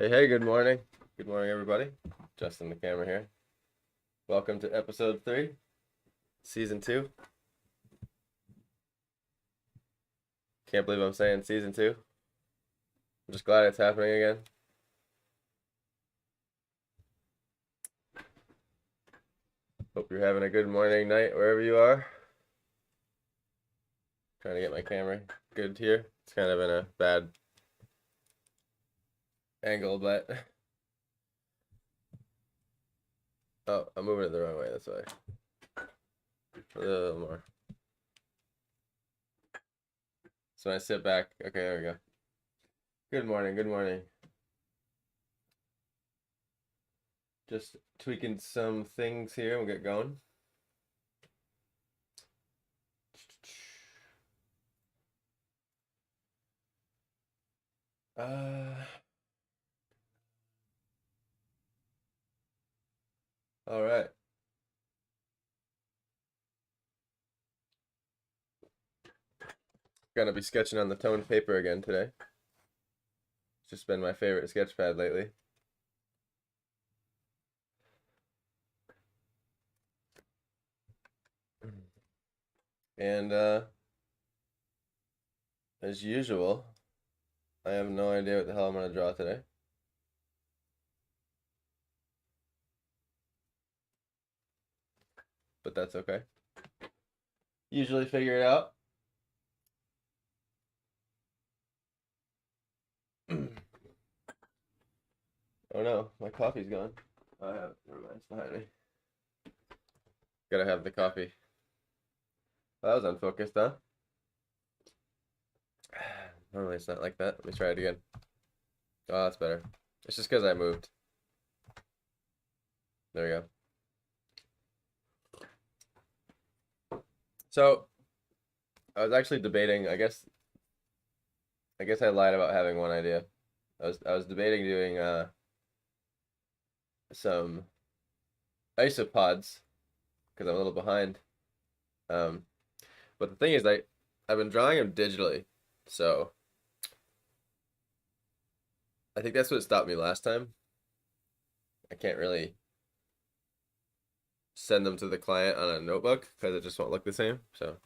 Hey, good morning. Good morning, everybody. Justin the camera here. Welcome to episode 3, season 2. Can't believe I'm saying season 2. I'm just glad it's happening again. Hope you're having a good morning, night, wherever you are. Trying to get my camera good here. It's kind of in a bad angle, but... Oh, I'm moving it the wrong way, this way. A little more. So when I sit back, okay, there we go. Good morning, good morning. Just tweaking some things here, we'll get going. All right. Gonna be sketching on the toned paper again today. It's just been my favorite sketch pad lately. And as usual, I have no idea what the hell I'm gonna draw today. But that's okay. Usually figure it out. Oh no, my coffee's gone. I have it. Never mind, it's behind me. Gotta have the coffee. That was unfocused, huh? Normally it's not like that. Let me try it again. Oh, that's better. It's just because I moved. There we go. So, I was actually debating, I guess I lied about having one idea. I was debating doing some isopods because I'm a little behind. But the thing is, I've been drawing them digitally, so I think that's what stopped me last time. I can't really send them to the client on a notebook because it just won't look the same. So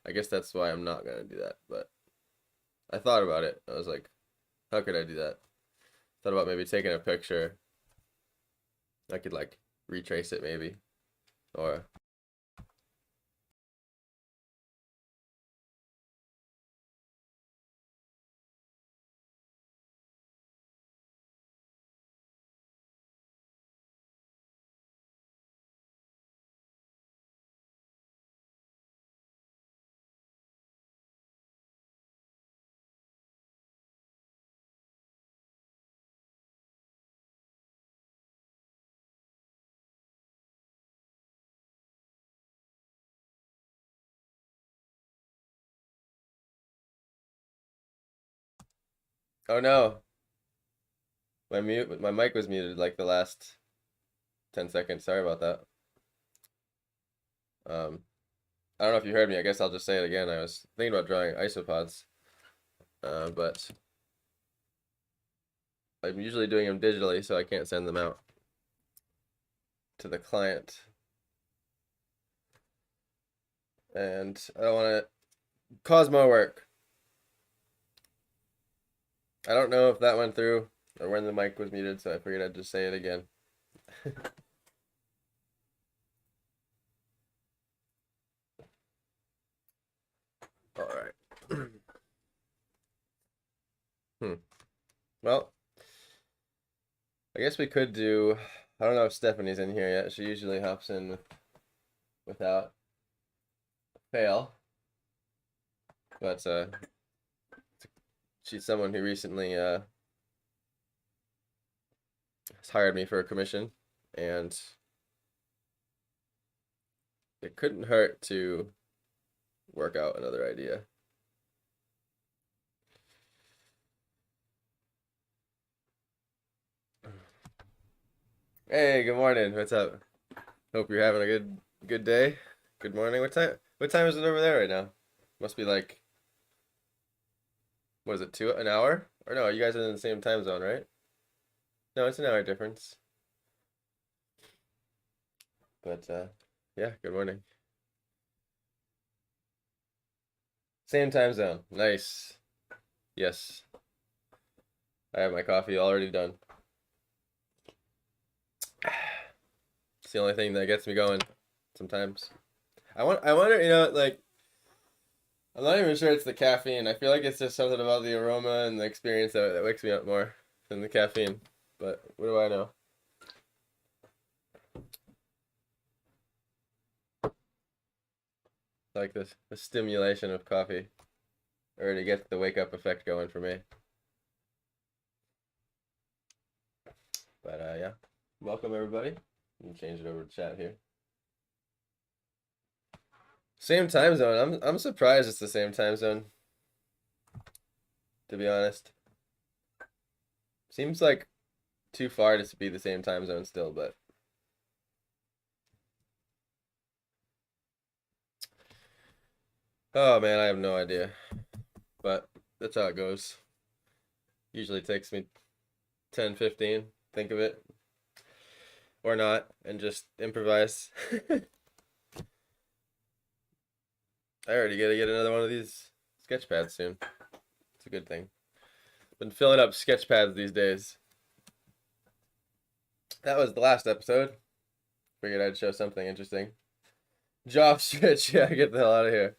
I guess that's why I'm not gonna do that. But I thought about it. I was like, how could I do that? Thought about maybe taking a picture. I could like retrace it maybe, or oh no, my mic was muted like the last 10 seconds. Sorry about that. I don't know if you heard me. I guess I'll just say it again. I was thinking about drawing isopods, but I'm usually doing them digitally, so I can't send them out to the client. And I don't want to cause more work. I don't know if that went through or when the mic was muted, so I figured I'd just say it again. All right. Well, I guess we could do. I don't know if Stephanie's in here yet. She usually hops in without fail, but she's someone who recently has hired me for a commission, and it couldn't hurt to work out another idea. Hey, good morning. What's up? Hope you're having a good day. Good morning. What time is it over there right now? Must be like, what is it, an hour? Or no, you guys are in the same time zone, right? No, it's an hour difference. But yeah, good morning. Same time zone. Nice. Yes. I have my coffee already done. It's the only thing that gets me going sometimes. I wonder, like I'm not even sure it's the caffeine. I feel like it's just something about the aroma and the experience that wakes me up more than the caffeine. But what do I know? Like this, the stimulation of coffee, or to get the wake up effect going for me. But yeah, welcome everybody. Let me change it over to chat here. Same time zone. I'm surprised it's the same time zone. To be honest, seems like too far to be the same time zone still, but oh man, I have no idea. But that's how it goes. Usually takes me 10, 15, think of it or not, and just improvise. I already gotta get another one of these sketch pads soon. It's a good thing. Been filling up sketch pads these days. That was the last episode. Figured I'd show something interesting. Jaw stretch. Yeah, get the hell out of here.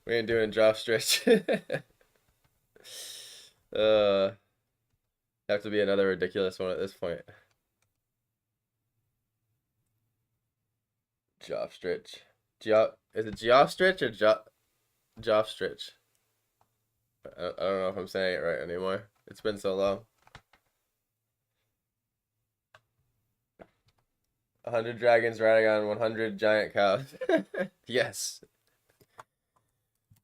We ain't doing jaw stretch. Have to be another ridiculous one at this point. Jaw stretch. Is it jaw stretch or jaw stretch? I don't know if I'm saying it right anymore. It's been so long. 100 dragons riding on 100 giant cows. Yes.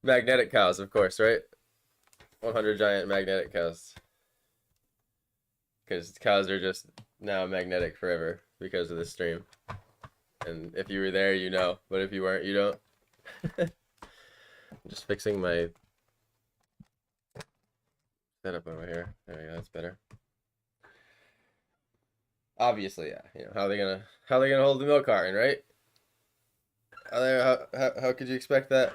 Magnetic cows, of course, right? 100 giant magnetic cows. Because cows are just now magnetic forever because of the stream. And if you were there, you know. But if you weren't, you don't. I'm just fixing my setup over here. There we go, that's better. Obviously, yeah. You know, how they gonna hold the milk carton, right? How could you expect that?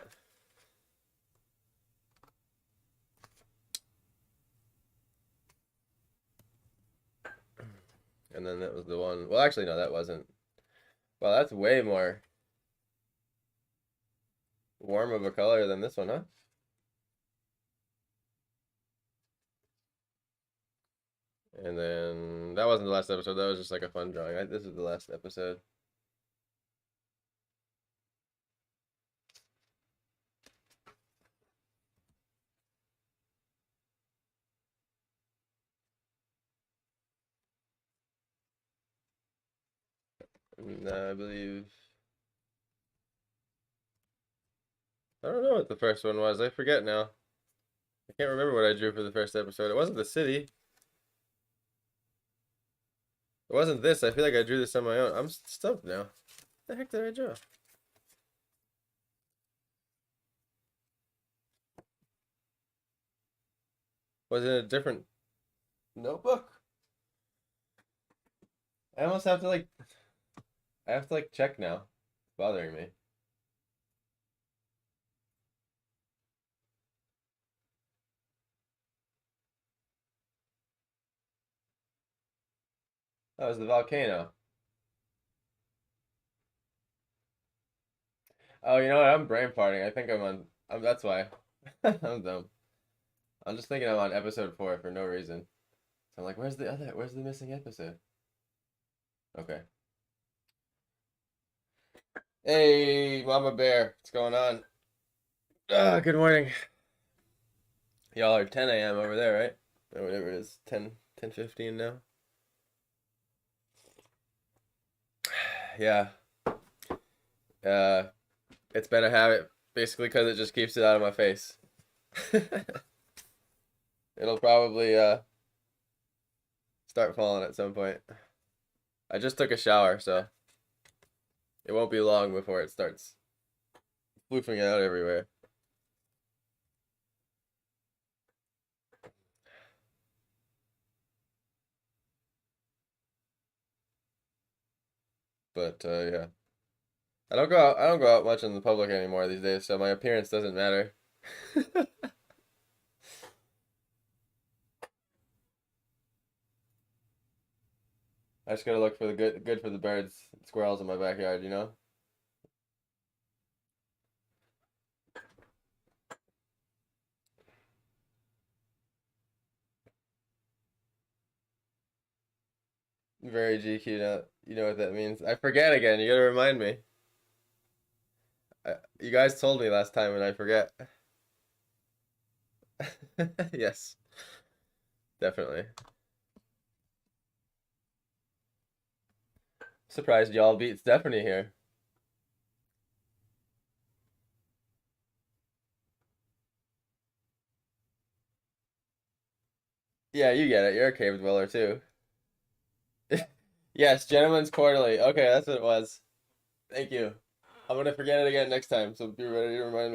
And then that was the one. Well, actually, no, that wasn't. Well, that's way more warm of a color than this one, huh? And then that wasn't the last episode. That was just like a fun drawing. This is the last episode. And, I believe. I don't know what the first one was. I forget now. I can't remember what I drew for the first episode. It wasn't the city. It wasn't this. I feel like I drew this on my own. I'm stumped now. What the heck did I draw? Was it a different notebook? I almost have to like. I have to like check now. It's bothering me. That was the volcano. Oh, you know what? I'm brain farting. I think I'm on. That's why. I'm dumb. I'm just thinking I'm on episode 4 for no reason. So I'm like, where's the missing episode? Okay. Hey, Mama Bear, what's going on? Good morning. Y'all are 10 a.m. over there, right? Or whatever it is, 10:15 now. Yeah. Uh, it's been a habit, basically because it just keeps it out of my face. It'll probably start falling at some point. I just took a shower, so it won't be long before it starts floofing out everywhere. But yeah, I don't go out. I don't go out much in the public anymore these days, so my appearance doesn't matter. I just gotta look for the good for the birds, and squirrels in my backyard. You know, very GQ. Now you know what that means. I forget again. You gotta remind me. You guys told me last time, and I forget. Yes, definitely. Surprised y'all beat Stephanie here. Yeah, you get it. You're a cave dweller too. Yes, Gentleman's Quarterly. Okay, that's what it was. Thank you. I'm gonna forget it again next time, so be ready to remind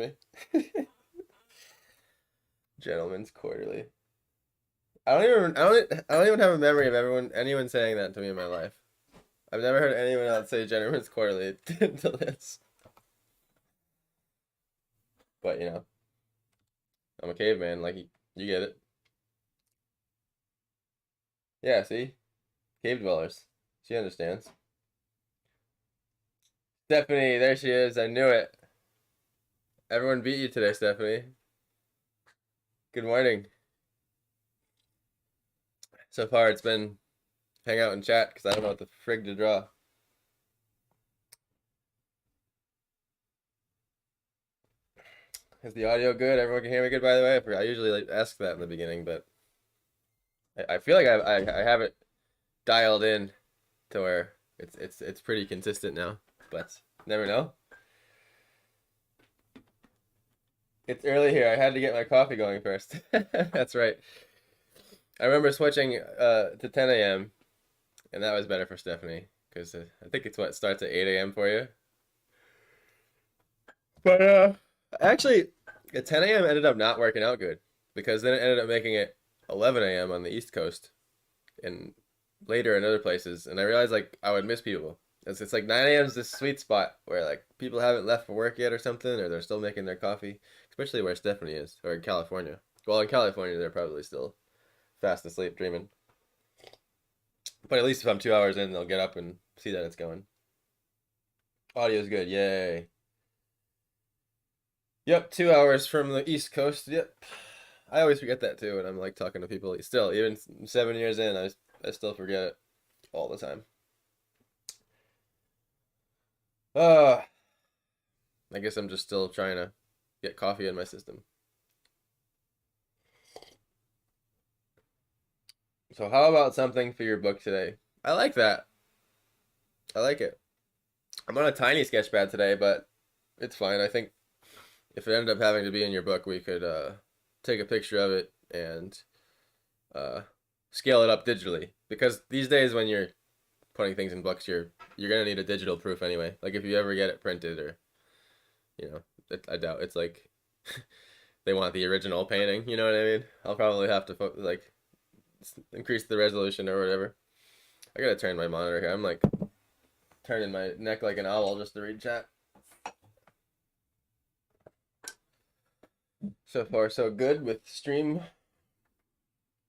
me. Gentleman's Quarterly. I don't even have a memory of anyone saying that to me in my life. I've never heard anyone else say Gentleman's Quarterly until this. But you know, I'm a caveman. Like you get it. Yeah, see, cave dwellers. She understands. Stephanie, there she is. I knew it. Everyone beat you today, Stephanie. Good morning. So far, it's been hang out and chat because I don't know what the frig to draw. Is the audio good? Everyone can hear me good, by the way. I usually like ask that in the beginning, but I feel like I have it dialed in to where it's pretty consistent now. But never know. It's early here. I had to get my coffee going first. That's right. I remember switching to 10 a.m. and that was better for Stephanie because I think it's what starts at 8 a.m. for you. But actually, at 10 a.m. ended up not working out good because then it ended up making it 11 a.m. on the East Coast and later in other places, and I realized like I would miss people. It's like 9 a.m. is this sweet spot where like people haven't left for work yet or something, or they're still making their coffee, especially where Stephanie is, or in California. Well, in California, they're probably still fast asleep dreaming. But at least if I'm 2 hours in, they'll get up and see that it's going. Audio's good, yay. Yep, 2 hours from the East Coast. Yep. I always forget that too when I'm like talking to people. Still, even 7 years in, I still forget it all the time. Uh, I guess I'm just still trying to get coffee in my system. So how about something for your book today? I like that. I like it. I'm on a tiny sketch pad today, but it's fine. I think if it ended up having to be in your book, we could take a picture of it and uh, scale it up digitally. Because these days, when you're putting things in books, you're gonna need a digital proof anyway. Like if you ever get it printed, or you know, I doubt it's like they want the original painting. You know what I mean? I'll probably have to like increase the resolution or whatever. I gotta turn my monitor here. I'm like turning my neck like an owl just to read chat. So far, so good with stream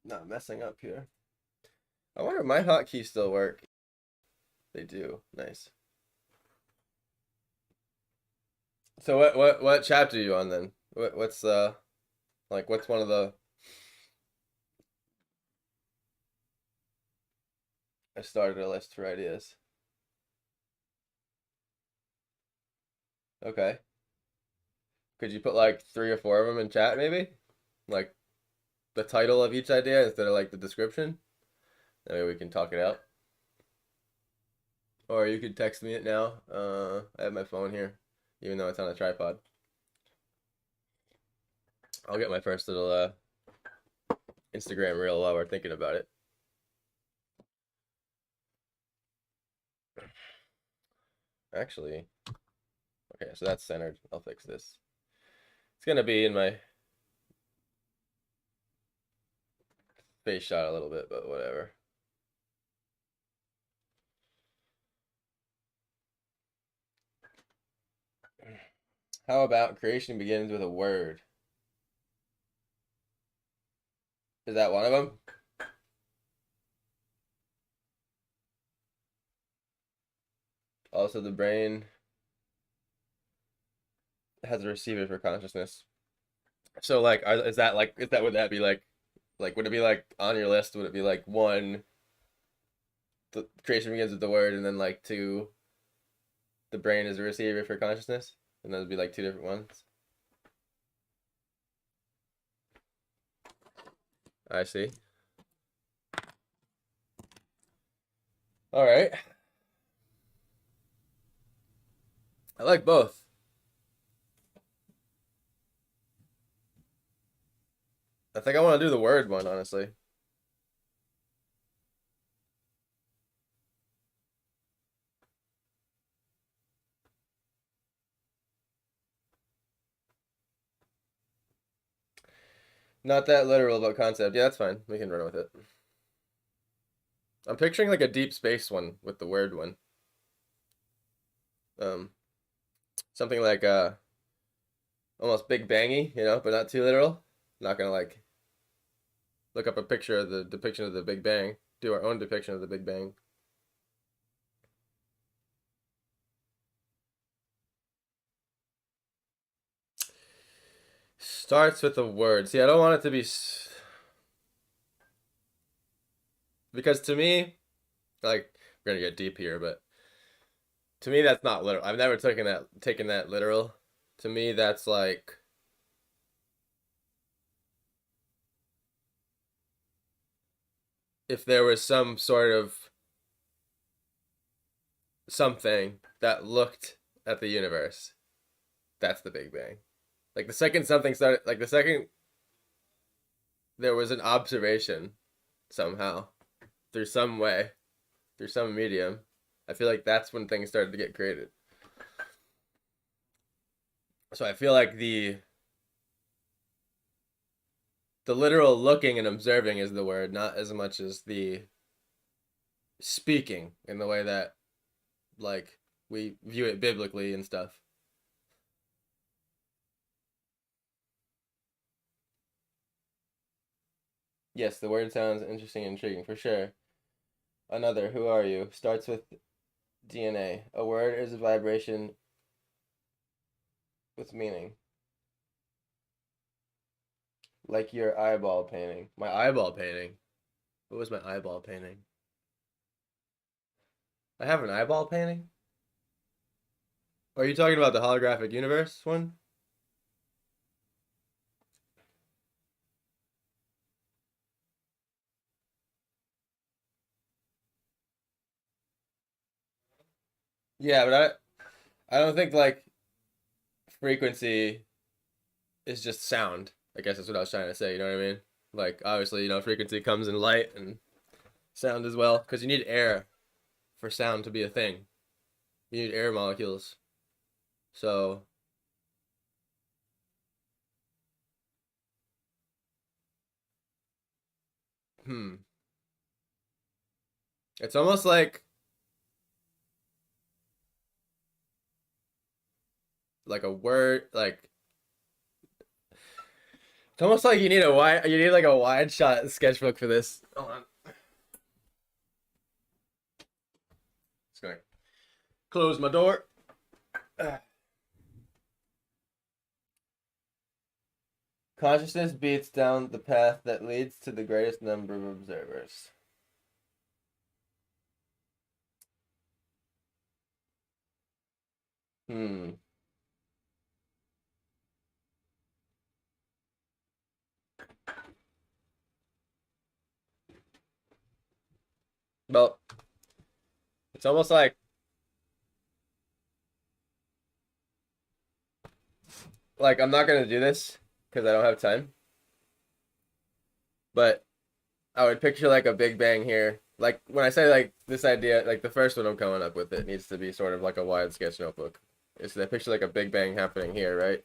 not messing up here. I wonder if my hotkeys still work. They do. Nice. So what chapter are you on then? What's like what's one of the I started a list for ideas. Okay. Could you put like 3 or 4 of them in chat maybe? Like the title of each idea instead of like the description? That way we can talk it out. Or you could text me it now. I have my phone here, even though it's on a tripod. I'll get my first little Instagram reel while we're thinking about it. Actually, okay, so that's centered. I'll fix this. It's gonna be in my face shot a little bit, but whatever. How about creation begins with a word? Is that one of them? Also, the brain has a receiver for consciousness. So, like, would that be like, would it be like on your list? Would it be like one, the creation begins with the word, and then like two, the brain is a receiver for consciousness, and then it'd be like two different ones? I see. All right. I like both. I think I want to do the word one, honestly. Not that literal, but concept. Yeah, that's fine. We can run with it. I'm picturing like a deep space one with the word one. Um, Something like almost Big Bangy, but not too literal. Not gonna like look up a picture of the depiction of the Big Bang. Do our own depiction of the Big Bang. Starts with a word. See, I don't want it to be because to me, like we're gonna get deep here, but to me that's not literal. I've never taken that literal. To me, that's like if there was some sort of something that looked at the universe, that's the Big Bang. Like the second something started, like the second there was an observation somehow through some way, through some medium, I feel like that's when things started to get created. So I feel like the literal looking and observing is the word, not as much as the speaking in the way that like we view it biblically and stuff. Yes, the word sounds interesting and intriguing for sure. Another, who are you? Starts with DNA. A word is a vibration with meaning. Like your eyeball painting. My eyeball painting. What was my eyeball painting? I have an eyeball painting? Are you talking about the holographic universe one? Yeah, but I don't think like frequency is just sound. I guess that's what I was trying to say, you know what I mean? Like obviously, frequency comes in light and sound as well because you need air for sound to be a thing. You need air molecules. So, hmm. It's almost like a word like it's almost like you need like a wide shot sketchbook for this. Hold on. Just gonna close my door. Consciousness beats down the path that leads to the greatest number of observers. Hmm. Well, it's almost like I'm not gonna do this because I don't have time. But I would picture like a Big Bang here. Like when I say like this idea, like the first one I'm coming up with, it needs to be sort of like a wide sketch notebook. Is that picture like a Big Bang happening here, right?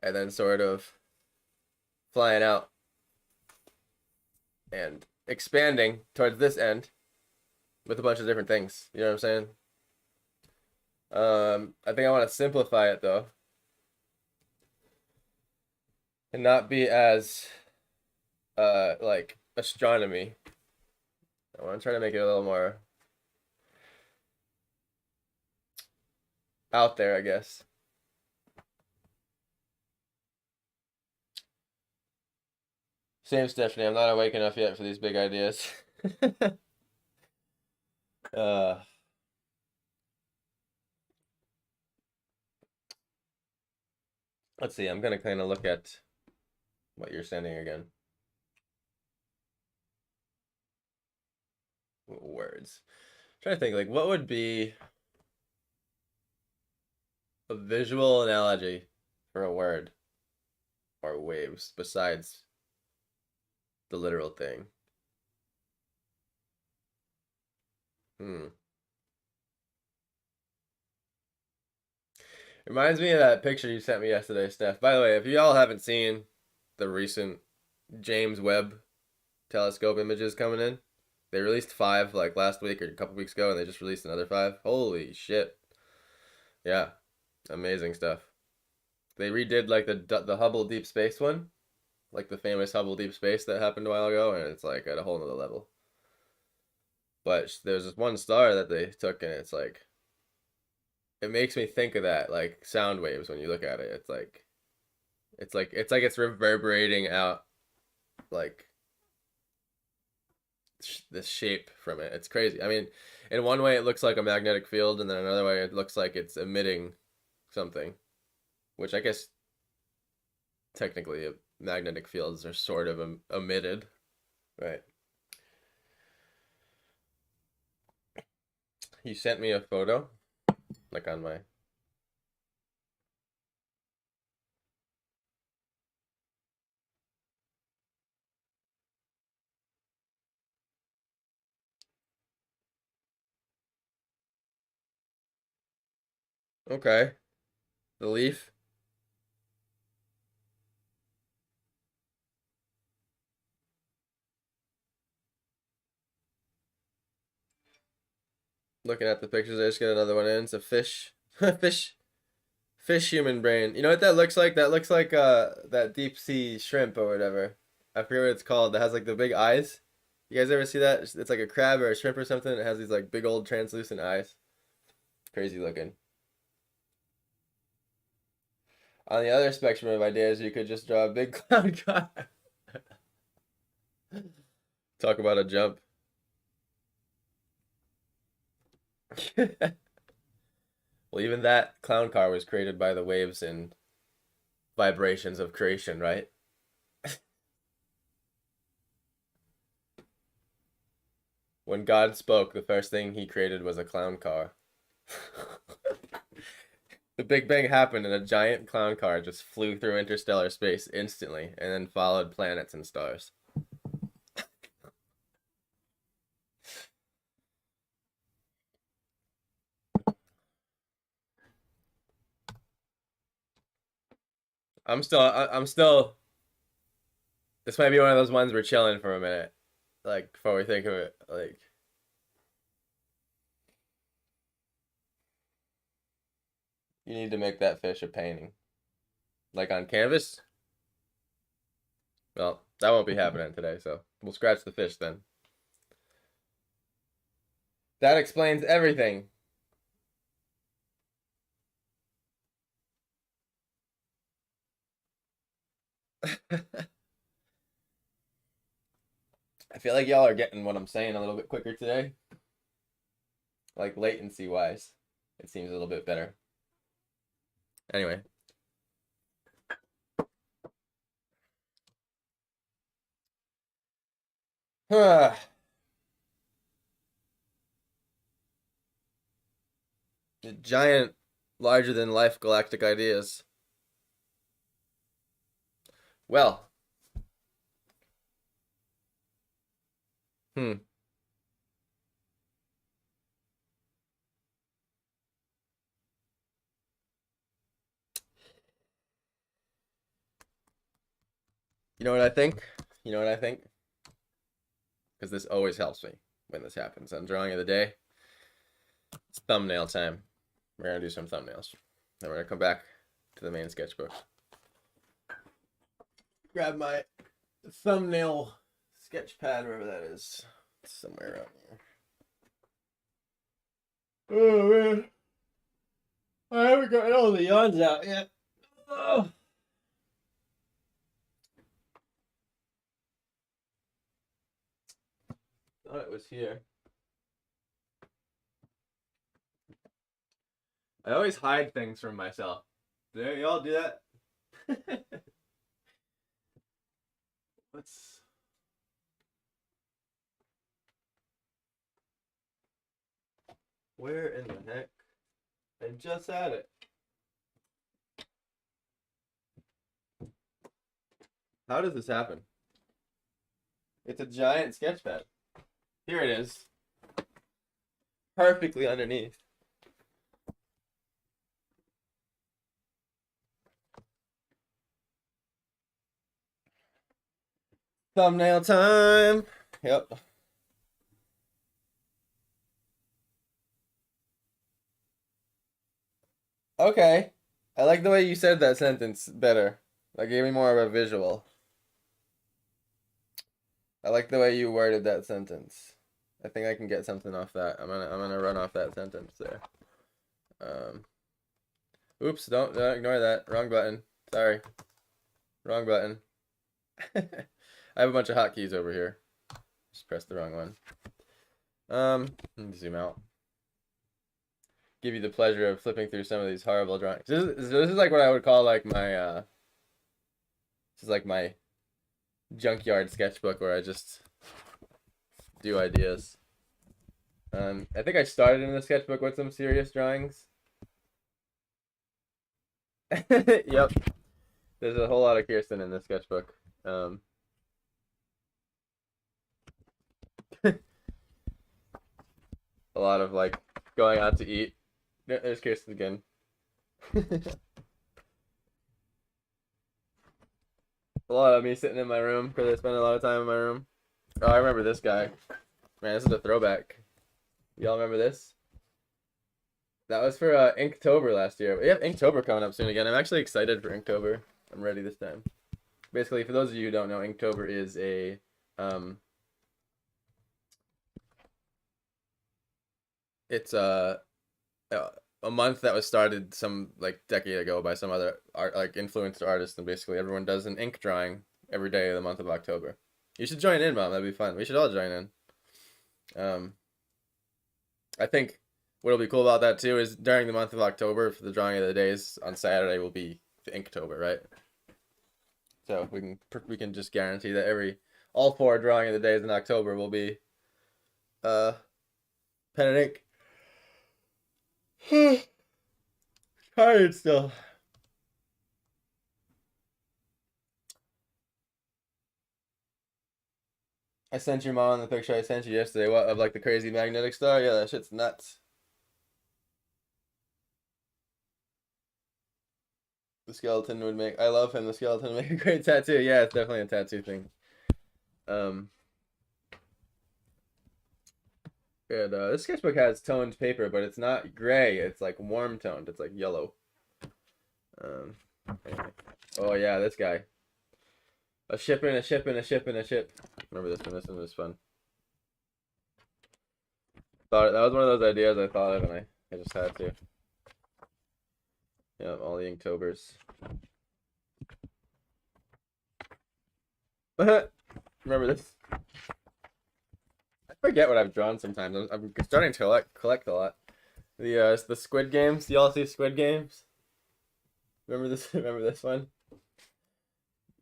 And then sort of flying out and expanding towards this end with a bunch of different things. You know what I'm saying? I think I want to simplify it though, and not be as like astronomy. I want to try to make it a little more out there, I guess. Same, Stephanie. I'm not awake enough yet for these big ideas. uh, let's see. I'm gonna kind of look at what you're sending again. Words. Trying to think like what would be a visual analogy for a word or waves besides the literal thing. Hmm. Reminds me of that picture you sent me yesterday, Steph. By the way, if you all haven't seen the recent James Webb telescope images coming in, they released 5 like last week or a couple weeks ago, and they just released another 5. Holy shit! Yeah, amazing stuff. They redid like the Hubble Deep Space one, like the famous Hubble Deep Space that happened a while ago, and it's like at a whole nother level. But there's this one star that they took, and it's like it makes me think of that like sound waves when you look at it. It's reverberating out like the shape from it. It's crazy. I mean, in one way it looks like a magnetic field, and then another way it looks like it's emitting something, which I guess technically magnetic fields are sort of emitted, right? You sent me a photo, like on my. Okay, the leaf. Looking at the pictures, I just got another one in. It's a fish, fish human brain. You know what that looks like? That looks like that deep sea shrimp or whatever. I forget what it's called. That has like the big eyes. You guys ever see that? It's like a crab or a shrimp or something. It has these like big old translucent eyes. Crazy looking. On the other spectrum of ideas, you could just draw a big clown car. Talk about a jump. Well, even that clown car was created by the waves and vibrations of creation, right? When God spoke, the first thing he created was a clown car. The Big Bang happened and a giant clown car just flew through interstellar space instantly and then followed planets and stars. I'm still this might be one of those ones we're chilling for a minute. Like before we think of it. Like you need to make that fish a painting. Like on canvas? Well, that won't be happening today, so we'll scratch the fish then. That explains everything. I feel like y'all are getting what I'm saying a little bit quicker today. Like latency wise, it seems a little bit better. Anyway. Giant, larger than life galactic ideas. Well, hmm. You know what I think? You know what I think? Because this always helps me when this happens. On drawing of the day, it's thumbnail time. We're gonna do some thumbnails. Then we're gonna come back to the main sketchbook. Grab my thumbnail sketch pad, wherever that is. It's somewhere around here. Oh man. I haven't gotten all the yawns out yet. Oh. Thought it was here. I always hide things from myself. Do y'all do that? Let's. Where in the heck? I just had it. How does this happen? It's a giant sketch pad. Here it is. Perfectly underneath. Thumbnail time. Yep. Okay. I like the way you said that sentence better. That gave me more of a visual. I like the way you worded that sentence. I think I can get something off that. I'm gonna run off that sentence there. Oops, don't ignore that. Wrong button. Sorry. Wrong button. I have a bunch of hotkeys over here. Just press the wrong one. Let me zoom out. Give you the pleasure of flipping through some of these horrible drawings. This is like what I would call like my this is like my junkyard sketchbook where I just do ideas. I think I started in the sketchbook with some serious drawings. Yep. There's a whole lot of Kirsten in this sketchbook. A lot of like going out to eat. There's Kirsten again. A lot of me sitting in my room because I spend a lot of time in my room. Oh, I remember this guy. Man, this is a throwback. Y'all remember this? That was for Inktober last year. We have Inktober coming up soon again. I'm actually excited for Inktober. I'm ready this time. Basically, for those of you who don't know, Inktober is a it's a month that was started some like decade ago by some other influenced artist, and basically everyone does an ink drawing every day of the month of October. You should join in, Mom. That'd be fun. We should all join in. I think what'll be cool about that too is during the month of October, for the drawing of the days on Saturday will be the Inktober, right? So we can just guarantee that all 4 drawing of the days in October will be pen and ink. Tired still. I sent your mom the picture I sent you yesterday. What, of like the crazy magnetic star? Yeah, that shit's nuts. The skeleton would make. I love him. The skeleton would make a great tattoo. Yeah, it's definitely a tattoo thing. And this sketchbook has toned paper, but it's not gray. It's like warm toned. It's like yellow. Anyway. Oh yeah, this guy. A ship and a ship and a ship and a ship. Remember this one? This one was fun. That was one of those ideas I thought of, and I just had to. Yeah, all the Inktobers. Remember this? I forget what I've drawn sometimes. I'm starting to collect a lot. The Squid Games. Do y'all see Squid Games? Remember this? Remember this one?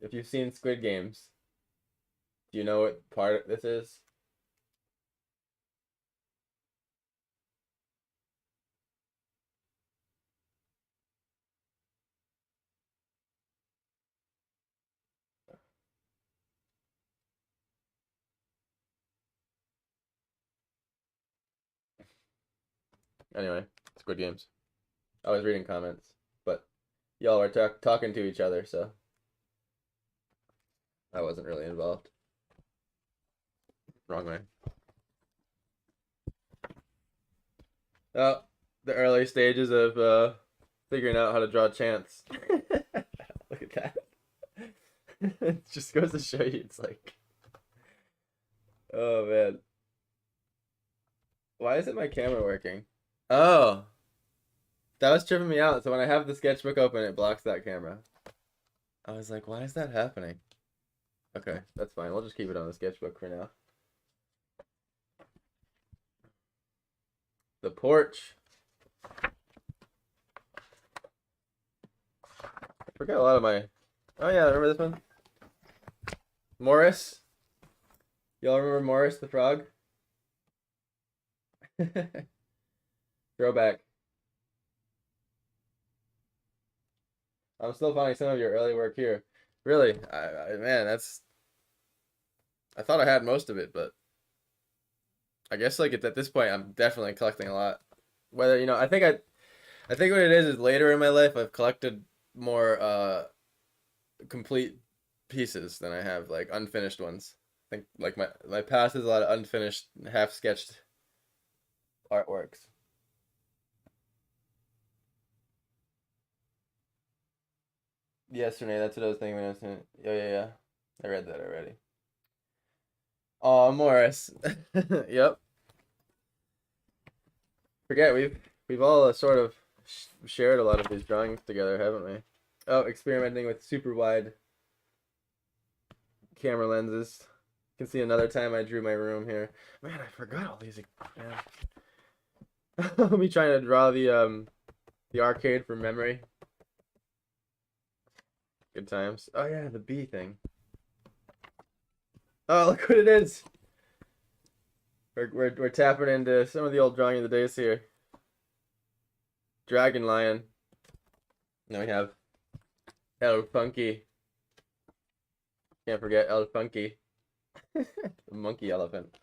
If you've seen Squid Games, do you know what part this is? Anyway, Squid Games. I was reading comments, but y'all were talking to each other, so I wasn't really involved. Wrong way. Oh, the early stages of figuring out how to draw chants. Look at that. It just goes to show you, it's like, oh man. Why isn't my camera working? Oh, that was tripping me out. So when I have the sketchbook open, it blocks that camera. I was like, why is that happening? Okay, that's fine. We'll just keep it on the sketchbook for now. The porch. I forgot a lot of my... Oh yeah, remember this one? Morris. Y'all remember Morris the frog? Throwback. I'm still finding some of your early work here. Really, man, that's... I thought I had most of it, but I guess like it's at this point I'm definitely collecting a lot. Whether, you know, I think what it is later in my life I've collected more complete pieces than I have like unfinished ones. I think like my past is a lot of unfinished, half sketched artworks. Yes, Renee, that's what I was thinking when I was saying. Yeah, yeah, yeah. I read that already. Oh, Morris. Yep. Forget we've all sort of shared a lot of these drawings together, haven't we? Oh, experimenting with super wide camera lenses. You can see another time I drew my room here. Man, I forgot all these. Yeah. Me trying to draw the arcade from memory. Good times. Oh yeah, the bee thing. Oh, look what it is. We're tapping into some of the old drawing of the days here. Dragon lion. Now we have El Funky. Can't forget El Funky. Monkey elephant.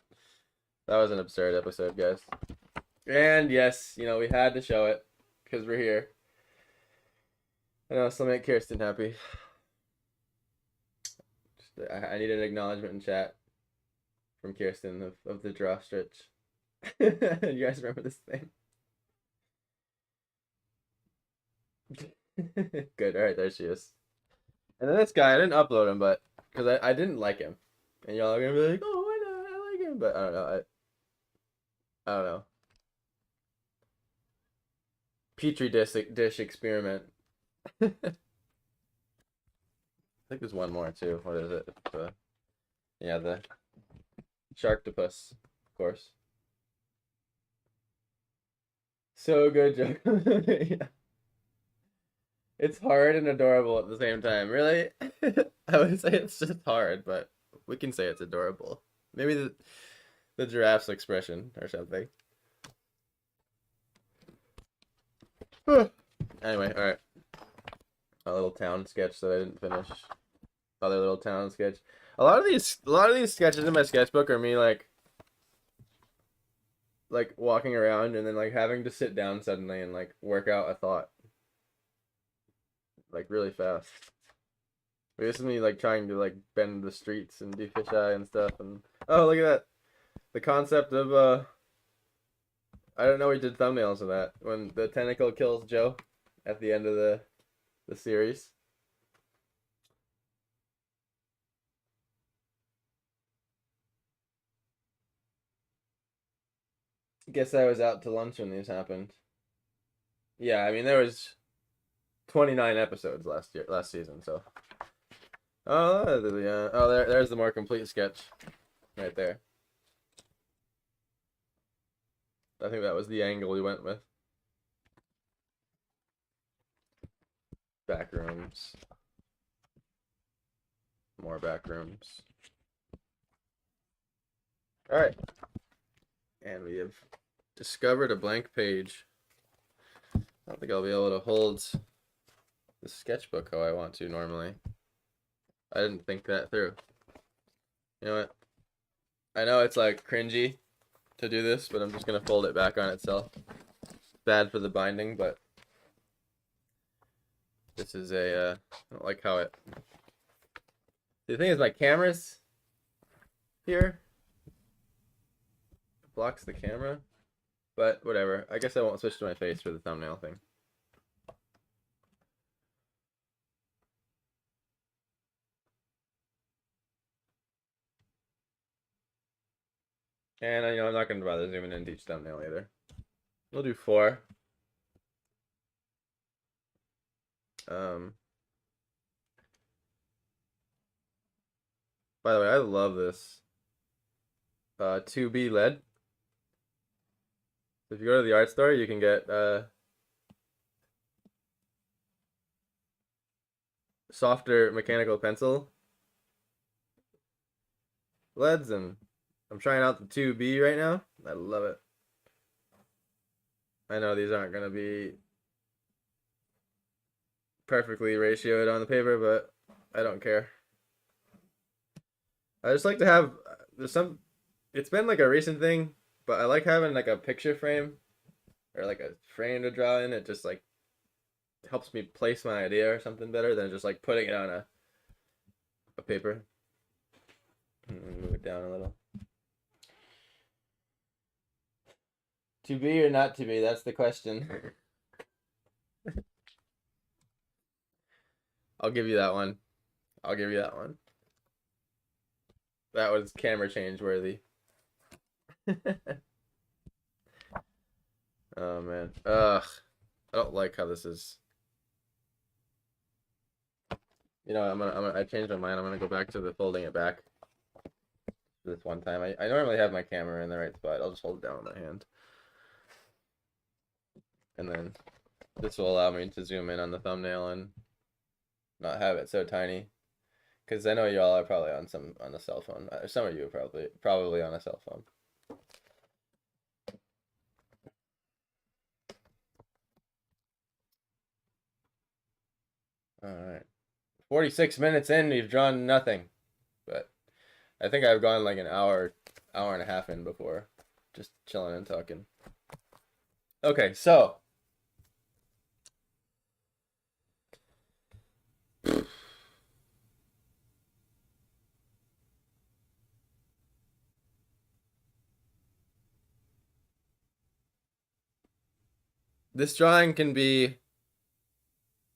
That was an absurd episode, guys. And yes, you know, we had to show it because we're here. I know, so make Kirsten happy. I need an acknowledgement in chat from Kirsten of the draw stretch. You guys remember this thing? Good. All right, there she is. And then this guy, I didn't upload him, but because I didn't like him, and y'all are gonna be like, "Oh, why not? I like him," but I don't know. I don't know. Petri dish experiment. I think there's one more too. What is it? Yeah, the Sharktopus, of course. So good, Joe. Yeah. It's hard and adorable at the same time. Really? I would say it's just hard, but we can say it's adorable. Maybe the giraffe's expression or something. Anyway, all right. A little town sketch that I didn't finish. Other little town sketch. A lot of these sketches in my sketchbook are me like walking around and then like having to sit down suddenly and like work out a thought like really fast. This is me like trying to like bend the streets and do fisheye and stuff. And oh, look at that, the concept of I don't know, we did thumbnails of that when the tentacle kills Joe at the end of the series. Guess I was out to lunch when these happened. Yeah, I mean there was 29 episodes last season, so. Oh, yeah. Oh, there's the more complete sketch, right there. I think that was the angle we went with. Back rooms. More back rooms. All right. And we have discovered a blank page. I don't think I'll be able to hold the sketchbook how I want to normally. I didn't think that through. You know what? I know it's like cringy to do this, but I'm just gonna fold it back on itself. Bad for the binding, but this is I don't like how it. The thing is, my camera's here. It blocks the camera. But whatever. I guess I won't switch to my face for the thumbnail thing. And I'm not gonna bother zooming into each thumbnail either. We'll do 4. By the way, I love this 2B lead. If you go to the art store, you can get softer mechanical pencil leads, and I'm trying out the 2B right now. I love it. I know these aren't gonna be perfectly ratioed on the paper, but I don't care. I just like to have it's been like a recent thing, but I like having like a picture frame or like a frame to draw in. It just like helps me place my idea or something better than just like putting it on a paper. Move it down a little. To be or not to be, that's the question. I'll give you that one. I'll give you that one. That was camera change worthy. Oh man. Ugh. I don't like how this is. I changed my mind. I'm gonna go back to the folding it back. This one time. I normally have my camera in the right spot. I'll just hold it down with my hand. And then this will allow me to zoom in on the thumbnail and not have it so tiny. Because I know y'all are probably on a cell phone. Some of you are probably on a cell phone. All right. 46 minutes in, we've drawn nothing. But I think I've gone like an hour and a half in before. Just chilling and talking. Okay, so. This drawing can be,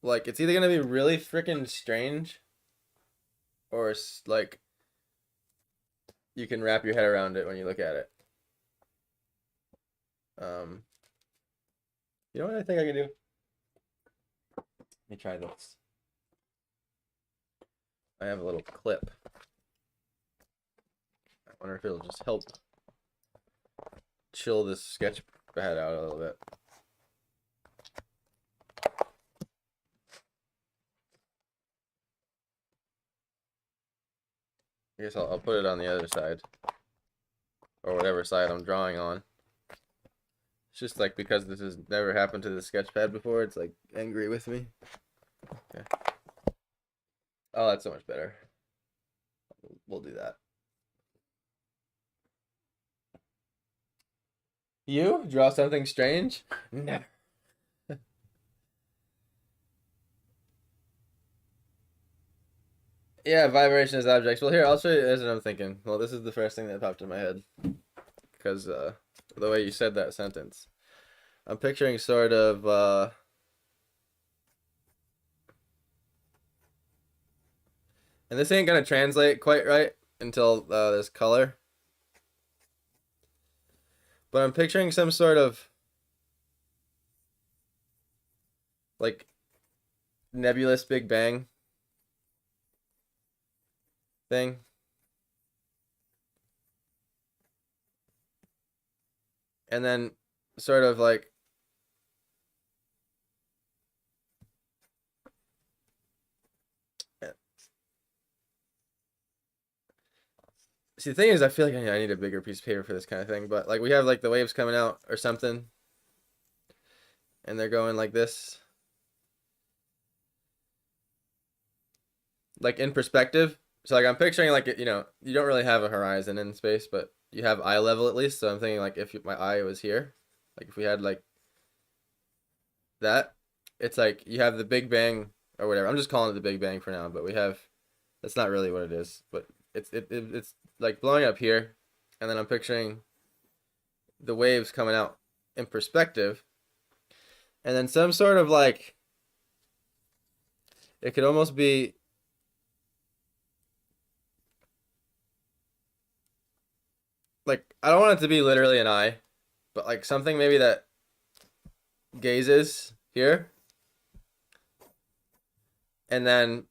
like, it's either going to be really freaking strange or, like, you can wrap your head around it when you look at it. You know what I think I can do? Let me try this. I have a little clip. I wonder if it'll just help chill this sketch pad out a little bit. I guess I'll put it on the other side. Or whatever side I'm drawing on. It's just like because this has never happened to the sketch pad before, it's like angry with me. Okay. Oh, that's so much better. We'll do that. You draw something strange? Never. Yeah, vibration as objects. Well, here, I'll show you as I'm thinking. Well, this is the first thing that popped in my head. Because the way you said that sentence. I'm picturing sort of, and this ain't going to translate quite right until there's color. But I'm picturing some sort of, like, nebulous Big Bang thing. And then sort of like see, the thing is, I feel like I need a bigger piece of paper for this kind of thing, but like we have like the waves coming out or something, and they're going like this, like in perspective. So like I'm picturing like you don't really have a horizon in space, but you have eye level at least. So I'm thinking like if my eye was here, like if we had like that, it's like you have the Big Bang or whatever. I'm just calling it the Big Bang for now, but we have that's not really what it is, but it's like blowing up here, and then I'm picturing the waves coming out in perspective, and then some sort of like, it could almost be like, I don't want it to be literally an eye, but like something maybe that gazes here, and then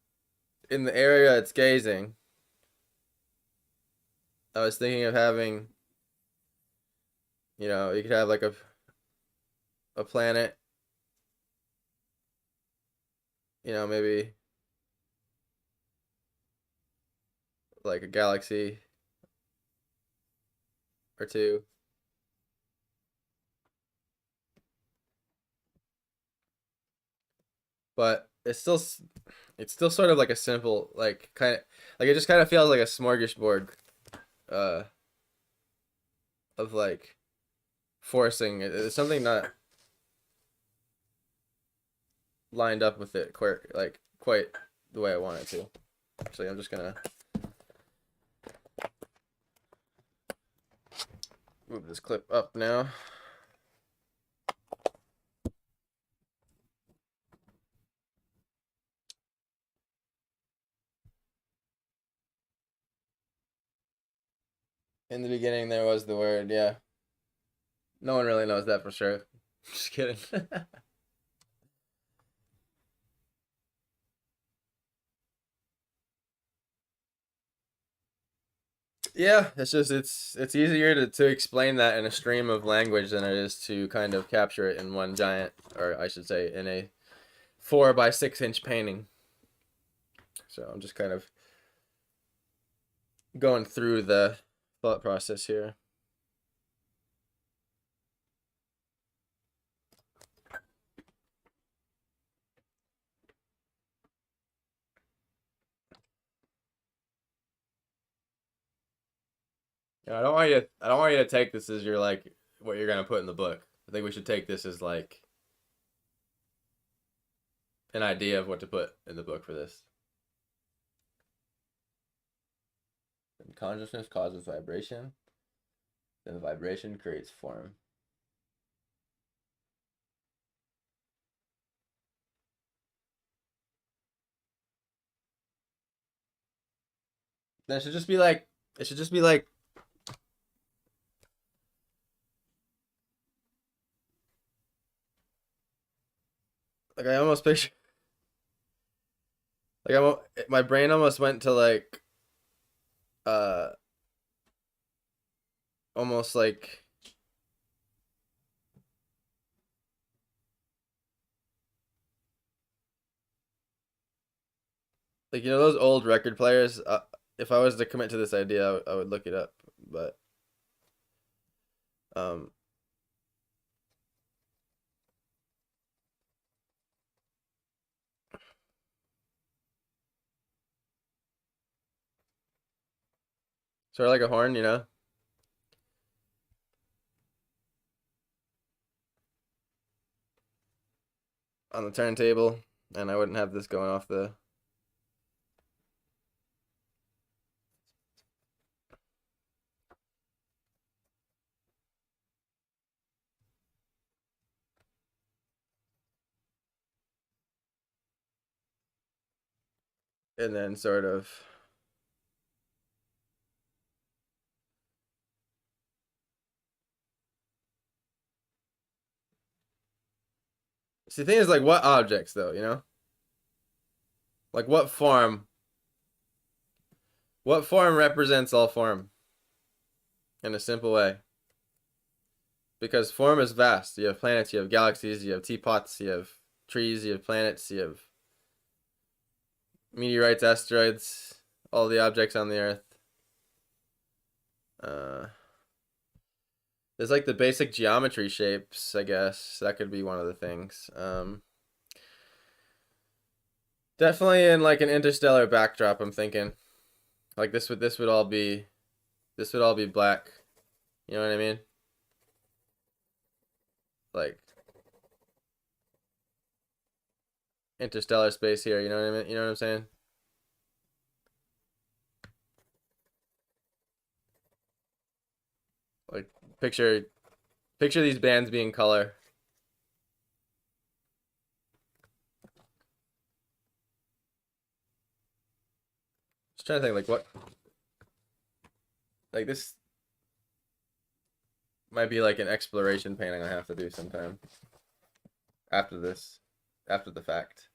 in the area it's gazing, I was thinking of having, you could have like a planet, maybe like a galaxy or two. But it's still sort of like a simple, like, kind of like, it just kind of feels like a smorgasbord uh of like forcing it. It's something not lined up with it quite the way I want it to. Actually, I'm just gonna move this clip up now. In the beginning, there was the word, yeah. No one really knows that for sure. Just kidding. Yeah, it's easier to explain that in a stream of language than it is to kind of capture it in one giant, or I should say, in a 4 by 6 inch painting. So I'm just kind of going through the thought process here. I don't want you to take this as your, like, what you're gonna put in the book. I think we should take this as like an idea of what to put in the book for this. When consciousness causes vibration, then the vibration creates form. Then it should just be like I almost picture, like, my brain almost went to like uh almost like those old record players. If I was to commit to this idea, I would look it up, but um sort of like a horn, on the turntable, and I wouldn't have this going off the. And then sort of. See, the thing is, like, what objects, though, Like, what form represents all form in a simple way? Because form is vast. You have planets, you have galaxies, you have teapots, you have trees, you have planets, you have meteorites, asteroids, all the objects on the Earth. Uh, there's like the basic geometry shapes, I guess. That could be one of the things. Definitely in like an interstellar backdrop, I'm thinking. Like this would all be black. You know what I mean? Like interstellar space here, you know what I mean? You know what I'm saying? Like, picture Picture these bands being color. Just trying to think like what like this might be like an exploration painting I have to do sometime after this, after the fact.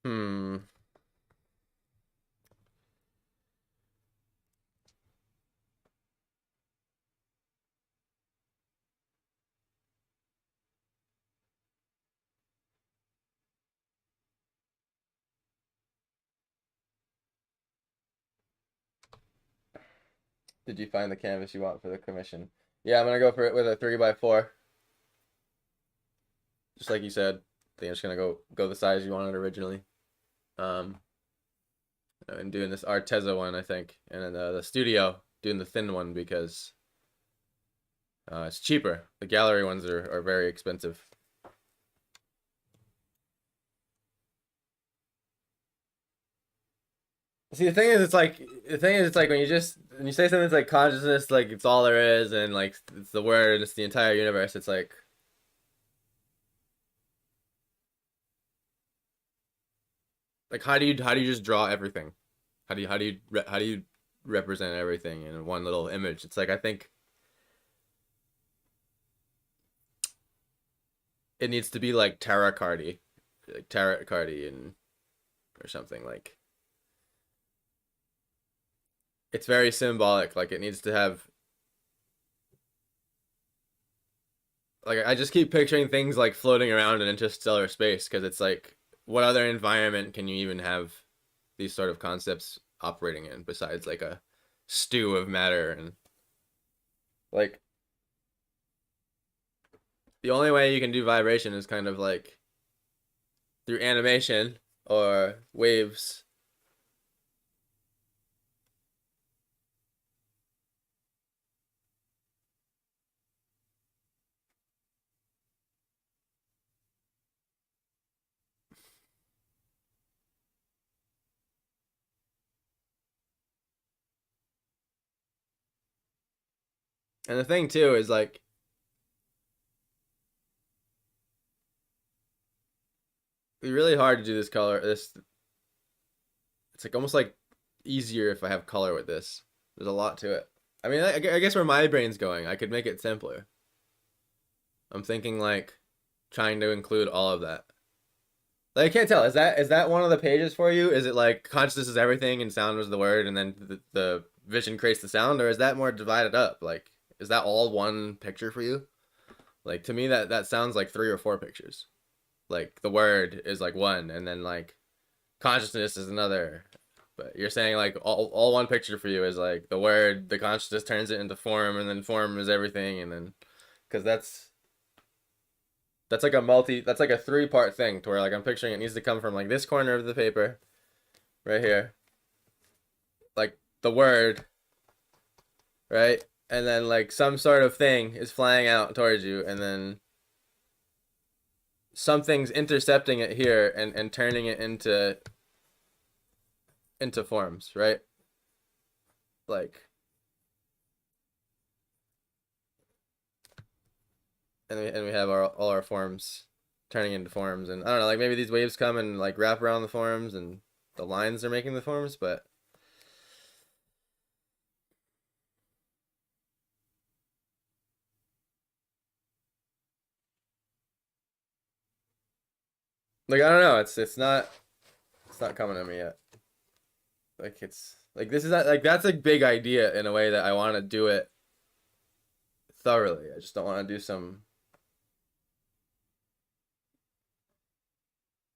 Hmm. Did you find the canvas you want for the commission? Yeah, I'm gonna go for it with a 3x4. Just like you said. I think I'm just gonna go the size you wanted originally. Um, and doing this Arteza one, I think, and then the studio doing the thin one because it's cheaper. The gallery ones are very expensive. See, the thing is, it's like when you say something that's like consciousness, like it's all there is, and like it's the word, and it's the entire universe. It's like how do you just draw everything? How do you represent everything in one little image? It's like I think it needs to be like tarot cardy, and or something like it's very symbolic. Like it needs to have like I just keep picturing things like floating around in interstellar space because it's like what other environment can you even have these sort of concepts operating in besides like a stew of matter and like the only way you can do vibration is kind of like through animation or waves. And the thing too is like it's really hard to do this color. This it's like almost like easier if I have color with this. There's a lot to it. I mean, I guess where my brain's going, I could make it simpler. I'm thinking like trying to include all of that. Like I can't tell. Is that one of the pages for you? Is it like consciousness is everything and sound was the word, and then the vision creates the sound, or is that more divided up? Like, is that all one picture for you? Like to me, that sounds like three or four pictures. Like the word is like one, and then like consciousness is another. But you're saying like all one picture for you is like the word, the consciousness turns it into form, and then form is everything, and then because that's like that's like a three-part thing to where like I'm picturing it needs to come from like this corner of the paper right here, like the word, right? And then like some sort of thing is flying out towards you, and then something's intercepting it here and turning it into forms, right? Like and we have all our forms turning into forms, and I don't know, like maybe these waves come and like wrap around the forms, and the lines are making the forms, but like I don't know, it's not coming to me yet. Like it's like this is not, like that's a big idea in a way that I want to do it thoroughly. I just don't want to do some.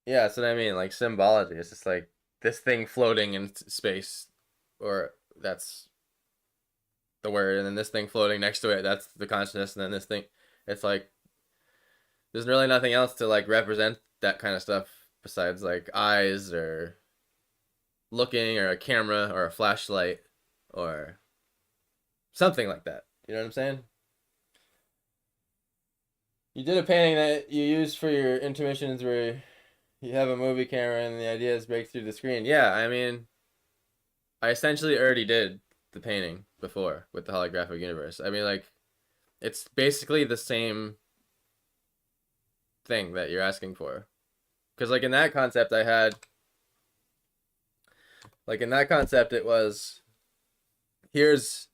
Yeah, that's what I mean. Like symbology. It's just like this thing floating in space, or that's the word, and then this thing floating next to it. That's the consciousness, and then this thing. It's like there's really nothing else to like represent that kind of stuff besides like eyes or looking or a camera or a flashlight or something like that. You know what I'm saying? You did a painting that you used for your intermissions where you have a movie camera and the idea is break through the screen. Yeah, I mean, I essentially already did. the painting before with the holographic universe. I mean, like, it's basically the same thing that you're asking for. Because, like, in that concept, it was, here's,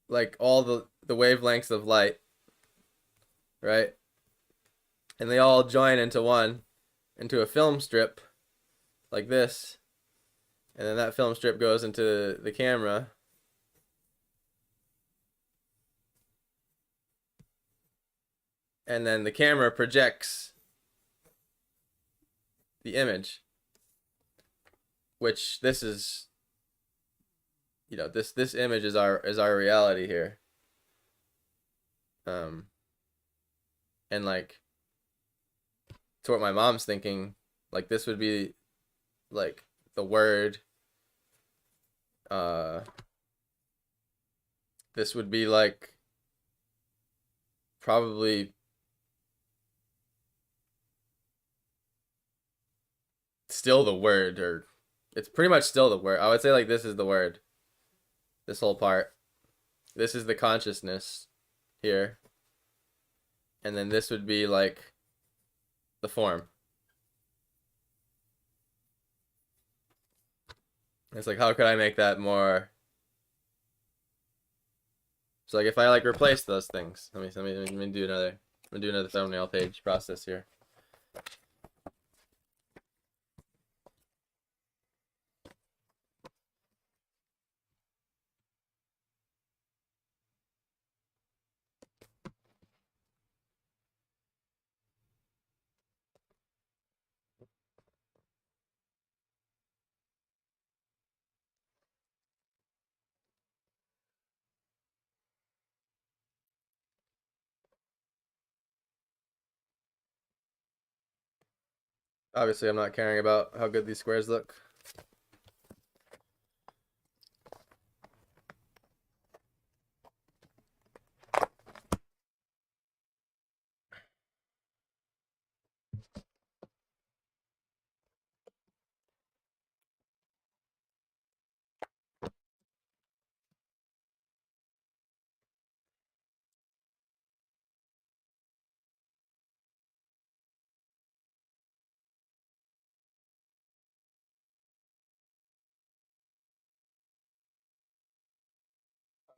like, all the wavelengths of light, right? And they all join into a film strip, like this. And then that film strip goes into the camera. And then the camera projects the image, which this is, this image is our reality here. And like, to what my mom's thinking, like, this would be like the word, this would be like probably still the word, or it's pretty much still the word. I would say, like, this is the word. This whole part. This is the consciousness here. And then this would be like the form. It's like, how could I make that more? So, like, if I like replace those things, let me do another thumbnail page process here. Obviously, I'm not caring about how good these squares look.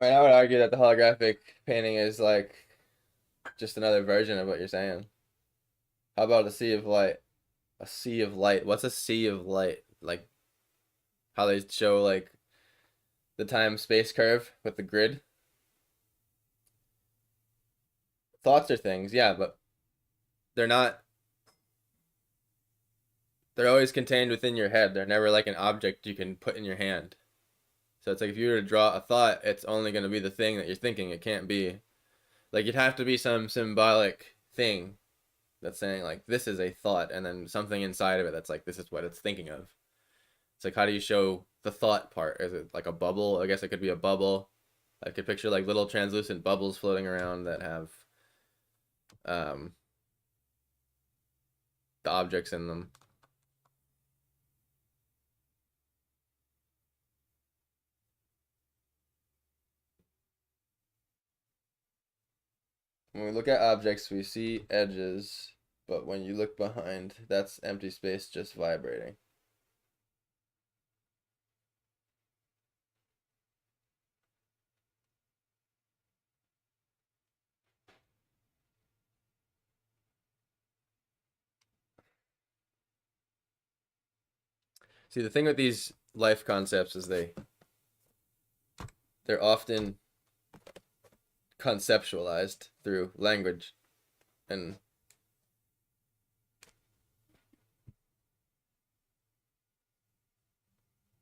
I mean, I would argue that the holographic painting is like just another version of what you're saying. How about a sea of light? A sea of light. What's a sea of light? Like how they show like the time space curve with the grid. Thoughts are things, yeah, but they're not. They're always contained within your head. They're never like an object you can put in your hand. So it's like if you were to draw a thought, it's only going to be the thing that you're thinking. It can't be like, it'd have to be some symbolic thing that's saying like this is a thought, and then something inside of it that's like this is what it's thinking of. It's like, how do you show the thought part? Is it like a bubble? I guess it could be a bubble. I could picture like little translucent bubbles floating around that have um, the objects in them. When we look at objects, we see edges, but when you look behind, that's empty space just vibrating. See, the thing with these life concepts is they're often conceptualized through language and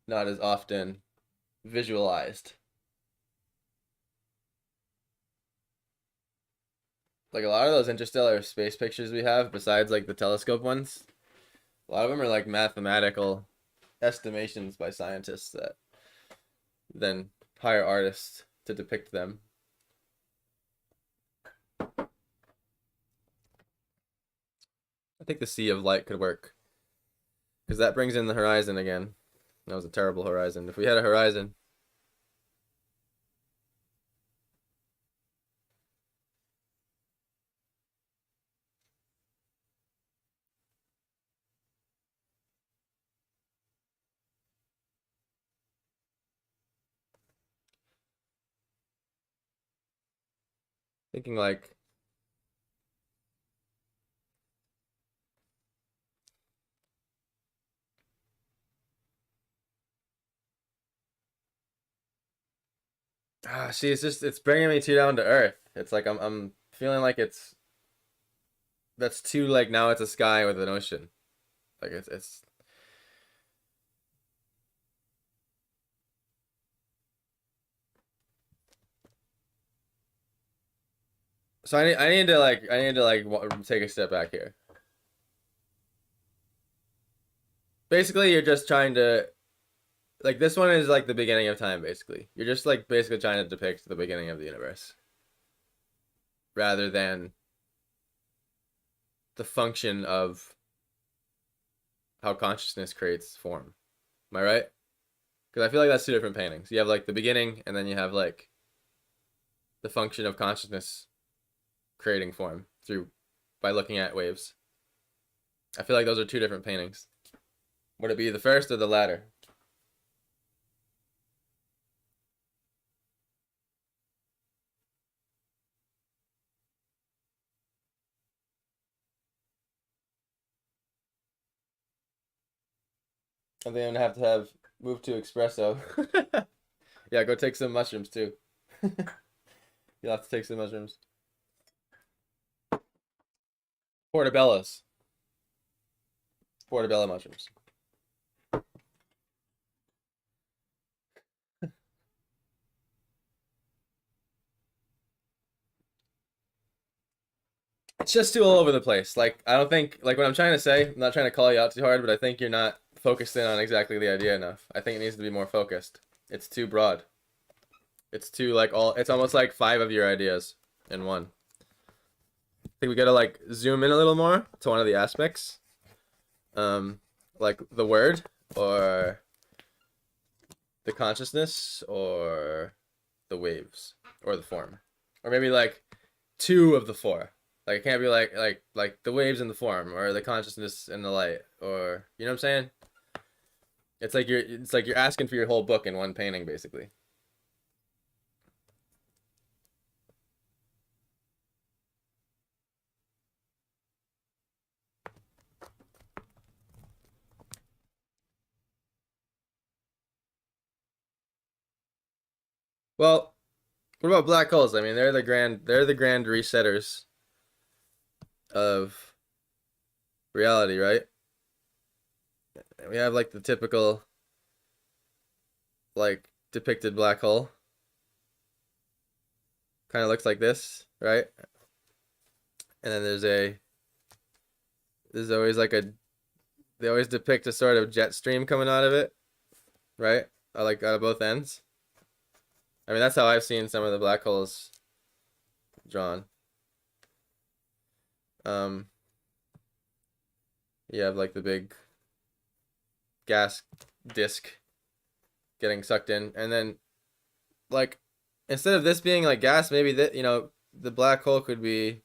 not as often visualized. Like a lot of those interstellar space pictures we have, besides like the telescope ones, a lot of them are like mathematical estimations by scientists that then hire artists to depict them. I think the sea of light could work, because that brings in the horizon again. That was a terrible horizon. If we had a horizon, Thinking like, see, it's bringing me too down to earth. It's like I'm feeling like that's too like now it's a sky with an ocean. Like it's so I need to like take a step back here. Basically, you're just trying to like this one is like the beginning of time. Basically, you're just like basically trying to depict the beginning of the universe rather than the function of how consciousness creates form. Am I right? Because I feel like that's two different paintings. You have like the beginning, and then you have like the function of consciousness creating form through by looking at waves. I feel like those are two different paintings. Would it be the first or the latter? I think I'm gonna have to have move to espresso. Yeah, go take some mushrooms too. You'll have to take some mushrooms. Portobellos. Portobello mushrooms. It's just too all over the place. Like I don't think like what I'm trying to say, I'm not trying to call you out too hard, but I think you're not focused in on exactly the idea enough. I think it needs to be more focused. It's too broad. It's too like all it's almost like five of your ideas in one. I think we gotta like zoom in a little more to one of the aspects. Like the word or the consciousness or the waves or the form. Or maybe like two of the four. Like it can't be like the waves in the form or the consciousness in the light or you know what I'm saying? It's like you're asking for your whole book in one painting basically. Well, what about black holes? I mean, they're the grand resetters of reality, right? We have like the typical like depicted black hole. Kind of looks like this, right? And then there's always like a they always depict a sort of jet stream coming out of it, right? Like out of both ends. I mean, that's how I've seen some of the black holes drawn. Um, you have like the big gas disk getting sucked in, and then like instead of this being like gas, maybe that the black hole could be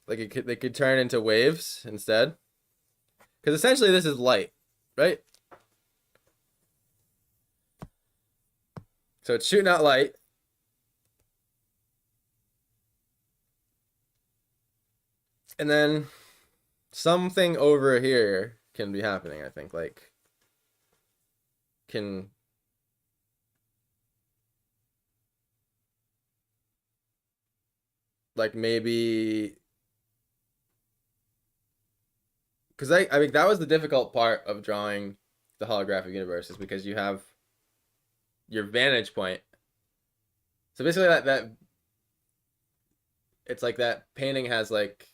like they could turn into waves instead, because essentially this is light, right? So it's shooting out light. And then something over here can be happening, I think. Like, can. Like, maybe. Because I mean, that was the difficult part of drawing the holographic universe, is because you have your vantage point. So basically, that it's like that painting has like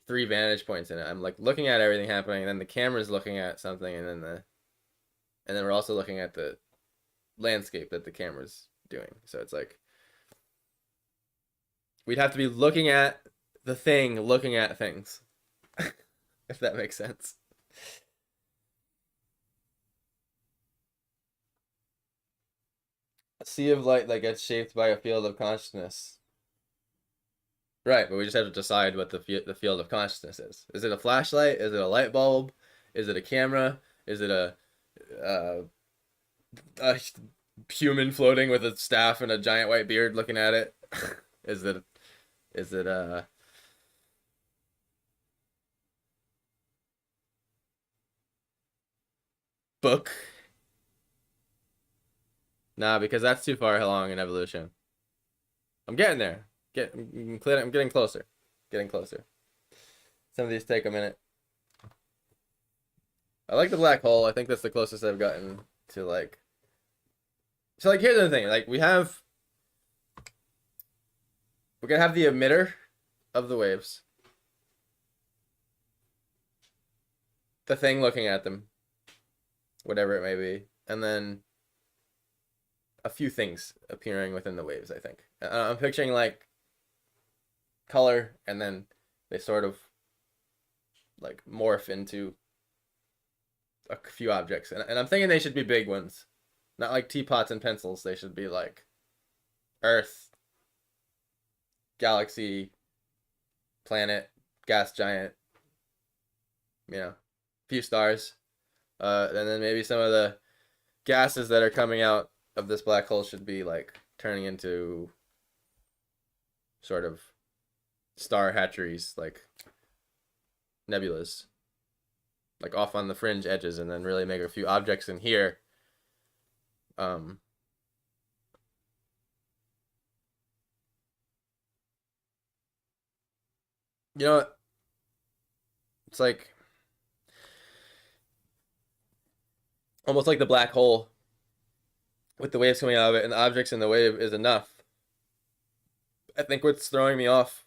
three vantage points in it. I'm like looking at everything happening, and then the camera's looking at something, and then we're also looking at the landscape that the camera's doing. So it's like we'd have to be looking at the thing, looking at things, if that makes sense. A sea of light that gets shaped by a field of consciousness. Right, but we just have to decide what the field of consciousness is. Is it a flashlight? Is it a light bulb? Is it a camera? Is it a human floating with a staff and a giant white beard looking at it? Is it book? Nah, because that's too far along in evolution. I'm getting there. I'm getting closer. Getting closer. Some of these take a minute. I like the black hole. I think that's the closest I've gotten to like. So like here's the thing. Like we're gonna have the emitter of the waves. The thing looking at them. Whatever it may be. And then a few things appearing within the waves, I think. I'm picturing like color, and then they sort of like morph into a few objects. And I'm thinking they should be big ones. Not like teapots and pencils. They should be like Earth, galaxy, planet, gas giant, a few stars. And then maybe some of the gases that are coming out of this black hole should be like turning into sort of star hatcheries, like nebulas, like off on the fringe edges, and then really make a few objects in here. You know, it's like almost like the black hole with the waves coming out of it and the objects in the wave is enough. I think what's throwing me off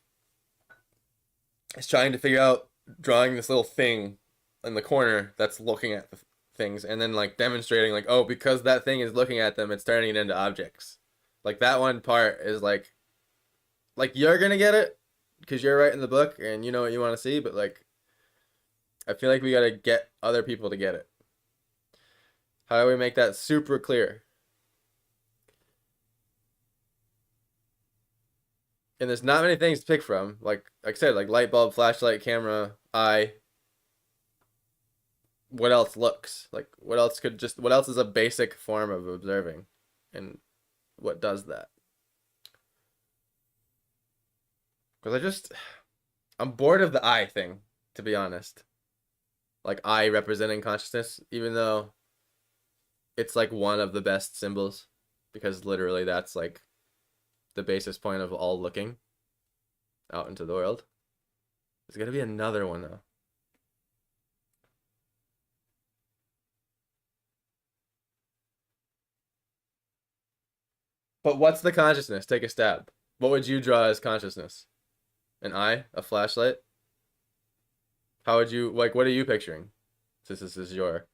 is trying to figure out drawing this little thing in the corner that's looking at the things, and then like demonstrating like, oh, because that thing is looking at them, it's turning it into objects. Like that one part is like you're gonna get it because you're writing the book and you know what you want to see, but like I feel like we gotta get other people to get it. How do we make that super clear? And there's not many things to pick from. Like I said, like light bulb, flashlight, camera, eye. What else looks? Like what else is a basic form of observing? And what does that? Because I'm bored of the eye thing, to be honest. Like eye representing consciousness, even though it's like one of the best symbols, because literally that's like the basis point of all looking out into the world. There's gonna be another one though. But what's the consciousness? Take a stab. What would you draw as consciousness? An eye? A flashlight? How would you, like, what are you picturing? Since this is your,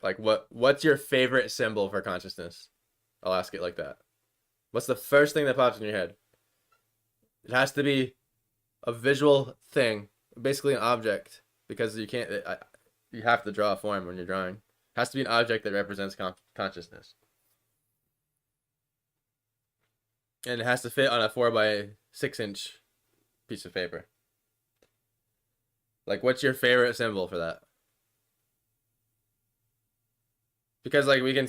like, what's your favorite symbol for consciousness? I'll ask it like that. What's the first thing that pops in your head? It has to be a visual thing, basically an object, because you can't, you have to draw a form when you're drawing. It has to be an object that represents consciousness. And it has to fit on a 4x6-inch piece of paper. Like, what's your favorite symbol for that? Because like we can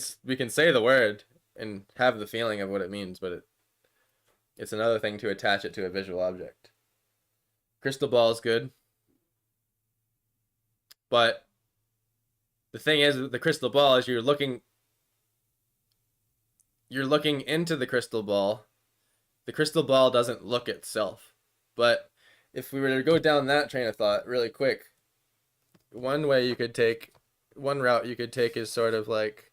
say the word and have the feeling of what it means, but it's another thing to attach it to a visual object. Crystal ball is good, but the thing is, the crystal ball is you're looking into the crystal ball. The crystal ball doesn't look itself. But if we were to go down that train of thought really quick, one route you could take is sort of like,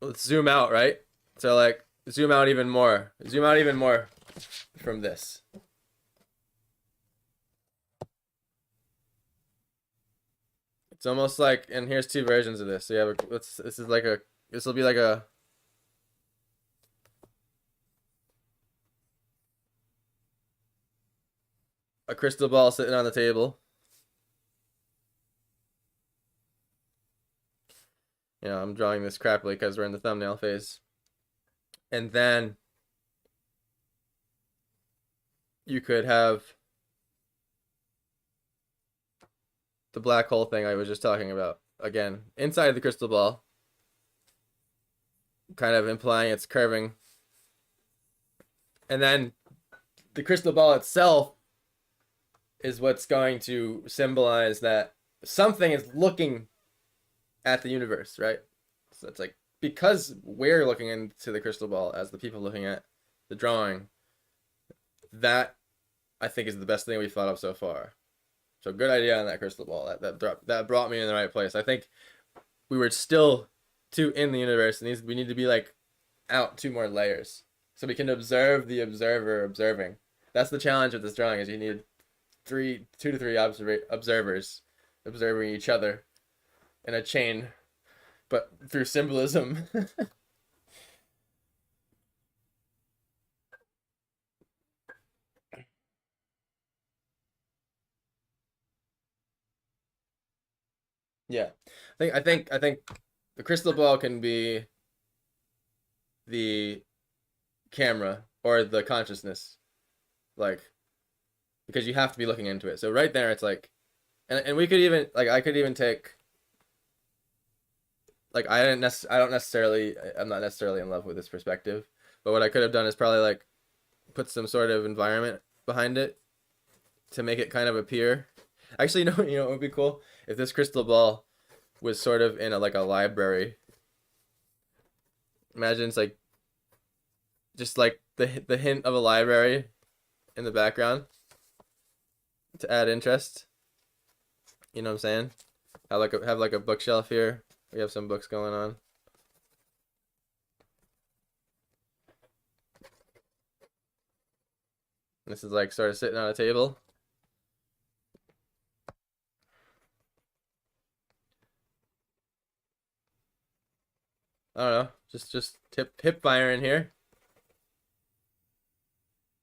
let's zoom out, right? So like zoom out even more. Zoom out even more from this. It's almost like, and here's two versions of this. So you have this will be like a crystal ball sitting on the table. I'm drawing this crappily because we're in the thumbnail phase. And then you could have the black hole thing I was just talking about. Again, inside the crystal ball, kind of implying it's curving. And then the crystal ball itself is what's going to symbolize that something is looking at the universe, right? So it's like, because we're looking into the crystal ball as the people looking at the drawing, that I think is the best thing we've thought of so far. So good idea on that crystal ball. That brought me in the right place. I think we were still too in the universe, and we need to be like out 2 more layers so we can observe the observer observing. That's the challenge with this drawing, is you need 2 to 3 observers observing each other in a chain, but through symbolism. Yeah, I think the crystal ball can be the camera or the consciousness, like, because you have to be looking into it. So right there, it's like, and we could even, like, I could even take, like, I'm not necessarily in love with this perspective, but what I could have done is probably like put some sort of environment behind it to make it kind of appear. Actually, what would be cool if this crystal ball was sort of in like a library. Imagine it's like just like the hint of a library in the background to add interest. You know what I'm saying? Have like a bookshelf here. We have some books going on. This is like sort of sitting on a table. I don't know. Just hip fire in here.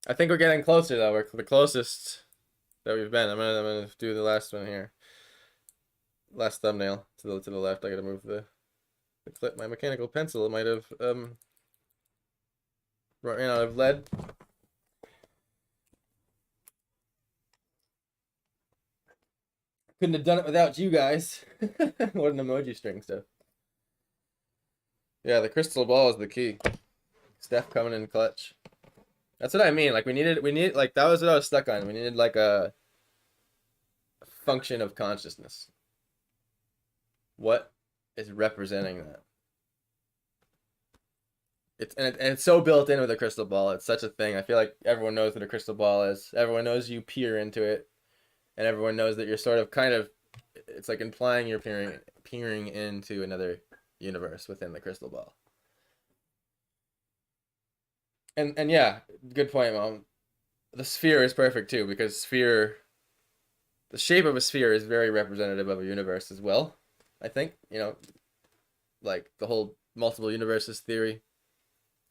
I think we're getting closer though. We're the closest that we've been. I'm gonna do the last one here. Last thumbnail to the left. I gotta move the clip. My mechanical pencil might have run out of lead. Couldn't have done it without you guys. What an emoji string stuff. Yeah, the crystal ball is the key. Steph coming in clutch. That's what I mean. Like we need like that was what I was stuck on. We needed like a function of consciousness. What is representing that? It's so built in with a crystal ball. It's such a thing. I feel like everyone knows what a crystal ball is. Everyone knows you peer into it, and everyone knows that you're sort of kind of. It's like implying you're peering into another universe within the crystal ball. And yeah, good point, Mom. The sphere is perfect too, because the shape of a sphere is very representative of a universe as well. I think, like the whole multiple universes theory.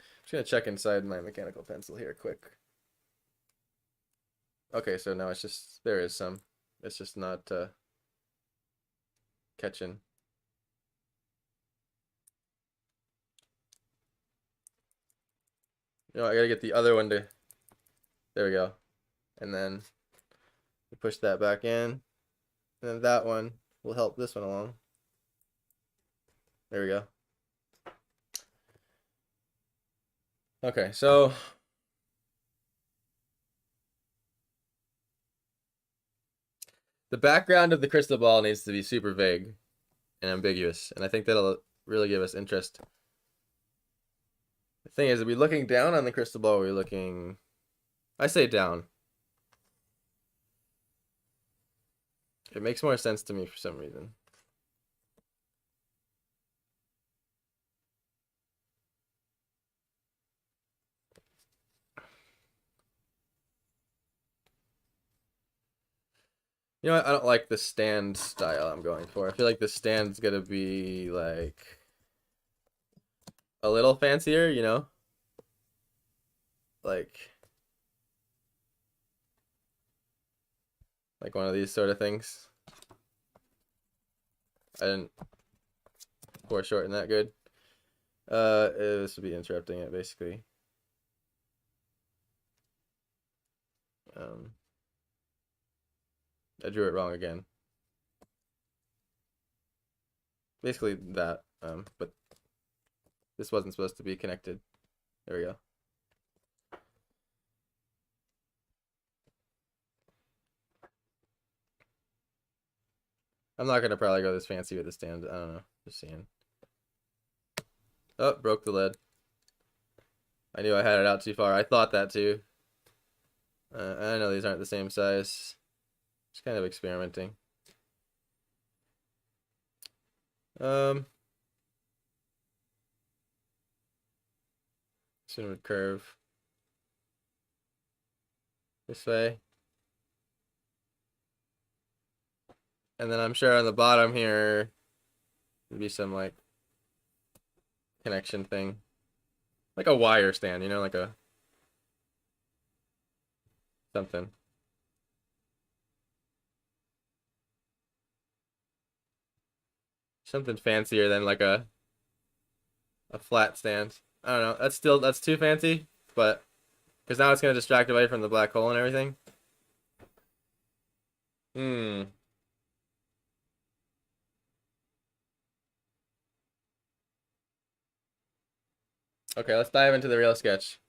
I'm just gonna check inside my mechanical pencil here quick. Okay, so now there is some. It's just not catching. I gotta get the other one to, there we go. And then we push that back in. And then that one will help this one along. There we go. Okay, so the background of the crystal ball needs to be super vague and ambiguous, and I think that'll really give us interest. The thing is, are we looking down on the crystal ball, or are we looking... I say down. It makes more sense to me for some reason. You know what? I don't like the stand style I'm going for. I feel like the stand's gonna be like a little fancier, Like one of these sort of things. I didn't foreshorten that good. This would be interrupting it basically. I drew it wrong again. basically that. But this wasn't supposed to be connected. There we go. I'm not gonna probably go this fancy with the stand. I don't know. Just seeing. Oh, broke the lead. I knew I had it out too far. I thought that too. I know these aren't the same size. Just kind of experimenting. Soon would curve this way. And then I'm sure on the bottom here would be some like connection thing. Like a wire stand, you know, like a something. Something fancier than like a flat stand. I don't know. That's too fancy, but because now it's gonna distract away from the black hole and everything. Okay, let's dive into the real sketch.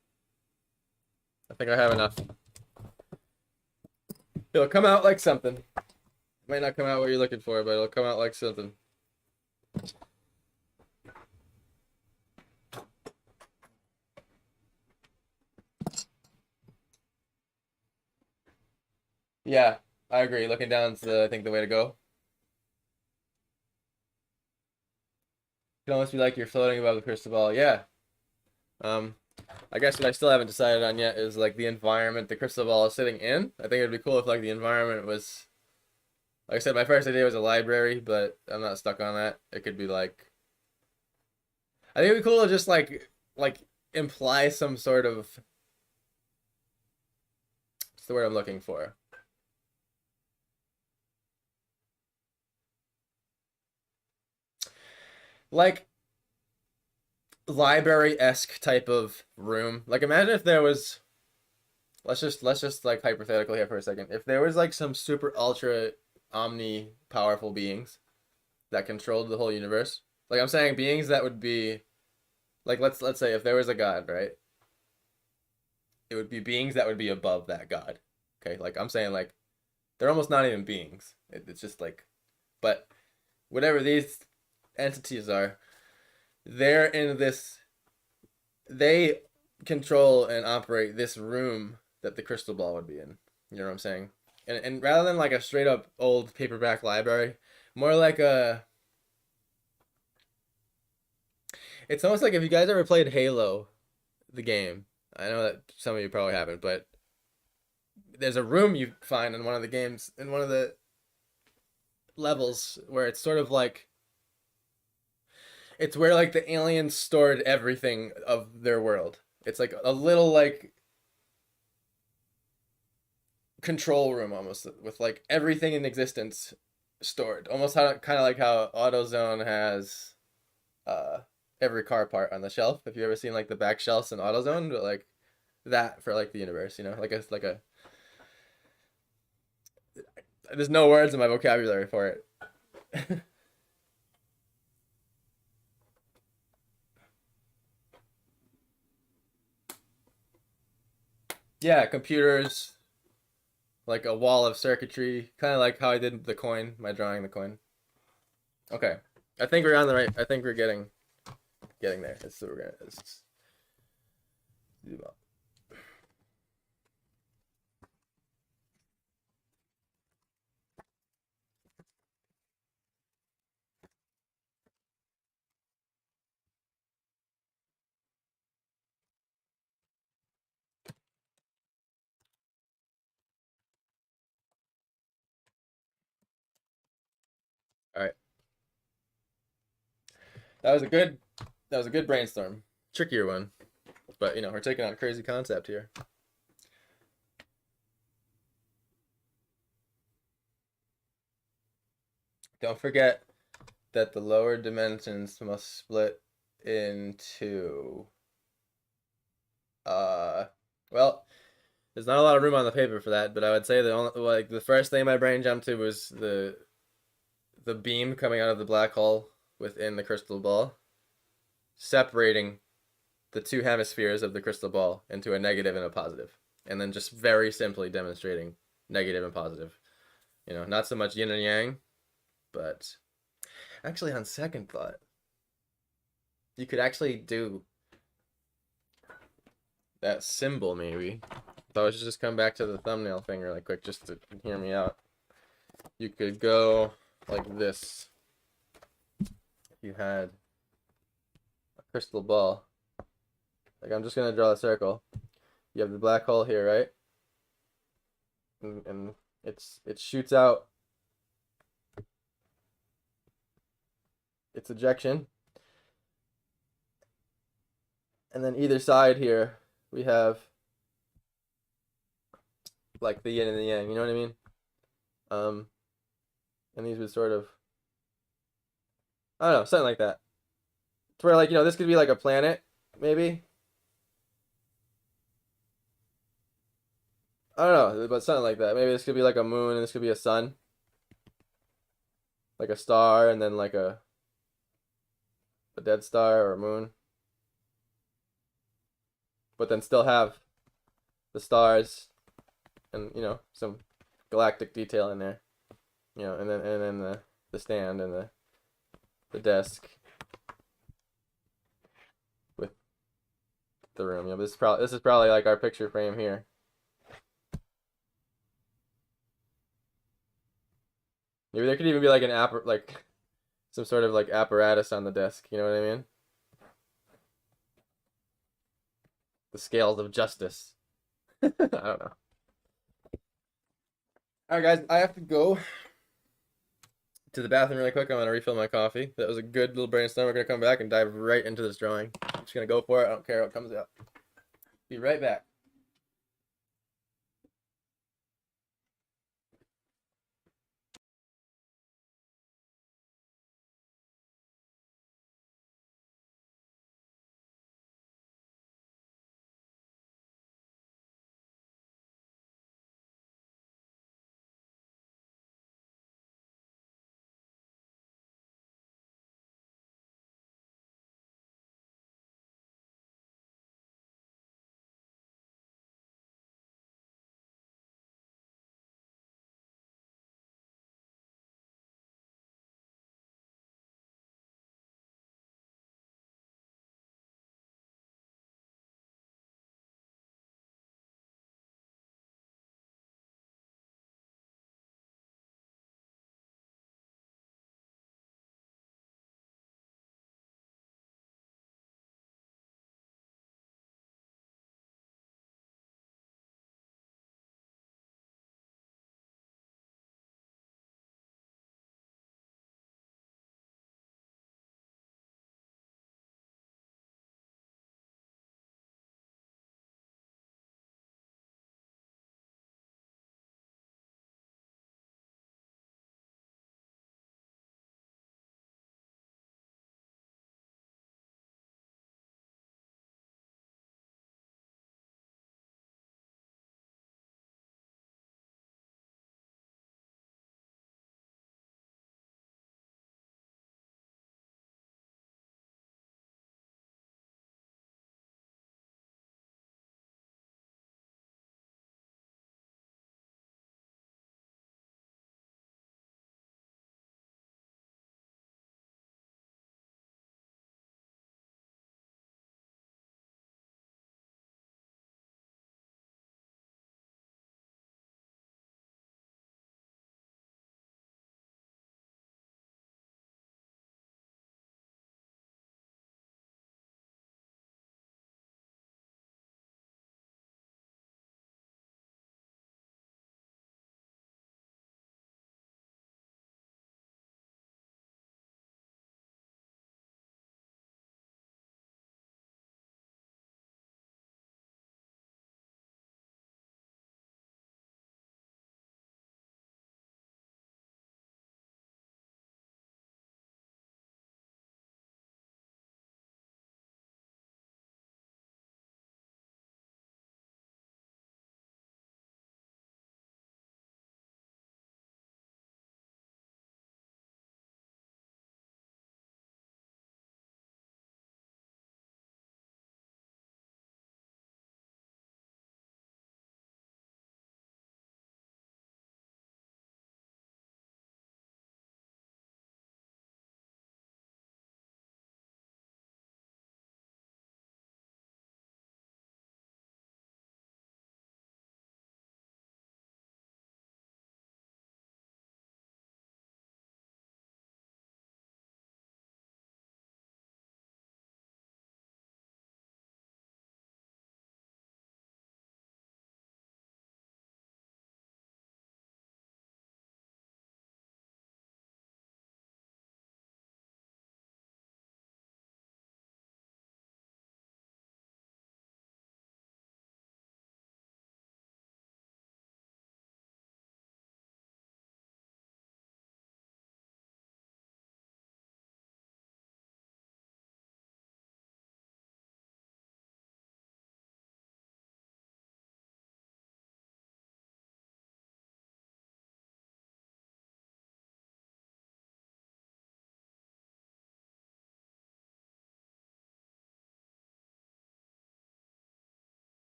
I think I have enough. It'll come out like something. It might not come out what you're looking for, but it'll come out like something. Yeah, I agree. Looking down is, I think, the way to go. It can almost be like you're floating above the crystal ball. Yeah. I guess what I still haven't decided on yet is like the environment the crystal ball is sitting in. I think it'd be cool if like the environment was, like I said, my first idea was a library, but I'm not stuck on that. It could be like, I think it'd be cool to just like imply some sort of, what's the word I'm looking for? Like library-esque type of room. Like imagine if there was, let's just like hypothetical here for a second. If there was like some super ultra omni powerful beings that controlled the whole universe. Like I'm saying beings that would be like let's say if there was a god, right? It would be beings that would be above that god. Okay? Like I'm saying like they're almost not even beings. It's just like but whatever these entities are, they're in this they control and operate this room that the crystal ball would be in. You know what I'm saying? And rather than like a straight up old paperback library, more like a it's almost like if you guys ever played Halo, the game. I know that some of you probably haven't, but there's a room you find in one of the games in one of the levels where it's sort of like it's where like the aliens stored everything of their world. It's like a little like control room almost with like everything in existence stored. Almost how kind of like how AutoZone has every car part on the shelf. If you ever seen like the back shelves in AutoZone, but like that for like the universe, you know, like a there's no words in my vocabulary for it. Yeah, computers, like a wall of circuitry, kind of like how I did the coin, my drawing the coin. Okay, I think we're on the right. I think we're getting there. So we're gonna let's zoom up. All right, that was a good that was a good brainstorm. Trickier one, but you know we're taking on a crazy concept here. Don't forget that the lower dimensions must split into well, there's not a lot of room on the paper for that, but I would say the only like the first thing my brain jumped to was the beam coming out of the black hole within the crystal ball, separating the two hemispheres of the crystal ball into a negative and a positive, and then just very simply demonstrating negative and positive. You know, not so much yin and yang, but actually, on second thought, you could actually do that symbol maybe. So I should just come back to the thumbnail thing really quick just to hear me out. You could go like this. You had a crystal ball. Like I'm just gonna draw a circle. You have the black hole here, right? And it shoots out its ejection. And then either side here we have like the yin and the yang, you know what I mean? And these would sort of, I don't know, something like that. It's where like, you know, this could be like a planet, maybe. I don't know, but something like that. Maybe this could be like a moon and this could be a sun. Like a star and then like a dead star or a moon. But then still have the stars and, you know, some galactic detail in there. You know, and then the stand and the desk with the room. You know, this is probably like our picture frame here. Maybe there could even be like like some sort of like apparatus on the desk. You know what I mean? The scales of justice. I don't know. All right, guys, I have to go to the bathroom really quick. I'm gonna refill my coffee. That was a good little brainstorm. We're gonna come back and dive right into this drawing. I'm just gonna go for it. I don't care what comes out. Be right back.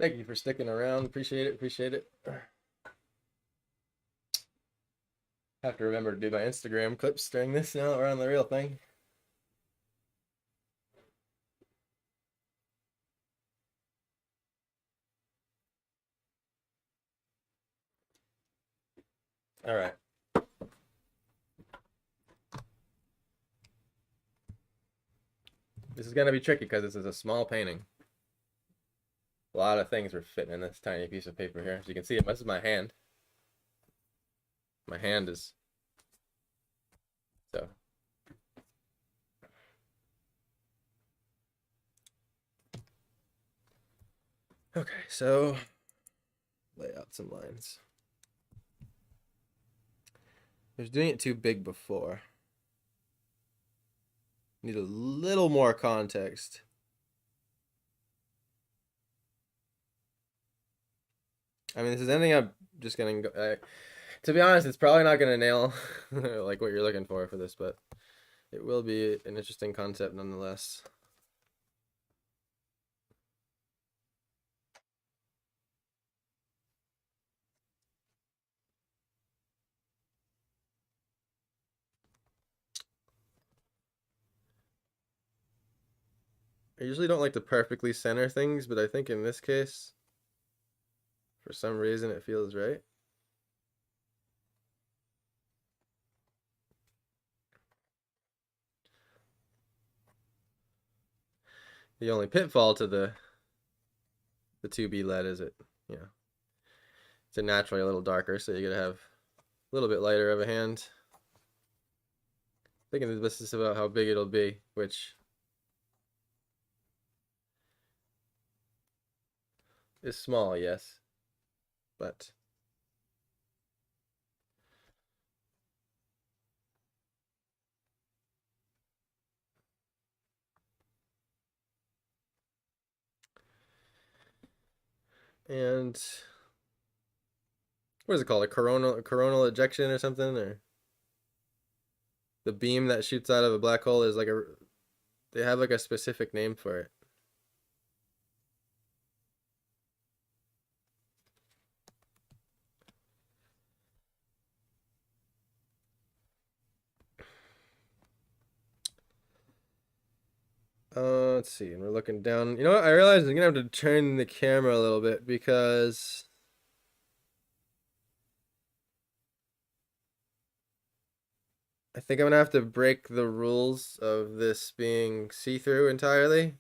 Thank you for sticking around. Appreciate it. Appreciate it. Have to remember to do my Instagram clips during this now that we're on the real thing. All right. This is going to be tricky because this is a small painting. A lot of things are fitting in this tiny piece of paper here. As you can see, this is my hand. My hand is... So... Okay, so... Lay out some lines. I was doing it too big before. Need a little more context. I mean, this is anything I'm just gonna go... to be honest, it's probably not gonna nail like what you're looking for this, but it will be an interesting concept nonetheless. I usually don't like to perfectly center things, but I think in this case, for some reason, it feels right. The only pitfall to the 2B lead is it's a naturally a little darker, so you gotta have a little bit lighter of a hand. Thinking this is about how big it'll be, which is small, yes, but and what is it called? A coronal ejection or something, or the beam that shoots out of a black hole is like they have like a specific name for it. Let's see, and we're looking down. You know what? I realized I'm gonna have to turn the camera a little bit because I think I'm gonna have to break the rules of this being see-through entirely.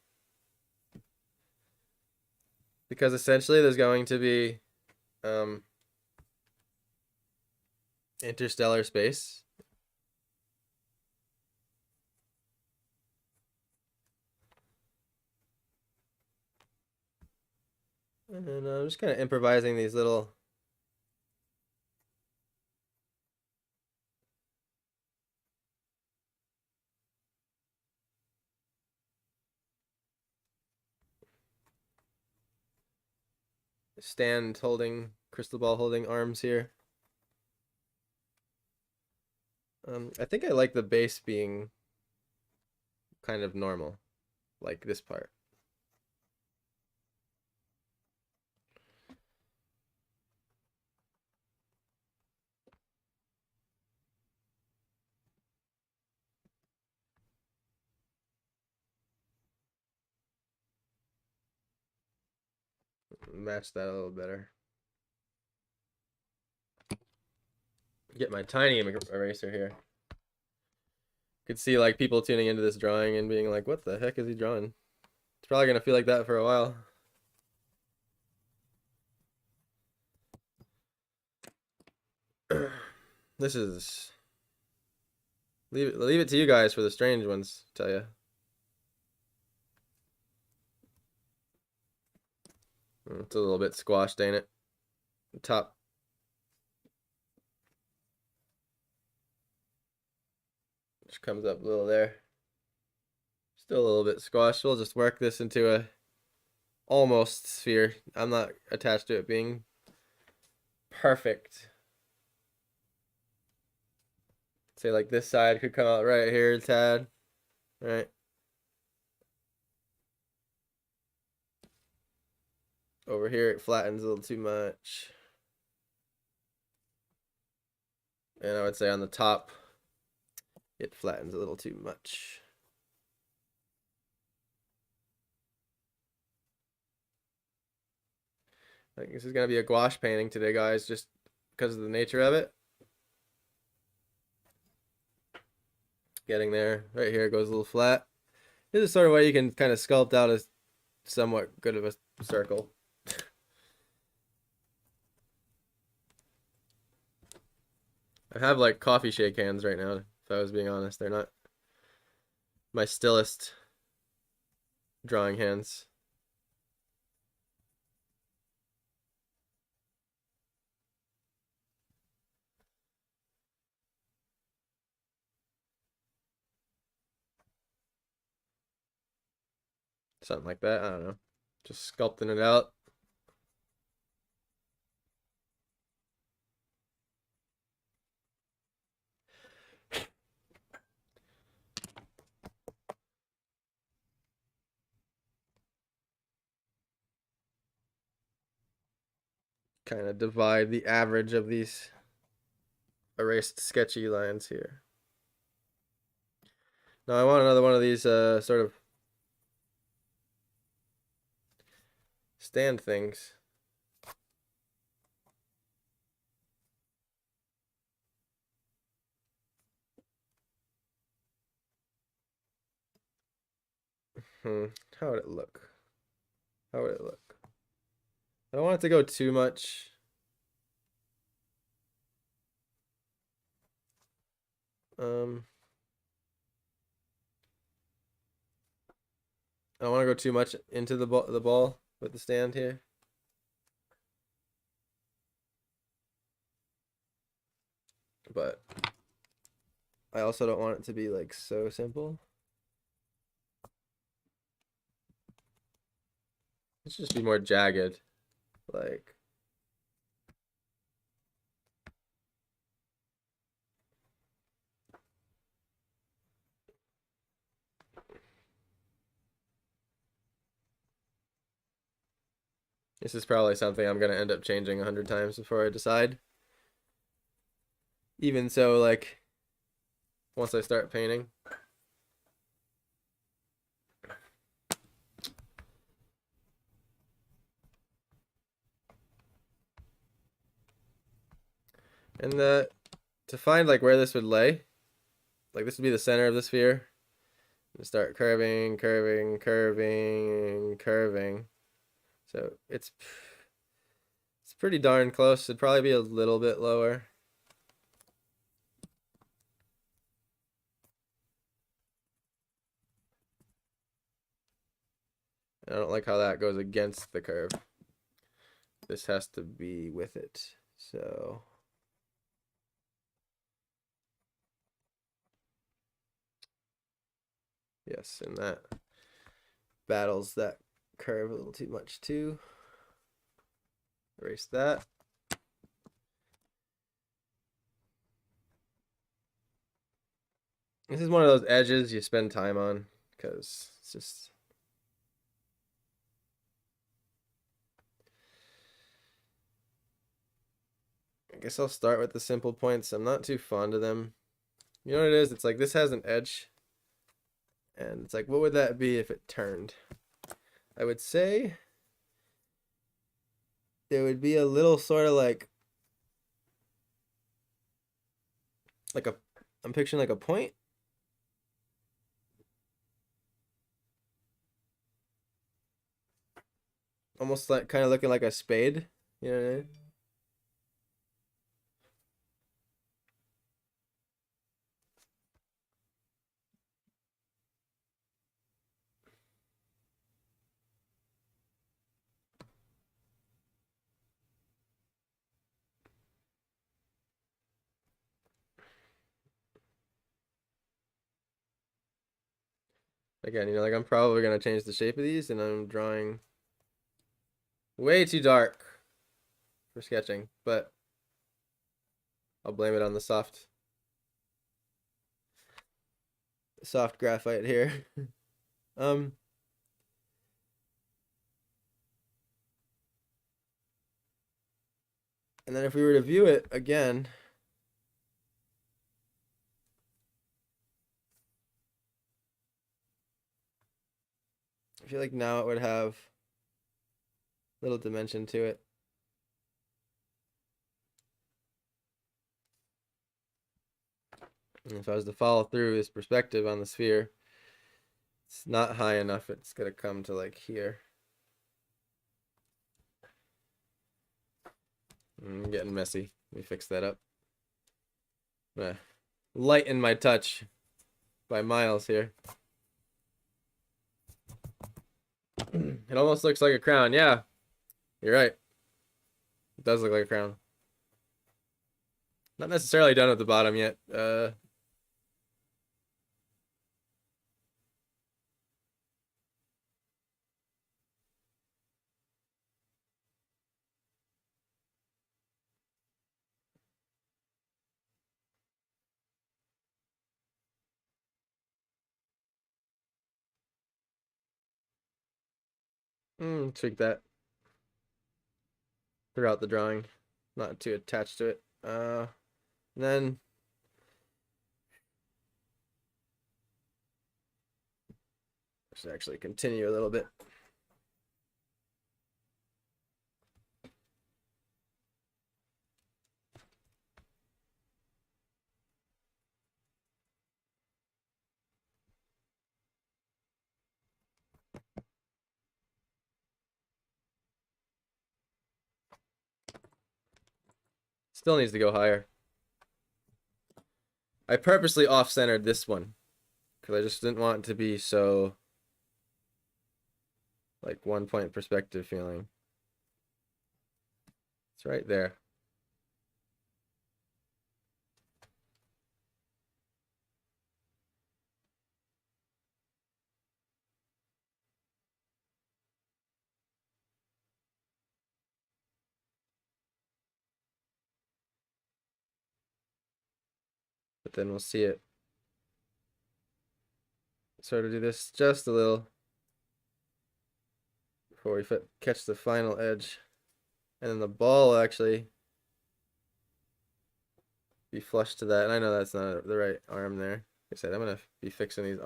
Because essentially there's going to be interstellar space. And I'm just kind of improvising these little stand holding, crystal ball holding arms here. I think I like the base being kind of normal, like this part. Match that a little better. Get my tiny eraser here. Could see like people tuning into this drawing and being like, what the heck is he drawing? It's probably gonna feel like that for a while. This is leave it to you guys for the strange ones, I tell you. It's a little bit squashed, ain't it? The top. Just comes up a little there. Still a little bit squashed. We'll just work this into a almost sphere. I'm not attached to it being perfect. Say like this side could come out right here, tad. Right. over here it flattens a little too much. And I would say on the top, it flattens a little too much. I think this is going to be a gouache painting today, guys, just because of the nature of it. Getting there. Right here it goes a little flat. This is sort of way you can kind of sculpt out a somewhat good of a circle. I have like coffee shake hands right now, if I was being honest. They're not my stillest drawing hands. Something like that. I don't know. Just sculpting it out. Kind of divide the average of these erased sketchy lines here. Now I want another one of these sort of stand things. How would it look? How would it look? I don't want it to go too much. I don't want to go too much into the ball with the stand here. But I also don't want it to be like so simple. It should just be more jagged. Like this is probably something I'm gonna end up changing 100 times before I decide. Even so, like once I start painting. And to find like where this would lay, like this would be the center of the sphere. And start curving, curving, curving, curving. So it's pretty darn close. It'd probably be a little bit lower. I don't like how that goes against the curve. This has to be with it. So yes, and that battles that curve a little too much too. Erase that. This is one of those edges you spend time on because it's just I guess I'll start with the simple points. I'm not too fond of them. You know what it is? It's like this has an edge. And it's like, what would that be if it turned? I would say there would be a little sort of like I'm picturing like a point. Almost like kind of looking like a spade. You know what I mean? Again, like I'm probably gonna change the shape of these, and I'm drawing way too dark for sketching, but I'll blame it on the soft graphite here. um And then if we were to view it again, I feel like now it would have little dimension to it. And if I was to follow through this perspective on the sphere, it's not high enough. It's going to come to like here. I'm getting messy. Let me fix that up. I'm gonna lighten my touch by miles here. It almost looks like a crown. Yeah, you're right. It does look like a crown. Not necessarily done at the bottom yet. Tweak that throughout the drawing. Not too attached to it. Then I should actually continue a little bit. Still needs to go higher. I purposely off-centered this one because I just didn't want it to be so like 1 point perspective feeling. It's right there. But then we'll see it sort of do this just a little before we catch the final edge. And then the ball will actually be flush to that. And I know that's not the right arm there. Like I said, I'm gonna be fixing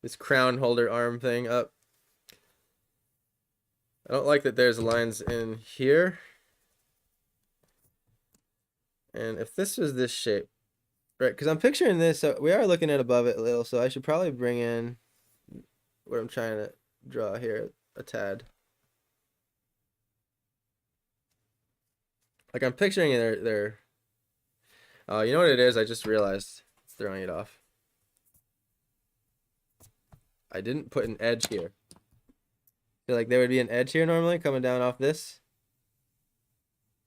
this crown holder arm thing up. I don't like that there's lines in here. And if this was this shape, right, because I'm picturing this, so we are looking at above it a little, so I should probably bring in what I'm trying to draw here a tad. Like I'm picturing they're you know what it is? I just realized throwing it off. I didn't put an edge here. Feel like there would be an edge here normally coming down off this.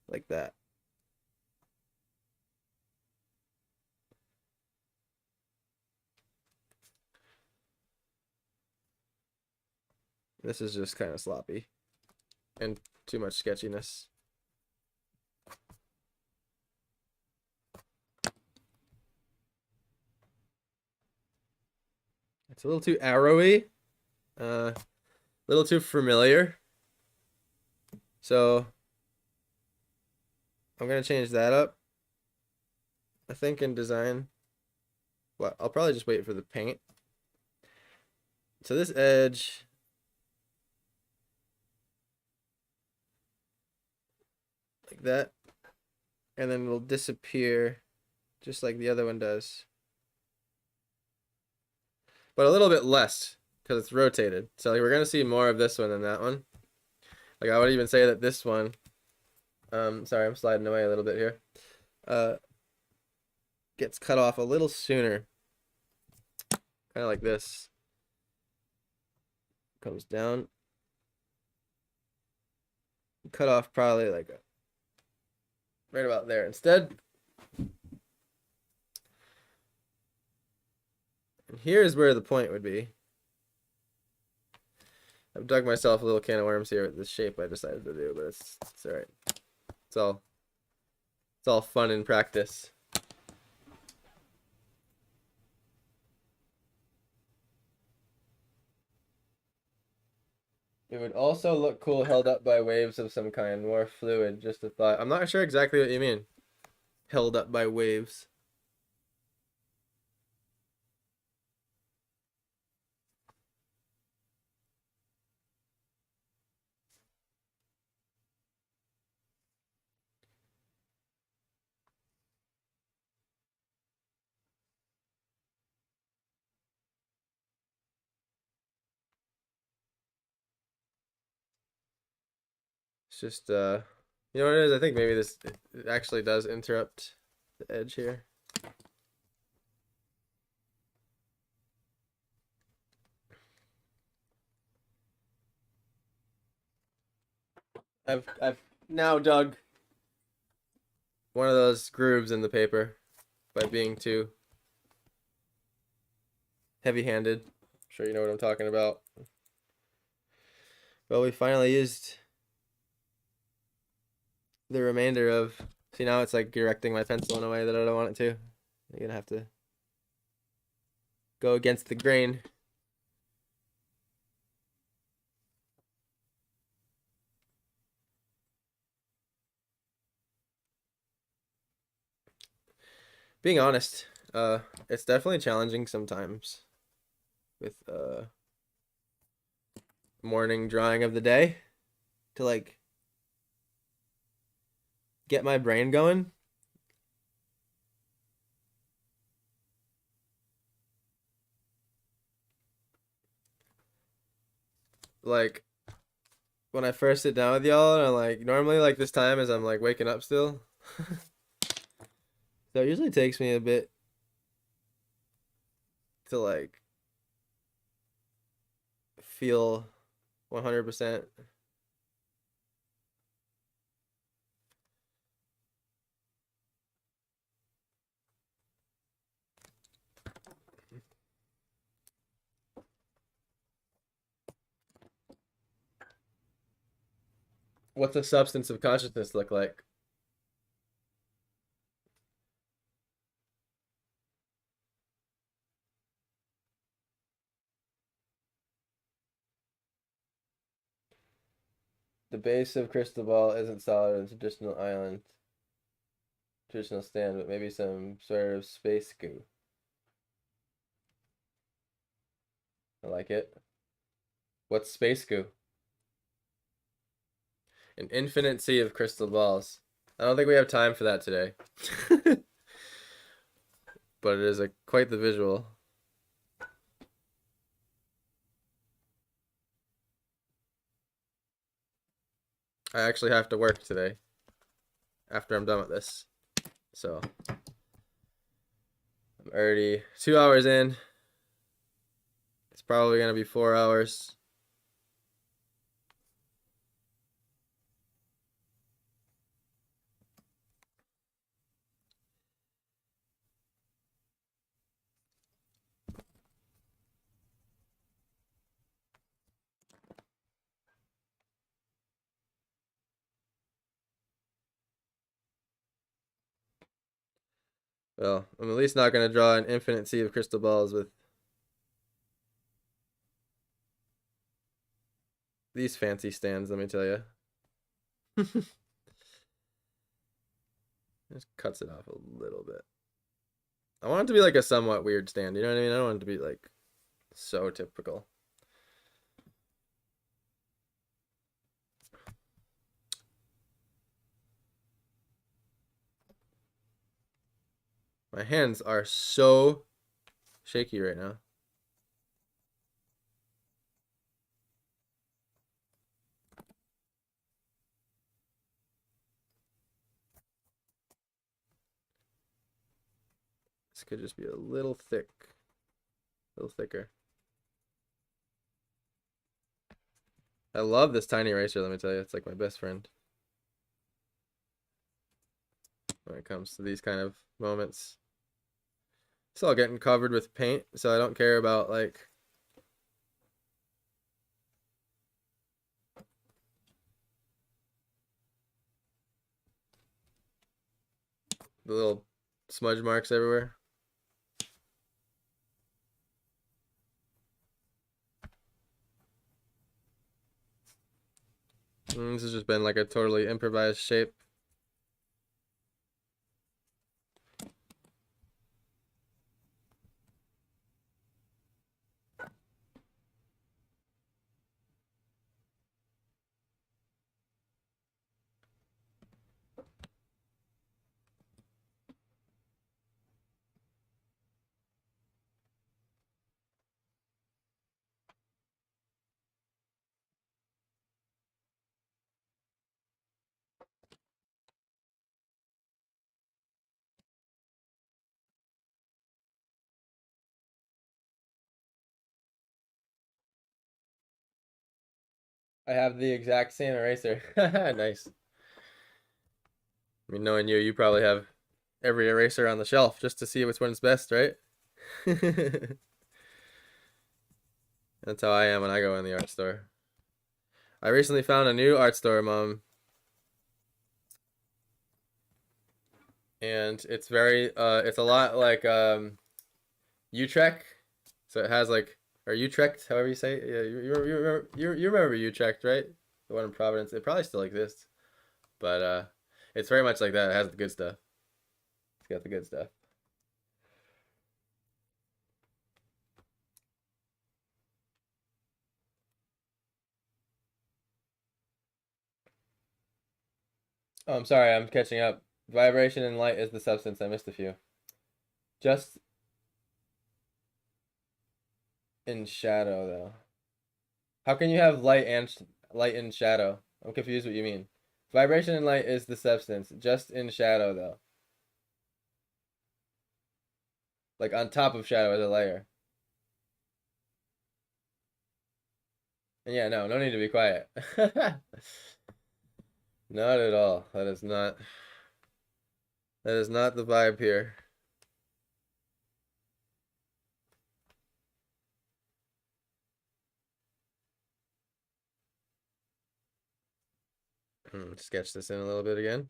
Like that. This is just kind of sloppy and too much sketchiness. It's a little too arrowy, a little too familiar. So I'm gonna change that up. I think in design, well, I'll probably just wait for the paint. So this edge, like that, and then will disappear just like the other one does. But a little bit less because it's rotated. So like, we're gonna see more of this one than that one. Like I would even say that this one, sorry, I'm sliding away a little bit here, gets cut off a little sooner. Kind of like this. Comes down. Cut off probably like right about there. Instead, and here's where the point would be. I've dug myself a little can of worms here with this shape I decided to do, but it's all right. It's all fun in practice. It would also look cool held up by waves of some kind, more fluid, just a thought. I'm not sure exactly what you mean. Held up by waves. It's just you know what it is? I think maybe this it actually does interrupt the edge here. I've now dug one of those grooves in the paper by being too heavy-handed. I'm sure you know what I'm talking about. Well, we finally used the remainder of. See, now it's like directing my pencil in a way that I don't want it to. You're gonna have to go against the grain. Being honest, it's definitely challenging sometimes with morning drawing of the day to like get my brain going. Like when I first sit down with y'all, and I'm like normally like this time as I'm like waking up still. So it usually takes me a bit to like feel 100%. What's a substance of consciousness look like? The base of crystal ball isn't solid in traditional island, traditional stand, but maybe some sort of space goo. I like it. What's space goo? An infinite sea of crystal balls. I don't think we have time for that today. But it is quite the visual. I actually have to work today after I'm done with this. So I'm already 2 hours in. It's probably going to be 4 hours. Well, I'm at least not going to draw an infinite sea of crystal balls with these fancy stands, let me tell you. Just cuts it off a little bit. I want it to be like a somewhat weird stand, you know what I mean? I don't want it to be like so typical. My hands are so shaky right now. This could just be a little thick, a little thicker. I love this tiny eraser, let me tell you. It's like my best friend when it comes to these kind of moments. It's all getting covered with paint, so I don't care about like the little smudge marks everywhere. This has just been like a totally improvised shape. I have the exact same eraser. Nice. I mean, knowing you, you probably have every eraser on the shelf just to see which one's best, right? That's how I am when I go in the art store. I recently found a new art store, Mom, and it's it's a lot like Utrecht. So it has like, or Utrecht, however you say it. Yeah, you remember Utrecht, right? The one in Providence. It probably still exists, but it's very much like that. It has the good stuff. It's got the good stuff. Oh, I'm sorry, I'm catching up. Vibration and light is the substance. I missed a few. Just in shadow, though. How can you have light and shadow? I'm confused what you mean. Vibration and light is the substance. Just in shadow, though. Like on top of shadow is a layer. And yeah, no need to be quiet. Not at all. That is not the vibe here. Sketch this in a little bit again.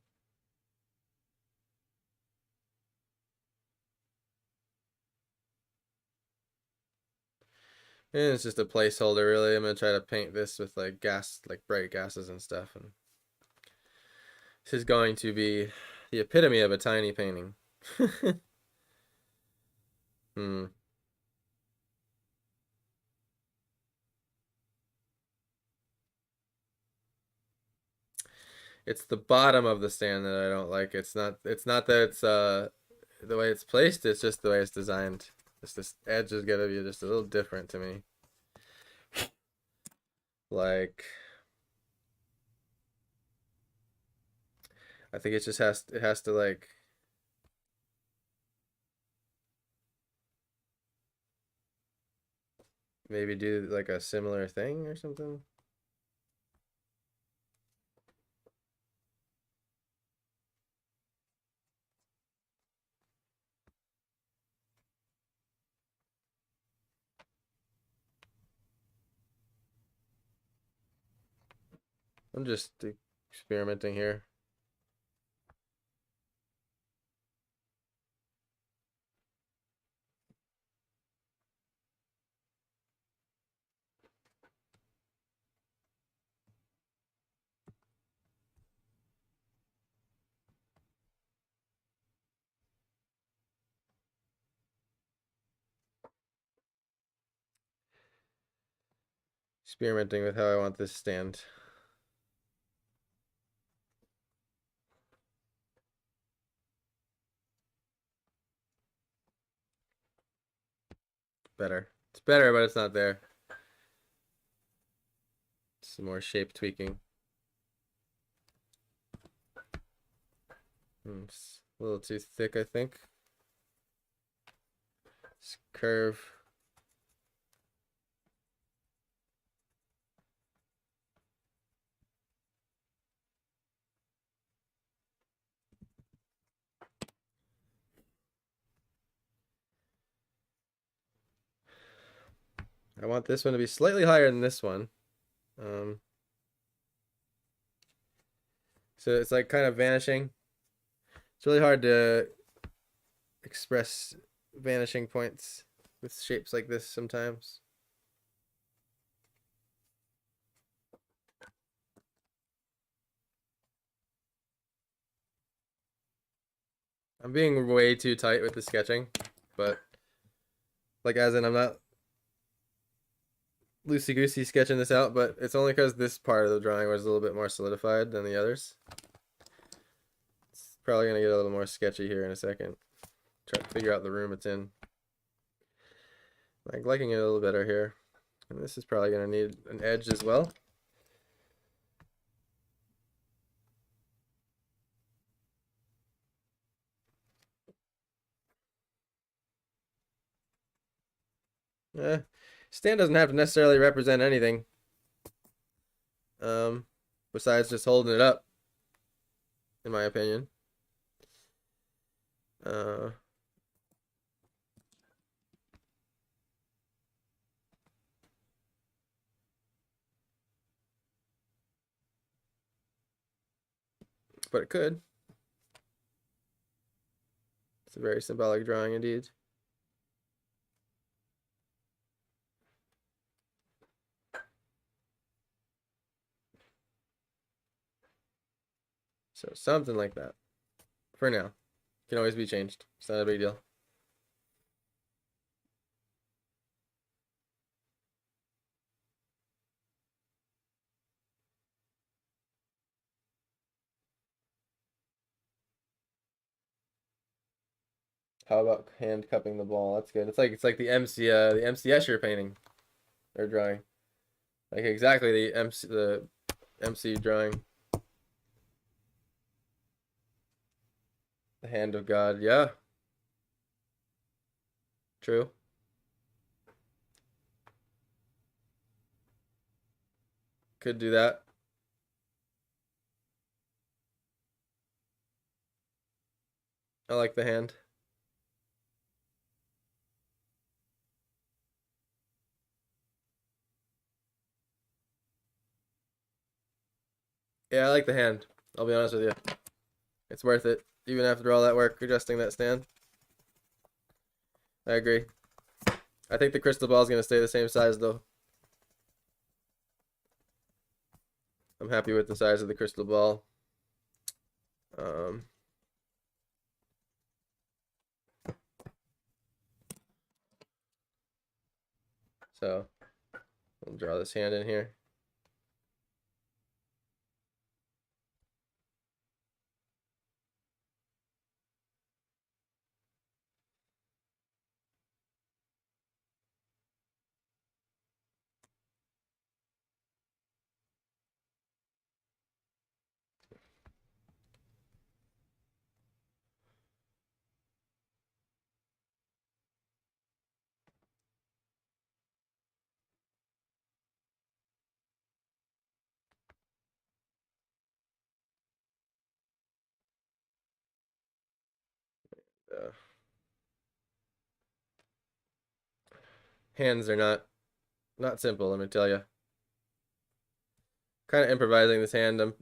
And it's just a placeholder, really. I'm gonna try to paint this with like bright gases and stuff. And this is going to be the epitome of a tiny painting. Hmm. It's the bottom of the stand that I don't like. It's not that it's the way it's placed, it's just the way it's designed. Just this edge is gonna be just a little different to me. Like I think it has to like maybe do like a similar thing or something. I'm just experimenting here. Experimenting with how I want this stand. Better. It's better, but it's not there. Some more shape tweaking. It's a little too thick, I think. Just curve. I want this one to be slightly higher than this one. Um, so it's like kind of vanishing. It's really hard to express vanishing points with shapes like this sometimes. I'm being way too tight with the sketching, but like as in I'm not loosey-goosey sketching this out, but it's only because this part of the drawing was a little bit more solidified than the others. It's probably going to get a little more sketchy here in a second. Try to figure out the room it's in. I'm liking it a little better here. And this is probably going to need an edge as well. Stand doesn't have to necessarily represent anything. Besides just holding it up, in my opinion. But it could. It's a very symbolic drawing indeed. So something like that. For now. Can always be changed. It's not a big deal. How about hand cupping the ball? That's good. It's like the MC Escher painting or drawing. Like exactly the MC drawing. The hand of God. Yeah. True. Could do that. I like the hand. Yeah, I like the hand. I'll be honest with you. It's worth it. Even after all that work adjusting that stand. I agree. I think the crystal ball is going to stay the same size though. I'm happy with the size of the crystal ball. So I'll draw this hand in here. Hands are not simple, let me tell you. Kind of improvising this hand.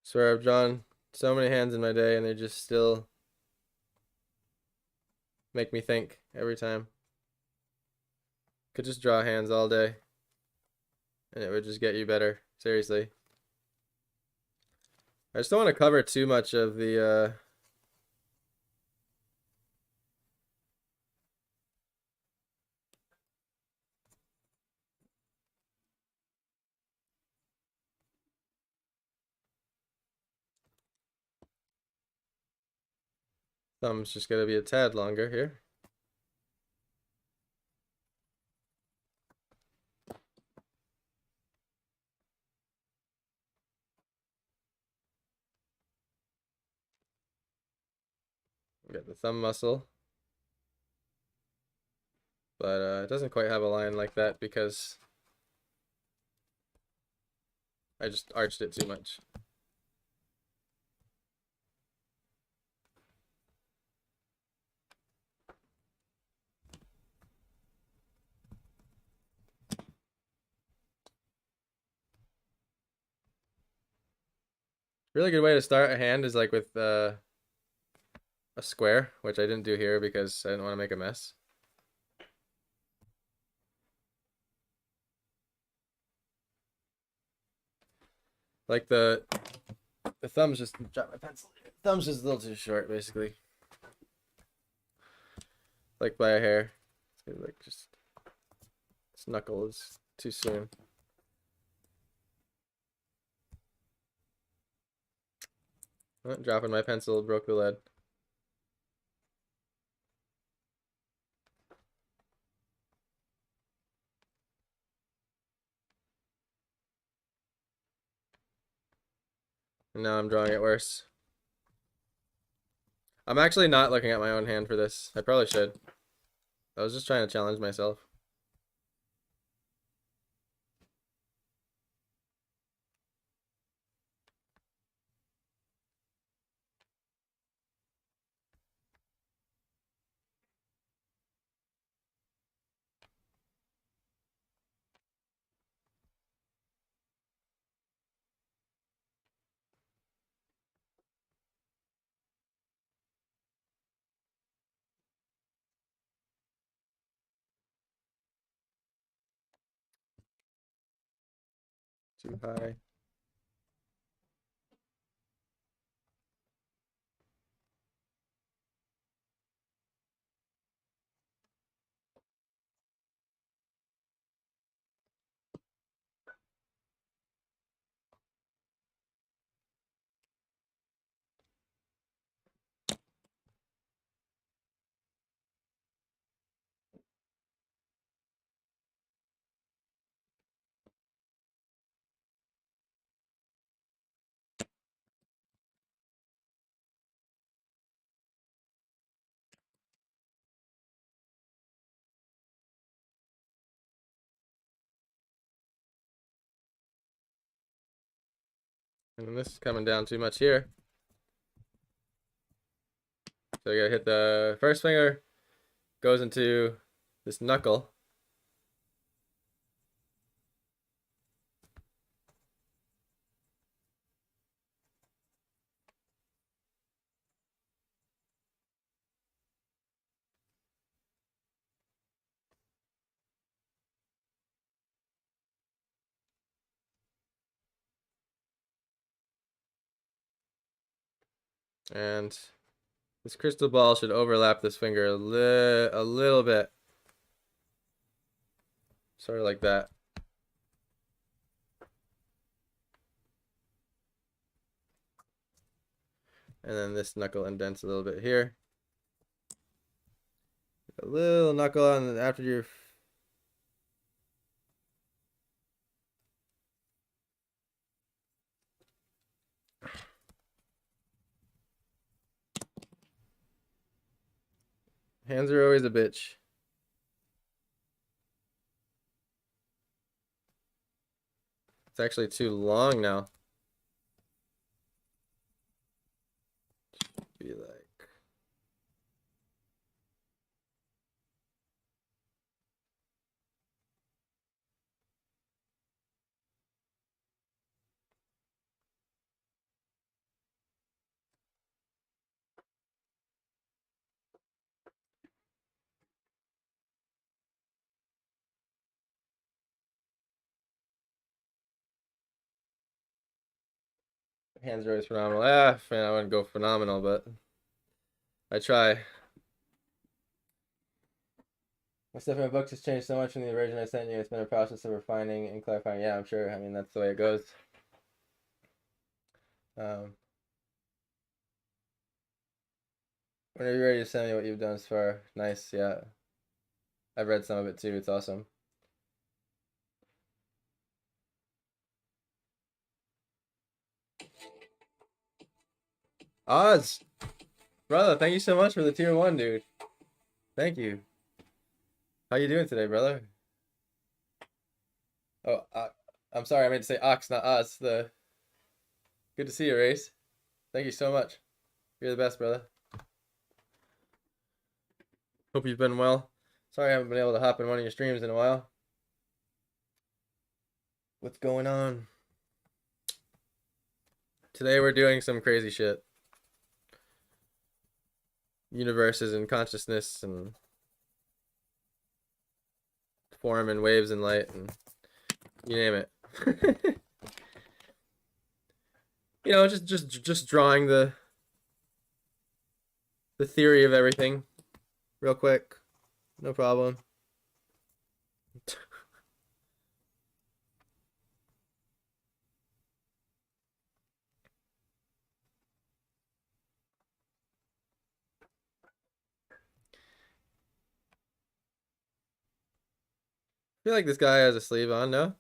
Swear I've drawn so many hands in my day and they just still make me think every time. Could just draw hands all day and it would just get you better. Seriously. I just don't want to cover too much of the thumb's just gonna be a tad longer here. Get the thumb muscle. But it doesn't quite have a line like that because I just arched it too much. Really good way to start a hand is like with a square, which I didn't do here because I didn't want to make a mess. Like the thumb's just drop my pencil. Thumb's just a little too short, basically. Like by a hair. Like just this knuckle is too soon. Oh, dropping my pencil broke the lead. And now I'm drawing it worse. I'm actually not looking at my own hand for this. I probably should. I was just trying to challenge myself. Too high. And then this is coming down too much here. So I gotta hit the first finger, goes into this knuckle. And this crystal ball should overlap this finger a little bit. Sort of like that. And then this knuckle indents a little bit here. A little knuckle on after your hands are always a bitch. It's actually too long now. Be like hands are always phenomenal. Ah, man, I wouldn't go phenomenal, but I try. My stuff in my books has changed so much from the version I sent you. It's been a process of refining and clarifying. Yeah, I'm sure. I mean, that's the way it goes. Whenever you're ready to send me what you've done so far. Nice, yeah. I've read some of it too. It's awesome. Oz, brother, thank you so much for the tier 1, dude. Thank you. How you doing today, brother? Oh, I'm sorry. I meant to say Ox, not Oz. Good to see you, Race. Thank you so much. You're the best, brother. Hope you've been well. Sorry I haven't been able to hop in one of your streams in a while. What's going on? Today we're doing some crazy shit. Universes and consciousness and form and waves and light and you name it. You know, just drawing the theory of everything real quick. No problem. I feel like this guy has a sleeve on, no?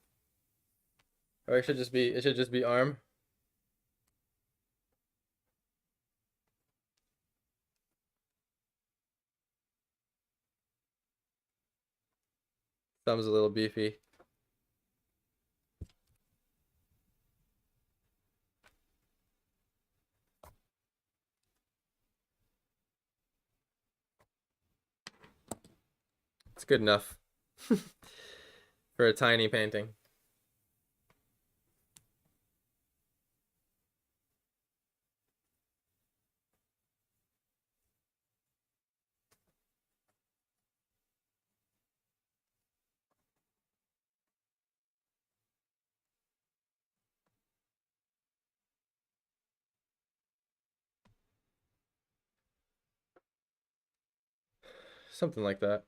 Or it should just be arm. Thumb's a little beefy. It's good enough for a tiny painting. Something like that.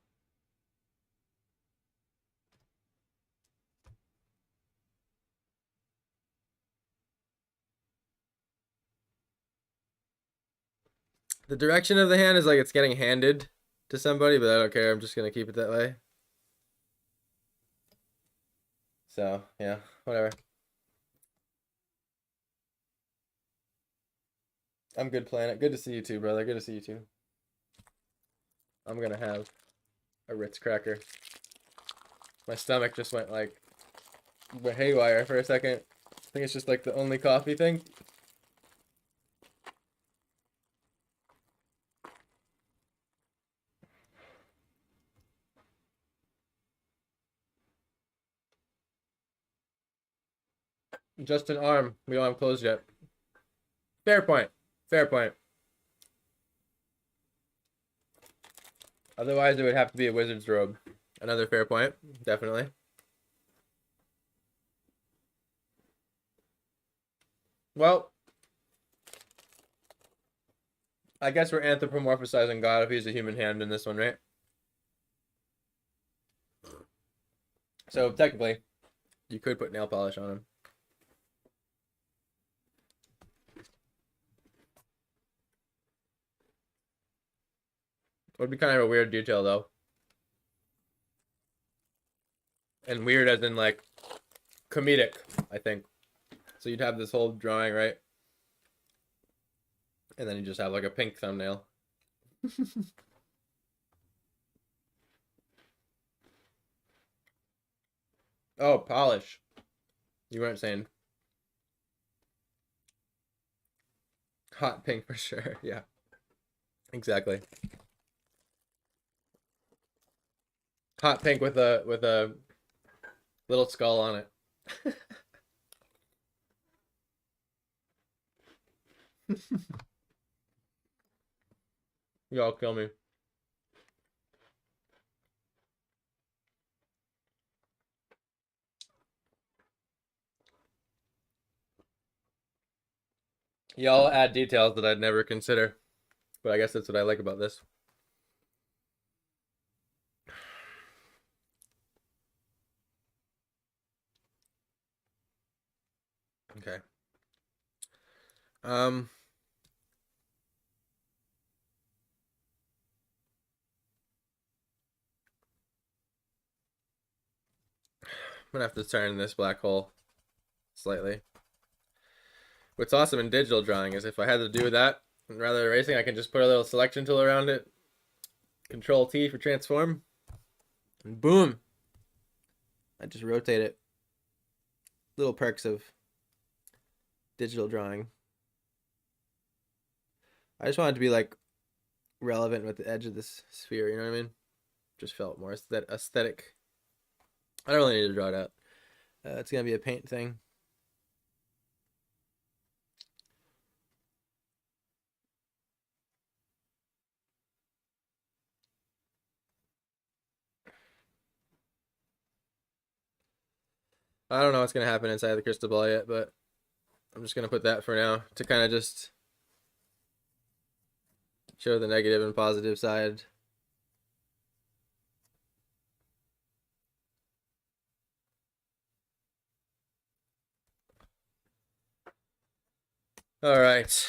The direction of the hand is like it's getting handed to somebody, but I don't care. I'm just gonna keep it that way. So, yeah, whatever. I'm good, Planet. Good to see you too, brother. Good to see you too. I'm gonna have a Ritz cracker. My stomach just went like haywire for a second. I think it's just like the only coffee thing. Just an arm. We don't have clothes yet. Fair point. Fair point. Otherwise, it would have to be a wizard's robe. Another fair point. Definitely. Well, I guess we're anthropomorphizing God if he's a human hand in this one, right? So technically, you could put nail polish on him. It would be kind of a weird detail, though. And weird as in, like, comedic, I think. So you'd have this whole drawing, right? And then you just have, like, a pink thumbnail. Oh, polish. You weren't saying hot pink for sure. Yeah, exactly. Hot pink with a little skull on it. Y'all kill me. Y'all add details that I'd never consider. But I guess that's what I like about this. Okay. I'm gonna have to turn this black hole slightly. What's awesome in digital drawing is if I had to do that, rather than erasing, I can just put a little selection tool around it. Control T for transform. And boom. I just rotate it. Little perks of digital drawing. I just wanted to be like relevant with the edge of this sphere, you know what I mean? Just felt more aesthetic. I don't really need to draw it out. It's gonna be a paint thing. I don't know what's gonna happen inside the crystal ball yet, but I'm just gonna put that for now to kind of just show the negative and positive side. All right.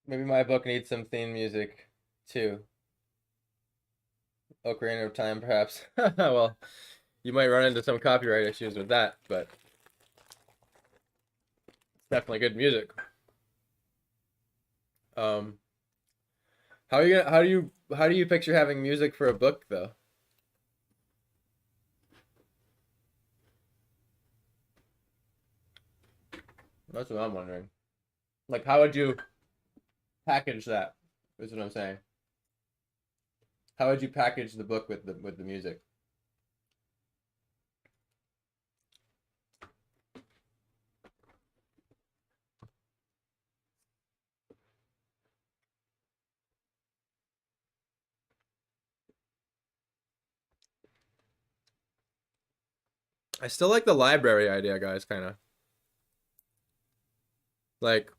Maybe my book needs some theme music too. Ocarina of Time, perhaps. Well, you might run into some copyright issues with that, but it's definitely good music. Um, how do you picture having music for a book though? That's what I'm wondering. Like, how would you package that? Is what I'm saying. How would you package the book with the music? I still like the library idea, guys, kind of. Like,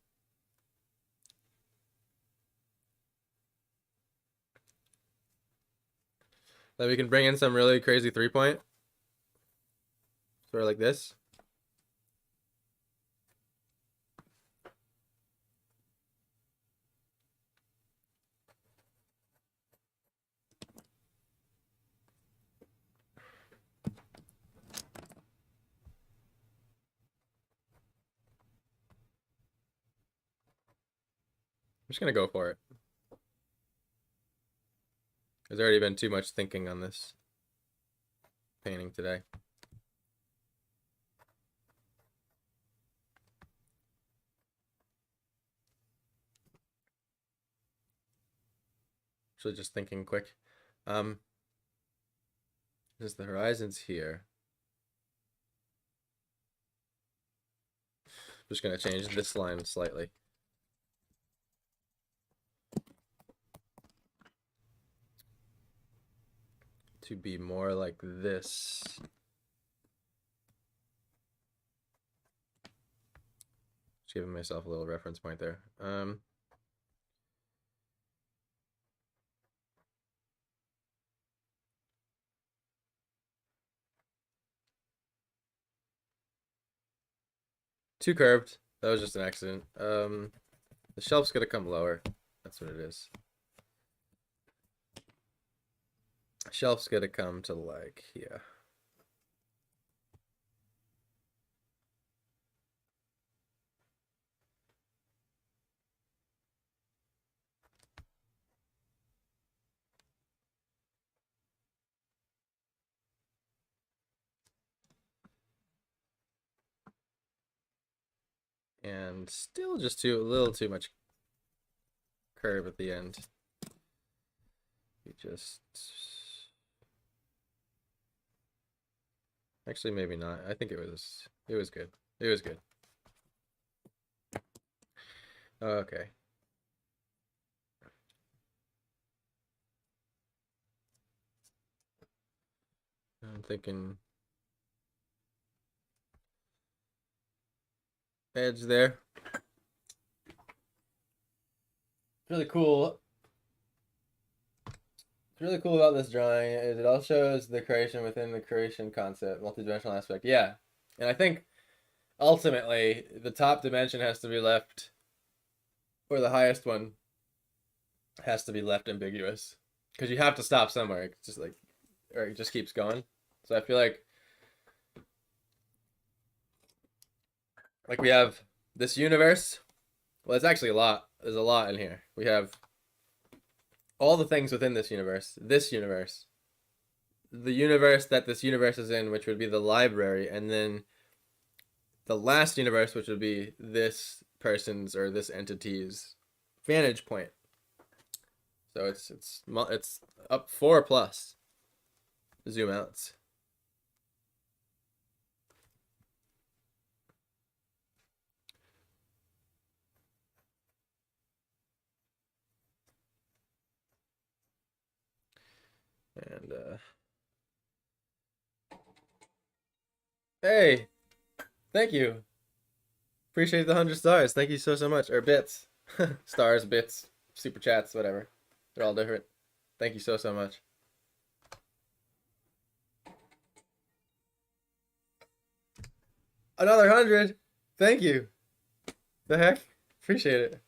that we can bring in some really crazy 3-point. Sort of like this. I'm just gonna go for it. There's already been too much thinking on this painting today. So just thinking quick. Just the horizon's here. Just gonna change this line slightly. To be more like this. Just giving myself a little reference point there. Too curved. That was just an accident. The shelf's gonna come lower. That's what it is. Shelf's gonna come to like here. And still just a little too much curve at the end. We just actually maybe not. I think it was good. It was good. Okay. I'm thinking edge there. Really cool. What's really cool about this drawing is it all shows the creation within the creation concept, multidimensional aspect. Yeah. And I think ultimately the top dimension has to be left, or the highest one has to be left ambiguous. Because you have to stop somewhere. It's just like or it just keeps going. So I feel like we have this universe. Well, it's actually a lot. There's a lot in here. We have all the things within this universe, the universe that this universe is in, which would be the library, and then the last universe, which would be this person's or this entity's vantage point. So it's up 4 plus zoom outs. And hey, thank you. Appreciate the 100 stars. Thank you so much. Or bits, stars, bits, super chats, whatever. They're all different. Thank you so much. Another 100. Thank you. The heck? Appreciate it.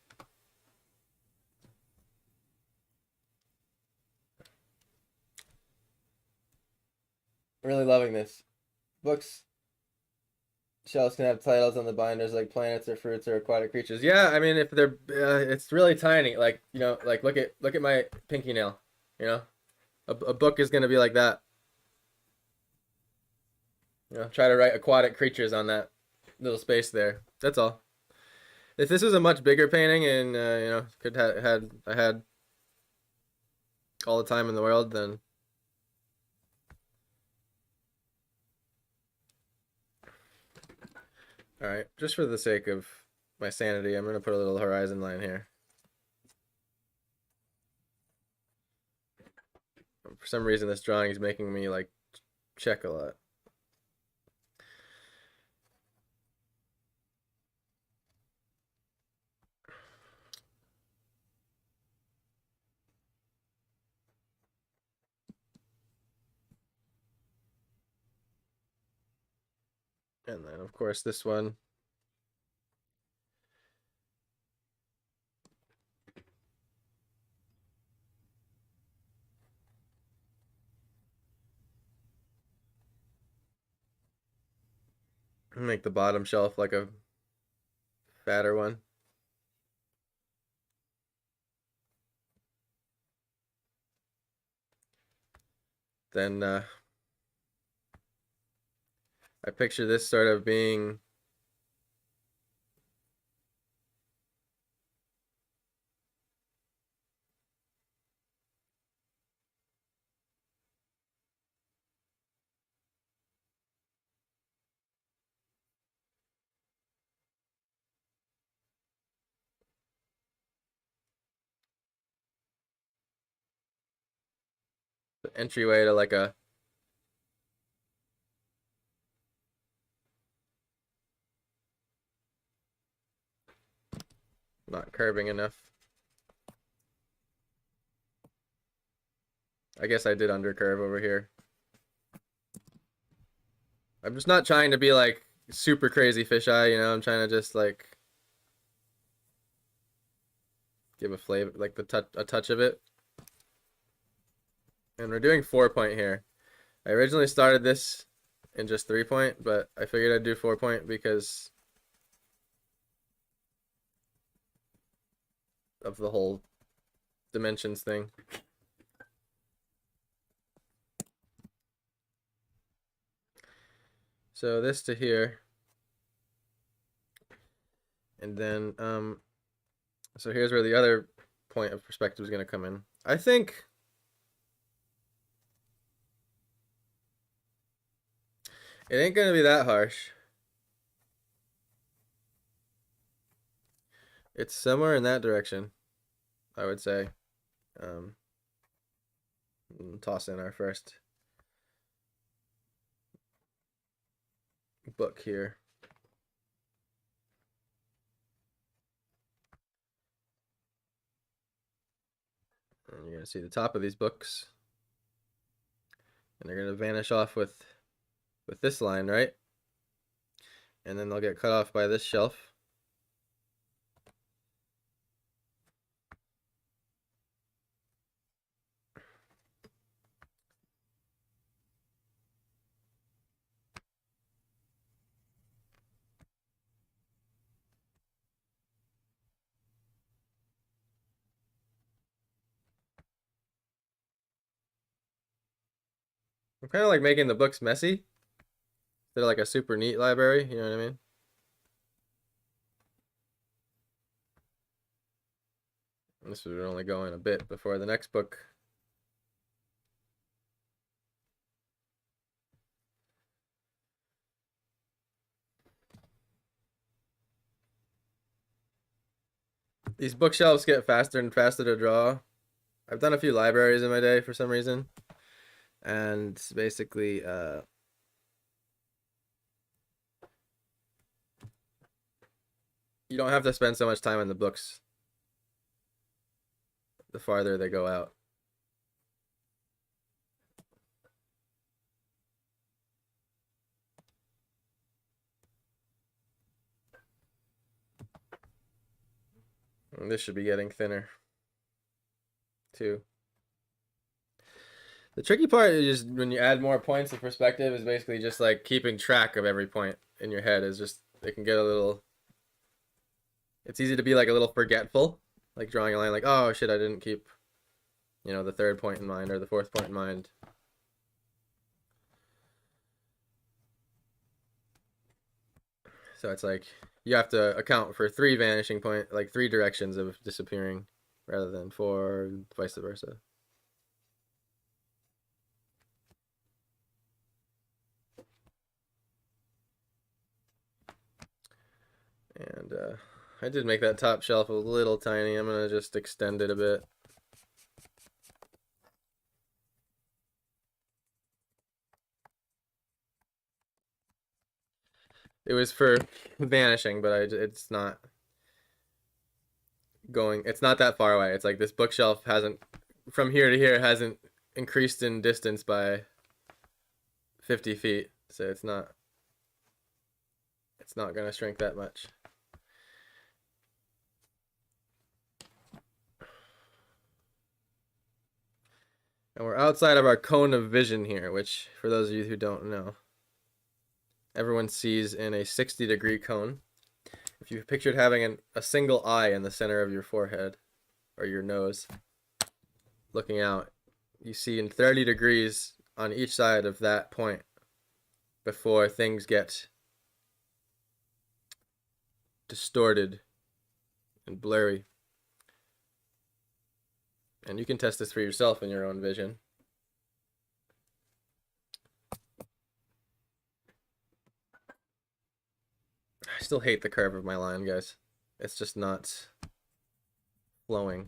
Really loving this. Books shelves can have titles on the binders like planets or fruits or aquatic creatures. Yeah, I mean if they're it's really tiny. Like, you know, like look at my pinky nail. You know, a book is gonna be like that. You know, try to write aquatic creatures on that little space there. That's all. If this was a much bigger painting and you know, I had all the time in the world, then all right, just for the sake of my sanity, I'm gonna put a little horizon line here. For some reason, this drawing is making me like check a lot. And then, of course, this one. Make the bottom shelf like a fatter one. Then I picture this sort of being the entryway to like a not curving enough. I guess I did undercurve over here. I'm just not trying to be like super crazy fisheye, you know. I'm trying to just like give a flavor, like a touch of it. And we're doing 4-point here. I originally started this in just 3-point, but I figured I'd do 4-point because of the whole dimensions thing. So this to here. And then so here's where the other point of perspective is going to come in. I think it ain't going to be that harsh. It's somewhere in that direction, I would say. Toss in our first book here. And you're going to see the top of these books. And they're going to vanish off with this line, right? And then they'll get cut off by this shelf. I'm kind of like making the books messy. They're like a super neat library, you know what I mean? And this would only go in a bit before the next book. These bookshelves get faster and faster to draw. I've done a few libraries in my day for some reason. And basically, you don't have to spend so much time on the books the farther they go out. And this should be getting thinner too. The tricky part is just when you add more points of perspective is basically just like keeping track of every point in your head is just, it can get a little, it's easy to be like a little forgetful, like drawing a line like, oh shit, I didn't keep, you know, the third point in mind or the fourth point in mind. So it's like you have to account for 3 vanishing point, like 3 directions of disappearing rather than 4, vice versa. And I did make that top shelf a little tiny. I'm gonna just extend it a bit. It was for vanishing, but it's not going, it's not that far away. It's like this bookshelf hasn't, from here to here, hasn't increased in distance by 50 feet. So it's not gonna shrink that much. And we're outside of our cone of vision here, which, for those of you who don't know, everyone sees in a 60-degree cone. If you pictured having a single eye in the center of your forehead or your nose, looking out, you see in 30 degrees on each side of that point before things get distorted and blurry. And you can test this for yourself in your own vision. I still hate the curve of my line, guys. It's just not flowing.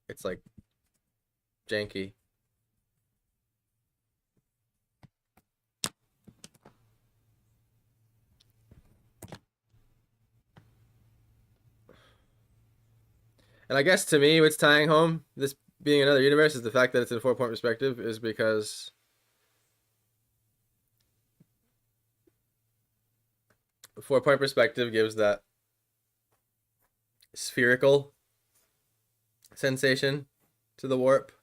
It's like janky. And I guess to me, what's tying home this being another universe is the fact that it's in a 4-point perspective, is because the 4-point perspective gives that spherical sensation to the warp.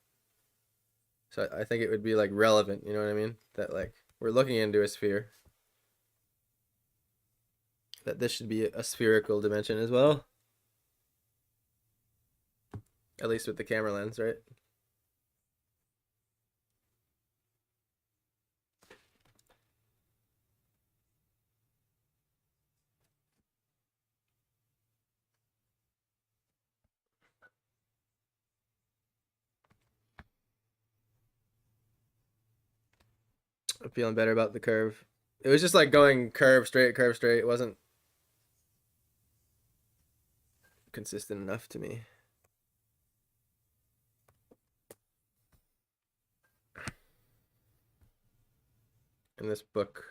So I think it would be like relevant, you know what I mean? That like we're looking into a sphere. That this should be a spherical dimension as well. At least with the camera lens, right? I'm feeling better about the curve. It was just like going curve straight, curve straight. It wasn't consistent enough to me. In this book,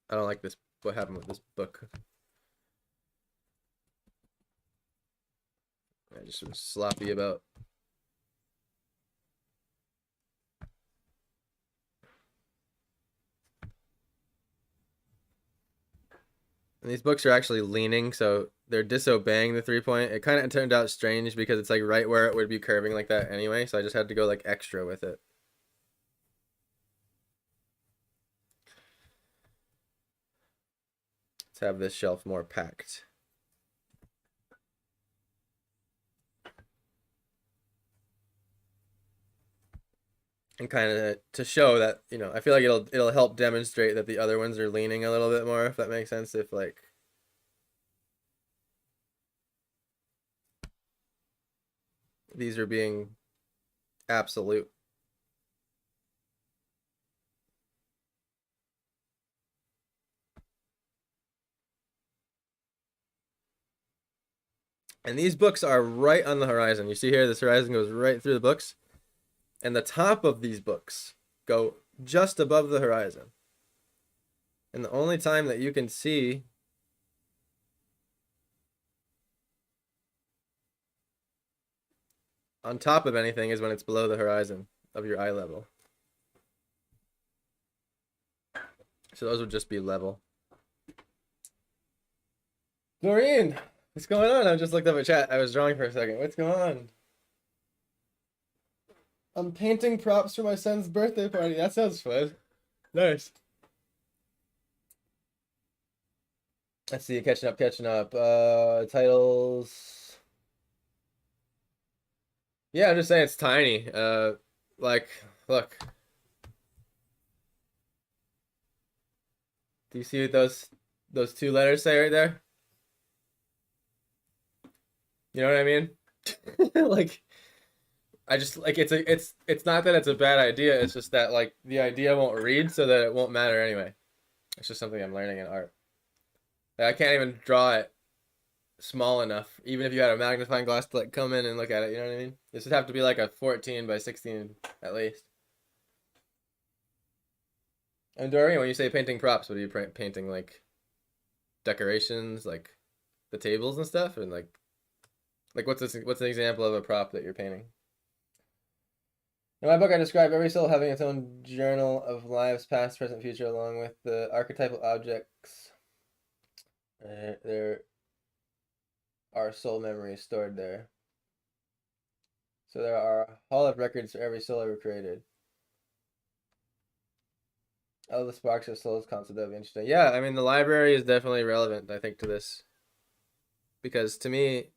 I don't like this. What happened with this book? I just was sloppy about. And these books are actually leaning, so they're disobeying the 3-point. It kind of turned out strange because it's like right where it would be curving like that anyway, so I just had to go like extra with it. Let's have this shelf more packed. and kind of to show that, you know, I feel like it'll help demonstrate that the other ones are leaning a little bit more, if that makes sense. If like these are being absolute. And these books are right on the horizon. You see here, this horizon goes right through the books. And the top of these books go just above the horizon. And the only time that you can see on top of anything is when it's below the horizon of your eye level. So those would just be level. Doreen, what's going on? I just looked up a chat. I was drawing for a second. What's going on? I'm painting props for my son's birthday party. That sounds fun. Nice. Let's see, catching up. Titles. Yeah, I'm just saying it's tiny. Like, look. Do you see what those two letters say right there? You know what I mean? Like, I just like it's not that it's a bad idea. It's just that like the idea won't read, so that it won't matter anyway. It's just something I'm learning in art. I can't even draw it small enough, even if you had a magnifying glass to like come in and look at it. You know what I mean? This would have to be like a 14 by 16 at least. And Dorian, when you say painting props, what are you painting? Like decorations, like the tables and stuff, and like what's this? What's an example of a prop that you're painting? In my book, I describe every soul having its own journal of lives past, present, future, along with the archetypal objects. There are soul memories stored there. So there are a hall of records for every soul ever created. Oh, the sparks of souls concept, that'd be interesting. Yeah, I mean, the library is definitely relevant, I think, to this. Because to me,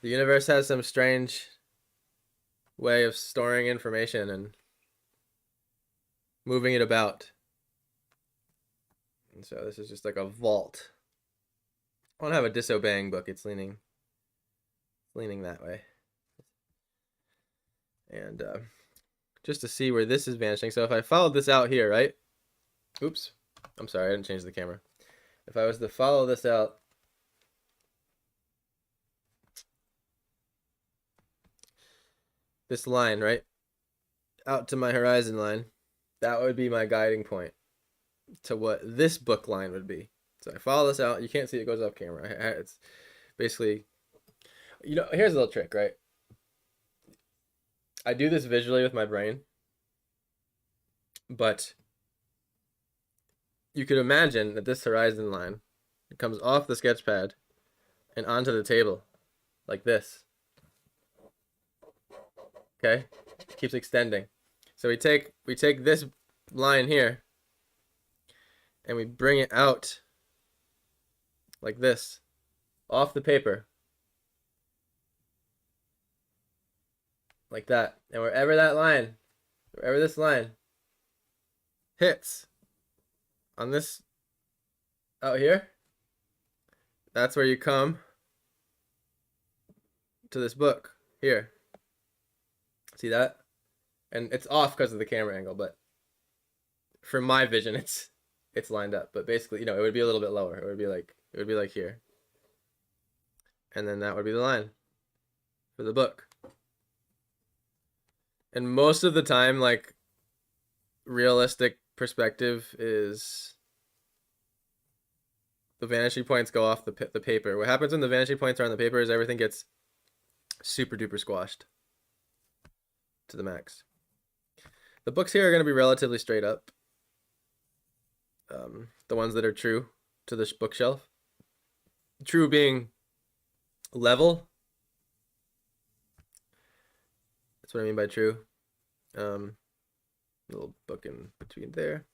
the universe has some strange way of storing information and moving it about. And so this is just like a vault. I don't have a disobeying book. It's leaning that way. And just to see where this is vanishing. So if I followed this out here, right? Oops. I'm sorry, I didn't change the camera. If I was to follow this out, this line, right? Out to my horizon line, that would be my guiding point to what this book line would be. So I follow this out. You can't see it goes off camera. It's basically, you know, here's a little trick, right? I do this visually with my brain, but you could imagine that this horizon line comes off the sketch pad and onto the table like this. Okay? It keeps extending. So we take this line here and we bring it out like this off the paper. Like that. And wherever this line hits on this out here, that's where you come to this book here. See that? And it's off because of the camera angle, but from my vision, it's lined up. But basically, you know, it would be a little bit lower. It would be like here. And then that would be the line for the book. And most of the time, like, realistic perspective is the vanishing points go off the paper. What happens when the vanishing points are on the paper is everything gets super duper squashed to the max. The books here are going to be relatively straight up. The ones that are true to this bookshelf. True being level. That's what I mean by true. Little book in between there.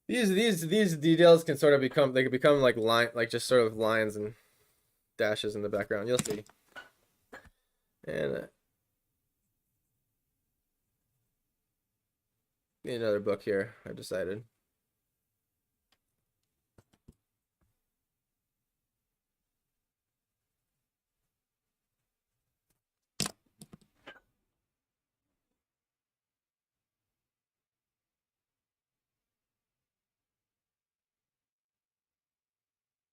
These details can sort of become, they can become like just sort of lines and dashes in the background. You'll see. And Need another book here, I've decided.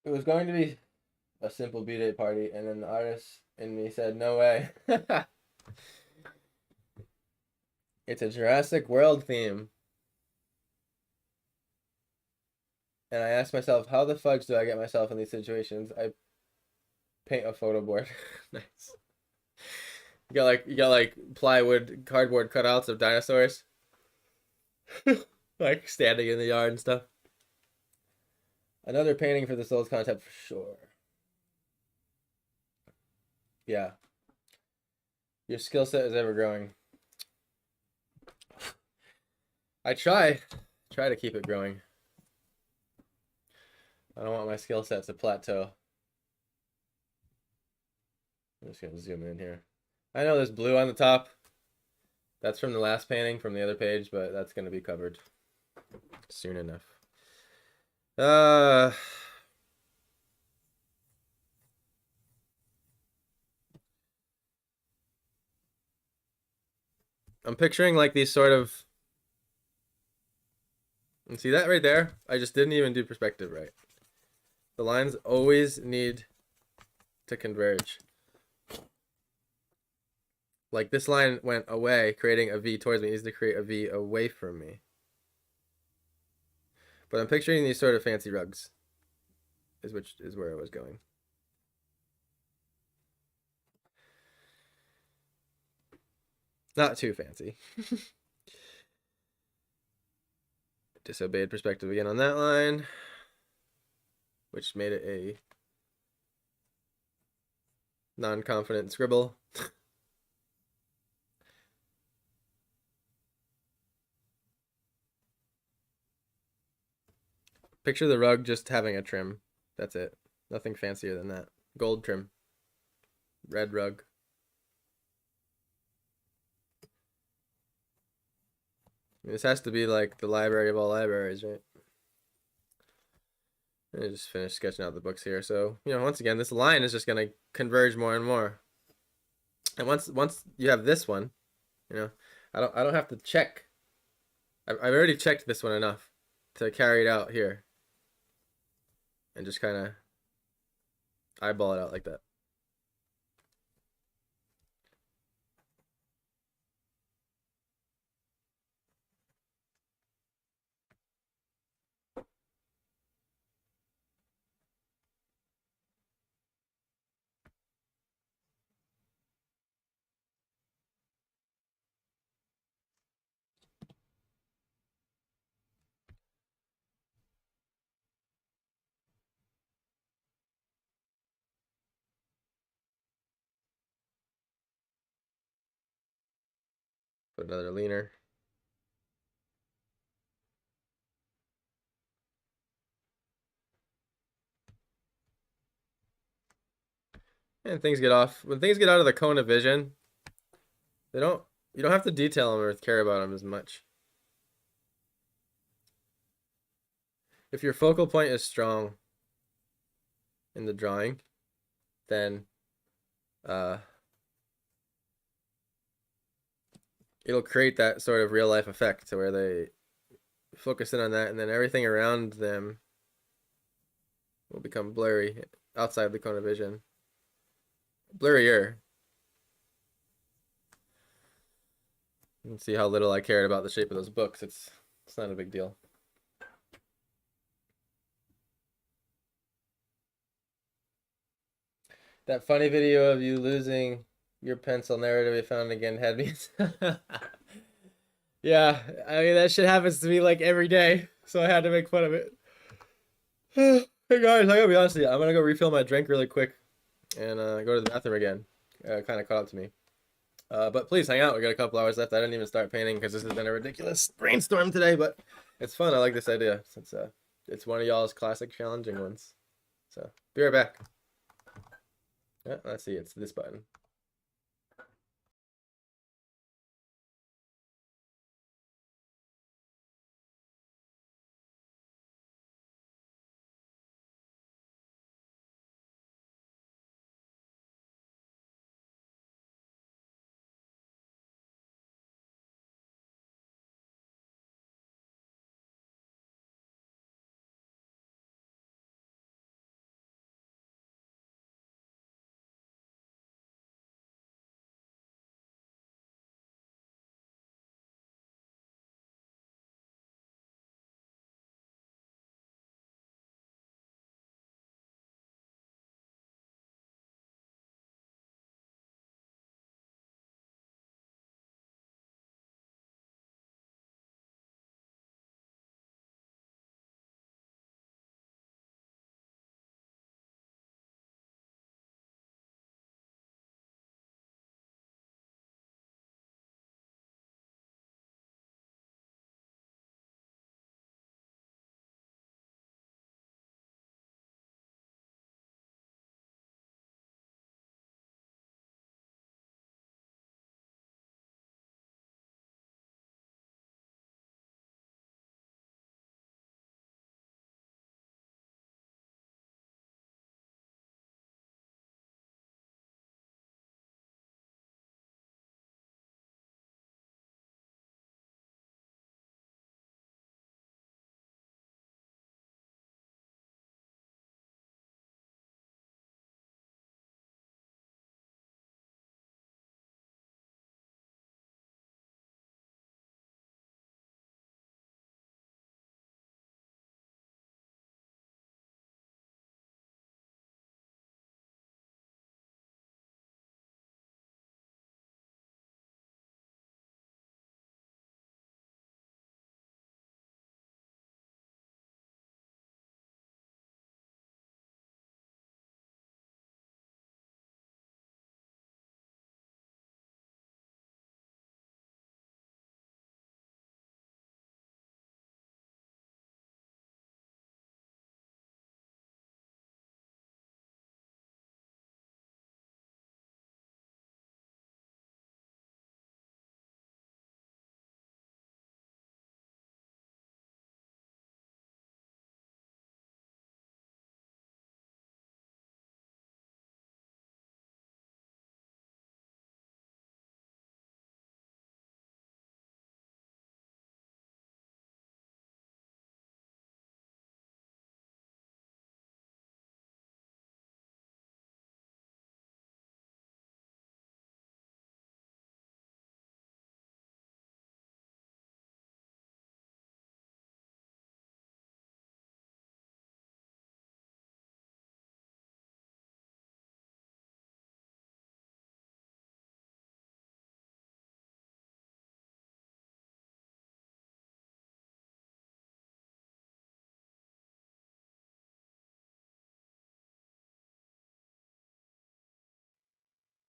It was going to be a simple B-Day party, and then the artist in me said, no way. It's a Jurassic World theme. And I asked myself, how the fudge do I get myself in these situations? I paint a photo board. Nice. You got like plywood, cardboard cutouts of dinosaurs. Like standing in the yard and stuff. Another painting for the Souls concept for sure. Yeah. Your skill set is ever growing. I try to keep it growing. I don't want my skill set to plateau. I'm just gonna zoom in here. I know there's blue on the top. That's from the last painting from the other page, but that's gonna be covered soon enough. I'm picturing like these sort of, and see that right there? I just didn't even do perspective right. The lines always need to converge. Like this line went away, creating a V towards me. It needs to create a V away from me. But I'm picturing these sort of fancy rugs, which is where I was going. Not too fancy. Disobeyed perspective again on that line, which made it a non-confident scribble. Picture the rug just having a trim. That's it. Nothing fancier than that. Gold trim. Red rug. This has to be like the library of all libraries, right? I just finished sketching out the books here. So, you know, once again, this line is just going to converge more and more. And once you have this one, you know, I don't have to check. I've already checked this one enough to carry it out here. And just kind of eyeball it out like that. Put another leaner. And things get off. When things get out of the cone of vision, you don't have to detail them or care about them as much. If your focal point is strong in the drawing, then it'll create that sort of real life effect to where they focus in on that, and then everything around them will become blurry outside the cone of vision. Blurrier. You can see how little I cared about the shape of those books. It's not a big deal. That funny video of you losing your pencil never to be found again had me. Yeah, I mean that shit happens to me like every day, so I had to make fun of it. Hey guys, I gotta be honest with you. I'm gonna go refill my drink really quick and go to the bathroom again. Kind of caught up to me. But please hang out. We got a couple hours left. I didn't even start painting because this has been a ridiculous brainstorm today, but it's fun. I like this idea. It's one of y'all's classic challenging ones. So be right back. Yeah, let's see. It's this button.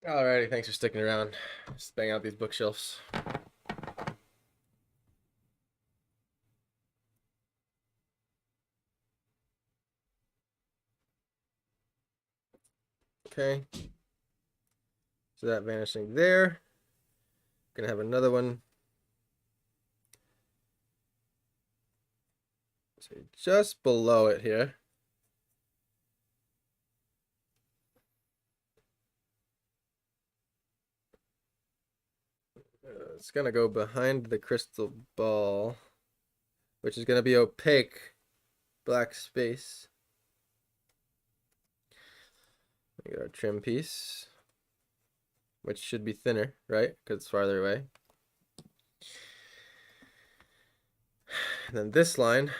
Alrighty, thanks for sticking around. Just bang out these bookshelves. Okay. So that vanishing there. Gonna have another one. So just below it here. It's gonna go behind the crystal ball, which is gonna be opaque black space. We get our trim piece, which should be thinner, right? Because it's farther away. And then this line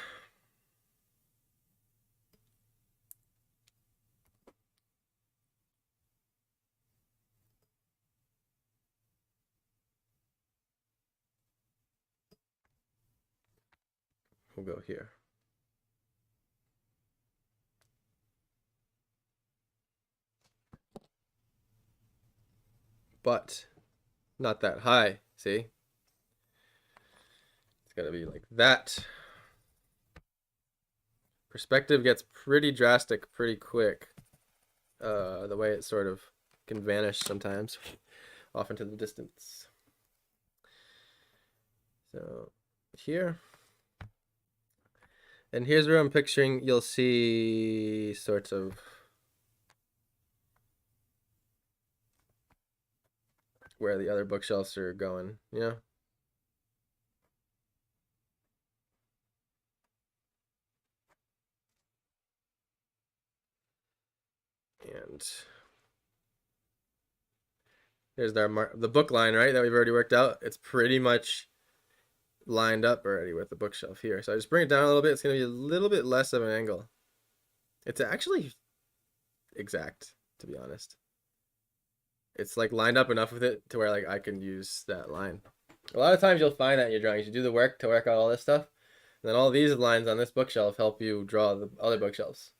will go here. But not that high, see? It's gonna be like that. Perspective gets pretty drastic pretty quick. The way it sort of can vanish sometimes off into the distance. So here. And here's where I'm picturing you'll see sorts of where the other bookshelves are going, you know? And here's the book line, right, that we've already worked out. It's pretty much lined up already with the bookshelf here. So I just bring it down a little bit. It's going to be a little bit less of an angle. It's actually exact, to be honest. It's like lined up enough with it to where like I can use that line. A lot of times you'll find that in your drawings. You do the work to work out all this stuff. And then all these lines on this bookshelf help you draw the other bookshelves.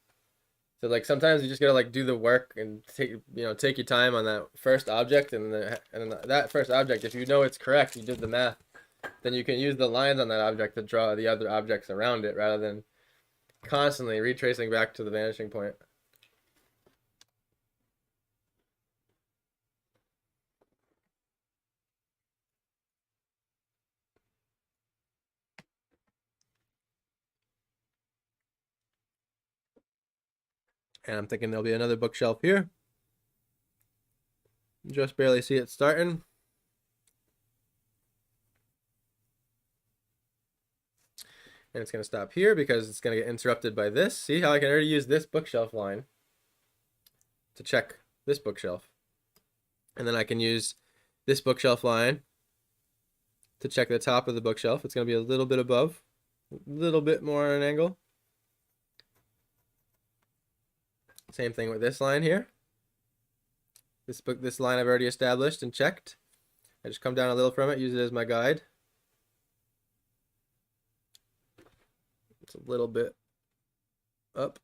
So like sometimes you just gotta like do the work and take take your time on that first object and that first object. If you know it's correct, you did the math, then you can use the lines on that object to draw the other objects around it rather than constantly retracing back to the vanishing point. And I'm thinking there'll be another bookshelf here. Just barely see it starting. And it's going to stop here because it's going to get interrupted by this. See how I can already use this bookshelf line to check this bookshelf. And then I can use this bookshelf line to check the top of the bookshelf. It's going to be a little bit above, a little bit more on an angle. Same thing with this line here. This line I've already established and checked. I just come down a little from it, use it as my guide. It's a little bit up,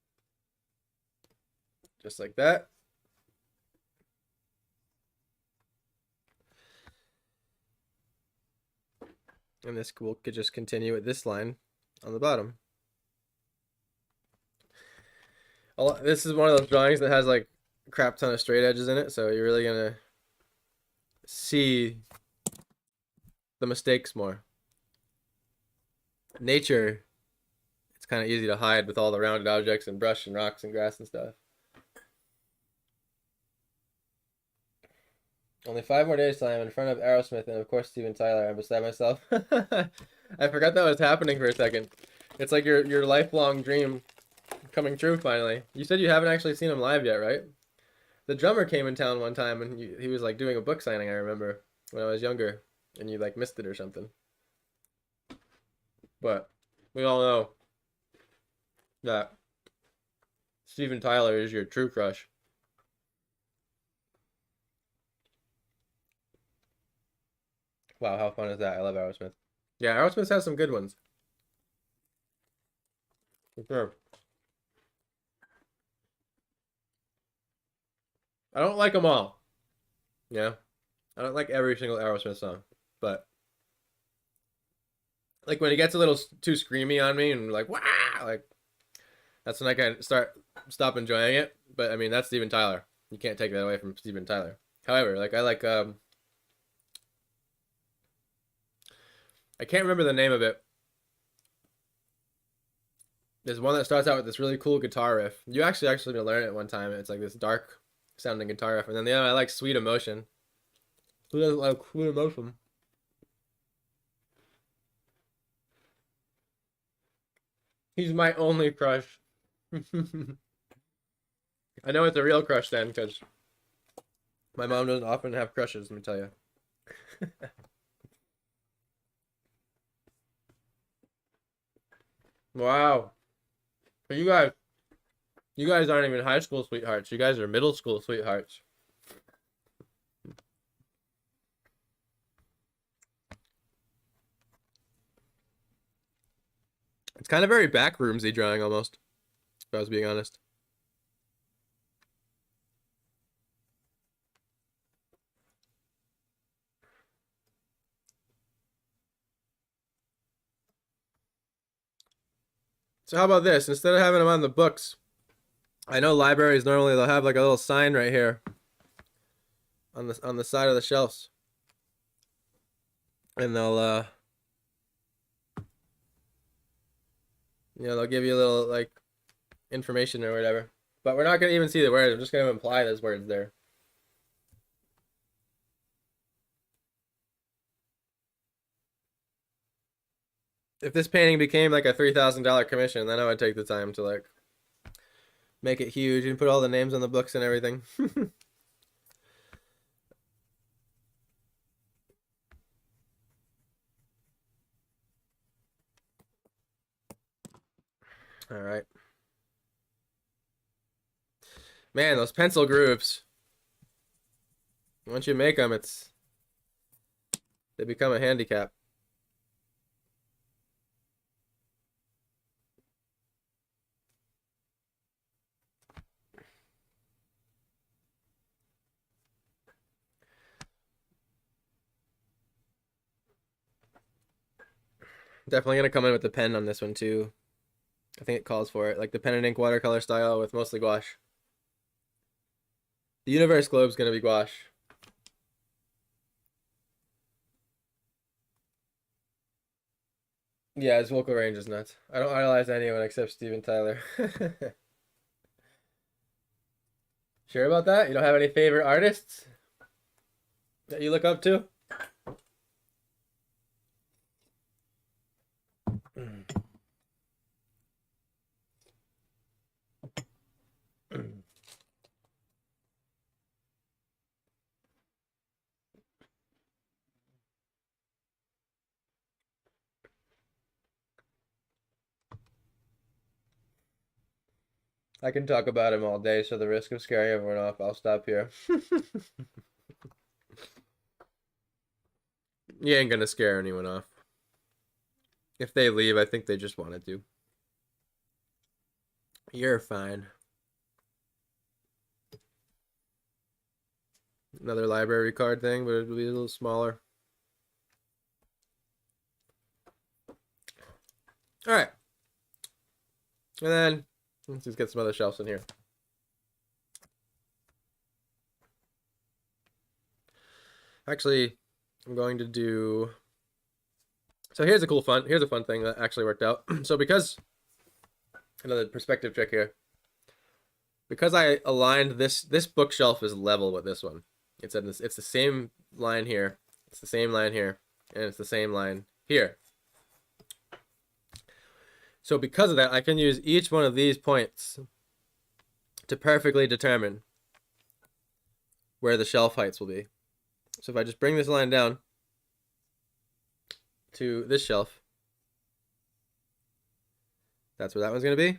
just like that. And this could just continue with this line on the bottom. This is one of those drawings that has like a crap ton of straight edges in it, so you're really gonna see the mistakes more. Nature, it's kind of easy to hide with all the rounded objects and brush and rocks and grass and stuff. Only 5 more days till I'm in front of Aerosmith and of course Steven Tyler. I'm beside myself. I forgot that was happening for a second. It's like your lifelong dream coming true finally. You said you haven't actually seen him live yet, right? The drummer came in town one time and he was like doing a book signing, I remember, when I was younger, and you like missed it or something. But we all know that Steven Tyler is your true crush. Wow, how fun is that? I love Aerosmith. Yeah, Aerosmith has some good ones. For sure. I don't like them all. Yeah. I don't like every single Aerosmith song, but like when it gets a little too screamy on me and like wow, like that's when I can stop enjoying it. But I mean, that's Steven Tyler. You can't take that away from Steven Tyler. However, like I can't remember the name of it. There's one that starts out with this really cool guitar riff. You actually gonna learn it one time. It's like this dark sounding guitar riff, and then the other I like Sweet Emotion. Who doesn't like Sweet Emotion? He's my only crush. I know it's a real crush then, because my mom doesn't often have crushes. Let me tell you. Wow. So you guys aren't even high school sweethearts. You guys are middle school sweethearts. It's kind of very backroomsy drawing almost, if I was being honest. So how about this? Instead of having them on the books, I know libraries normally they'll have like a little sign right here on the side of the shelves, and they'll give you a little like information or whatever. But we're not gonna even see the words. I'm just gonna imply there's words there. If this painting became like a $3,000 commission, then I would take the time to like make it huge and put all the names on the books and everything. All right. Man, those pencil grooves. Once you make them, they become a handicap. Definitely gonna come in with the pen on this one too. I think it calls for it, like the pen and ink watercolor style with mostly gouache. The Universe Globe's gonna be gouache. Yeah, his vocal range is nuts. I don't idolize anyone except Steven Tyler. Sure about that? You don't have any favorite artists that you look up to? I can talk about him all day, so the risk of scaring everyone off, I'll stop here. You ain't gonna scare anyone off. If they leave, I think they just wanted to. You're fine. Another library card thing, but it'll be a little smaller. All right. And then let's just get some other shelves in here. Actually, I'm going to do. So here's a fun thing that actually worked out. So because another perspective trick here. Because I aligned this bookshelf is level with this one. It's the same line here. It's the same line here, and it's the same line here. So because of that, I can use each one of these points to perfectly determine where the shelf heights will be. So if I just bring this line down to this shelf, that's where that one's going to be.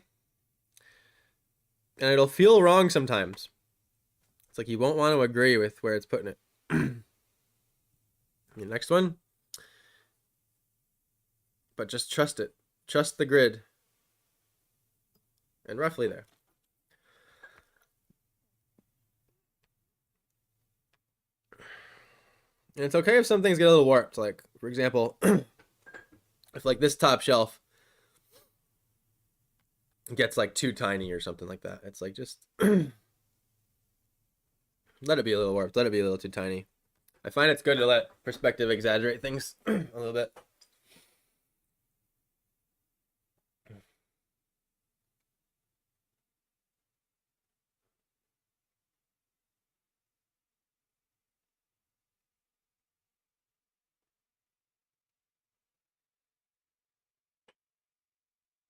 And it'll feel wrong sometimes. It's like you won't want to agree with where it's putting it. The next one. But just trust it. Trust the grid. And roughly there. And it's okay if some things get a little warped. Like, for example, if like this top shelf gets like too tiny or something like that, it's like just let it be a little warped. Let it be a little too tiny. I find it's good to let perspective exaggerate things a little bit.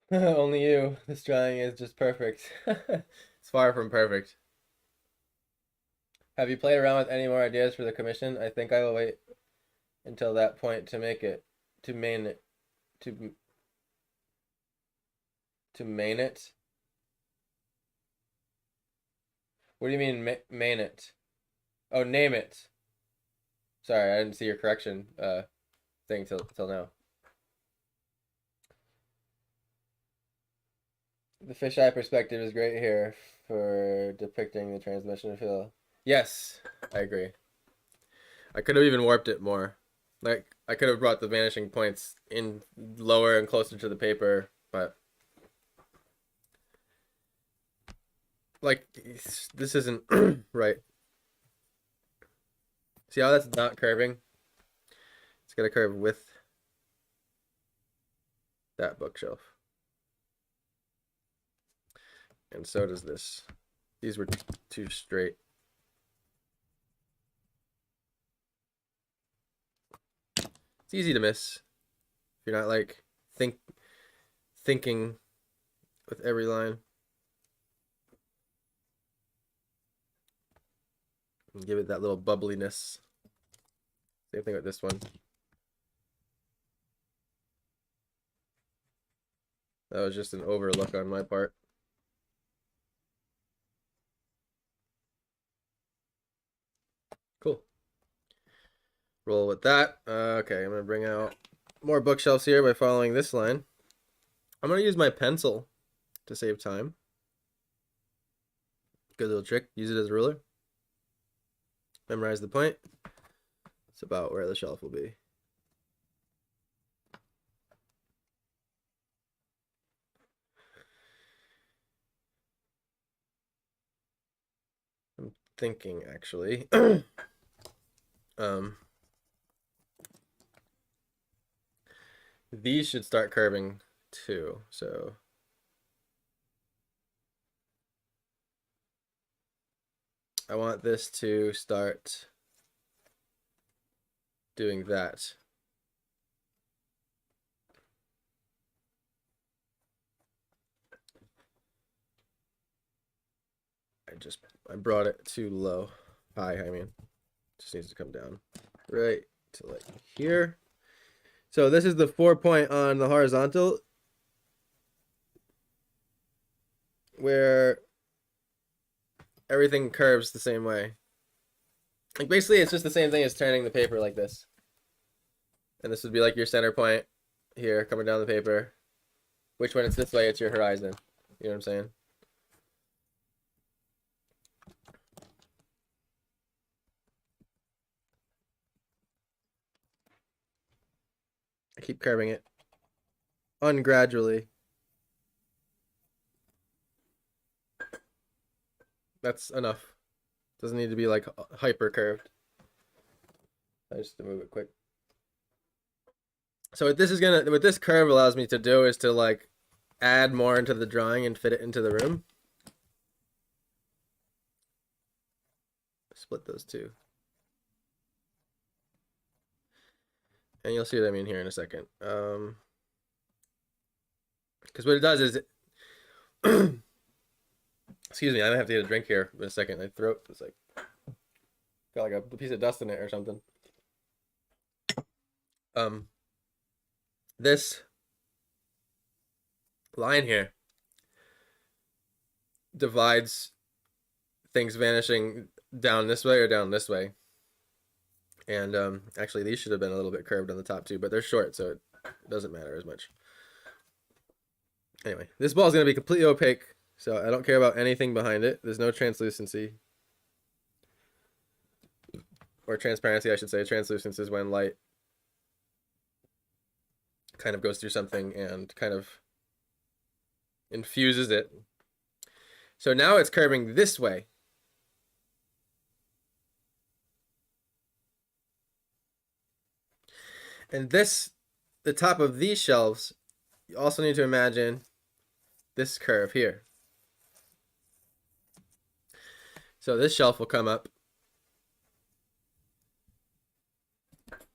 Only you. This drawing is just perfect. It's far from perfect. Have you played around with any more ideas for the commission? I think I will wait until that point to make it, to main it, to main it. What do you mean main it? Oh, name it. Sorry, I didn't see your correction thing till now. The fisheye perspective is great here for depicting the transmission feel. Yes, I agree. I could have even warped it more. Like, I could have brought the vanishing points in lower and closer to the paper, but like, this isn't right. See how that's not curving? It's gonna curve with that bookshelf. And so does this. These were too straight. It's easy to miss if you're not like thinking with every line. And give it that little bubbliness. Same thing with this one. That was just an overlook on my part. Cool. Roll with that. Okay, I'm going to bring out more bookshelves here by following this line. I'm going to use my pencil to save time. Good little trick. Use it as a ruler. Memorize the point. It's about where the shelf will be. I'm thinking, actually. These should start curving too, so I want this to start doing that. I brought it too low. High, I mean. Just needs to come down right to like here. So this is the 4 point on the horizontal where everything curves the same way. Like basically it's just the same thing as turning the paper like this. And this would be like your center point here coming down the paper. Which when it's this way, it's your horizon. You know what I'm saying? I keep curving it ungradually. That's enough. Doesn't need to be like hyper curved. I just to move it quick. So what this curve allows me to do is to like add more into the drawing and fit it into the room. Split those two. And you'll see what I mean here in a second. Because what it does is excuse me, I might have to get a drink here in a second. My throat is like got like a piece of dust in it or something. This line here divides things vanishing down this way or down this way. And actually these should have been a little bit curved on the top too, but they're short, so it doesn't matter as much. Anyway, this ball is going to be completely opaque, so I don't care about anything behind it. There's no translucency. or transparency, I should say. Translucence is when light kind of goes through something and kind of infuses it. So now it's curving this way. And this, the top of these shelves, you also need to imagine this curve here. So this shelf will come up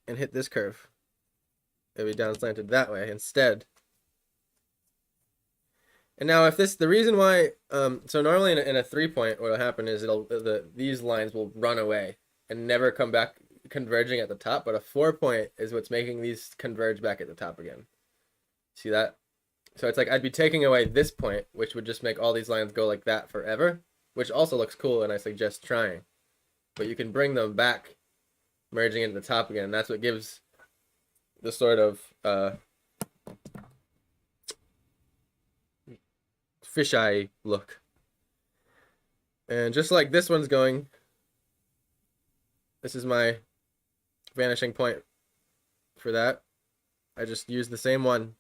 and hit this curve. It'll be down slanted that way instead. And now if this, the reason why, so normally in a 3-point, what will happen is these lines will run away and never come back converging at the top, but a 4-point is what's making these converge back at the top again. See that? So it's like I'd be taking away this point, which would just make all these lines go like that forever, which also looks cool, and I suggest trying. But you can bring them back, merging into the top again, and that's what gives the sort of fisheye look. And just like this one's going, this is my vanishing point for that. I just used the same one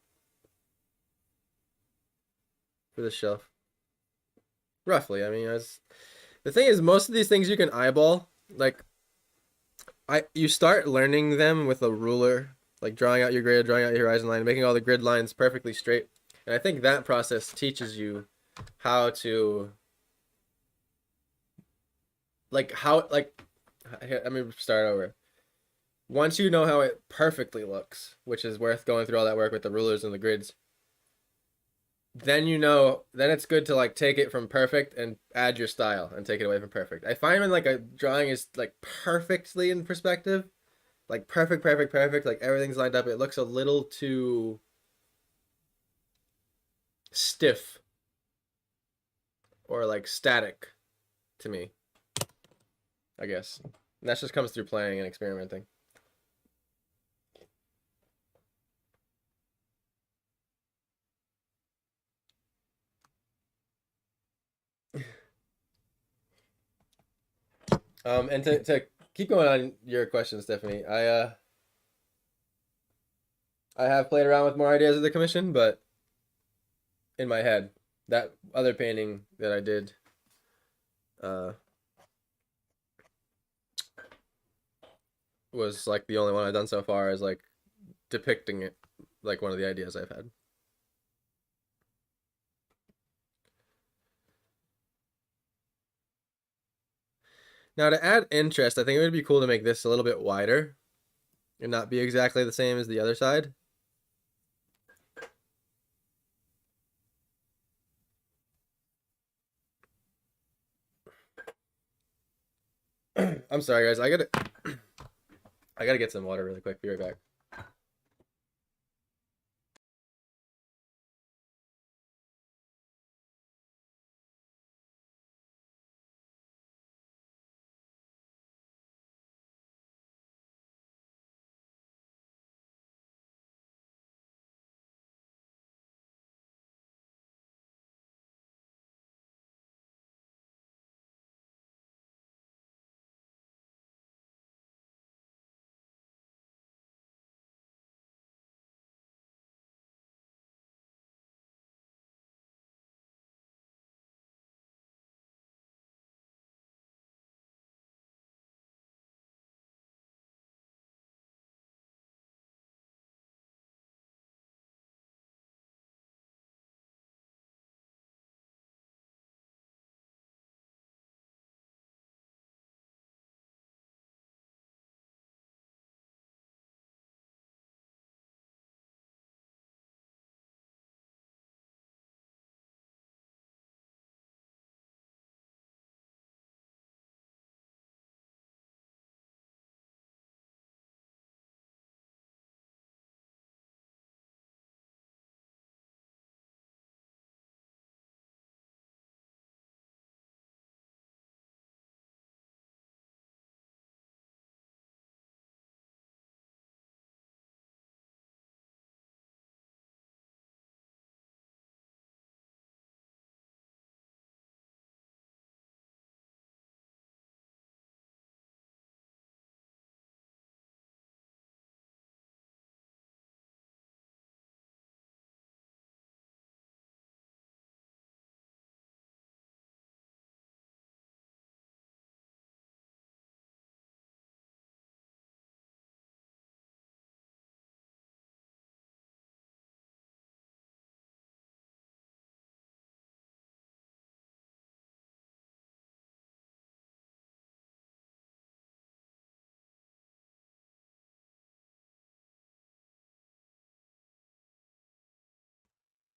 for this shelf. Roughly, I mean, the thing is, most of these things you can eyeball. Like, you start learning them with a ruler, like drawing out your grid, drawing out your horizon line, making all the grid lines perfectly straight. And I think that process teaches you how to, here, let me start over. Once you know how it perfectly looks, which is worth going through all that work with the rulers and the grids, then then it's good to like take it from perfect and add your style and take it away from perfect. I find when like a drawing is like perfectly in perspective, like perfect, like everything's lined up, it looks a little too stiff or like static to me, I guess. And that just comes through playing and experimenting. And to keep going on your question, Stephanie, I have played around with more ideas of the commission, but in my head, that other painting that I did, was like the only one I've done so far as like depicting it like one of the ideas I've had. Now to add interest, I think it would be cool to make this a little bit wider and not be exactly the same as the other side. I'm sorry guys, I gotta get some water really quick. Be right back.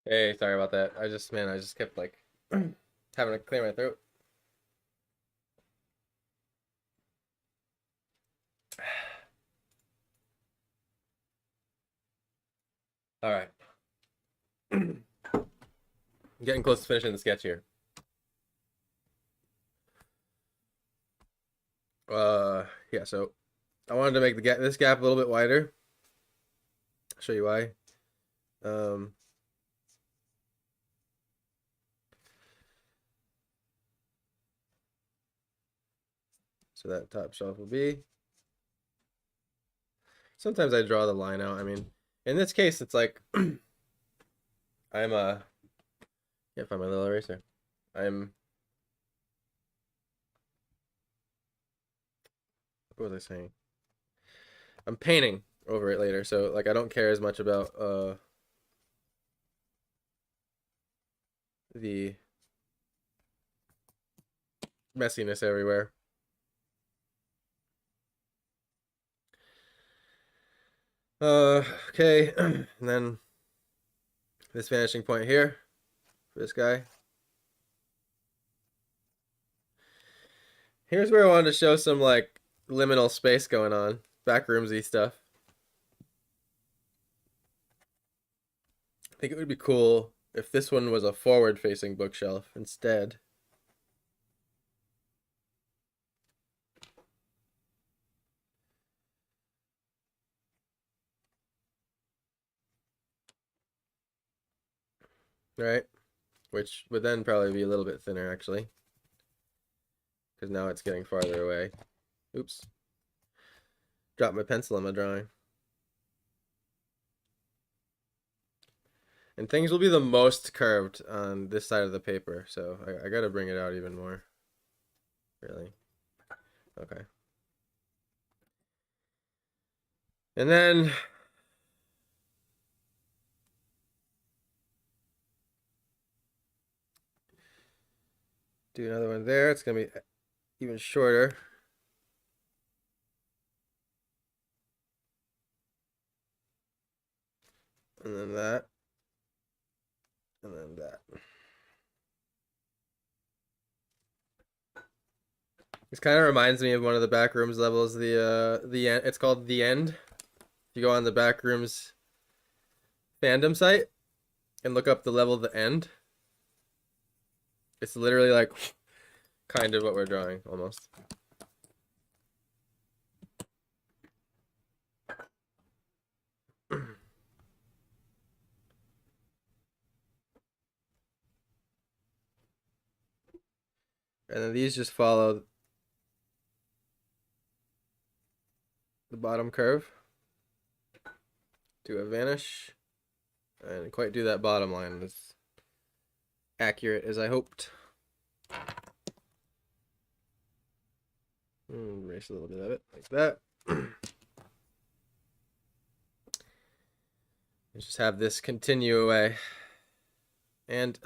Hey, sorry about that. I just kept like having to clear my throat. All right. Getting close to finishing the sketch here. Yeah, so I wanted to make this gap a little bit wider. I'll show you why. Um, so that top shelf will be. Sometimes I draw the line out. I mean, in this case, it's like I'm can't find my little eraser. I'm what was I saying? I'm painting over it later, so like I don't care as much about the messiness everywhere. Okay, and then this vanishing point here for this guy. Here's where I wanted to show some like liminal space going on, backroomsy stuff. I think it would be cool if this one was a forward-facing bookshelf instead. Right? Which would then probably be a little bit thinner, actually. Because now it's getting farther away. Oops. Dropped my pencil on my drawing. And things will be the most curved on this side of the paper, so I gotta bring it out even more. Really. Okay. And then do another one there. It's gonna be even shorter. And then that. And then that. This kind of reminds me of one of the backrooms levels. The end. It's called The End. If you go on the backrooms fandom site and look up the level The End, it's literally like kind of what we're drawing almost. And then these just follow the bottom curve to a vanish. And quite do that bottom line as accurate as I hoped. Erase a little bit of it like that. Just have this continue away. And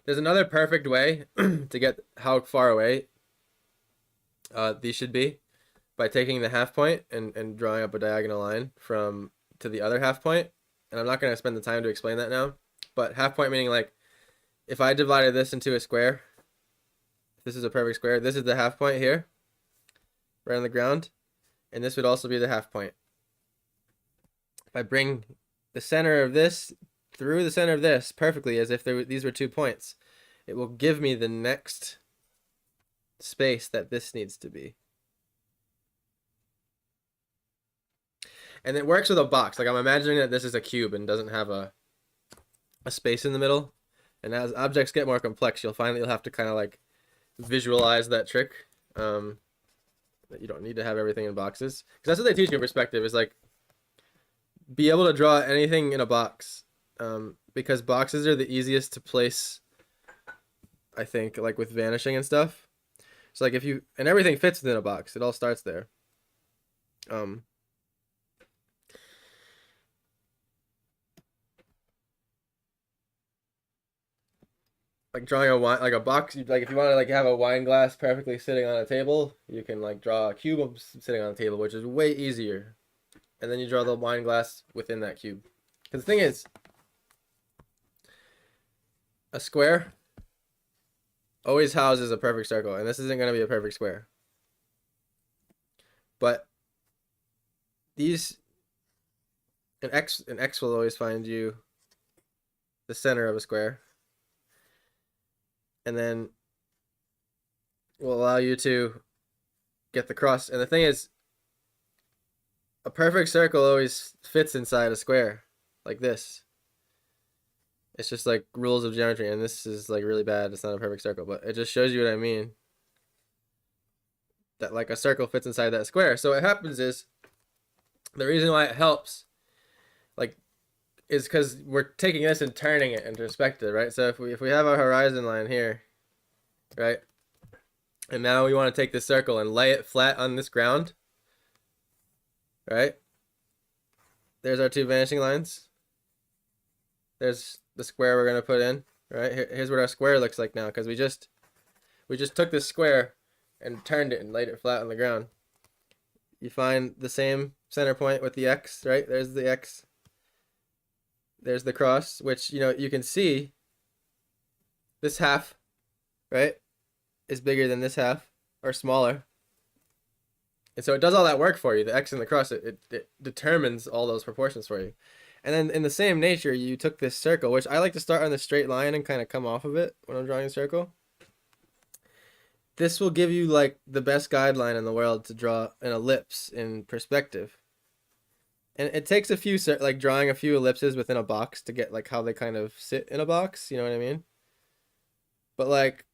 there's another perfect way to get how far away these should be by taking the half point and drawing up a diagonal line from to the other half point. And I'm not going to spend the time to explain that now. But half point meaning like if I divided this into a square, this is a perfect square. This is the half point here, right on the ground. And this would also be the half point. If I bring the center of this through the center of this perfectly as if these were 2 points, it will give me the next space that this needs to be. And it works with a box. Like I'm imagining that this is a cube and doesn't have a space in the middle. And as objects get more complex, you'll find that you'll have to kind of like visualize that trick. That you don't need to have everything in boxes. Because that's what they teach you in perspective is like be able to draw anything in a box. Because boxes are the easiest to place, I think, like with vanishing and stuff. So like if you, and everything fits within a box. It all starts there. Like drawing a wine, like a box, like if you want to like have a wine glass perfectly sitting on a table, you can like draw a cube sitting on a table, which is way easier. And then you draw the wine glass within that cube. Because the thing is, a square always houses a perfect circle, and this isn't going to be a perfect square. But these, an x will always find you the center of a square, and then will allow you to get the cross. And the thing is, a perfect circle always fits inside a square, like this. It's just like rules of geometry, and this is like really bad. It's not a perfect circle, but it just shows you what I mean. That like a circle fits inside that square. So what happens is, the reason why it helps, like, is because we're taking this and turning it into perspective, right? So if we have our horizon line here, right, and now we want to take this circle and lay it flat on this ground, right? There's our two vanishing lines. There's the square we're gonna put in, right? Here's what our square looks like now, because we just took this square and turned it and laid it flat on the ground. You find the same center point with the x, right? There's the x. There's the cross, which, you know, you can see this half, right, is bigger than this half, or smaller. And so it does all that work for you. The x and the cross, it determines all those proportions for you. And then in the same nature, you took this circle, which I like to start on the straight line and kind of come off of it when I'm drawing a circle. This will give you like the best guideline in the world to draw an ellipse in perspective. And it takes a few, like drawing a few ellipses within a box to get like how they kind of sit in a box, you know what I mean? But like,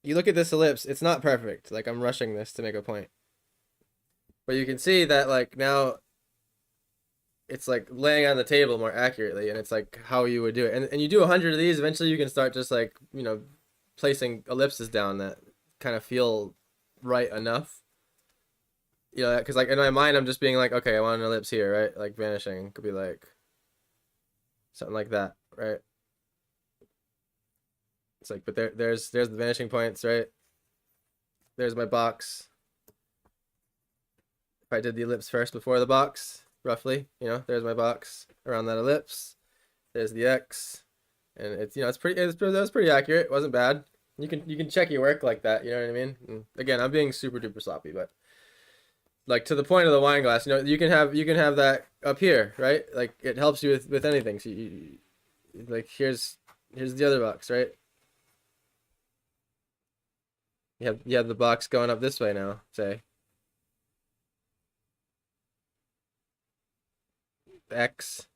you look at this ellipse, it's not perfect. Like, I'm rushing this to make a point. But you can see that like now it's like laying on the table more accurately, and it's like how you would do it. And you do 100 of these, eventually you can start just like, you know, placing ellipses down that kind of feel right enough. You know, because like in my mind I'm just being like, okay, I want an ellipse here, right? Like vanishing could be like something like that, right? It's like, but there's the vanishing points, right? There's my box. If I did the ellipse first before the box, roughly, you know, there's my box around that ellipse. There's the x, and it's, you know, that was pretty accurate. It wasn't bad. You can check your work like that, you know what I mean? And again, I'm being super duper sloppy, but like to the point of the wine glass, you know, you can have that up here, right? Like it helps you with anything. So like here's the other box, right? You have the box going up this way now, say. X.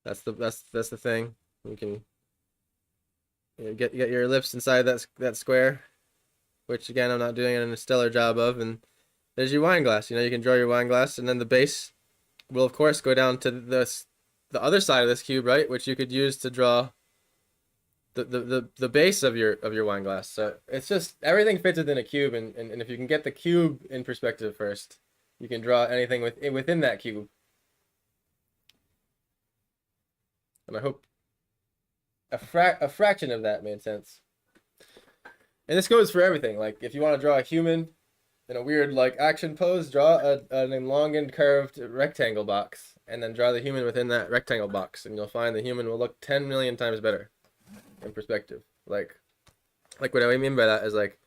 That's the thing. You can, you know, get your ellipse inside that square, which again I'm not doing it in a stellar job of. And there's your wine glass. You know, you can draw your wine glass, and then the base will of course go down to the other side of this cube, right? Which you could use to draw the base of your wine glass. So it's just everything fits within a cube, and if you can get the cube in perspective first, you can draw anything within that cube. And I hope a fraction of that made sense. And this goes for everything. Like if you want to draw a human in a weird like action pose, draw an elongated curved rectangle box, and then draw the human within that rectangle box, and you'll find the human will look 10 million times better in perspective. Like what I mean by that is like,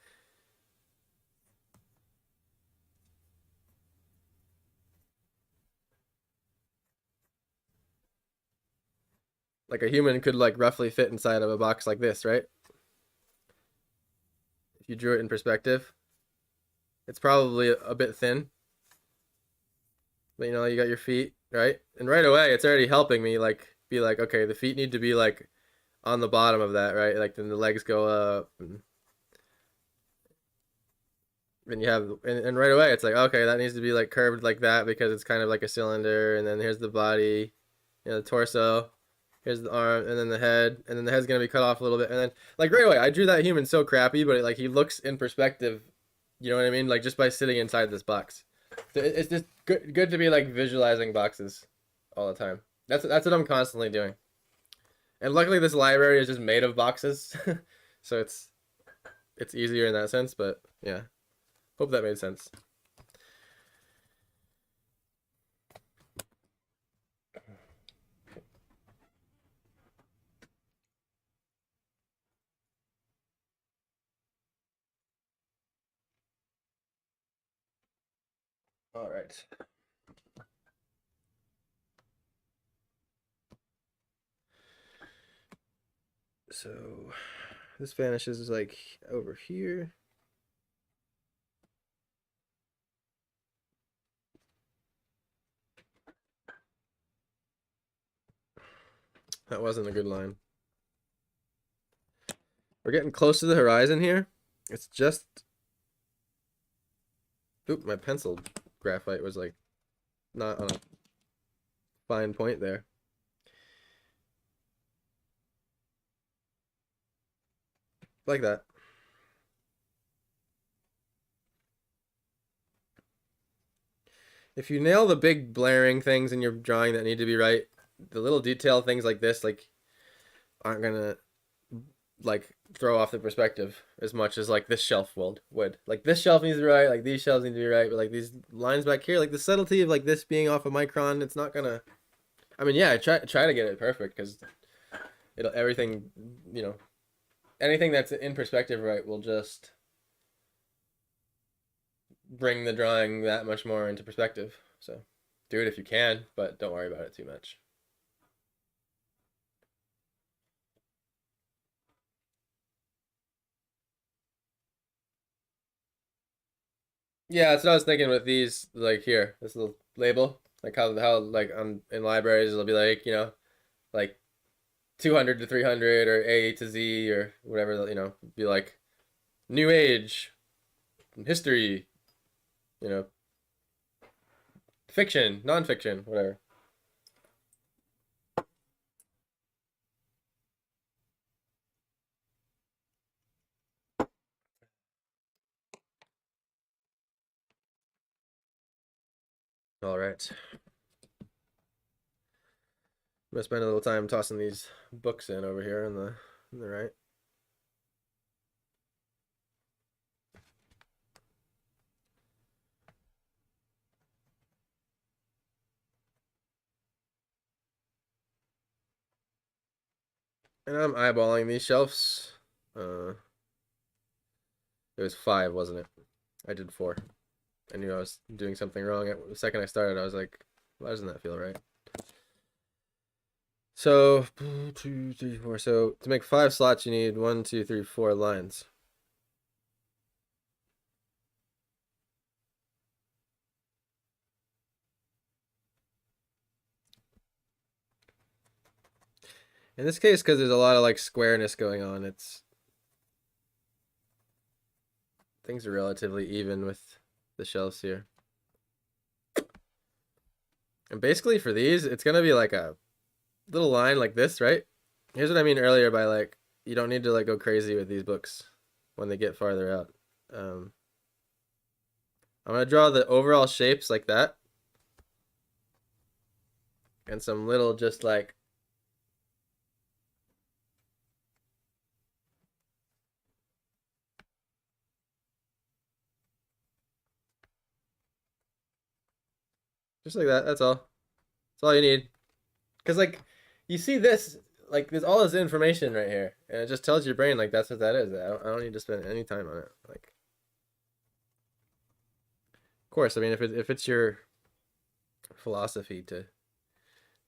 a human could like roughly fit inside of a box like this, right? If you drew it in perspective, it's probably a bit thin, but you know, you got your feet, right? And right away it's already helping me like be like, okay, the feet need to be like on the bottom of that, right? Like then the legs go up, and then you have, and right away it's like, okay, that needs to be like curved like that because it's kind of like a cylinder. And then here's the body, you know, the torso, here's the arm, and then the head, and then the head's gonna be cut off a little bit. And then like right away I drew that human so crappy, but like he looks in perspective, you know what I mean? Like just by sitting inside this box. So it's just good to be like visualizing boxes all the time. That's what I'm constantly doing. And luckily this library is just made of boxes. So it's easier in that sense, but yeah. Hope that made sense. All right. So this vanishes like over here. That wasn't a good line. We're getting close to the horizon here. It's just... Oop, my pencil graphite was like not on a fine point there. Like that. If you nail the big blaring things in your drawing that need to be right, the little detail things like this like aren't gonna like throw off the perspective as much as like this shelf would. Like this shelf needs to be right, like these shelves need to be right, but like these lines back here, like the subtlety of like this being off a micron, it's not gonna. I mean, yeah, try to get it perfect because it'll everything, you know, anything that's in perspective right will just bring the drawing that much more into perspective. So do it if you can, but don't worry about it too much. Yeah, that's what I was thinking with these, like here, this little label, like how like on in libraries it'll be like, you know, like 200 to 300 or A to Z or whatever, you know, be like New Age, history, you know, fiction, nonfiction, whatever. All right. I'm gonna spend a little time tossing these books in over here on the right. And I'm eyeballing these shelves. It was 5, wasn't it? I did 4. I knew I was doing something wrong. The second I started, I was like, why doesn't that feel right? So 2, 3, 4. So to make 5 slots, you need 1, 2, 3, 4 lines. In this case, because there's a lot of like squareness going on, it's things are relatively even with the shelves here. And basically for these, it's gonna be like a little line like this, right? Here's what I mean earlier by like you don't need to like go crazy with these books when they get farther out. I'm gonna draw the overall shapes like that, and some little just like just like that. That's all. That's all you need. Cause like you see this, like there's all this information right here, and it just tells your brain like that's what that is. I don't need to spend any time on it. Like, of course, I mean if it's your philosophy to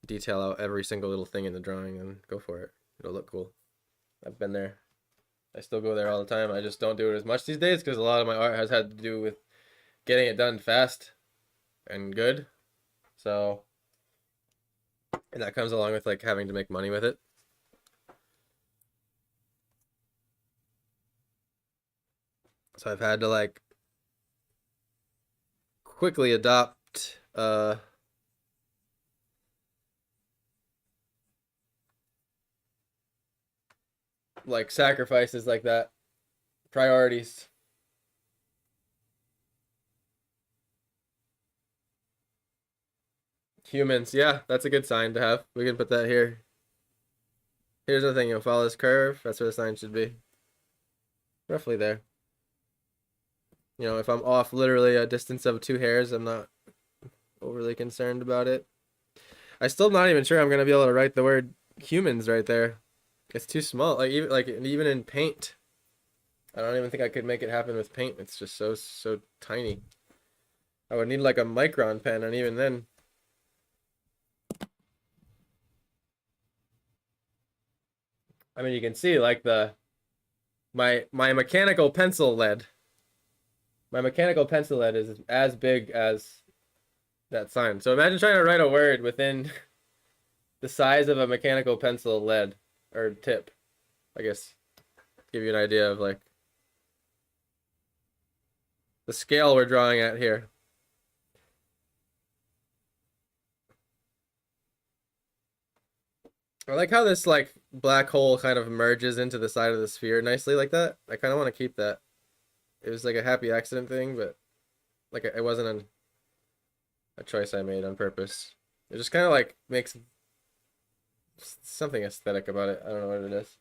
detail out every single little thing in the drawing, then go for it. It'll look cool. I've been there. I still go there all the time. I just don't do it as much these days because a lot of my art has had to do with getting it done fast and good. So, and that comes along with like having to make money with it. So I've had to like quickly adopt like sacrifices like that, priorities. Humans, yeah, that's a good sign to have. We can put that here. Here's the thing, you'll follow this curve. That's where the sign should be. Roughly there. You know, if I'm off literally a distance of 2 hairs, I'm not overly concerned about it. I still not even sure I'm gonna be able to write the word humans right there. It's too small. Like even in paint, I don't even think I could make it happen with paint. It's just so tiny. I would need like a micron pen, and even then, I mean, you can see like my mechanical pencil lead. My mechanical pencil lead is as big as that sign. So imagine trying to write a word within the size of a mechanical pencil lead or tip. I guess give you an idea of like the scale we're drawing at here. I like how this like black hole kind of merges into the side of the sphere nicely like that. I kind of want to keep that. It was like a happy accident thing, but like it wasn't a choice I made on purpose. It just kind of like makes something aesthetic about it. I don't know what it is.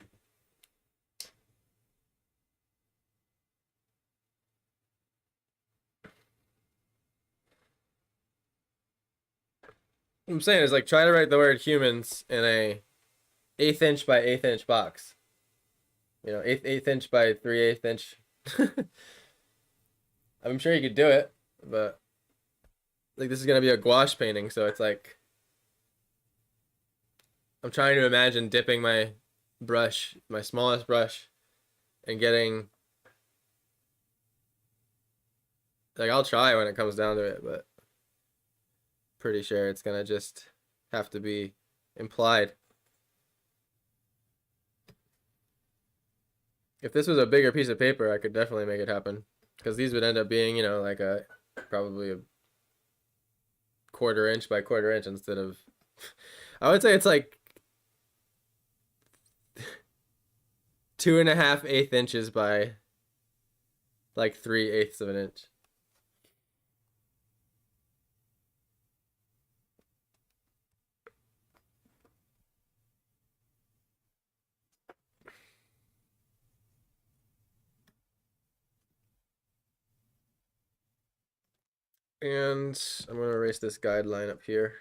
What I'm saying is like try to write the word humans in a eighth inch by eighth inch box. You know, eighth inch by 3/8 inch. I'm sure you could do it, but like this is gonna be a gouache painting, so it's like I'm trying to imagine dipping my brush, my smallest brush, and getting like I'll try when it comes down to it, but pretty sure it's gonna just have to be implied. If this was a bigger piece of paper, I could definitely make it happen. Because these would end up being, you know, like a probably a quarter inch by quarter inch instead of I would say it's like 2.5 inches by like 3/8 of an inch. And I'm gonna erase this guideline up here.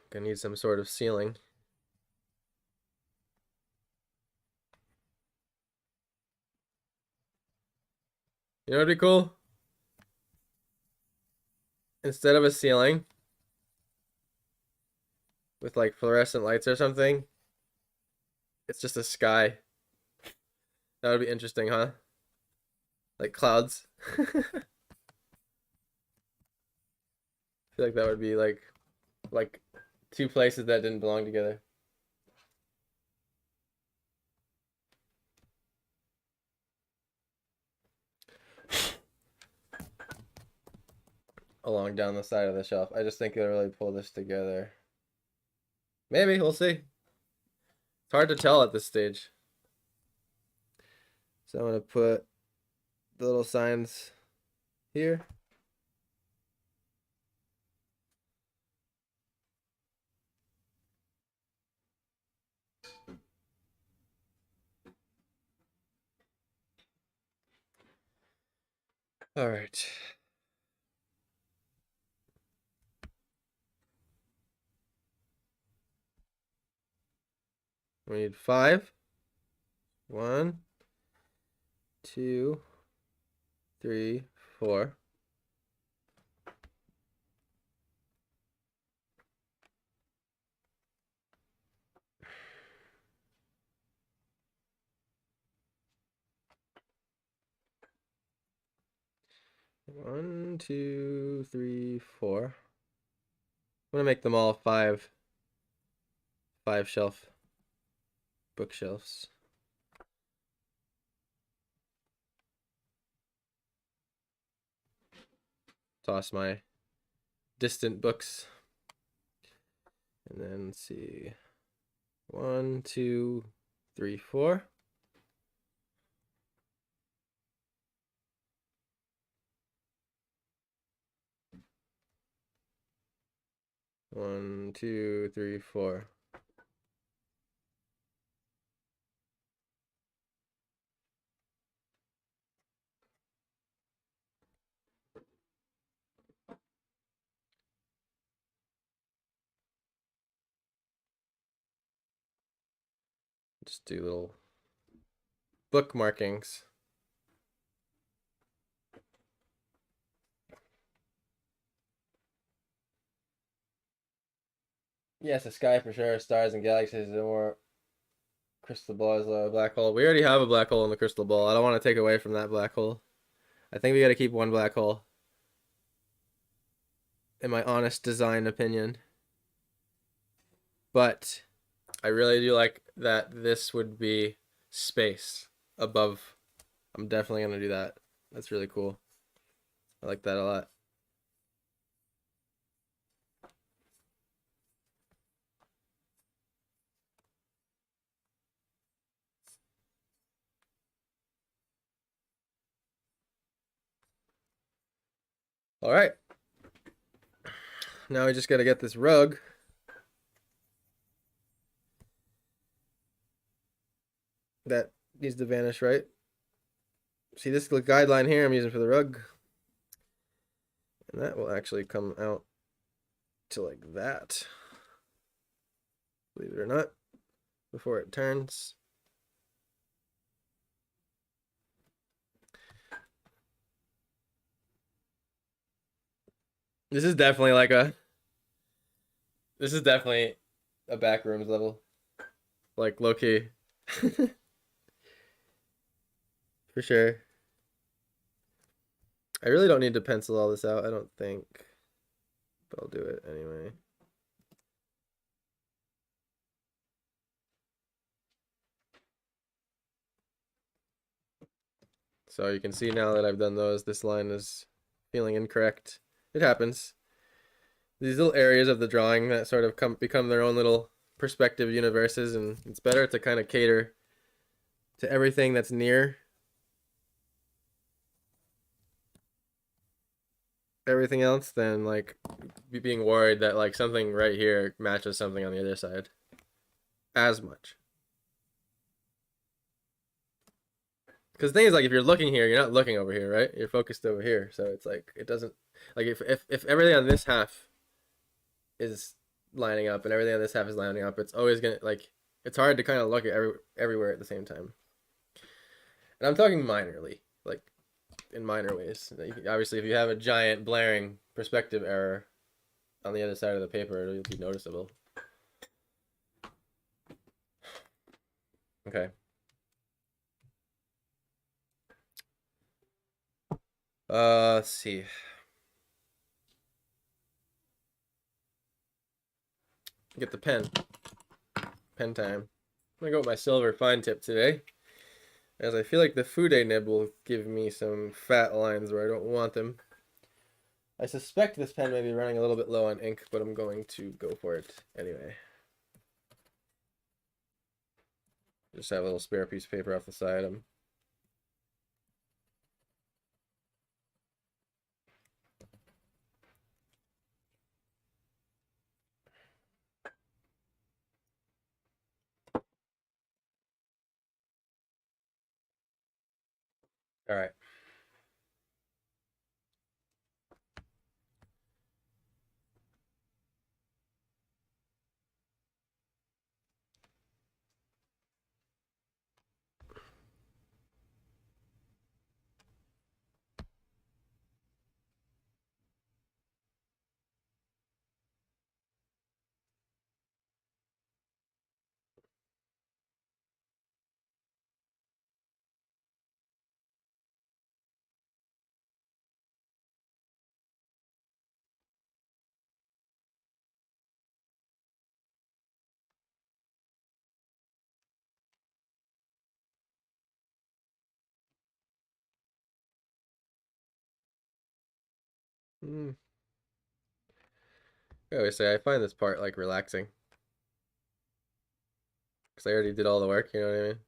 Gonna need some sort of ceiling. You know what'd be cool? Instead of a ceiling with like fluorescent lights or something, it's just a sky. That would be interesting, huh? Like clouds. I feel like that would be like two places that didn't belong together. Along down the side of the shelf. I just think it'll really pull this together. Maybe, we'll see. It's hard to tell at this stage. So I'm gonna put the little signs here. All right. We need 5. 1, 2, 3, 4. One, two, three, 4. I'm gonna make them all 5 shelf bookshelves. Toss my distant books. And then let's see. 1, 2, 3, 4. One, two, three, 4. Just do little bookmarkings. Yes, the sky for sure. Stars and galaxies. No more crystal ball is a black hole. We already have a black hole in the crystal ball. I don't want to take away from that black hole. I think we got to keep one black hole. In my honest design opinion. But I really do like that this would be space above. I'm definitely going to do that. That's really cool. I like that a lot. All right. Now we just got to get this rug. That needs to vanish, right? See this guideline here I'm using for the rug. And that will actually come out to like that. Believe it or not. Before it turns. This is definitely like a... This is definitely a backrooms level. Like low-key. For sure. I really don't need to pencil all this out, I don't think. But I'll do it anyway. So you can see now that I've done those, this line is feeling incorrect. It happens. These little areas of the drawing that sort of become their own little perspective universes, and it's better to kind of cater to everything that's near everything else than like being worried that like something right here matches something on the other side as much. Because the thing is, like, if you're looking here, you're not looking over here, right? You're focused over here, so it's like it doesn't like if everything on this half is lining up and everything on this half is lining up, it's always gonna like it's hard to kind of look at everywhere at the same time. And I'm talking minorly, like in minor ways. Obviously, if you have a giant blaring perspective error on the other side of the paper, it'll be noticeable. Okay. Let's see. Get the pen. Pen time. I'm gonna go with my silver fine tip today, as I feel like the Fude nib will give me some fat lines where I don't want them. I suspect this pen may be running a little bit low on ink, but I'm going to go for it anyway. Just have a little spare piece of paper off the side. All right. I always say I find this part like relaxing because I already did all the work. You know what I mean?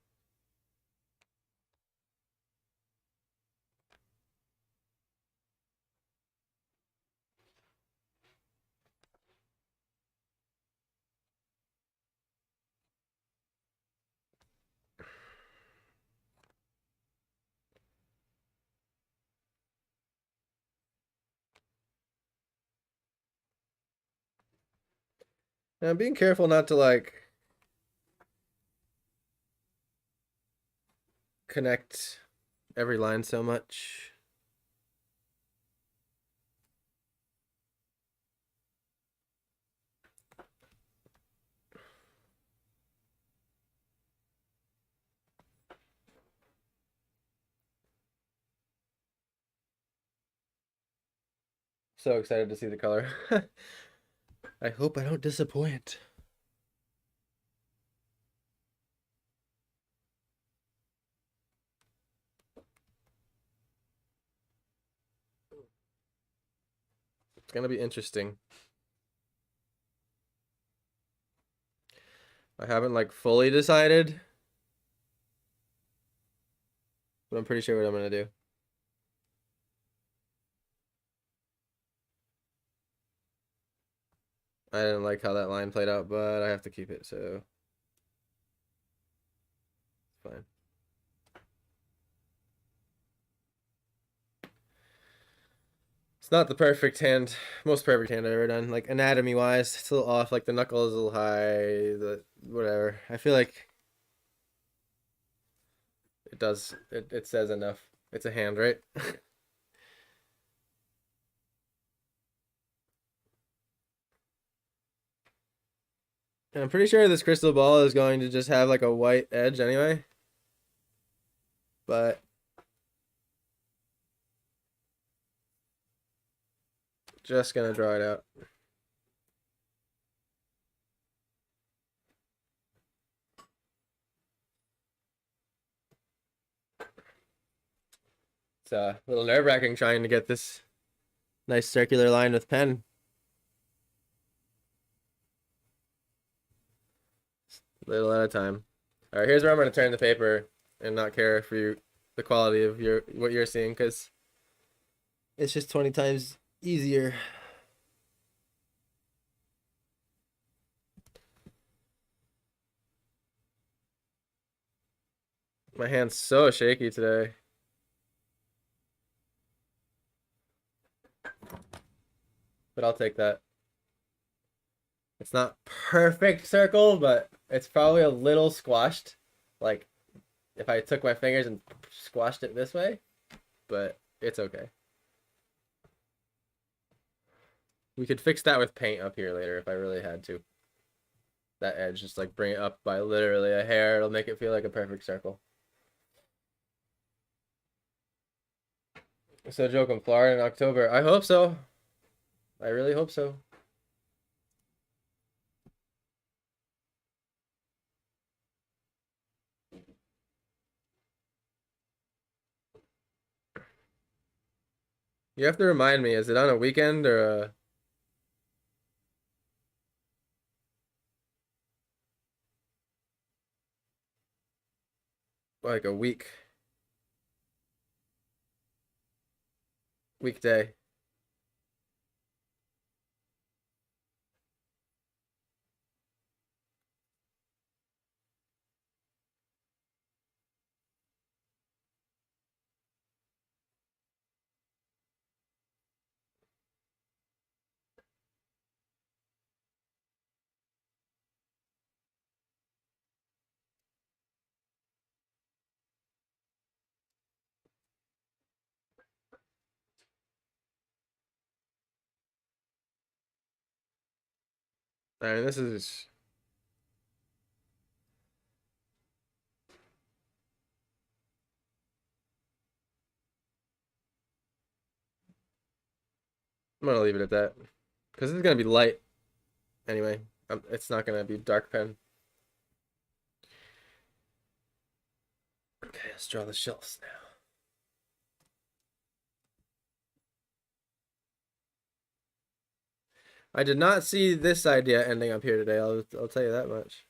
And I'm being careful not to like connect every line so much. So excited to see the color. I hope I don't disappoint. It's gonna be interesting. I haven't like fully decided, but I'm pretty sure what I'm gonna do. I didn't like how that line played out, but I have to keep it, so fine. It's not the perfect hand, most perfect hand I've ever done. Like anatomy wise, it's a little off. Like the knuckle is a little high. The whatever. I feel like it does. It says enough. It's a hand, right? And I'm pretty sure this crystal ball is going to just have like a white edge anyway. But just gonna draw it out. It's a little nerve-wracking trying to get this nice circular line with pen. Little at a time. All right, here's where I'm gonna turn the paper and not care for you, the quality of your what you're seeing, because it's just 20 times easier. My hand's so shaky today. But I'll take that. It's not perfect circle, but it's probably a little squashed. Like if I took my fingers and squashed it this way, but it's okay. We could fix that with paint up here later if I really had to. That edge, just like bring it up by literally a hair. It'll make it feel like a perfect circle. So Joe come Florida in October. I hope so. I really hope so. You have to remind me, is it on a weekend or like a weekday? I mean, this is I'm gonna leave it at that because it's gonna be light anyway. It's not gonna be dark pen. Okay, let's draw the shells now. I did not see this idea ending up here today. I'll tell you that much.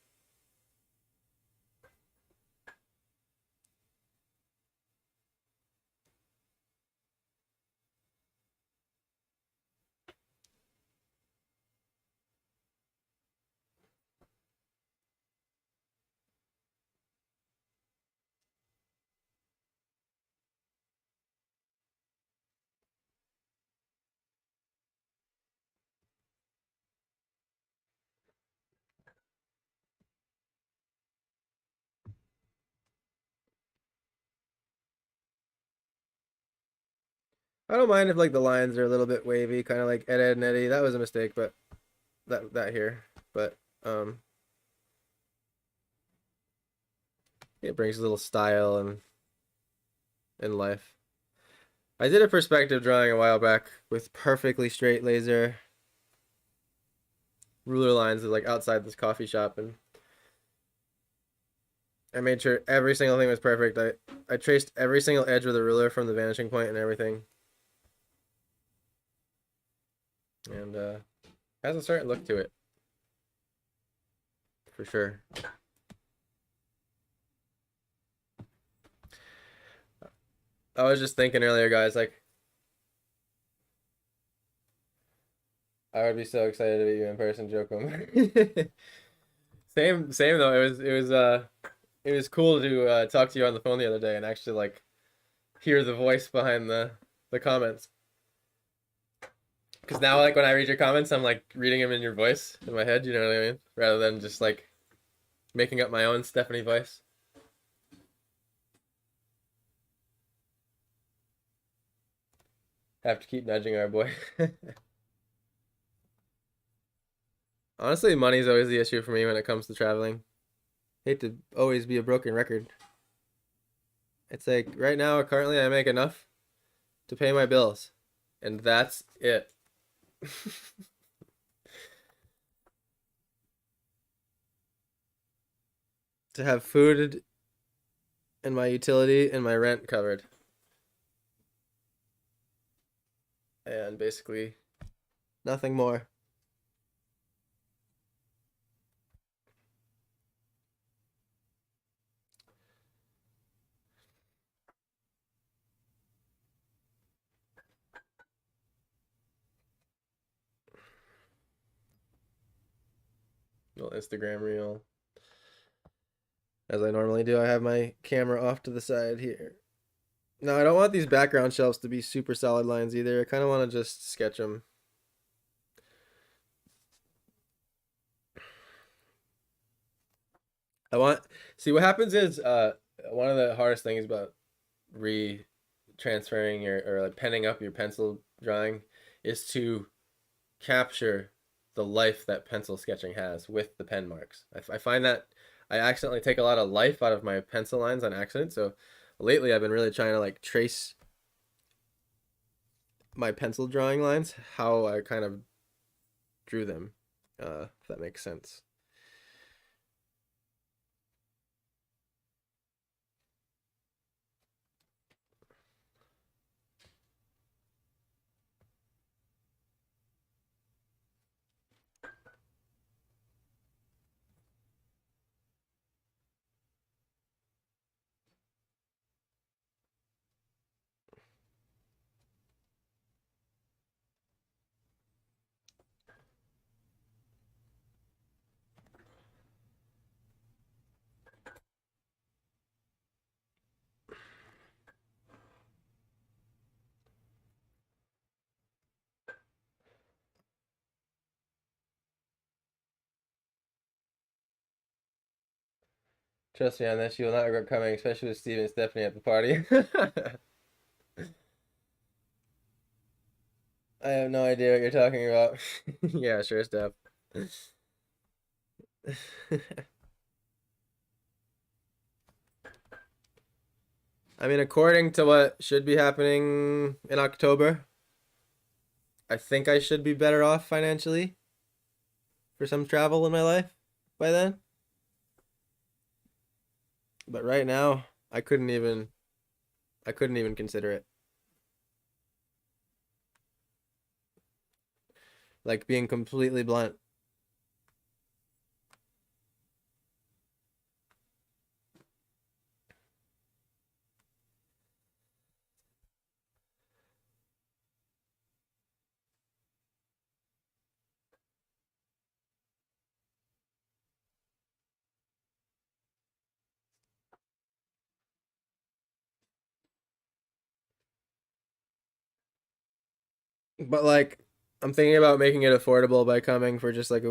I don't mind if like the lines are a little bit wavy, kind of like Ed and Eddie. That was a mistake, but that here. But it brings a little style and in life. I did a perspective drawing a while back with perfectly straight laser ruler lines like outside this coffee shop, and I made sure every single thing was perfect. I traced every single edge with a ruler from the vanishing point and everything. And has a certain look to it. For sure. I was just thinking earlier, guys, like I would be so excited to meet you in person, Jokum. Same though. It was cool to talk to you on the phone the other day and actually like hear the voice behind the comments. Because now, like when I read your comments, I'm like reading them in your voice in my head. You know what I mean? Rather than just like making up my own Stephanie voice. Have to keep nudging our boy. Honestly, money's always the issue for me when it comes to traveling. Hate to always be a broken record. It's like right now, currently, I make enough to pay my bills, and that's it. To have food and my utility and my rent covered, and basically nothing more. Little Instagram reel. As I normally do, I have my camera off to the side here. No, I don't want these background shelves to be super solid lines either. I kind of want to just sketch them. I want, see what happens is one of the hardest things about transferring or like penning up your pencil drawing is to capture the life that pencil sketching has with the pen marks. I find that I accidentally take a lot of life out of my pencil lines on accident. So lately I've been really trying to like trace my pencil drawing lines, how I kind of drew them, if that makes sense. Trust me on this, you will not regret coming, especially with Steve and Stephanie at the party. I have no idea what you're talking about. Yeah, sure, Steph. I mean, according to what should be happening in October, I think I should be better off financially for some travel in my life by then. But right now, I couldn't even consider it. Like being completely blunt. But like I'm thinking about making it affordable by coming for just like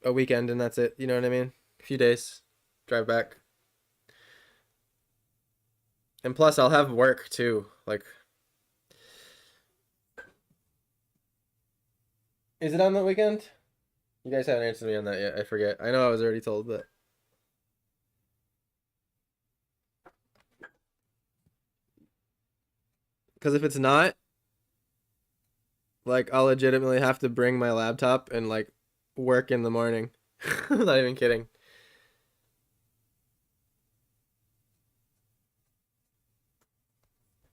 a weekend and that's it. You know what I mean? A few days, drive back. And plus I'll have work too. Like Is it on the weekend? You guys haven't answered me on that yet. I forget. I know I was already told, but because if it's not, like, I'll legitimately have to bring my laptop and like work in the morning. Not even kidding.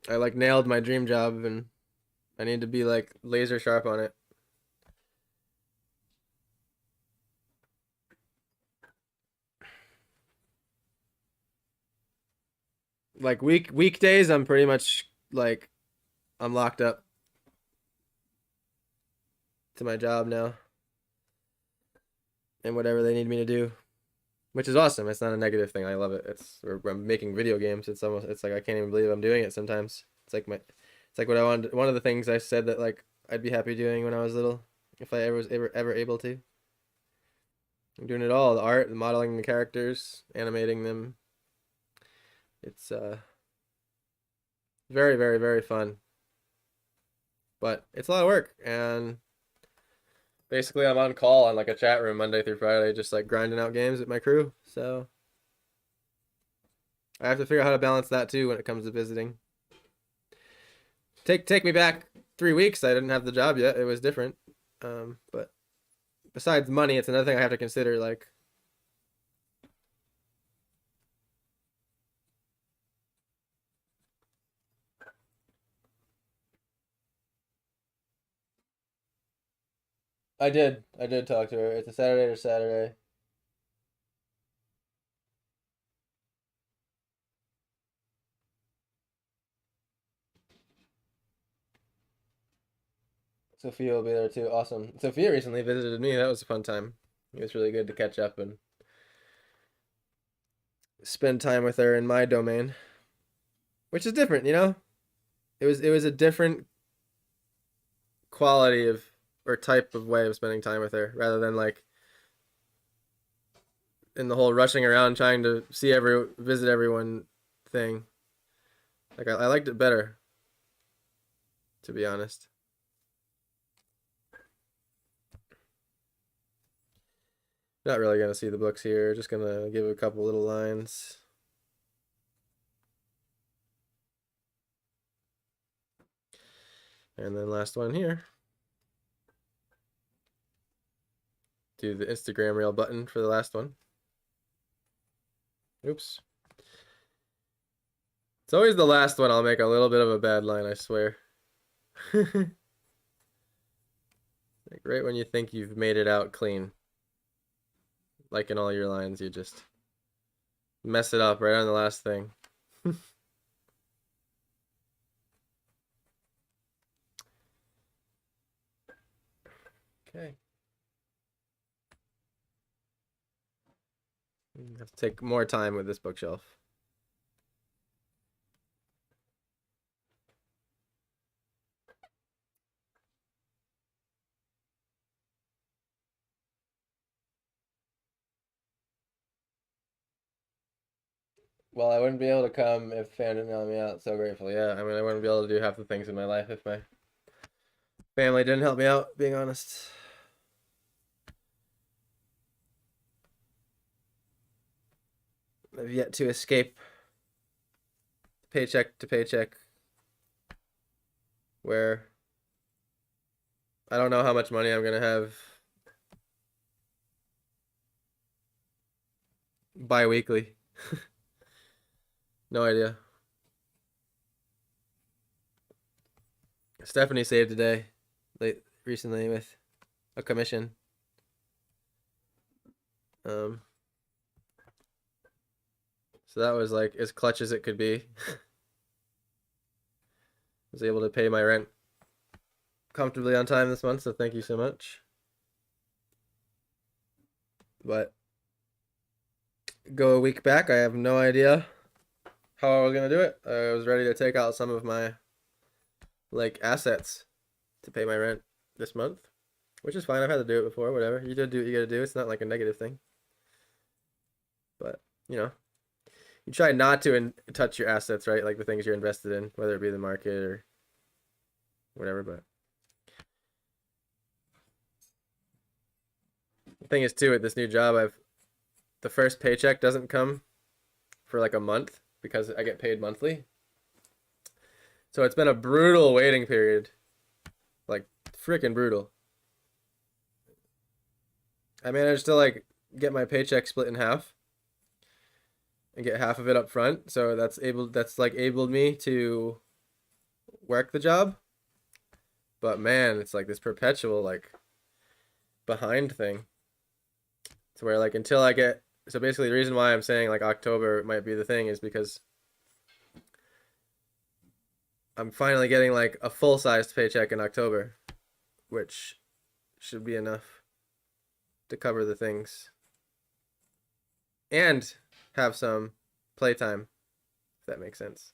I like nailed my dream job and I need to be like laser sharp on it. Like weekdays, I'm pretty much like I'm locked up to my job now and whatever they need me to do, which is awesome. It's not a negative thing. I love it. I'm making video games. It's like I can't even believe I'm doing it sometimes. It's like what I wanted. One of the things I said that like I'd be happy doing when I was little, if I ever was ever able to. I'm doing it all: the art, the modeling the characters, animating them. It's very, very, very fun, but it's a lot of work. And basically, I'm on call on like a chat room Monday through Friday, just like grinding out games with my crew. So I have to figure out how to balance that too when it comes to visiting. Take me back 3 weeks. I didn't have the job yet. It was different. But besides money, it's another thing I have to consider. I did talk to her. It's a Saturday to Saturday. Sophia will be there too. Awesome. Sophia recently visited me. That was a fun time. It was really good to catch up and spend time with her in my domain, which is different, you know? It was a different quality of or type of way of spending time with her rather than like in the whole rushing around trying to visit everyone thing. Like I liked it better, to be honest. Not really gonna see the books here. Just gonna give a couple little lines. And then last one here. Do the Instagram reel button for the last one. Oops. It's always the last one I'll make a little bit of a bad line, I swear. Like right when you think you've made it out clean. Like in all your lines, you just mess it up right on the last thing. Okay. I have to take more time with this bookshelf. Well, I wouldn't be able to come if Fan didn't help me out so gratefully. Yeah, I mean, I wouldn't be able to do half the things in my life if my family didn't help me out, being honest. I've yet to escape paycheck to paycheck where I don't know how much money I'm going to have bi-weekly. No idea. Stephanie saved today, recently with a commission. So that was like as clutch as it could be. Was able to pay my rent comfortably on time this month, so thank you so much. But go a week back, I have no idea how I was gonna do it. I was ready to take out some of my like assets to pay my rent this month, which is fine. I've had to do it before. Whatever, you do what you gotta do. It's not like a negative thing. But you know, you try not to touch your assets, right? Like the things you're invested in, whether it be the market or whatever. But thing is too, with this new job, the first paycheck doesn't come for like a month because I get paid monthly. So it's been a brutal waiting period. Like freaking brutal. I managed to like get my paycheck split in half and get half of it up front. So that's like enabled me to work the job. But man, it's like this perpetual like behind thing. To where like until I get, so basically the reason why I'm saying like October might be the thing is because I'm finally getting like a full-sized paycheck in October, which should be enough to cover the things and have some playtime, if that makes sense.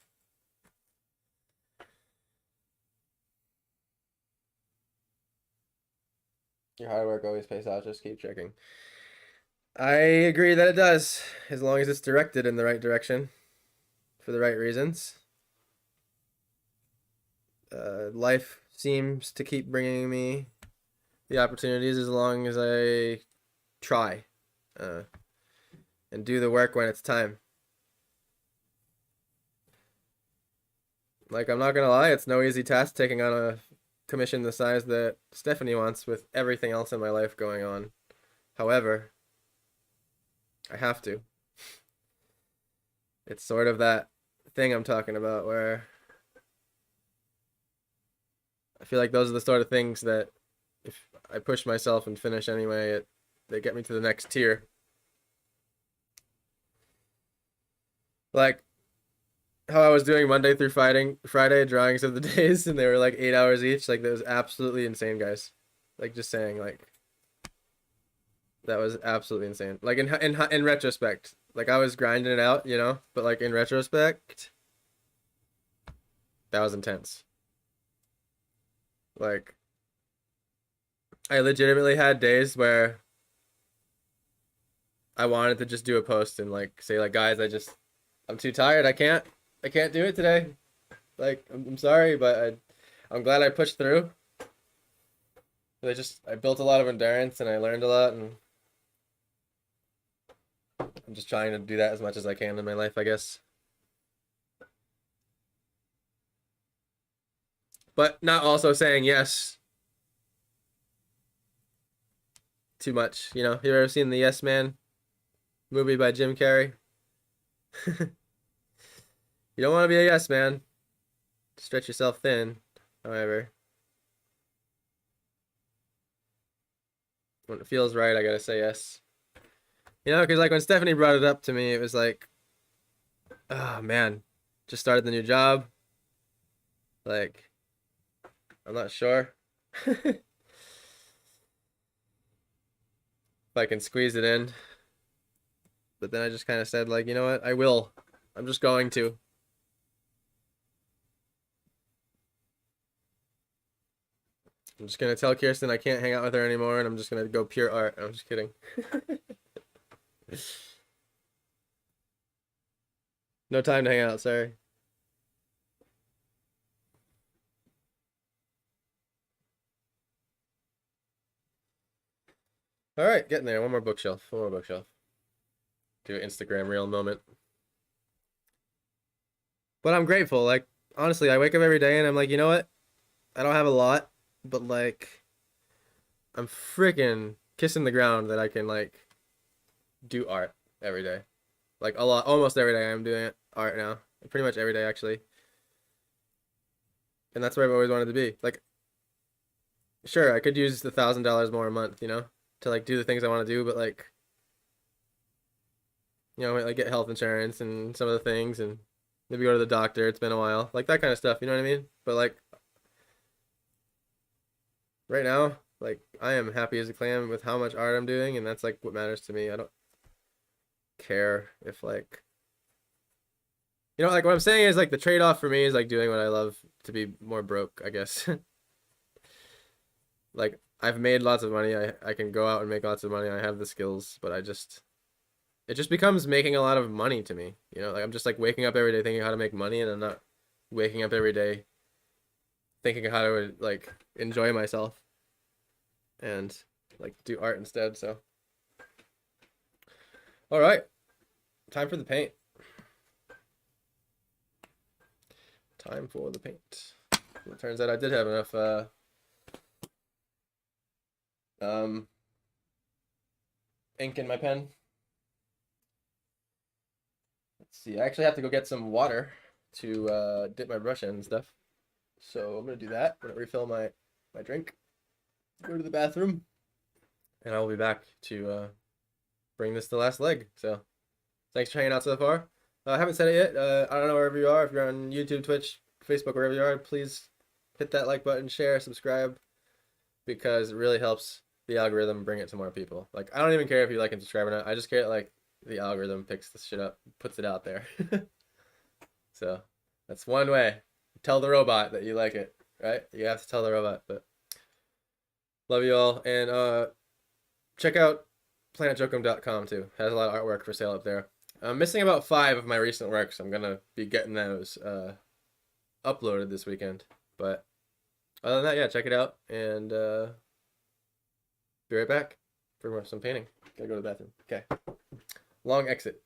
Your hard work always pays off. Just keep checking. I agree that it does, as long as it's directed in the right direction for the right reasons. Life seems to keep bringing me the opportunities as long as I try and do the work when it's time. Like, I'm not gonna lie, it's no easy task taking on a commission the size that Stephanie wants with everything else in my life going on. However, I have to. It's sort of that thing I'm talking about where I feel like those are the sort of things that if I push myself and finish anyway, they get me to the next tier. Like how I was doing Monday through Friday drawings of the days, and they were like 8 hours each. Like that was absolutely insane, guys. Like just saying, like that was absolutely insane. Like in retrospect, like I was grinding it out, you know, but like in retrospect, that was intense. Like I legitimately had days where I wanted to just do a post and like say like, guys, I'm too tired. I can't do it today. Like I'm sorry, but I'm glad I pushed through. I built a lot of endurance and I learned a lot, and I'm just trying to do that as much as I can in my life, I guess. But not also saying yes too much. You know, you ever seen the Yes Man movie by Jim Carrey? You don't want to be a yes man. Stretch yourself thin, however. When it feels right, I gotta say yes. You know, because like when Stephanie brought it up to me, it was like, oh man, just started the new job. Like, I'm not sure if I can squeeze it in. But then I just kind of said, like, you know what? I will. I'm just going to. I'm just gonna tell Kirsten I can't hang out with her anymore, and I'm just gonna go pure art. I'm just kidding. No time to hang out, sorry. All right, getting there. One more bookshelf. One more bookshelf. Do an Instagram reel moment. But I'm grateful. Like, honestly, I wake up every day and I'm like, you know what? I don't have a lot, but like, I'm freaking kissing the ground that I can like do art every day. Like a lot, almost every day I'm doing art now. Pretty much every day actually. And that's where I've always wanted to be. Like, sure, I could use $1,000 more a month, you know, to like do the things I want to do, but like, you know, like get health insurance and some of the things, and maybe go to the doctor. It's been a while, like that kind of stuff. You know what I mean? But like right now, like I am happy as a clam with how much art I'm doing, and that's like what matters to me. I don't care if like, you know, like what I'm saying is like the trade-off for me is like doing what I love to be more broke, I guess. Like I've made lots of money. I can go out and make lots of money. I have the skills, but it just becomes making a lot of money to me. You know, like I'm just like waking up every day thinking how to make money, and I'm not waking up every day thinking how to like enjoy myself and like do art instead. So All right, time for the paint. Time for the paint. It turns out I did have enough um, ink in my pen. Let's see. I actually have to go get some water to dip my brush in and stuff. So I'm gonna do that. I'm gonna refill my drink, go to the bathroom, and I will be back to bring this to the last leg. So thanks for hanging out so far. I haven't said it yet. I don't know wherever you are. If you're on YouTube, Twitch, Facebook, wherever you are, please hit that like button, share, subscribe, because it really helps the algorithm bring it to more people. Like, I don't even care if you like and subscribe or not. I just care like the algorithm picks this shit up, puts it out there. So that's one way. Tell the robot that you like it, right? You have to tell the robot. But love you all, and check out planetjokum.com too. Has a lot of artwork for sale up there. I'm missing about 5 of my recent works. I'm gonna be getting those uploaded this weekend. But other than that, yeah, check it out, and be right back for some painting. Gotta go to the bathroom. Okay. Long exit.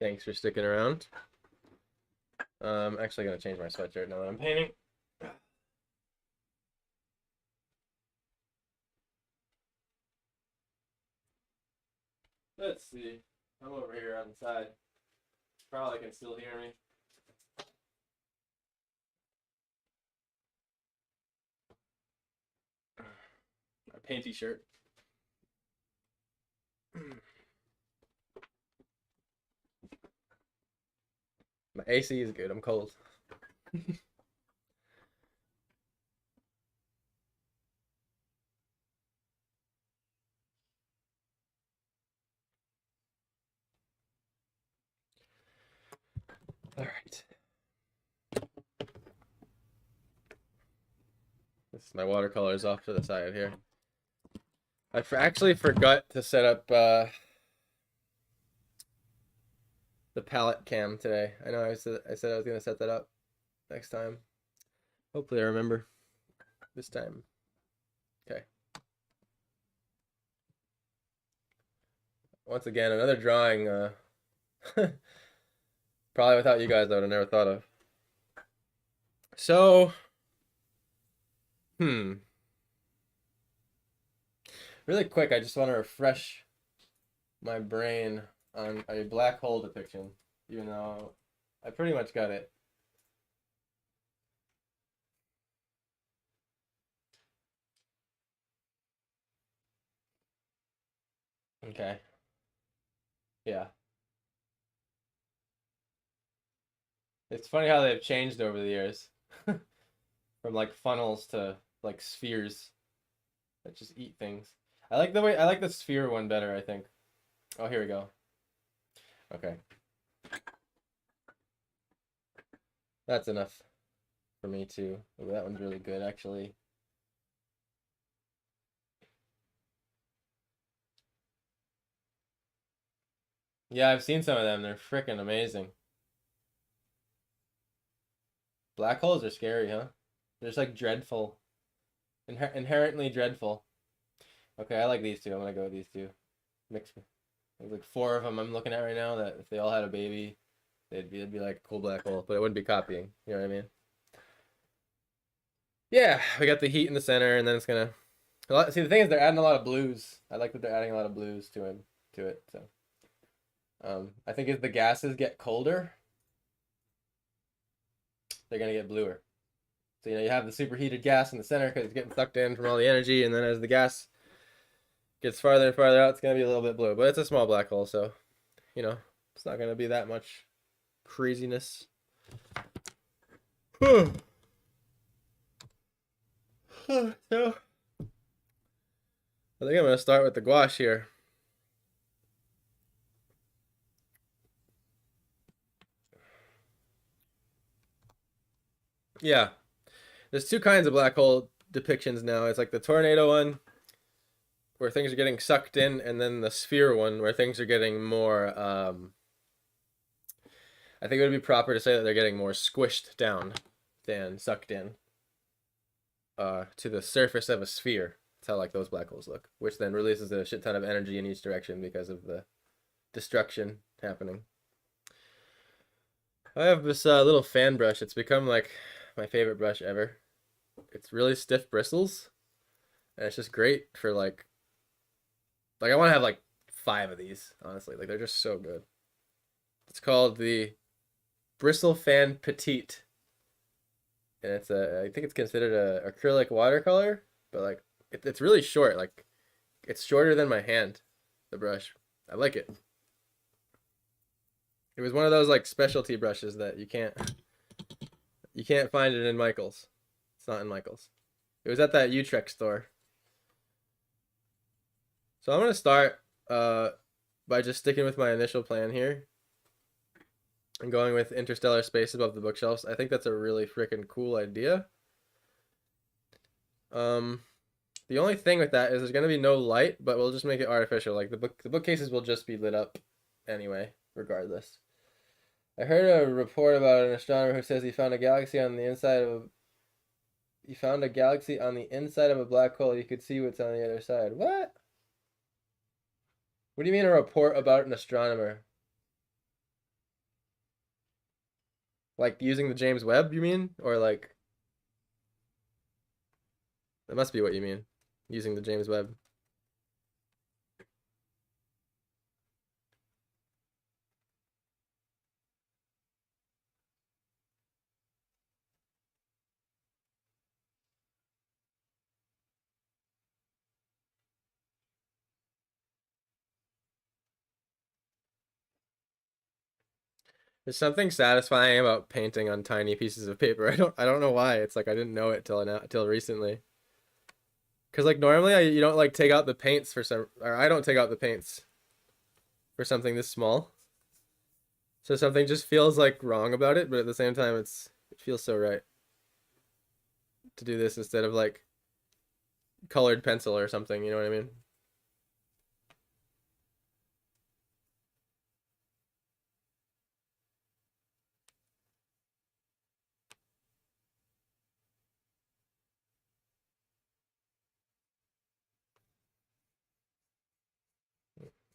Thanks for sticking around. I'm actually gonna change my sweatshirt now that I'm painting. Let's see. I'm over here on the side. Probably can still hear me. My painty shirt. My AC is good. I'm cold. My watercolors off to the side here. I actually forgot to set up the palette cam today. I know I said I was gonna set that up next time. Hopefully I remember this time. Okay. Once again, another drawing. Probably without you guys, I would have never thought of. So, really quick, I just want to refresh my brain on a black hole depiction, even though I pretty much got it. Okay. Yeah. It's funny how they've changed over the years. From like funnels to like spheres that just eat things. I like the sphere one better, I think. Oh, here we go. Okay. That's enough for me too. Oh, that one's really good actually. Yeah, I've seen some of them. They're freaking amazing. Black holes are scary, huh? They're just like dreadful. Inherently dreadful. Okay, I like these two. I'm gonna go with these two. Mix. There's like 4 of them I'm looking at right now that if they all had a baby, it'd be like a cool black hole, but it wouldn't be copying. You know what I mean? Yeah, we got the heat in the center, and then it's gonna. See, the thing is, they're adding a lot of blues. I like that they're adding a lot of blues to it. So, I think as the gases get colder, they're gonna get bluer. So you have the superheated gas in the center because it's getting sucked in from all the energy, and then as the gas gets farther and farther out, it's gonna be a little bit blue. But it's a small black hole, so it's not gonna be that much craziness. So, I think I'm gonna start with the gouache here. Yeah, there's 2 kinds of black hole depictions now. It's like the tornado one, where things are getting sucked in, and then the sphere one, where things are getting more. I think it would be proper to say that they're getting more squished down than sucked in to the surface of a sphere. That's how like those black holes look, which then releases a shit ton of energy in each direction because of the destruction happening. I have this little fan brush. It's become like my favorite brush ever. It's really stiff bristles, and it's just great for like I want to have like 5 of these, honestly. Like they're just so good. It's called the Bristle Fan Petite, and I think it's considered a acrylic watercolor, but like it's really short. Like it's shorter than my hand, the brush. I like it. It was one of those like specialty brushes that you can't find it in Michael's. It's not in Michael's. It was at that Utrecht store. So I'm gonna start by just sticking with my initial plan here and going with interstellar space above the bookshelves. I think that's a really freaking cool idea. The only thing with that is there's gonna be no light, but we'll just make it artificial. Like the bookcases will just be lit up anyway, regardless. I heard a report about an astronomer who says he found a galaxy on the inside of a black hole. You could see what's on the other side. What? What do you mean a report about an astronomer? Like using the James Webb, you mean? Or like that must be what you mean. Using the James Webb. There's something satisfying about painting on tiny pieces of paper. I don't know why. It's like I didn't know it till recently. Cause like normally you don't like take out the paints or I don't take out the paints for something this small. So something just feels like wrong about it, but at the same time it feels so right to do this instead of like colored pencil or something, you know what I mean?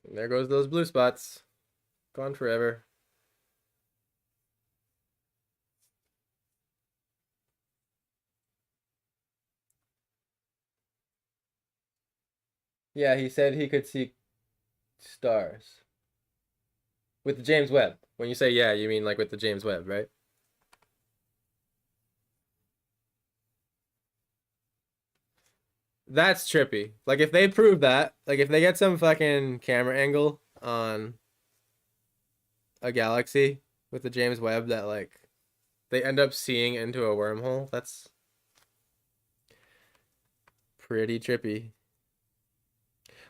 And there goes those blue spots. Gone forever. Yeah, he said he could see stars with the James Webb. When you say yeah, you mean like with the James Webb, right? That's trippy. Like if they prove that, like if they get some fucking camera angle on a galaxy with the James Webb that like they end up seeing into a wormhole, that's pretty trippy.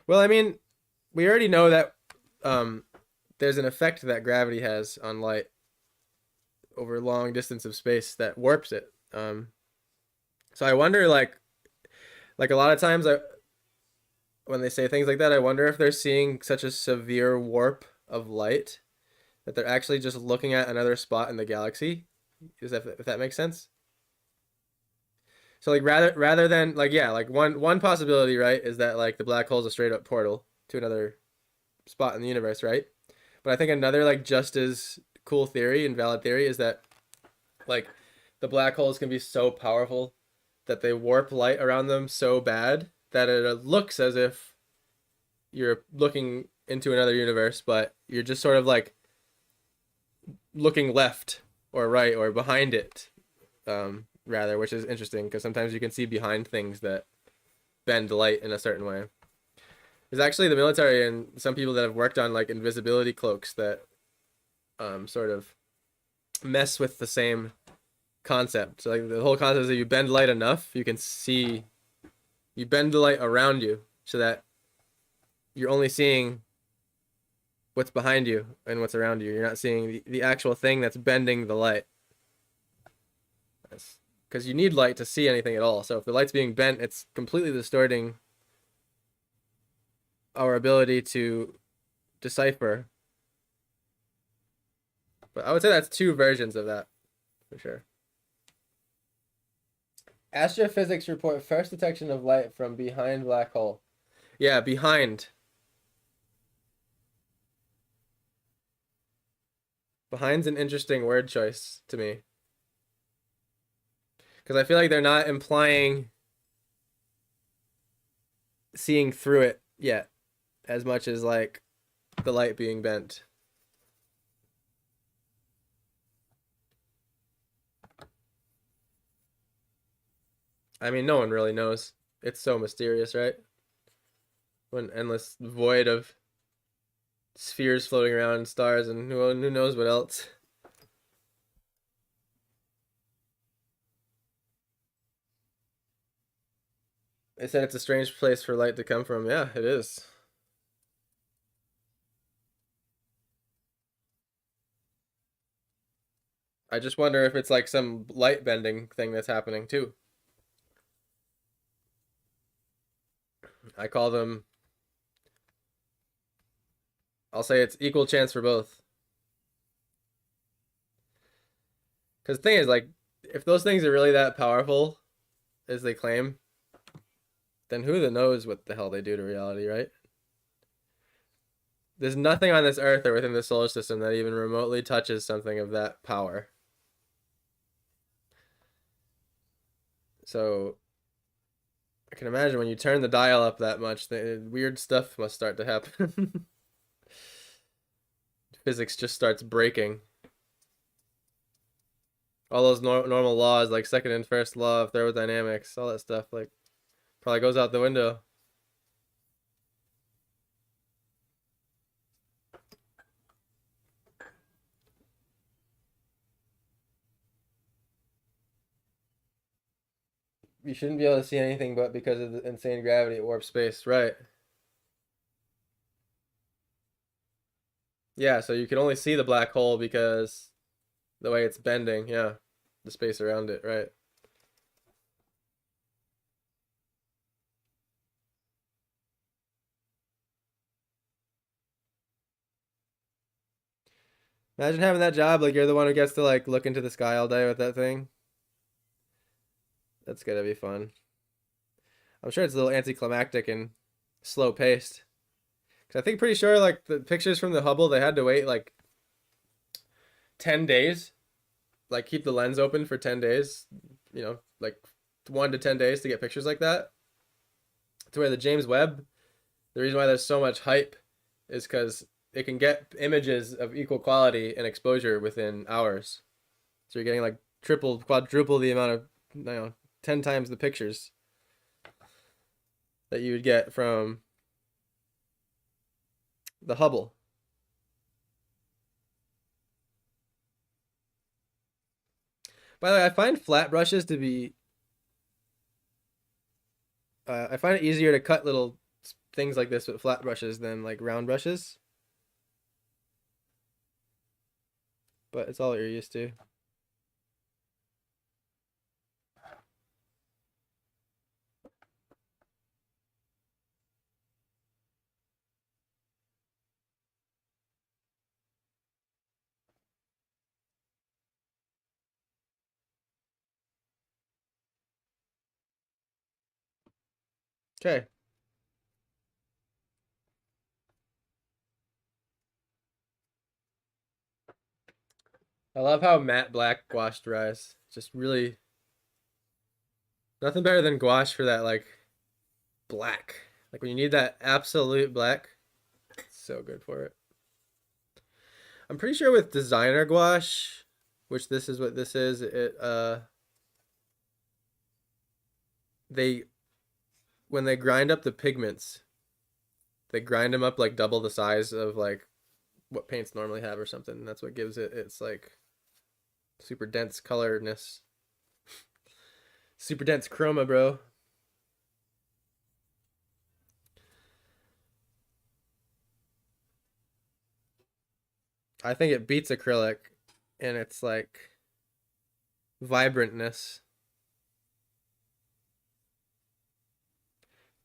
Well, I mean, we already know that um there's an effect that gravity has on light over long distance of space that warps it. So I wonder like a lot of times when they say things like that, I wonder if they're seeing such a severe warp of light that they're actually just looking at another spot in the galaxy. Is that if that makes sense? So like rather than like yeah, like one possibility, right, is that like the black hole is a straight up portal to another spot in the universe, right? But I think another like just as cool theory and valid theory is that like the black holes can be so powerful that they warp light around them so bad that it looks as if you're looking into another universe, but you're just sort of like looking left or right or behind it, rather, which is interesting because sometimes you can see behind things that bend light in a certain way. There's actually the military and some people that have worked on like invisibility cloaks that sort of mess with the same concept. So like the whole concept is that you bend light enough, you can see, you bend the light around you so that you're only seeing what's behind you and what's around you. You're not seeing the actual thing that's bending the light. Because you need light to see anything at all. So if the light's being bent, it's completely distorting our ability to decipher. But I would say that's two versions of that, for sure. Astrophysics report first detection of light from behind black hole. Yeah, behind. Behind's an interesting word choice to me. Because I feel like they're not implying seeing through it yet as much as like the light being bent. I mean, no one really knows. It's so mysterious, right? What an endless void of spheres floating around and stars and who knows what else. They said it's a strange place for light to come from. Yeah, it is. I just wonder if it's like some light bending thing that's happening too. I call them, I'll say it's equal chance for both. Because the thing is, like, if those things are really that powerful as they claim, then who the knows what the hell they do to reality, right? There's nothing on this earth or within the solar system that even remotely touches something of that power. So I can imagine when you turn the dial up that much, weird stuff must start to happen. Physics just starts breaking. All those normal laws, like second and first law of thermodynamics, all that stuff, like probably goes out the window. You shouldn't be able to see anything but because of the insane gravity at warp space, right? Yeah, so you can only see the black hole because the way it's bending, yeah, the space around it, right? Imagine having that job, like you're the one who gets to like look into the sky all day with that thing. That's gonna be fun. I'm sure it's a little anticlimactic and slow paced. Cause I think pretty sure like the pictures from the Hubble, they had to wait like 10 days, like keep the lens open for 10 days, like 1 to 10 days to get pictures like that. To where the James Webb, the reason why there's so much hype is because it can get images of equal quality and exposure within hours. So you're getting like triple, quadruple the amount of, 10 times the pictures that you would get from the Hubble. By the way, I find flat brushes to be, I find it easier to cut little things like this with flat brushes than like round brushes. But it's all you're used to. Okay. I love how matte black gouache dries. Just really nothing better than gouache for that like black. Like when you need that absolute black, it's so good for it. I'm pretty sure with designer gouache, which this is what this is, they when they grind up the pigments, they grind them up like double the size of like what paints normally have or something. And that's what gives it its like super dense coloredness. Super dense chroma, bro. I think it beats acrylic in its like vibrantness.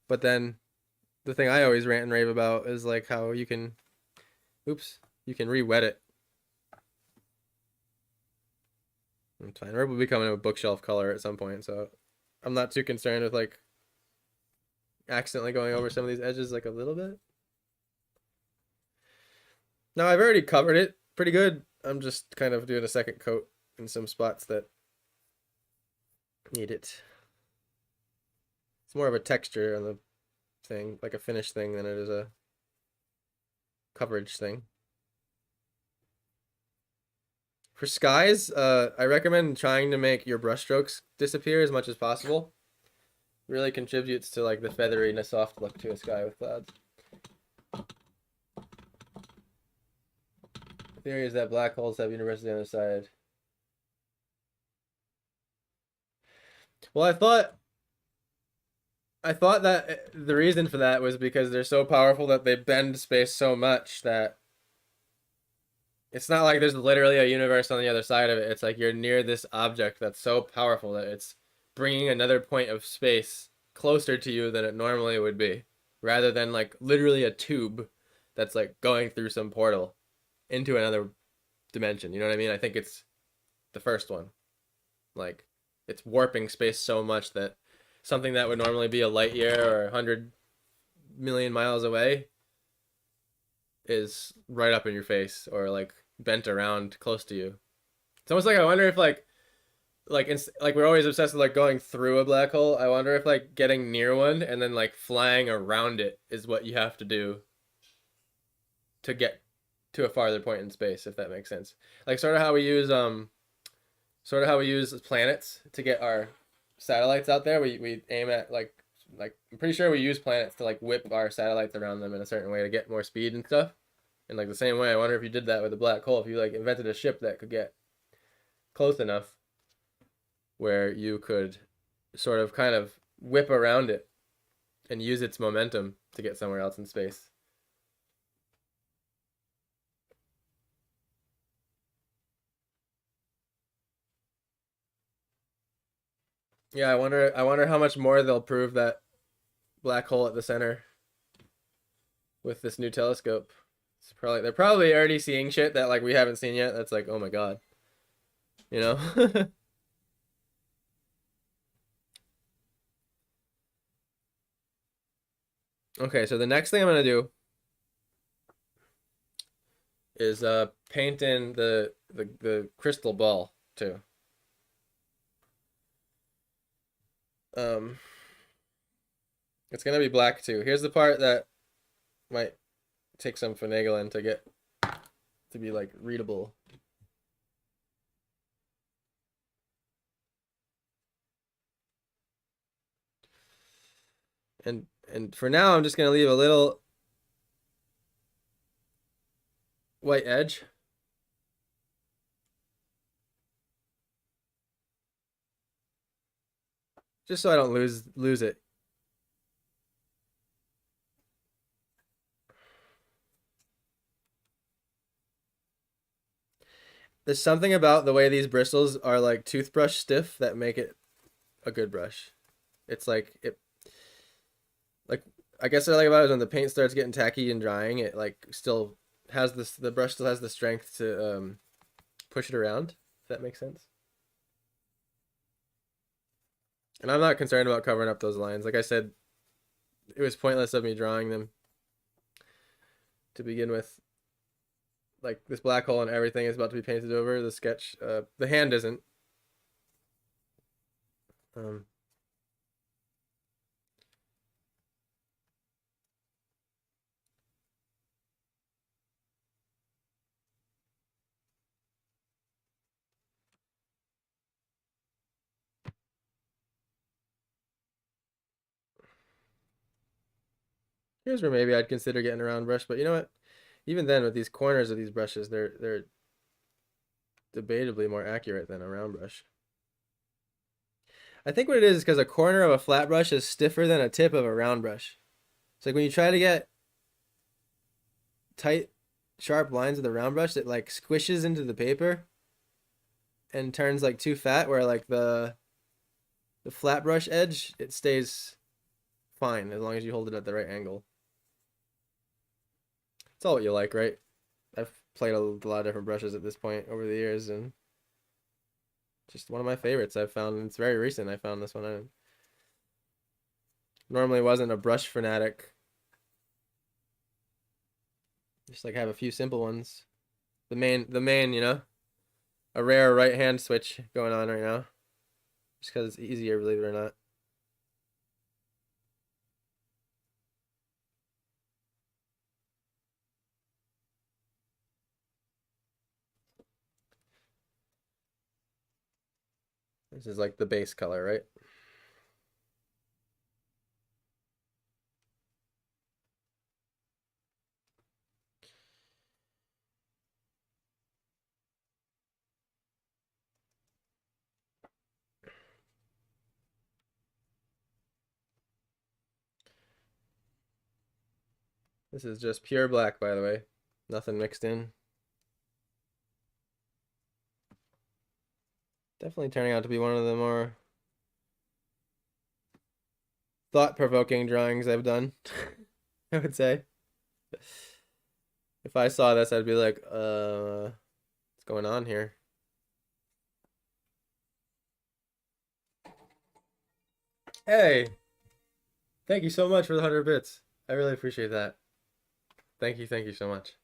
But then the thing I always rant and rave about is like how you can, you can re-wet it. I'm fine. Or it will become a bookshelf color at some point, so I'm not too concerned with like accidentally going over some of these edges like a little bit. No, I've already covered it pretty good. I'm just kind of doing a second coat in some spots that need it. It's more of a texture on the thing, like a finish thing, than it is a coverage thing. For skies, I recommend trying to make your brushstrokes disappear as much as possible. Really contributes to like the feathery and a soft look to a sky with clouds. The theory is that black holes have universes on the other side. Well, I thought that the reason for that was because they're so powerful that they bend space so much that it's not like there's literally a universe on the other side of it. It's like you're near this object that's so powerful that it's bringing another point of space closer to you than it normally would be, rather than like literally a tube that's like going through some portal into another dimension. You know what I mean? I think it's the first one. Like it's warping space so much that something that would normally be a light year or 100 million miles away is right up in your face or like bent around close to you. It's almost like I wonder if like we're always obsessed with like going through a black hole. I wonder if like getting near one and then like flying around it is what you have to do to get to a farther point in space, if that makes sense. Like sort of how we use planets to get our satellites out there. We aim at like I'm pretty sure we use planets to like whip our satellites around them in a certain way to get more speed and stuff. And like the same way, I wonder if you did that with a black hole, if you like invented a ship that could get close enough where you could sort of kind of whip around it and use its momentum to get somewhere else in space. Yeah, I wonder how much more they'll prove that black hole at the center with this new telescope. They're probably already seeing shit that like we haven't seen yet. That's like, oh my god, you know. Okay, so the next thing I'm gonna do is paint in the crystal ball too. Um, it's gonna be black too. Here's the part that might take some finagling to get to be like readable. And for now, I'm just gonna leave a little white edge. Just so I don't lose it. There's something about the way these bristles are like toothbrush stiff that make it a good brush. It's like like I guess what I like about it is when the paint starts getting tacky and drying, it like still has this the brush still has the strength to push it around, if that makes sense. And I'm not concerned about covering up those lines. Like I said, it was pointless of me drawing them to begin with. Like this black hole and everything is about to be painted over. The sketch, the hand isn't. Um, Here's where maybe I'd consider getting a round brush, but you know what? Even then, with these corners of these brushes, they're debatably more accurate than a round brush. I think what it is because a corner of a flat brush is stiffer than a tip of a round brush. It's like when you try to get tight, sharp lines with a round brush, it like squishes into the paper and turns like too fat, where like the flat brush edge, it stays fine as long as you hold it at the right angle. It's all what you like, right? I've played a lot of different brushes at this point over the years, and just one of my favorites I've found. It's very recent. I found this one. I normally wasn't a brush fanatic. Just like have a few simple ones. The main, a rare right hand switch going on right now. Just because it's easier, believe it or not. This is like the base color, right? This is just pure black, by the way. Nothing mixed in. Definitely turning out to be one of the more thought-provoking drawings I've done, I would say. If I saw this, I'd be like, what's going on here? Hey, thank you so much for the 100 bits. I really appreciate that. Thank you so much.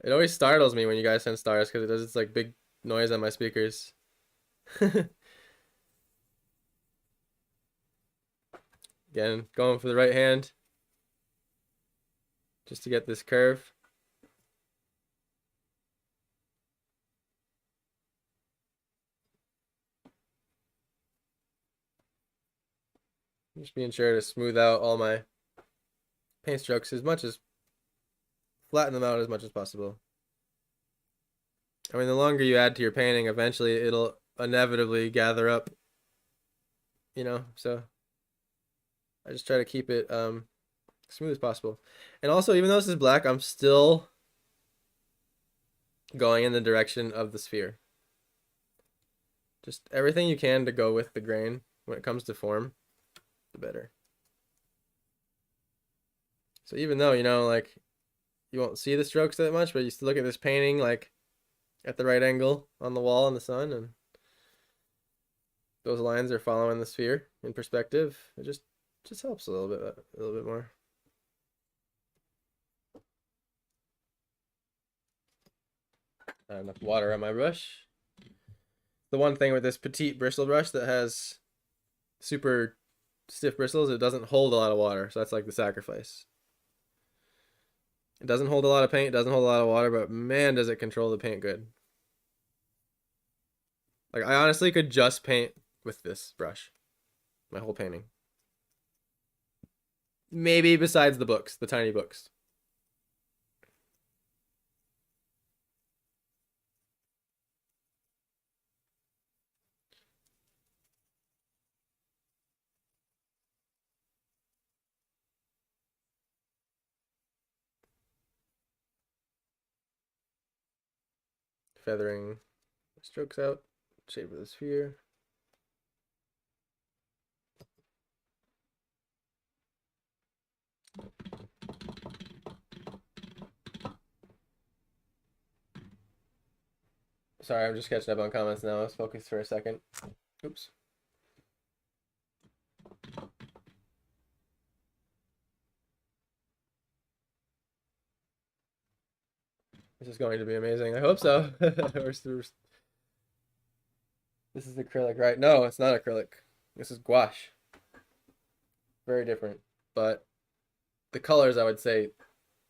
It always startles me when you guys send stars because it does this like big noise on my speakers. Again, going for the right hand just to get this curve. Just being sure to smooth out all my paint strokes flatten them out as much as possible. I mean, the longer you add to your painting, eventually it'll inevitably gather up, so I just try to keep it smooth as possible. And also, even though this is black, I'm still going in the direction of the sphere. Just everything you can to go with the grain when it comes to form, the better. So even though, you know, like you won't see the strokes that much, but you still look at this painting like at the right angle on the wall in the sun, and those lines are following the sphere in perspective. It just helps a little bit more. Not enough water on my brush. The one thing with this petite bristle brush that has super stiff bristles, it doesn't hold a lot of water, so that's like the sacrifice. It doesn't hold a lot of paint, it doesn't hold a lot of water, but man, does it control the paint good. Like, I honestly could just paint with this brush. My whole painting. Maybe besides the books, the tiny books. Feathering strokes out, shape of the sphere. Sorry, I'm just catching up on comments now. Let's focus for a second. Oops. This is going to be amazing. I hope so. This is acrylic, right? No, it's not acrylic. This is gouache. Very different. But the colors, I would say,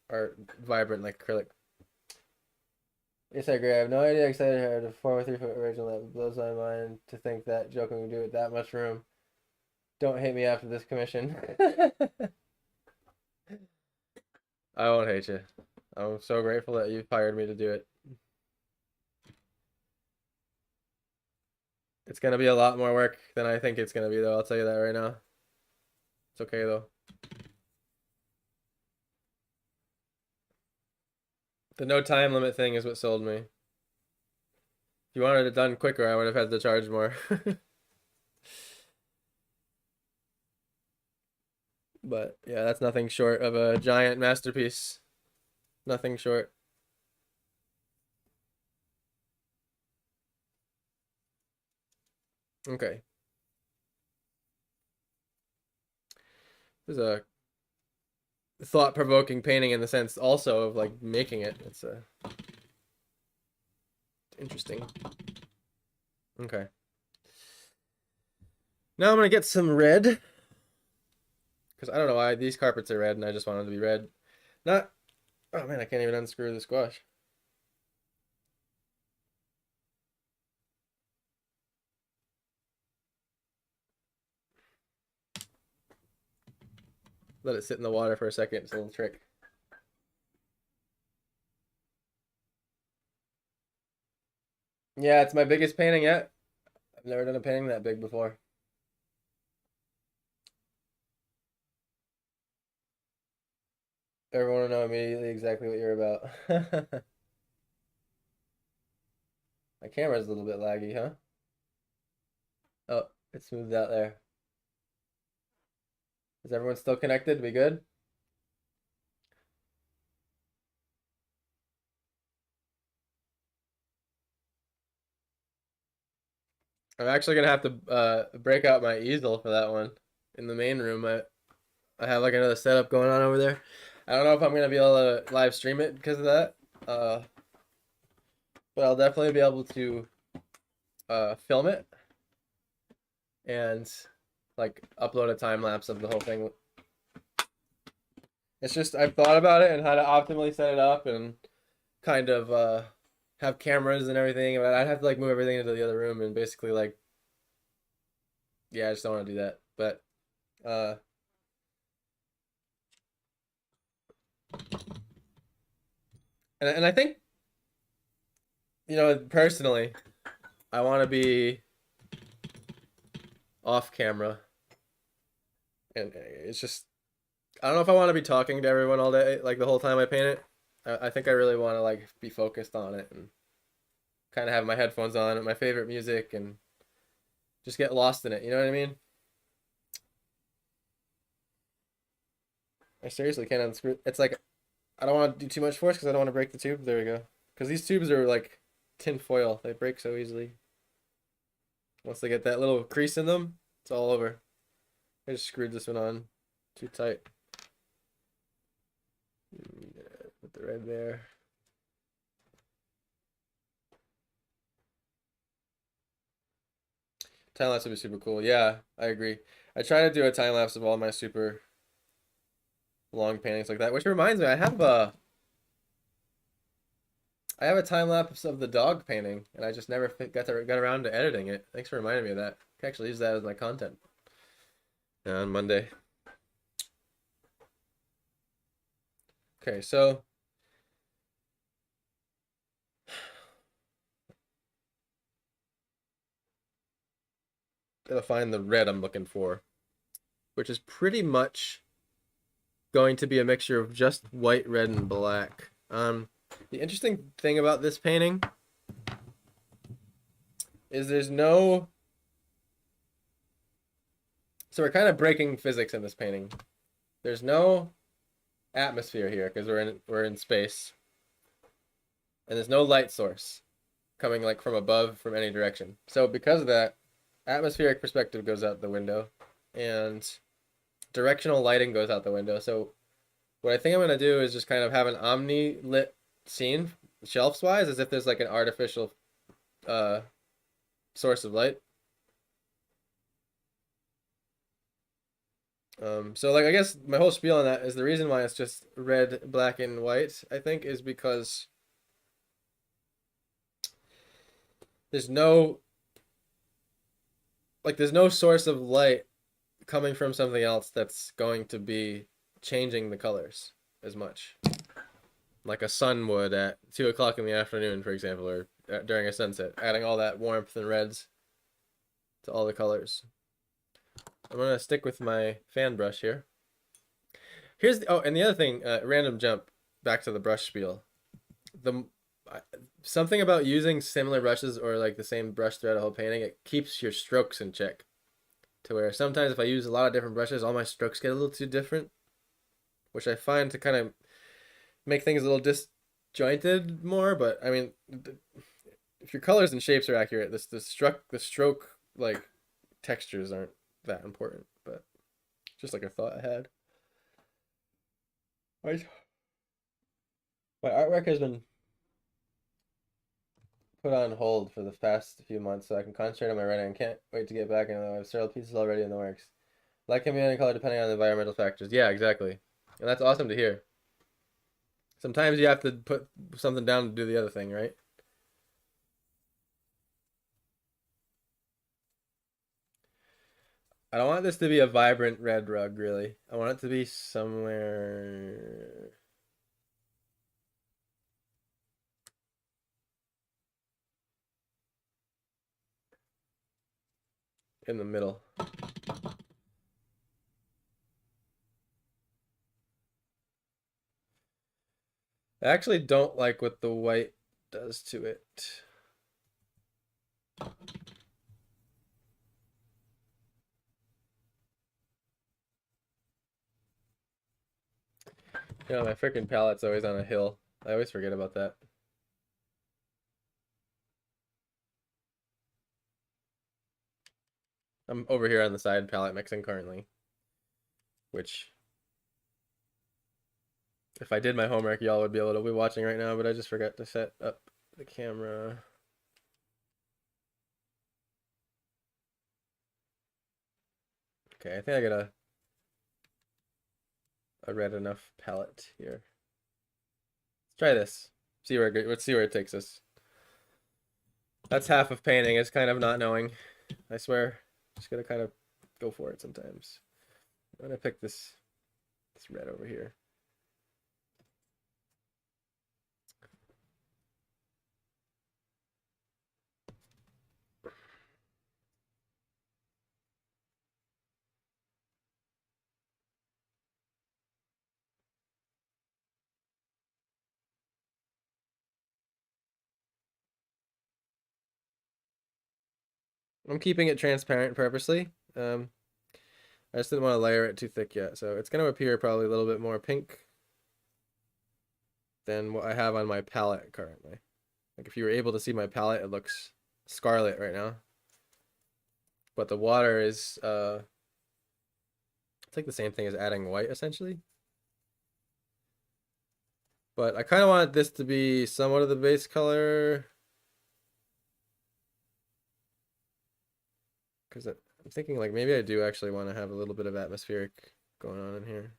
are vibrant like acrylic. Yes, I agree. I have no idea excited her to form a 3-foot original. That blows my mind to think that Joker would do it that much room. Don't hate me after this commission. I won't hate you. I'm so grateful that you hired me to do it. It's gonna be a lot more work than I think it's gonna be, though. I'll tell you that right now. It's okay, though. The no time limit thing is what sold me. If you wanted it done quicker, I would have had to charge more. But yeah, that's nothing short of a giant masterpiece. Nothing short. Okay. This is a thought-provoking painting in the sense also of like making it. It's interesting. Okay. Now I'm gonna get some red. Because I don't know why these carpets are red and I just want them to be red. Not, oh man, I can't even unscrew the squash. Let it sit in the water for a second. It's a little trick. Yeah, it's my biggest painting yet. I've never done a painting that big before. Everyone will know immediately exactly what you're about. My camera's a little bit laggy, huh? Oh, it's moved out there. Is everyone still connected? We good? I'm actually gonna have to break out my easel for that one in the main room. I have like another setup going on over there. I don't know if I'm gonna be able to live stream it because of that. But I'll definitely be able to film it and like upload a time lapse of the whole thing. It's just I've thought about it and how to optimally set it up and kind of have cameras and everything. But I'd have to like move everything into the other room and basically like yeah, I just don't want to do that. But uh and I think you know personally I want to be off camera and it's just I don't know if I want to be talking to everyone all day like the whole time I paint it. I think I really want to like be focused on it and kind of have my headphones on and my favorite music and just get lost in it. You know what I mean? I seriously can't unscrew. It's like I don't want to do too much force because I don't want to break the tube. There we go. Because these tubes are like tin foil. They break so easily. Once they get that little crease in them, it's all over. I just screwed this one on too tight. Put the red there. Time lapse would be super cool. Yeah, I agree. I try to do a time lapse of all my super long paintings like that. Which reminds me, I have a time lapse of the dog painting, and I just never got around to editing it. Thanks for reminding me of that. I can actually use that as my content on Monday. Okay, so gotta find the red I'm looking for, which is pretty much going to be a mixture of just white, red, and black. The interesting thing about this painting is there's no. So we're kind of breaking physics in this painting. There's no atmosphere here because we're in space, and there's no light source coming like from above from any direction. So because of that, atmospheric perspective goes out the window, and directional lighting goes out the window. So what I think I'm gonna do is just kind of have an omni lit scene, shelves wise, as if there's like an artificial uh source of light. So like I guess my whole spiel on that is the reason why it's just red, black, and white, I think, is because there's no there's no source of light coming from something else that's going to be changing the colors as much. Like a sun would at 2 o'clock in the afternoon, for example, or during a sunset, adding all that warmth and reds to all the colors. I'm gonna stick with my fan brush here. And the other thing, random jump back to the brush spiel. The something about using similar brushes or like the same brush throughout a whole painting, it keeps your strokes in check. To where sometimes if I use a lot of different brushes, all my strokes get a little too different, which I find to kind of make things a little disjointed more. But I mean, if your colors and shapes are accurate, the stroke like textures aren't that important. But just like a thought I had. Right. My artwork has been put on hold for the past few months so I can concentrate on my writing. I can't wait to get back into it. I have several pieces already in the works. Light can be any color depending on the environmental factors. Yeah, exactly. And that's awesome to hear. Sometimes you have to put something down to do the other thing, right? I don't want this to be a vibrant red rug, really. I want it to be somewhere in the middle. I actually don't like what the white does to it. You know, my freaking palette's always on a hill. I always forget about that. I'm over here on the side palette mixing currently, which if I did my homework, y'all would be able to be watching right now, but I just forgot to set up the camera. Okay, I think I got a red enough palette here. Let's try this. Let's see where it takes us. That's half of painting, is kind of not knowing. I swear. Just gotta kind of go for it sometimes. I'm gonna pick this red over here. I'm keeping it transparent purposely. I just didn't want to layer it too thick yet, so it's going to appear probably a little bit more pink than what I have on my palette currently. Like if you were able to see my palette, it looks scarlet right now. But the water is it's like the same thing as adding white essentially. But I kind of wanted this to be somewhat of the base color. Because I'm thinking like maybe I do actually want to have a little bit of atmospheric going on in here.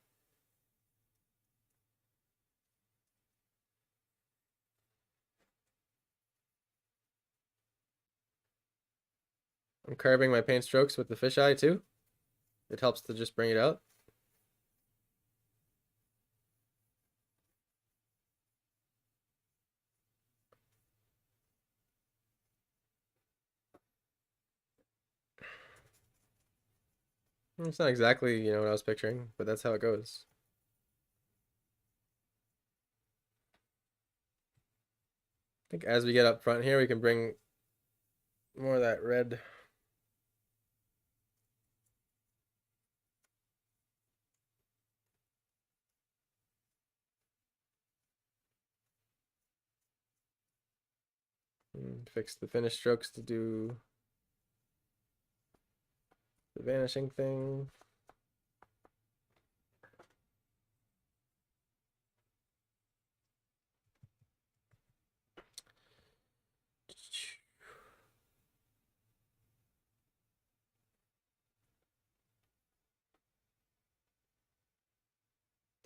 I'm carving my paint strokes with the fisheye too. It helps to just bring it out. It's not exactly, what I was picturing, but that's how it goes. I think as we get up front here, we can bring more of that red. And fix the finish strokes to do the vanishing thing.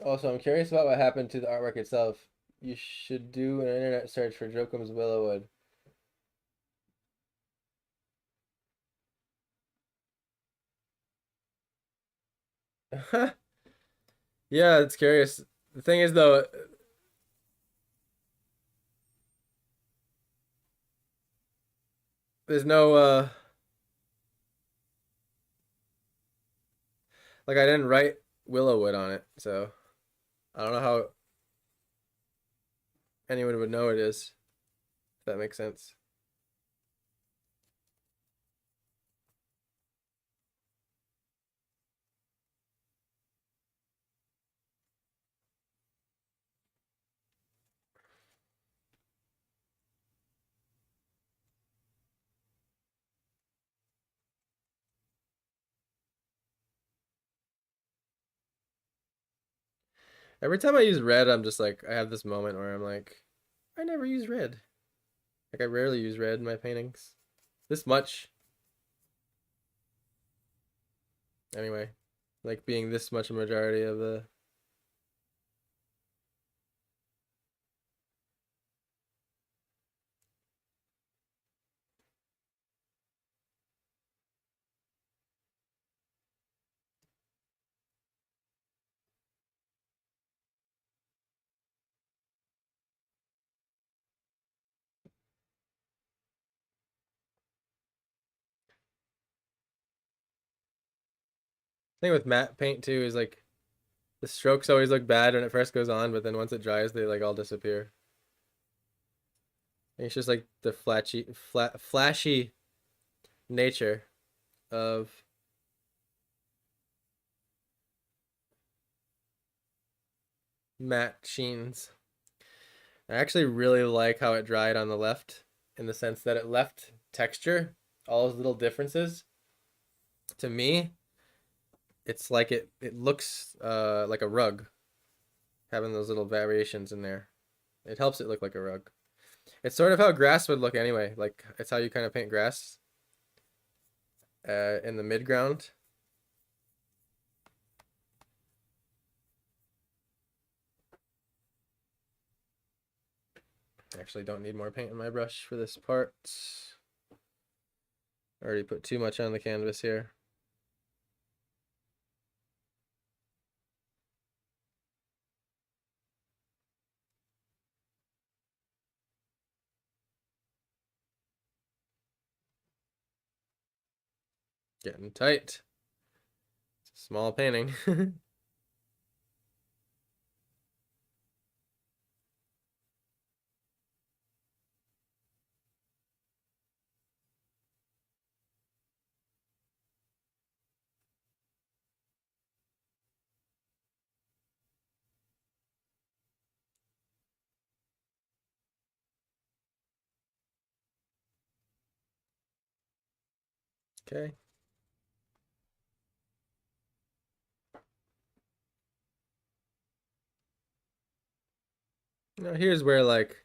Also, I'm curious about what happened to the artwork itself. You should do an internet search for Jokum's Willowwood. Yeah, it's curious. The thing is, though, there's no, like, I didn't write Willowwood on it, so I don't know how anyone would know it is, if that makes sense. Every time I use red, I'm just like, I have this moment where I'm like, I never use red. Like, I rarely use red in my paintings. This much. Anyway, like being this much a majority of the. Thing with matte paint too is like the strokes always look bad when it first goes on, but then once it dries, they like all disappear. And it's just like the flashy nature of matte sheens. I actually really like how it dried on the left in the sense that it left texture, all those little differences. To me, it's like it looks like a rug, having those little variations in there. It helps it look like a rug. It's sort of how grass would look anyway. Like it's how you kind of paint grass in the midground. Actually don't need more paint in my brush for this part. I already put too much on the canvas here. Getting tight. It's a small painting. Okay. Now here's where like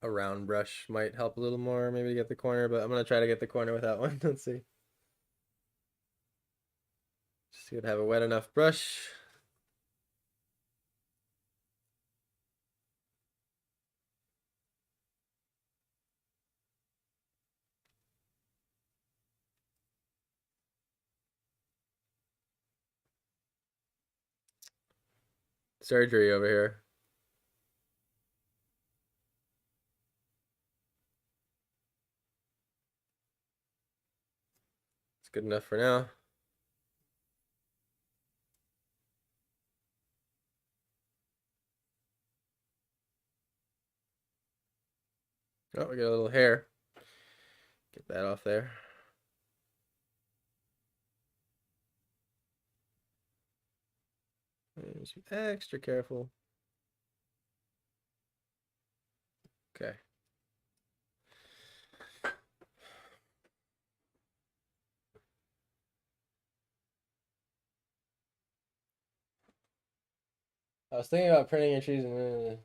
a round brush might help a little more, maybe to get the corner, but I'm gonna try to get the corner with that one. Let's see. Just gotta have a wet enough brush. Surgery over here. It's good enough for now. Oh, we got a little hair. Get that off there. Just be extra careful. Okay. I was thinking about printing your trees and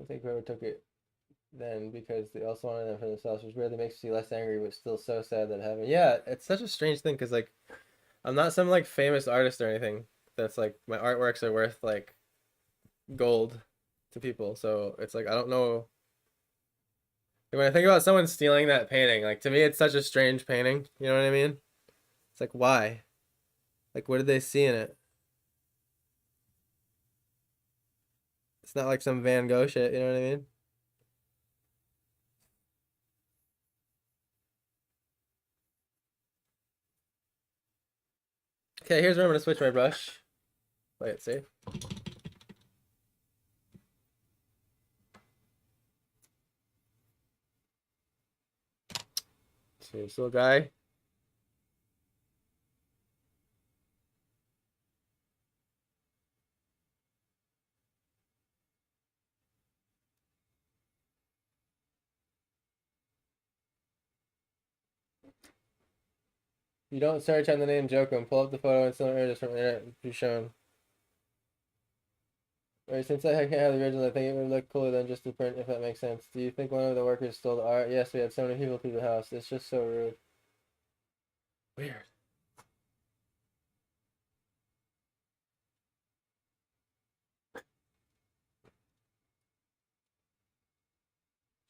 I think whoever took it then because they also wanted them for themselves, which really makes you less angry, but still so sad that happened. Yeah, it's such a strange thing because like I'm not some like famous artist or anything. That's like my artworks are worth like gold to people. So it's like I don't know. When I think about someone stealing that painting, like to me it's such a strange painting. You know what I mean? It's like why? Like what did they see in it? It's not like some Van Gogh shit. You know what I mean? Okay, here's where I'm gonna switch my brush. Play it safe. See this little guy. You don't search on the name Jokum. Pull up the photo and some images from the internet to be shown. Right, since I can't have the original, I think it would look cooler than just the print, if that makes sense. Do you think one of the workers stole the art? Yes, we had so many people through the house. It's just so rude. Weird.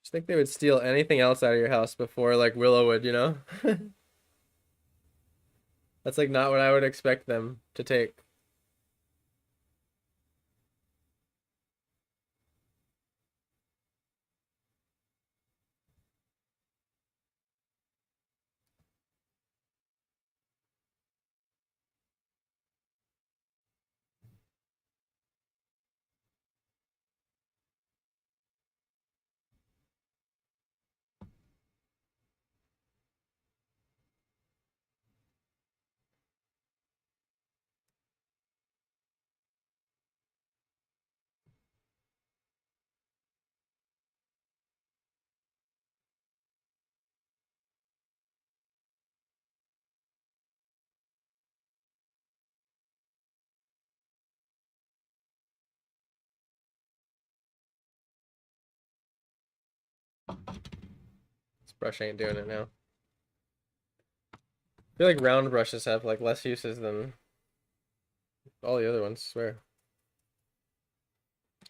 Just think they would steal anything else out of your house before like Willow would, you know? That's like not what I would expect them to take. This brush ain't doing it now. I feel like round brushes have like less uses than all the other ones, I swear.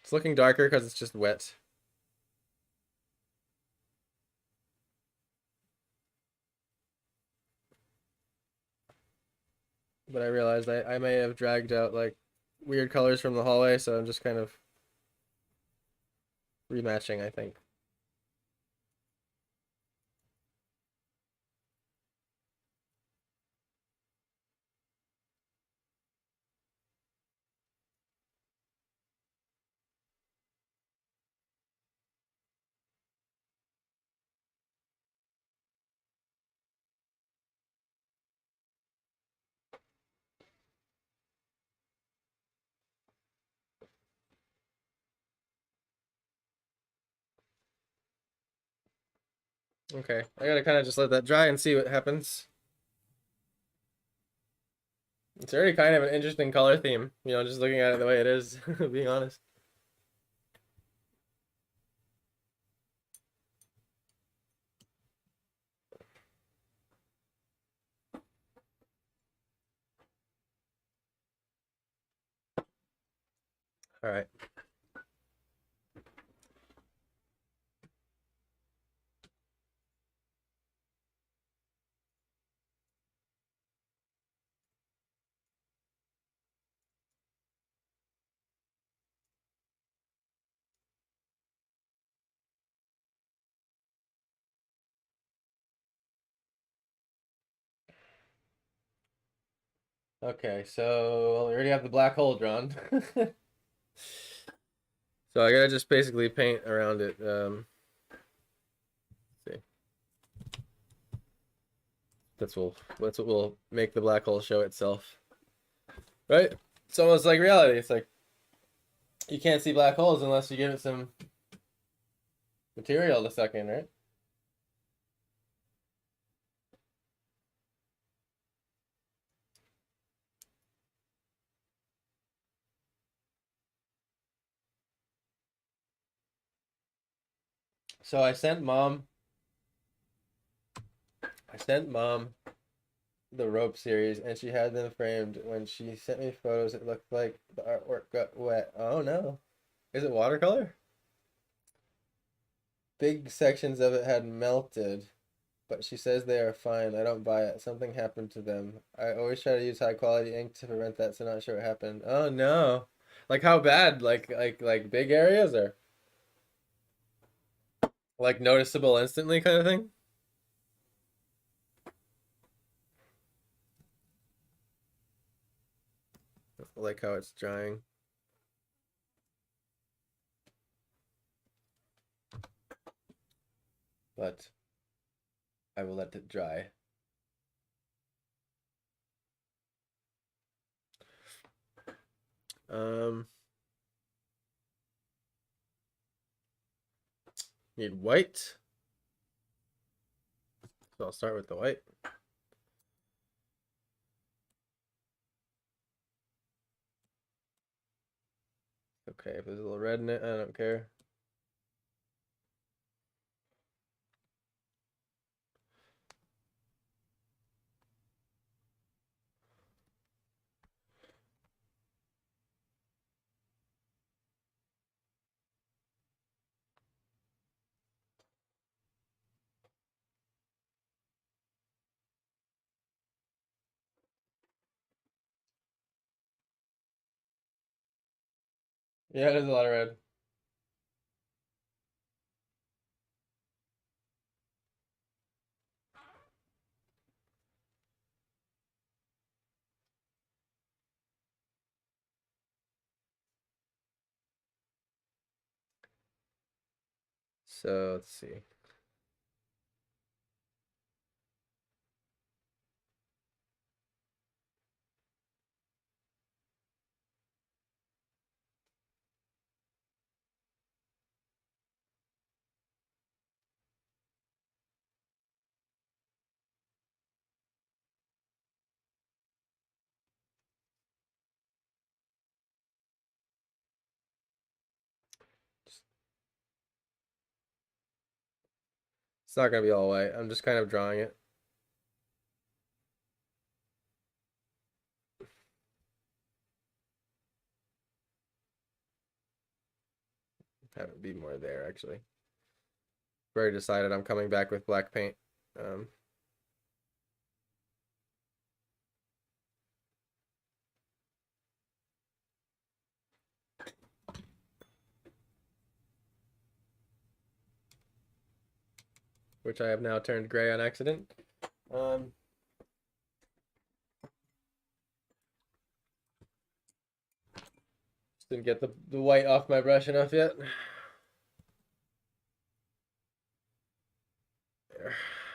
It's looking darker because it's just wet. But I realized I may have dragged out like weird colors from the hallway, so I'm just kind of rematching, I think. Okay, I gotta kind of just let that dry and see what happens. It's already kind of an interesting color theme, you know, just looking at it the way it is, being honest. All right. Okay, so we already have the black hole drawn. So I gotta just basically paint around it. See, that's what will make the black hole show itself, right? It's almost like reality. It's like you can't see black holes unless you give it some material to suck in, right? So I sent mom the rope series, and she had them framed. When she sent me photos, it looked like the artwork got wet. Oh no. Is it watercolor? Big sections of it had melted, but she says they are fine. I don't buy it. Something happened to them. I always try to use high quality ink to prevent that, so not sure what happened. Oh no. Like how bad? Like big areas or like noticeable instantly kind of thing? Like how it's drying. But I will let it dry. Um Need white. So I'll start with the white. Okay, if there's a little red in it, I don't care. Yeah, there's a lot of red. So let's see. It's not gonna be all white. I'm just kind of drawing it. Have it be more there actually. Very decided I'm coming back with black paint. Um, which I have now turned gray on accident. Um, just didn't get the white off my brush enough yet.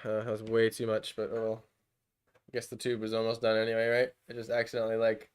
That was way too much, but oh well. I guess the tube was almost done anyway, right? I just accidentally like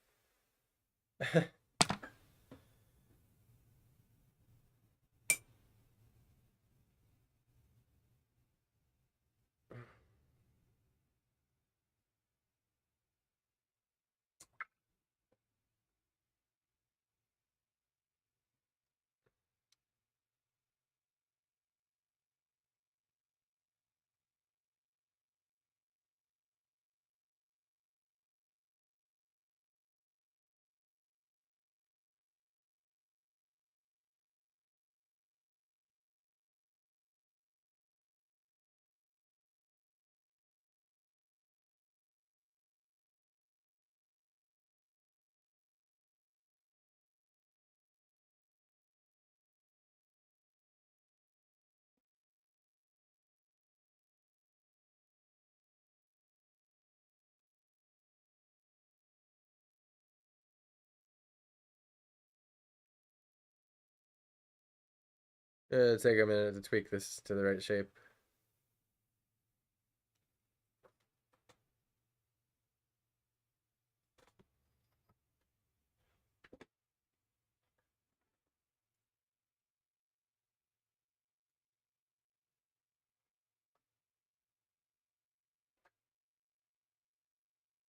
It'll take a minute to tweak this to the right shape.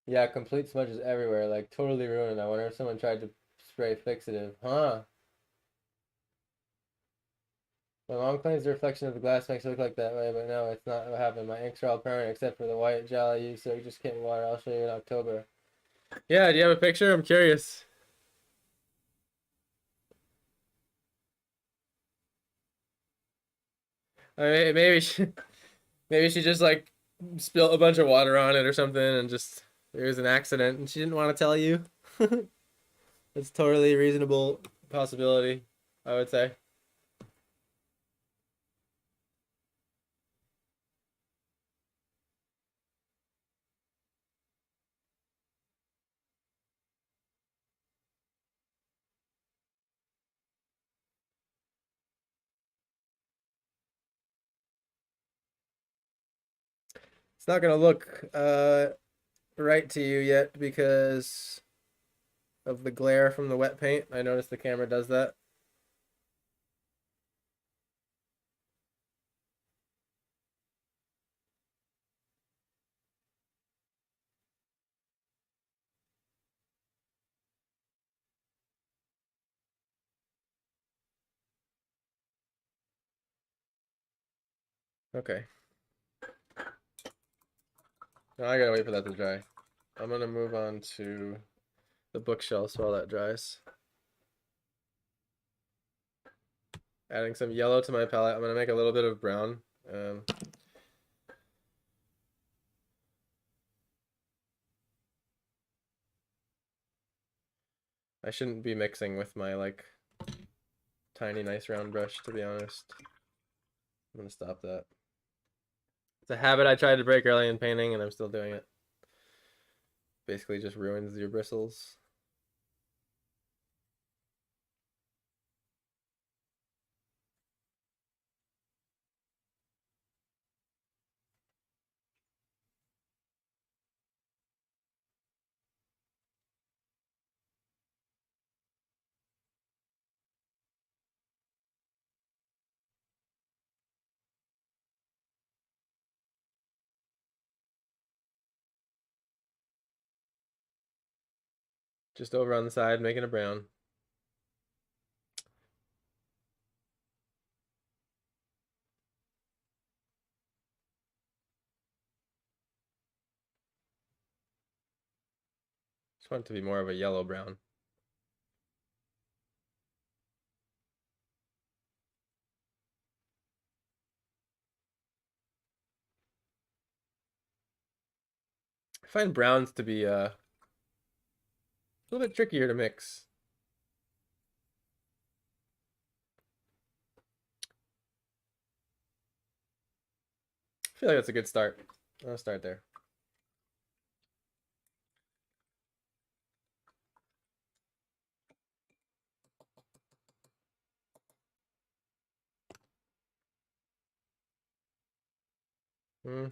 Yeah, complete smudges everywhere, like totally ruined. I wonder if someone tried to spray fixative. Huh? My mom claims the reflection of the glass makes it look like that way, but no, it's not what happened. My inks are all permanent except for the white gel I use, so it just can't water. I'll show you in October. Yeah, do you have a picture? I'm curious. I mean, maybe she just like spilled a bunch of water on it or something, and just it was an accident, and she didn't want to tell you. It's totally reasonable possibility, I would say. It's not gonna look right to you yet because of the glare from the wet paint. I noticed the camera does that. Okay. Now I gotta wait for that to dry. I'm gonna move on to the bookshelves while that dries. Adding some yellow to my palette. I'm gonna make a little bit of brown. Um, I shouldn't be mixing with my like tiny nice round brush, to be honest. I'm gonna stop that. It's a habit I tried to break early in painting, and I'm still doing it. Basically, just ruins your bristles. Just over on the side, making a brown. Just want it to be more of a yellow brown. I find browns to be a little bit trickier to mix. I feel like that's a good start. I'll start there.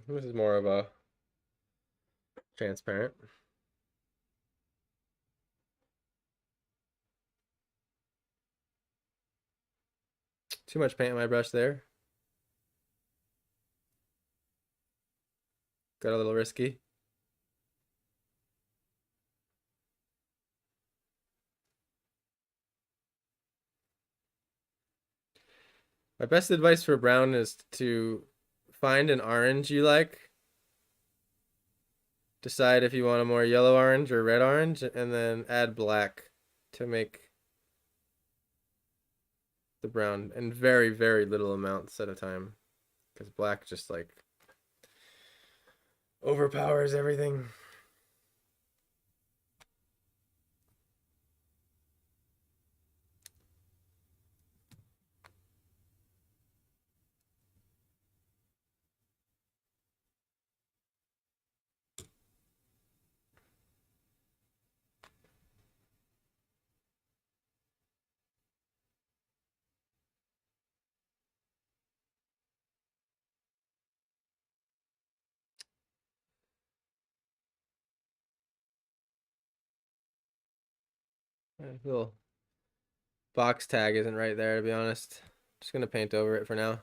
This is more of a transparent. Too much paint on my brush there. Got a little risky. My best advice for brown is to find an orange you like. Decide if you want a more yellow orange or red orange, and then add black to make the brown in very, very little amounts at a time. Because black just like overpowers everything. Little box tag isn't right there, to be honest. Just gonna paint over it for now.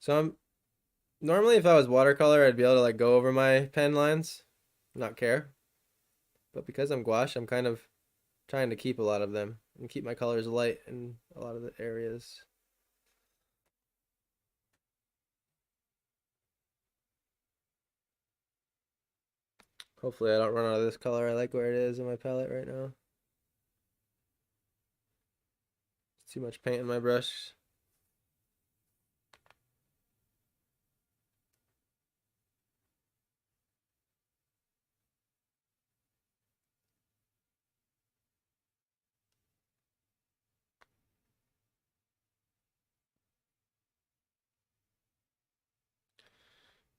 So I'm normally, if I was watercolor, I'd be able to like go over my pen lines, not care. But because I'm gouache, I'm kind of trying to keep a lot of them and keep my colors light in a lot of the areas. Hopefully I don't run out of this color. I like where it is in my palette right now. Too much paint in my brush.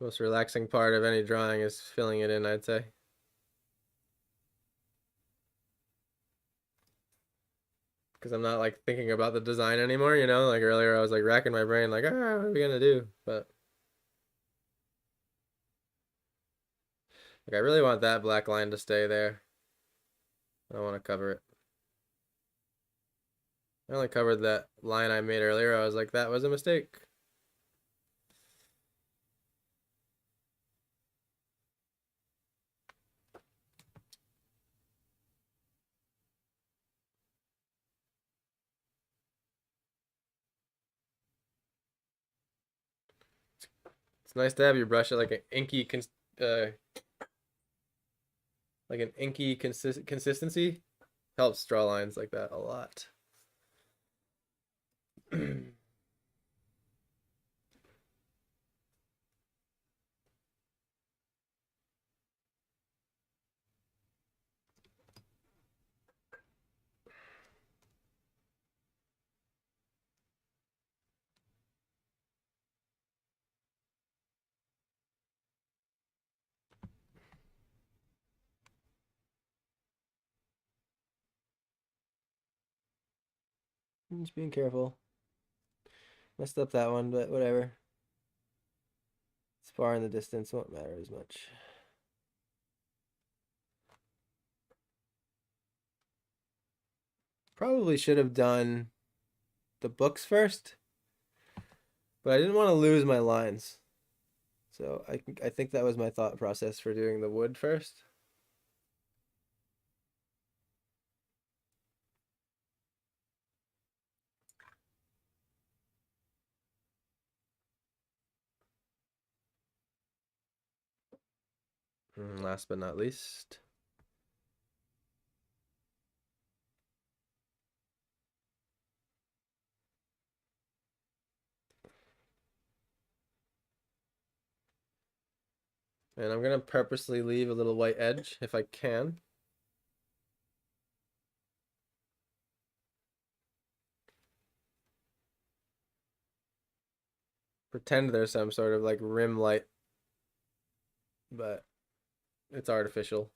Most relaxing part of any drawing is filling it in, I'd say. Because I'm not like thinking about the design anymore, you know? Like earlier I was like racking my brain like, what are we gonna do? But like I really want that black line to stay there. I don't want to cover it. I only covered that line I made earlier. I was like, that was a mistake. It's nice to have your brush at like an inky uh consistency. Helps draw lines like that a lot. Just being careful. Messed up that one, but whatever. It's far in the distance, won't matter as much. Probably should have done the books first, but I didn't want to lose my lines. So I think that was my thought process for doing the wood first. And last but not least, and I'm gonna purposely leave a little white edge if I can. Pretend there's some sort of like rim light, but it's artificial.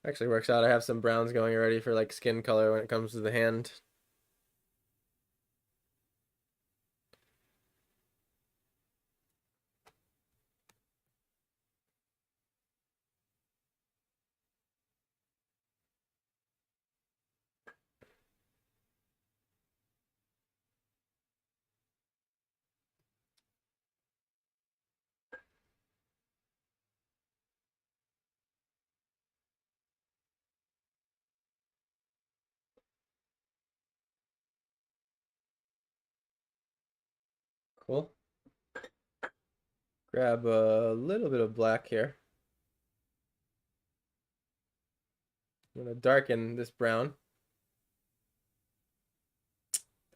Actually works out. I have some browns going already for like skin color when it comes to the hand. Cool. Grab a little bit of black here. I'm gonna darken this brown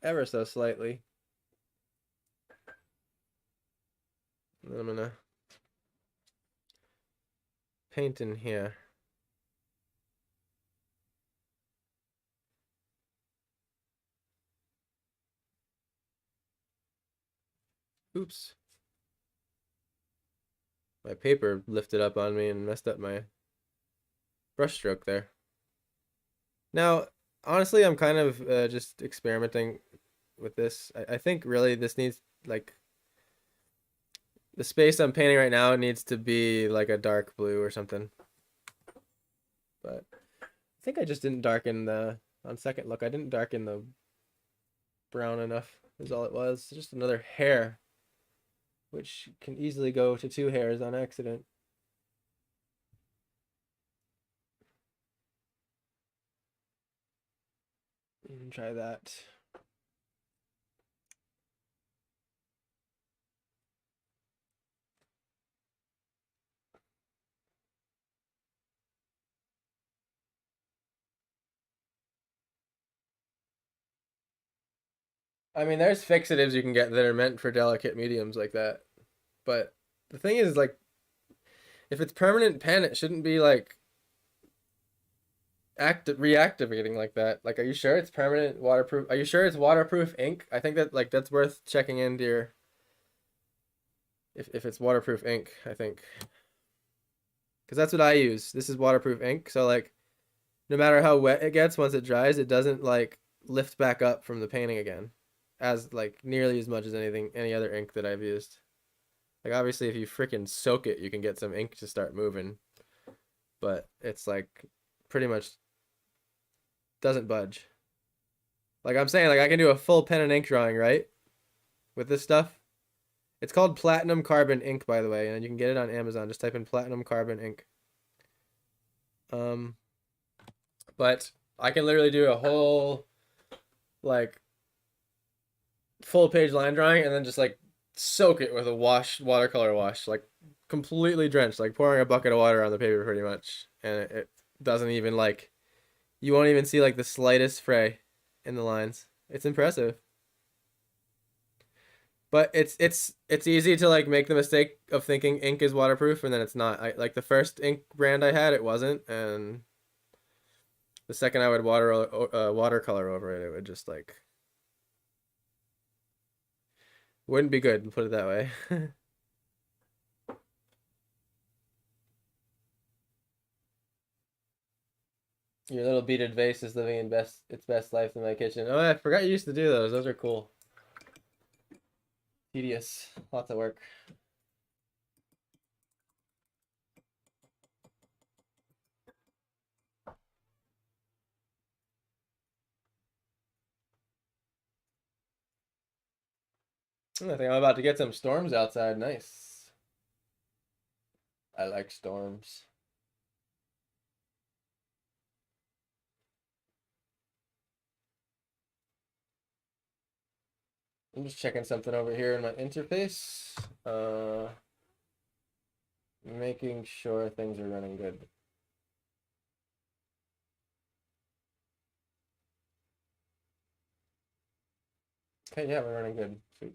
ever so slightly. And then I'm gonna paint in here. Oops. My paper lifted up on me and messed up my brush stroke there. Now, honestly, I'm kind of just experimenting with this. I think really this needs like the space I'm painting right now needs to be like a dark blue or something. But I think I just didn't darken the on second look. I didn't darken the brown enough. Is all it was. Just another hair, which can easily go to two hairs on accident. Try that. I mean, there's fixatives you can get that are meant for delicate mediums like that. But the thing is, like, if it's permanent pen, it shouldn't be like reactivating like that. Like, are you sure it's permanent waterproof? Are you sure it's waterproof ink? I think that like that's worth checking into your if it's waterproof ink. I think because that's what I use. This is waterproof ink, so like no matter how wet it gets once it dries, it doesn't like lift back up from the painting again, as like nearly as much as any other ink that I've used. Like obviously, if you freaking soak it, you can get some ink to start moving, but it's like pretty much doesn't budge. Like I'm saying, like I can do a full pen and ink drawing, right? With this stuff. It's called platinum carbon ink, by the way, and you can get it on Amazon. Just type in platinum carbon ink. Um, but I can literally do a whole like full page line drawing and then just like soak it with a watercolor wash, like completely drenched, like pouring a bucket of water on the paper pretty much. And it doesn't even like you won't even see like the slightest fray in the lines. It's impressive. But it's easy to like make the mistake of thinking ink is waterproof and then it's not. I like the first ink brand I had, it wasn't, and the second I would watercolor over it, it would just like wouldn't be good, put it that way. Your little beaded vase is living in its best life in my kitchen. Oh, I forgot you used to do those. Those are cool. Tedious, lots of work. I think I'm about to get some storms outside. Nice. I like storms. I'm just checking something over here in my interface. Making sure things are running good. Okay, yeah, we're running good. Sweet.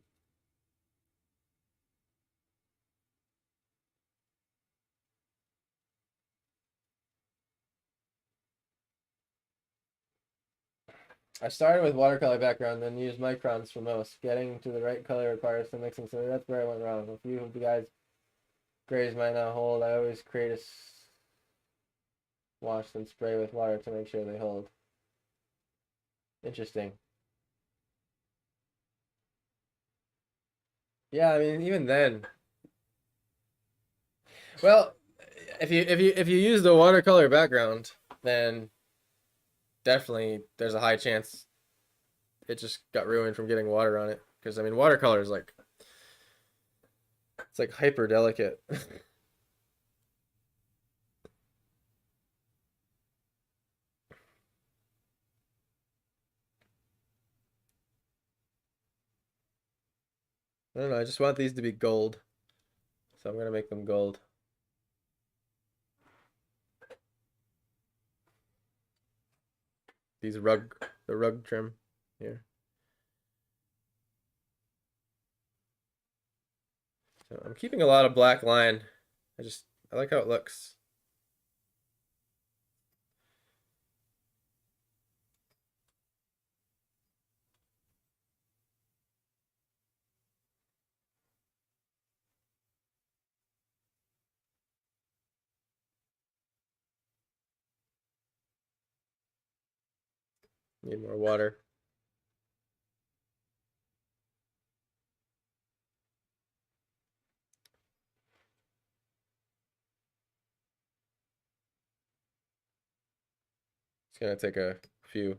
I started with watercolor background, then used microns for most. Getting to the right color requires some mixing, so that's where I went wrong. A few of the guys' grays might not hold. I always create a wash and spray with water to make sure they hold. Interesting. Yeah, I mean, even then. Well, if you use the watercolor background, then definitely there's a high chance it just got ruined from getting water on it. Because I mean, watercolor is like it's like hyper delicate. I don't know. I just want these to be gold, so I'm gonna make them gold. These the rug trim here. So I'm keeping a lot of black line. I like how it looks. Need more water. It's gonna take a few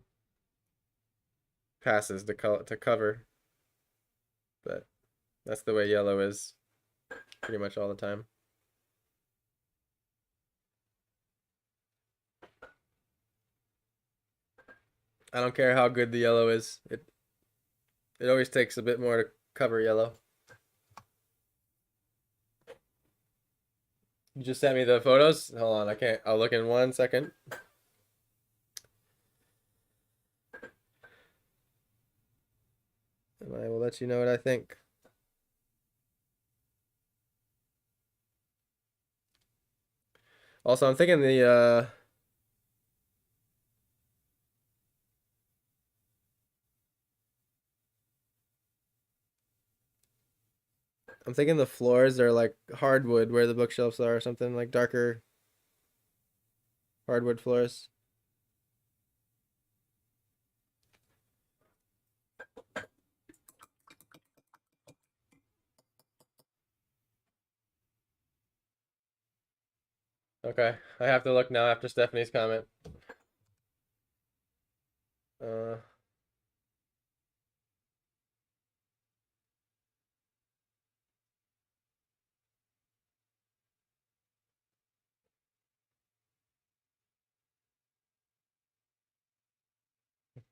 passes to cover, but that's the way yellow is pretty much all the time. I don't care how good the yellow is. It always takes a bit more to cover yellow. You just sent me the photos? Hold on, I can't. I'll look in 1 second. And I will let you know what I think. Also, I'm thinking the floors are like hardwood where the bookshelves are, or something like darker hardwood floors. Okay, I have to look now after Stephanie's comment. Uh,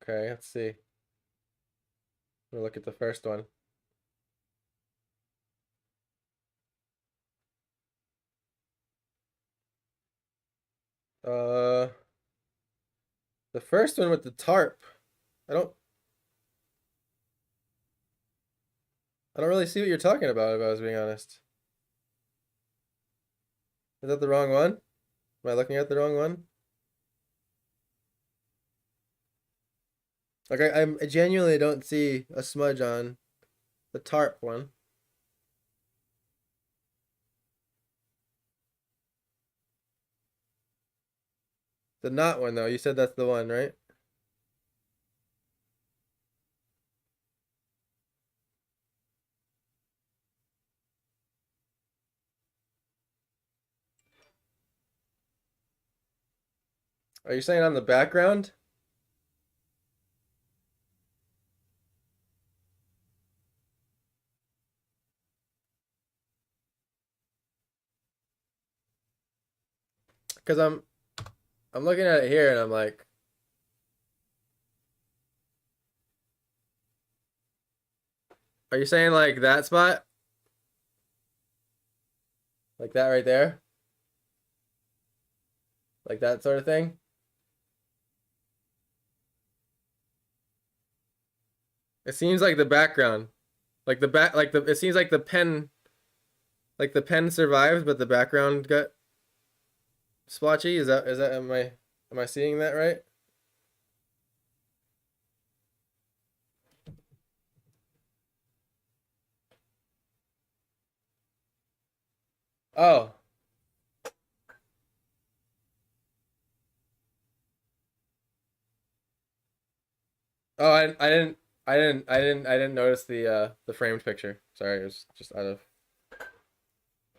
okay, let's see. We'll look at the first one. The first one with the tarp. I don't really see what you're talking about, if I was being honest. Is that the wrong one? Am I looking at the wrong one? Like I genuinely don't see a smudge on the tarp one. The knot one though, you said that's the one, right? Are you saying on the background? Because I'm looking at it here and I'm like, are you saying like that spot? Like that right there? Like that sort of thing? It seems like the background. Like the back like the it seems like the pen survived, but the background got splotchy. Is that am I seeing that right? Oh. Oh, I didn't notice the framed picture. Sorry, it was just out of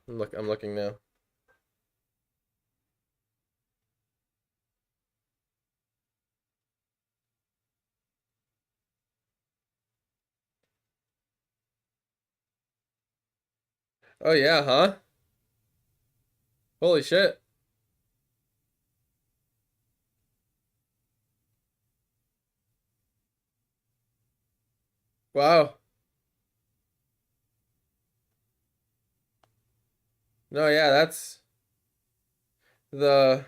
I'm looking now. Oh yeah, huh? Holy shit. Wow. No, yeah, that's the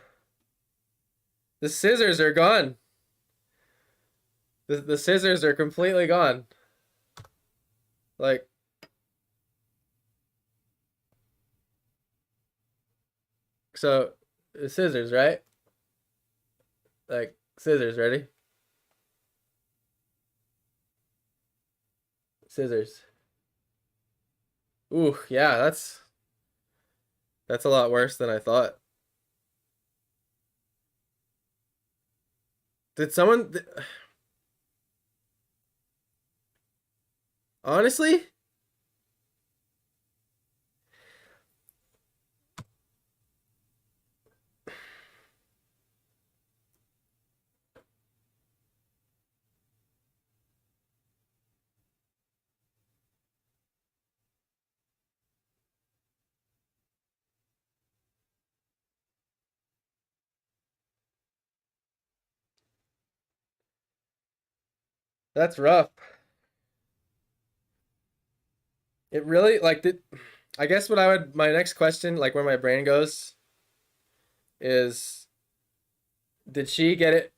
the scissors are gone. The scissors are completely gone. Like so scissors, right? Like scissors, ready? Scissors. Ooh, yeah, that's a lot worse than I thought. Did someone Honestly, that's rough. It really like did. I guess what I would my next question, like where my brain goes, is did she get it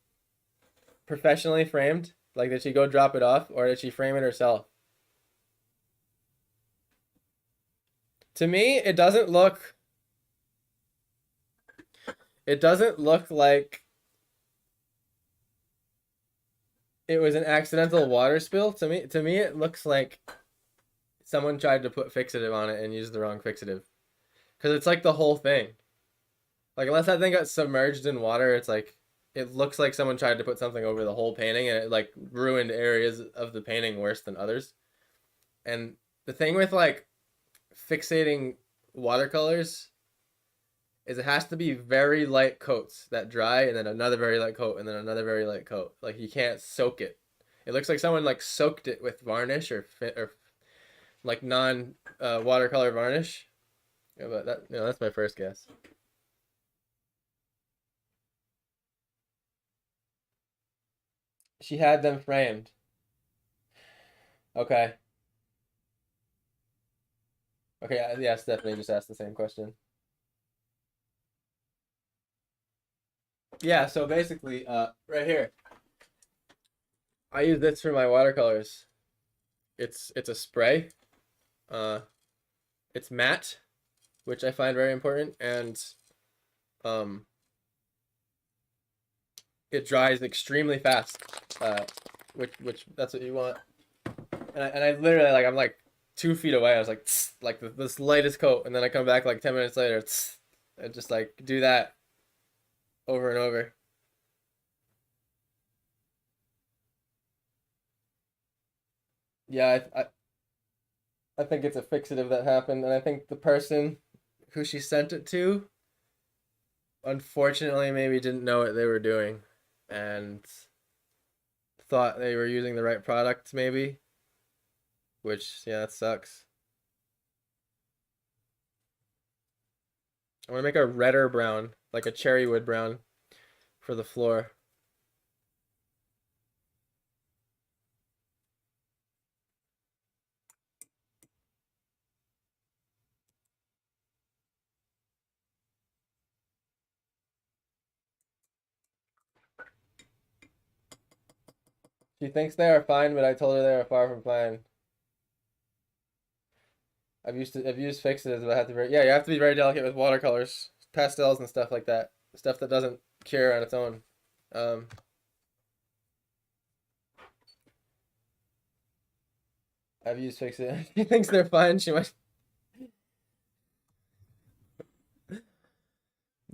professionally framed? Like, did she go drop it off, or did she frame it herself? To me, it doesn't look like it was an accidental water spill. To me, it looks like someone tried to put fixative on it and used the wrong fixative. Because it's like the whole thing. Like, unless that thing got submerged in water, it's like it looks like someone tried to put something over the whole painting and it like ruined areas of the painting worse than others. And the thing with like fixating watercolors is it has to be very light coats that dry and then another very light coat and then another very light coat. Like you can't soak it. It looks like someone like soaked it with varnish or like non watercolor varnish. Yeah, but that's my first guess. She had them framed. Okay. Okay. Yeah, Stephanie just asked the same question. Yeah. So basically, right here, I use this for my watercolors. It's a spray. Uh, it's matte, which I find very important, and um, it dries extremely fast. Which that's what you want. And I literally like I'm like 2 feet away. I was like tss, like this lightest coat, and then I come back like 10 minutes later, tss, and just like do that over and over. Yeah, I think it's a fixative that happened, and I think the person who she sent it to, unfortunately, maybe didn't know what they were doing, and thought they were using the right product, maybe. Which yeah, that sucks. I want to make a redder brown, like a cherry wood brown, for the floor. She thinks they are fine, but I told her they are far from fine. I've used fixes, but I have to yeah, you have to be very delicate with watercolors, pastels, and stuff like that. Stuff that doesn't cure on its own. Um, I've used fixes. She thinks they're fine. She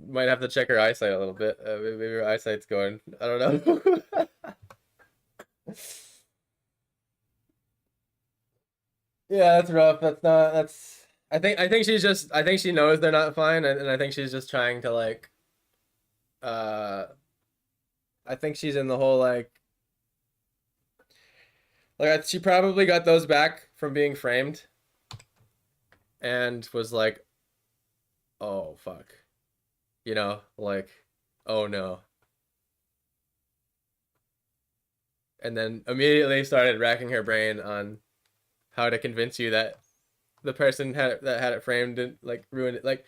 might have to check her eyesight a little bit. Maybe her eyesight's going. I don't know. Yeah, that's rough. That's not. That's. I think she's just. I think she knows they're not fine, and I think she's just trying to like. Uh, I think she's in the whole like she probably got those back from being framed and was like, oh fuck, like, oh no, and then immediately started racking her brain on how to convince you that the person that had it framed and like ruined it. Like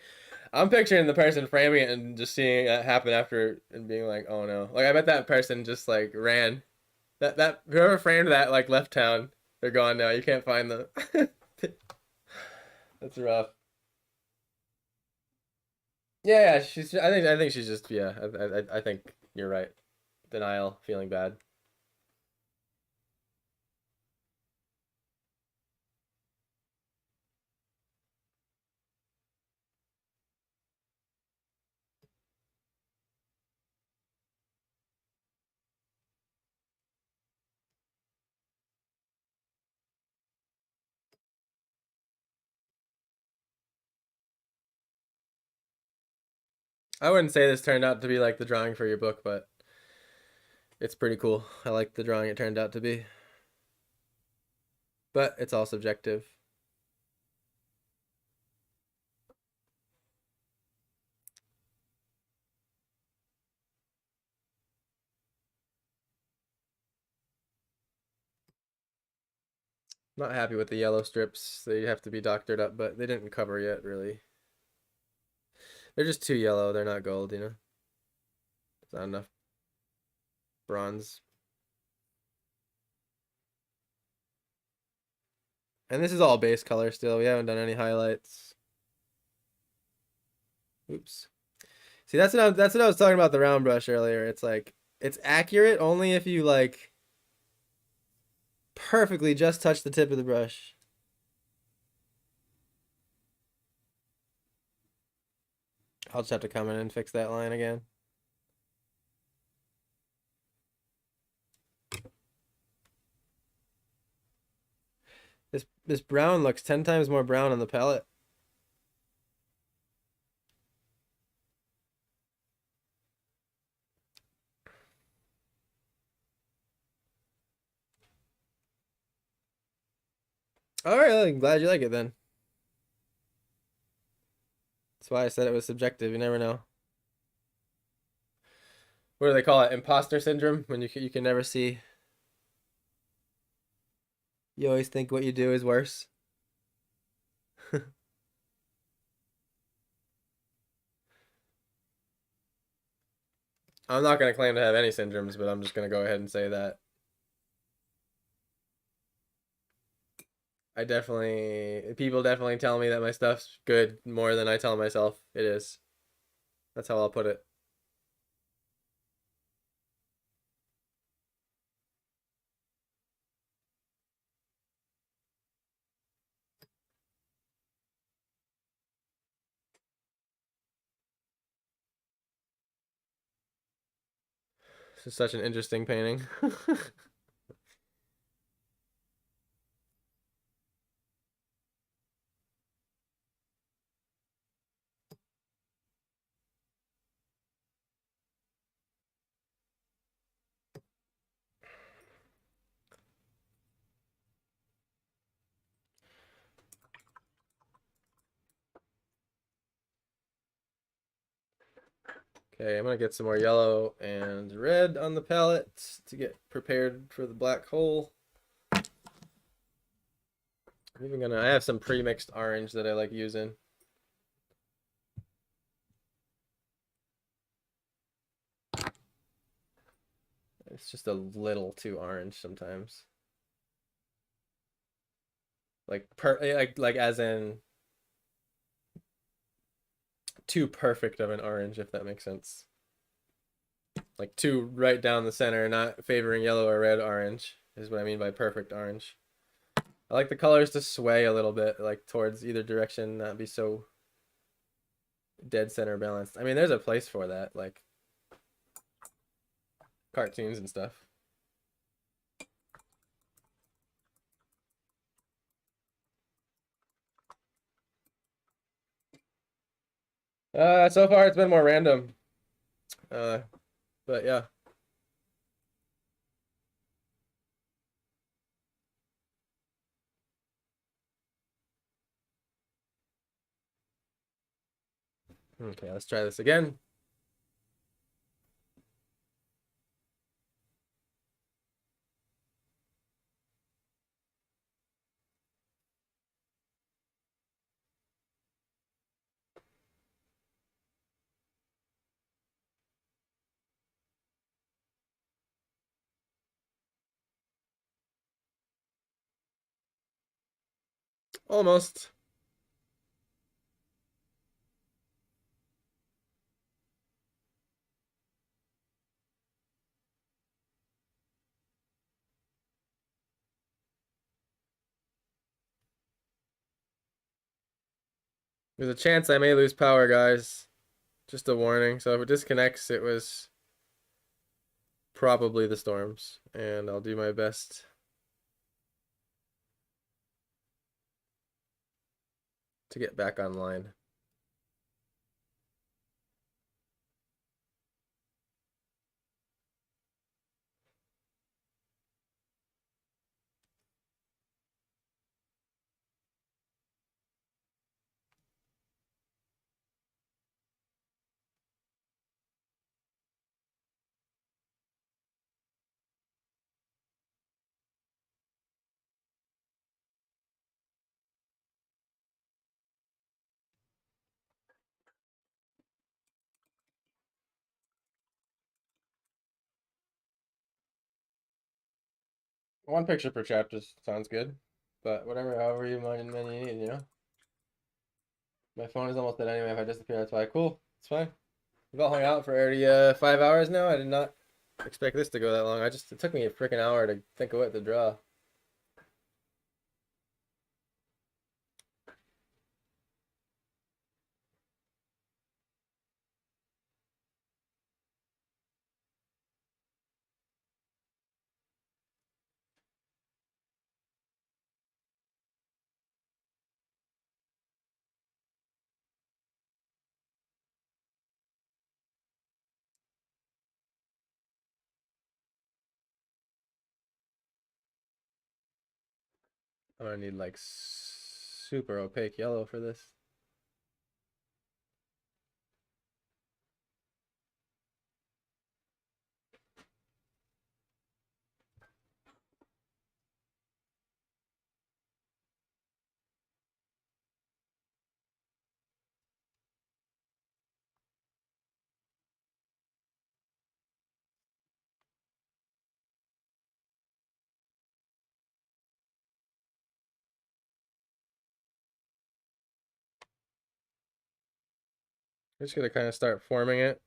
I'm picturing the person framing it and just seeing it happen after and being like, oh no. Like I bet that person just like ran. That whoever framed that like left town. They're gone now. You can't find them. That's rough. Yeah, she's. I think she's just. Yeah, I think you're right. Denial, feeling bad. I wouldn't say this turned out to be like the drawing for your book, but it's pretty cool. I like the drawing it turned out to be. But it's all subjective. Not happy with the yellow strips. They have to be doctored up, but they didn't cover yet, really. They're just too yellow. They're not gold, you know? It's not enough bronze. And this is all base color still. We haven't done any highlights. Oops. See, that's what I was talking about the round brush earlier. It's like it's accurate only if you like perfectly just touch the tip of the brush. I'll just have to come in and fix that line again. This brown looks 10 times more brown on the palette. All right, I'm glad you like it then. That's why I said it was subjective. You never know. What do they call it? Imposter syndrome, when you can never see. You always think what you do is worse. I'm not going to claim to have any syndromes, but I'm just going to go ahead and say that people definitely tell me that my stuff's good more than I tell myself it is. That's how I'll put it. This is such an interesting painting. Okay, I'm gonna get some more yellow and red on the palette to get prepared for the black hole. I have some pre-mixed orange that I like using. It's just a little too orange sometimes. Like as in too perfect of an orange, if that makes sense. Like too right down the center, not favoring yellow or red orange is what I mean by perfect orange. I like the colors to sway a little bit, like towards either direction, not be so dead center balanced. I mean, there's a place for that, like cartoons and stuff. So far it's been more random. But yeah. Okay, let's try this again. Almost. There's a chance I may lose power, guys. Just a warning. So if it disconnects, it was probably the storms, and I'll do my best to get back online. One picture per chapter sounds good, but whatever, however you many you need, you know. My phone is almost dead anyway. If I disappear, that's why. Cool, it's fine. We've all hung out for already 5 hours now. I did not expect this to go that long. It took me a freaking hour to think of what to draw. I'm gonna need like super opaque yellow for this. I'm just gonna kind of start forming it.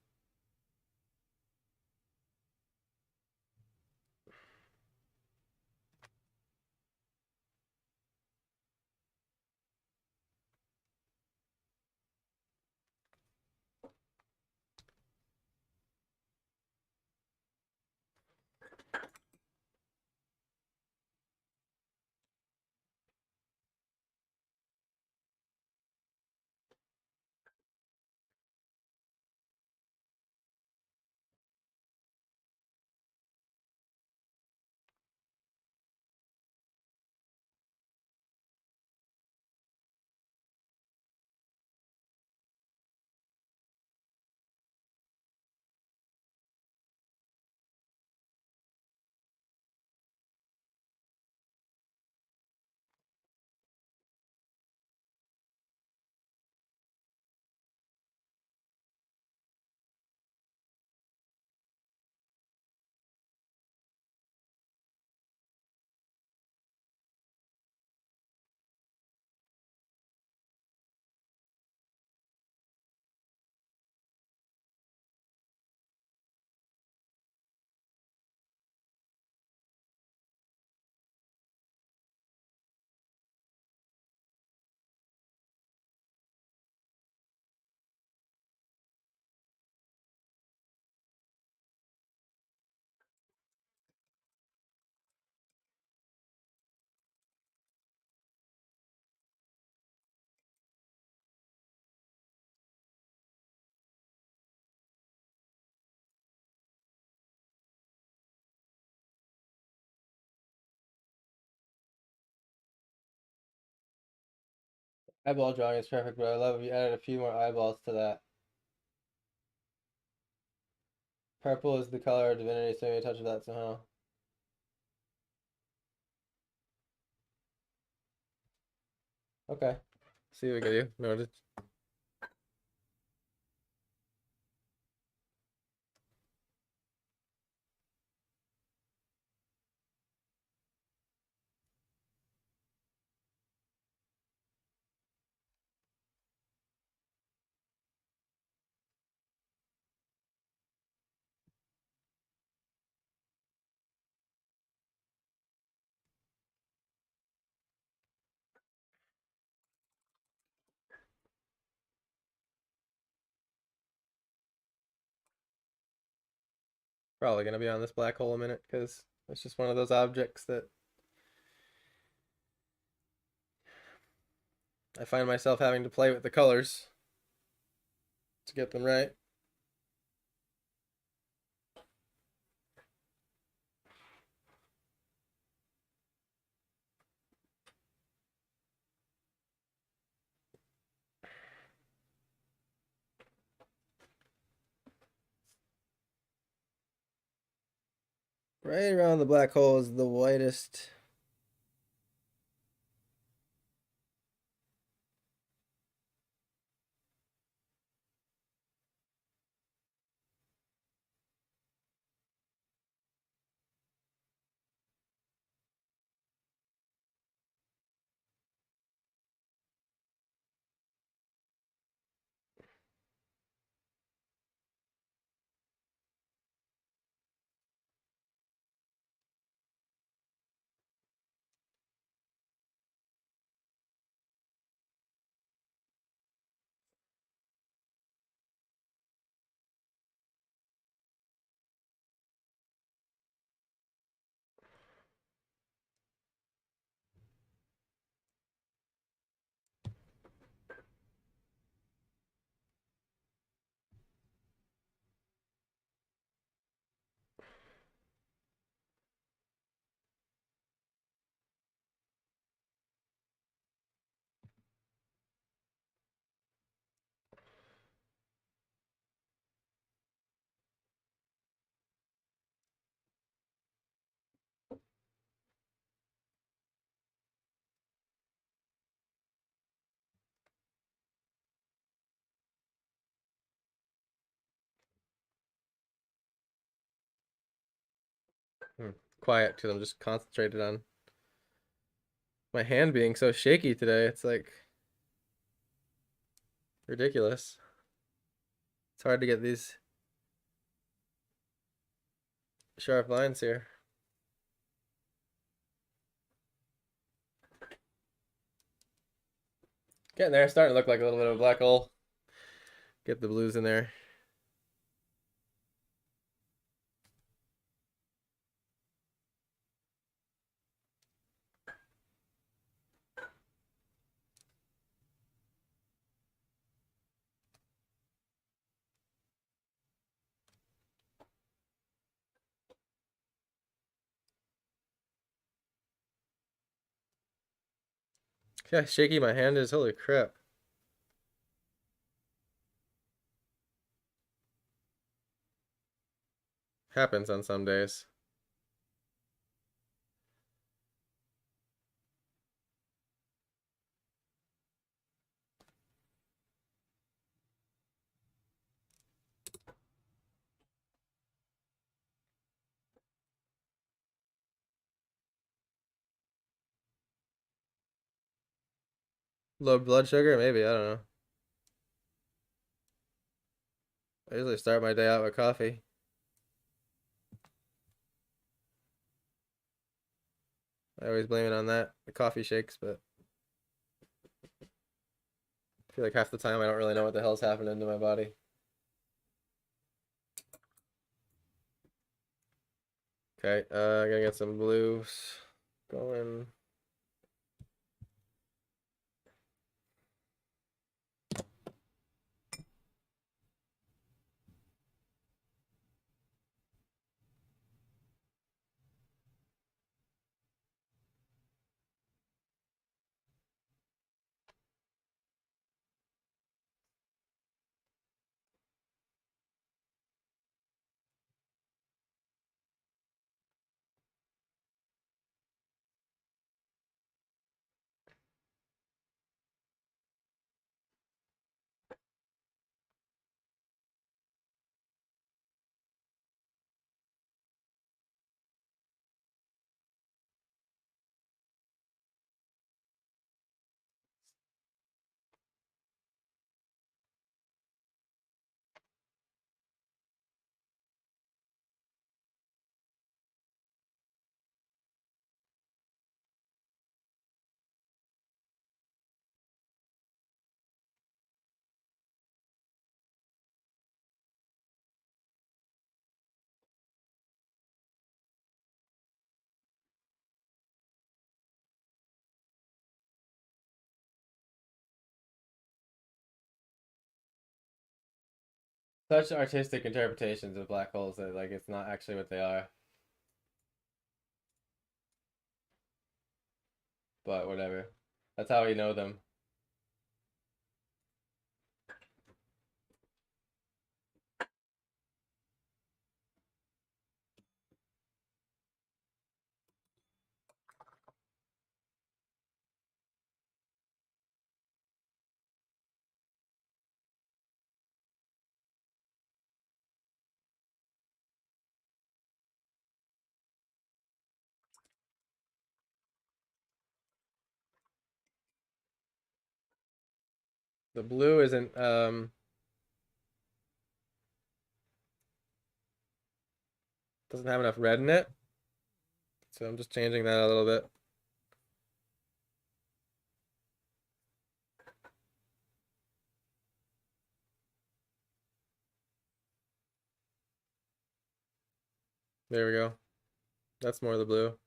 Eyeball drawing is perfect, but I love if you added a few more eyeballs to that. Purple is the color of divinity, so maybe a touch of that somehow. Okay. See what we can do. Noted. Probably gonna be on this black hole a minute because it's just one of those objects that I find myself having to play with the colors to get them right. Right around the black hole is the whitest. Quiet because I'm just concentrated on my hand being so shaky today. It's like ridiculous. It's hard to get these sharp lines here. Getting there, starting to look like a little bit of a black hole. Get the blues in there. Yeah, shaky my hand is. Holy crap. Happens on some days. Low blood sugar, maybe, I don't know. I usually start my day out with coffee. I always blame it on that, the coffee shakes, but I feel like half the time I don't really know what the hell's happening to my body. Okay, gotta get some blues going. Such artistic interpretations of black holes that like it's not actually what they are. But whatever. That's how we know them. The blue isn't doesn't have enough red in it. So I'm just changing that a little bit. There we go. That's more of the blue.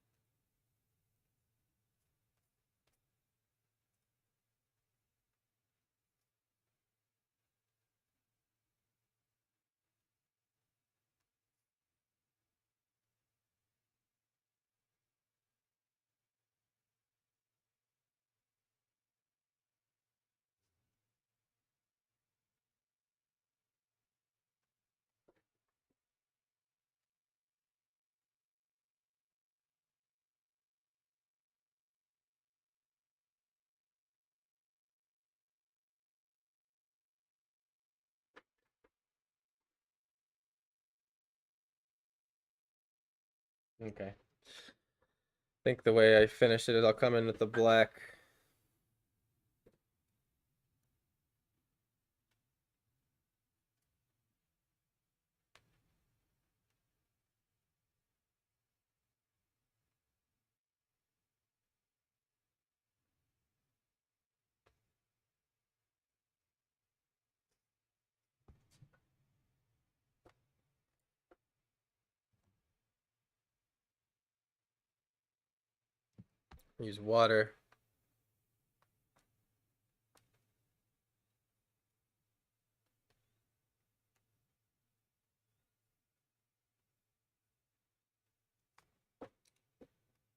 Okay. I think the way I finish it is I'll come in with the black. Use water.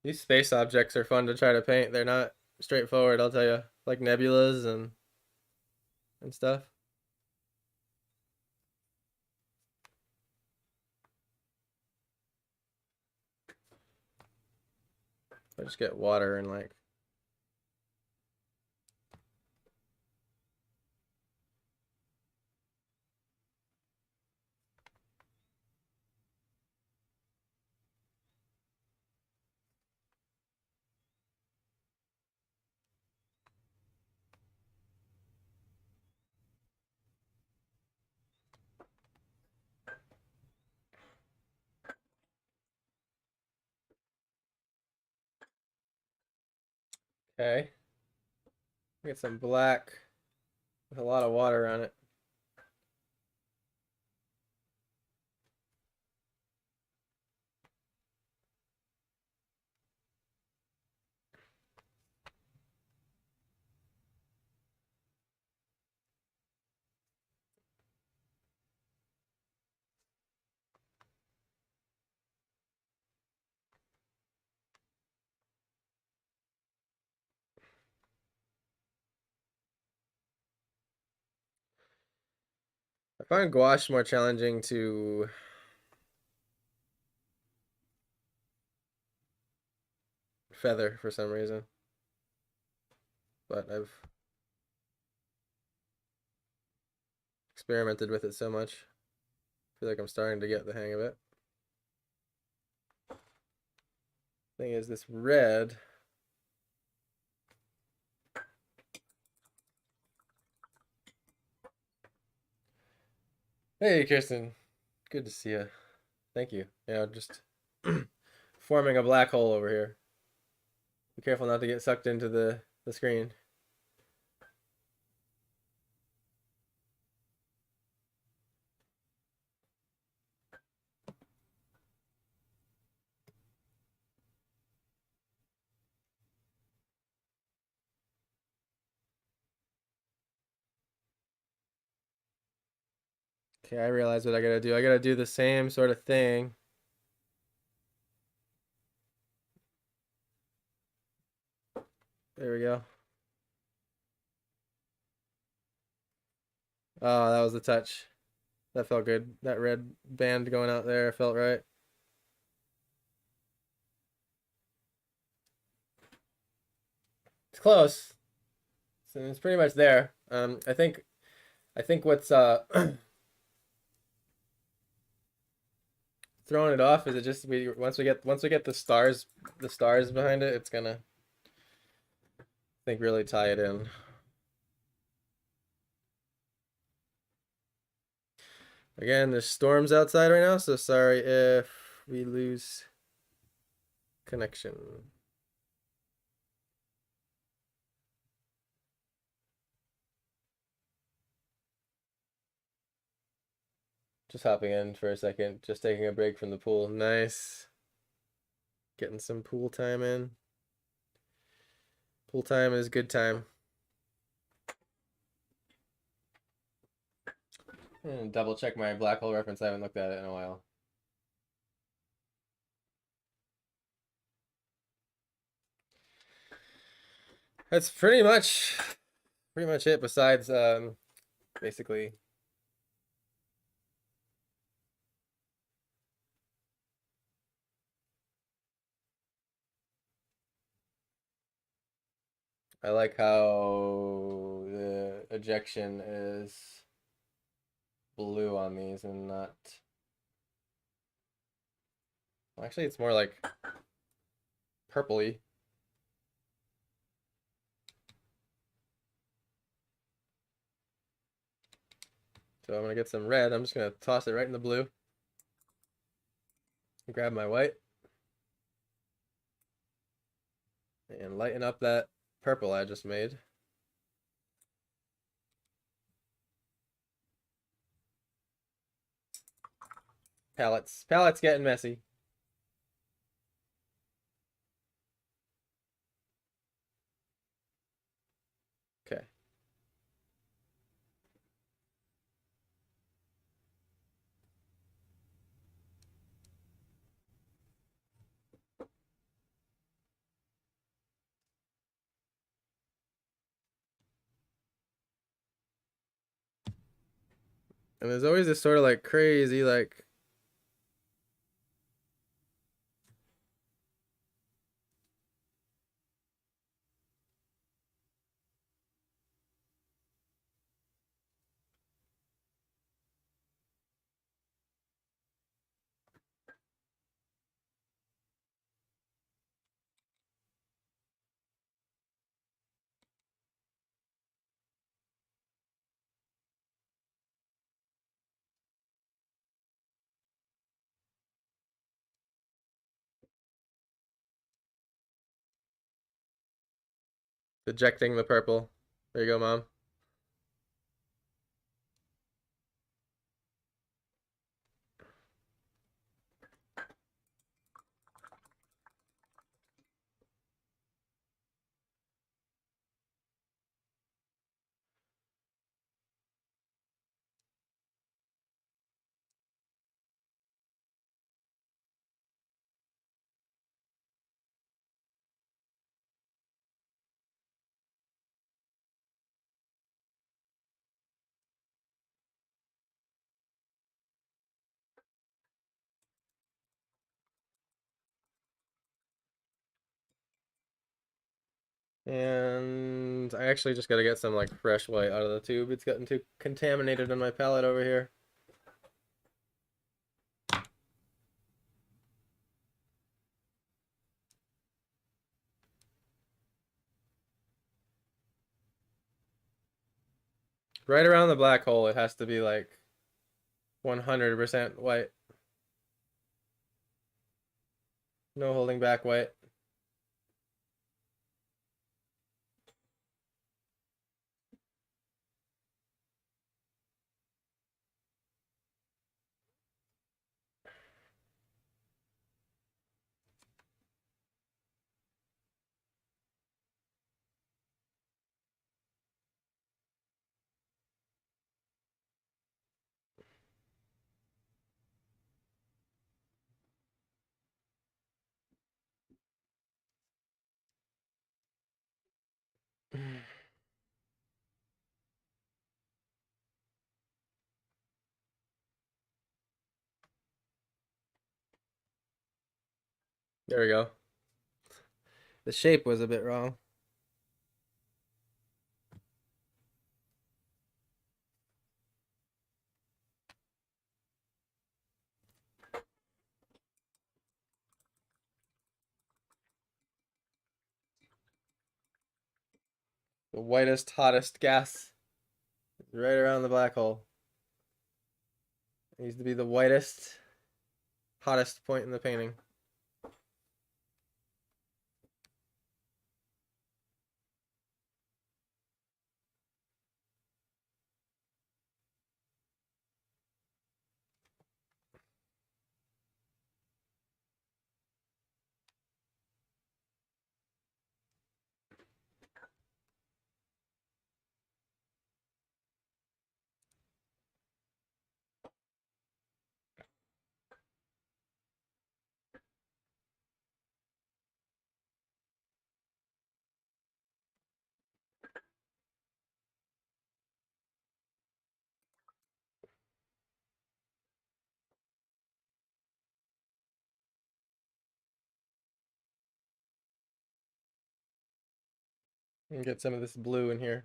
These space objects are fun to try to paint. They're not straightforward, I'll tell you. Like nebulas and stuff. I just get water and like okay. Get some black with a lot of water on it. I find gouache more challenging to feather for some reason, but I've experimented with it so much. I feel like I'm starting to get the hang of it. Thing is, this red. Hey, Kirsten. Good to see you. Thank you. Yeah, just forming a black hole over here. Be careful not to get sucked into the screen. Okay, I realize what I gotta do. I gotta do the same sort of thing. There we go. Oh, that was the touch. That felt good. That red band going out there felt right. It's close. So it's pretty much there. I think what's throwing it off is it just we once we get the stars behind it, it's gonna I think really tie it in. Again, there's storms outside right now, so sorry if we lose connection. Just hopping in for a second, just taking a break from the pool. Nice. Getting some pool time in. Pool time is good time. Double check my black hole reference. I haven't looked at it in a while. That's pretty much it. Besides, basically, I like how the ejection is blue on these and not Well, actually, it's more like purpley. So I'm gonna get some red. I'm just gonna toss it right in the blue. Grab my white and lighten up that purple I just made. Palette's getting messy. Okay. And there's always this sort of like crazy like ejecting the purple. There you go, Mom. And I actually just gotta get some like fresh white out of the tube. It's gotten too contaminated on my palette over here. Right around the black hole, it has to be like 100% white. No holding back white. There we go. The shape was a bit wrong. The whitest, hottest gas right around the black hole. It needs to be the whitest, hottest point in the painting. And get some of this blue in here.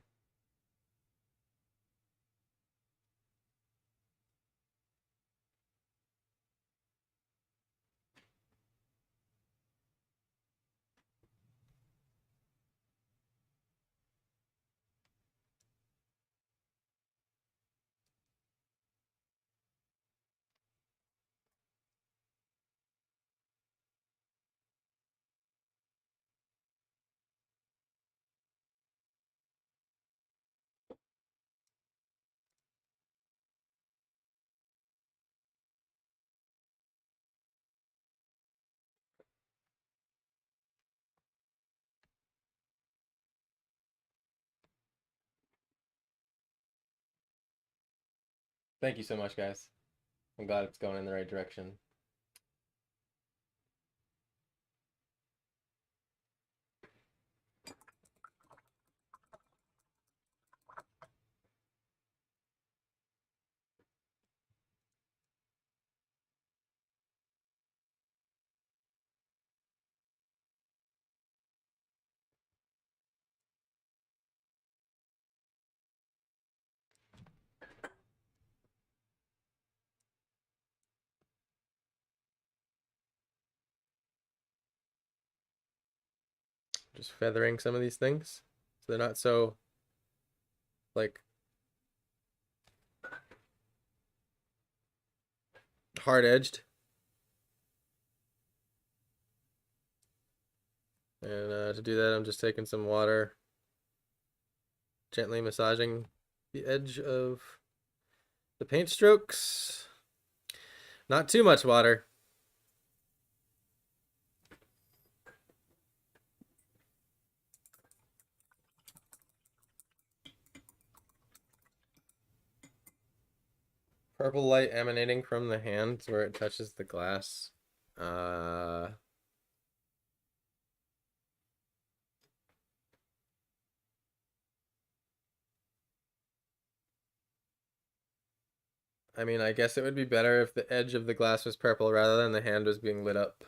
Thank you so much, guys. I'm glad it's going in the right direction. Just feathering some of these things so they're not so like hard edged. And to do that, I'm just taking some water, gently massaging the edge of the paint strokes. Not too much water. Purple light emanating from the hand where it touches the glass. I mean, I guess it would be better if the edge of the glass was purple rather than the hand was being lit up.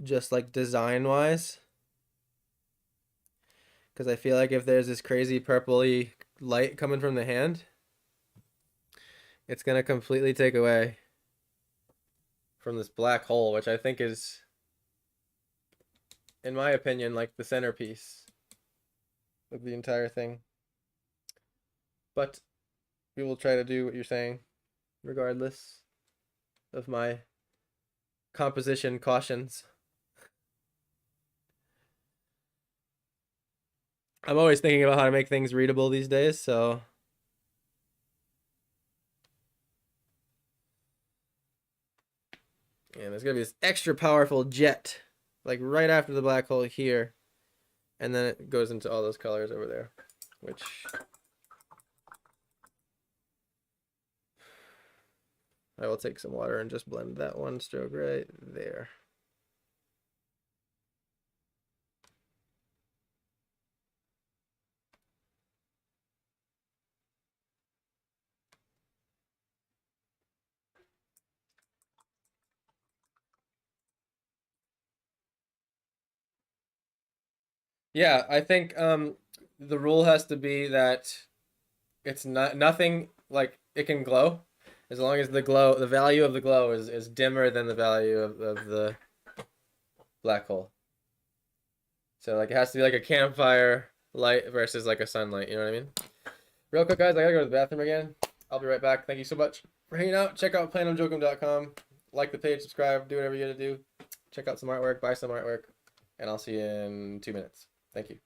Just like design-wise. Because I feel like if there's this crazy purpley light coming from the hand, it's going to completely take away from this black hole, which I think is, in my opinion, like the centerpiece of the entire thing. But we will try to do what you're saying, regardless of my composition cautions. I'm always thinking about how to make things readable these days, so. And there's gonna be this extra powerful jet, like right after the black hole here. And then it goes into all those colors over there, which I will take some water and just blend that one stroke right there. Yeah, I think the rule has to be that it's not nothing like it can glow as long as the value of the glow is dimmer than the value of the black hole. So like it has to be like a campfire light versus like a sunlight, you know what I mean? Real quick guys, I gotta go to the bathroom again. I'll be right back. Thank you so much for hanging out. Check out planonjokum.com. Like the page, subscribe, do whatever you gotta do. Check out some artwork, buy some artwork, and I'll see you in 2 minutes. Thank you.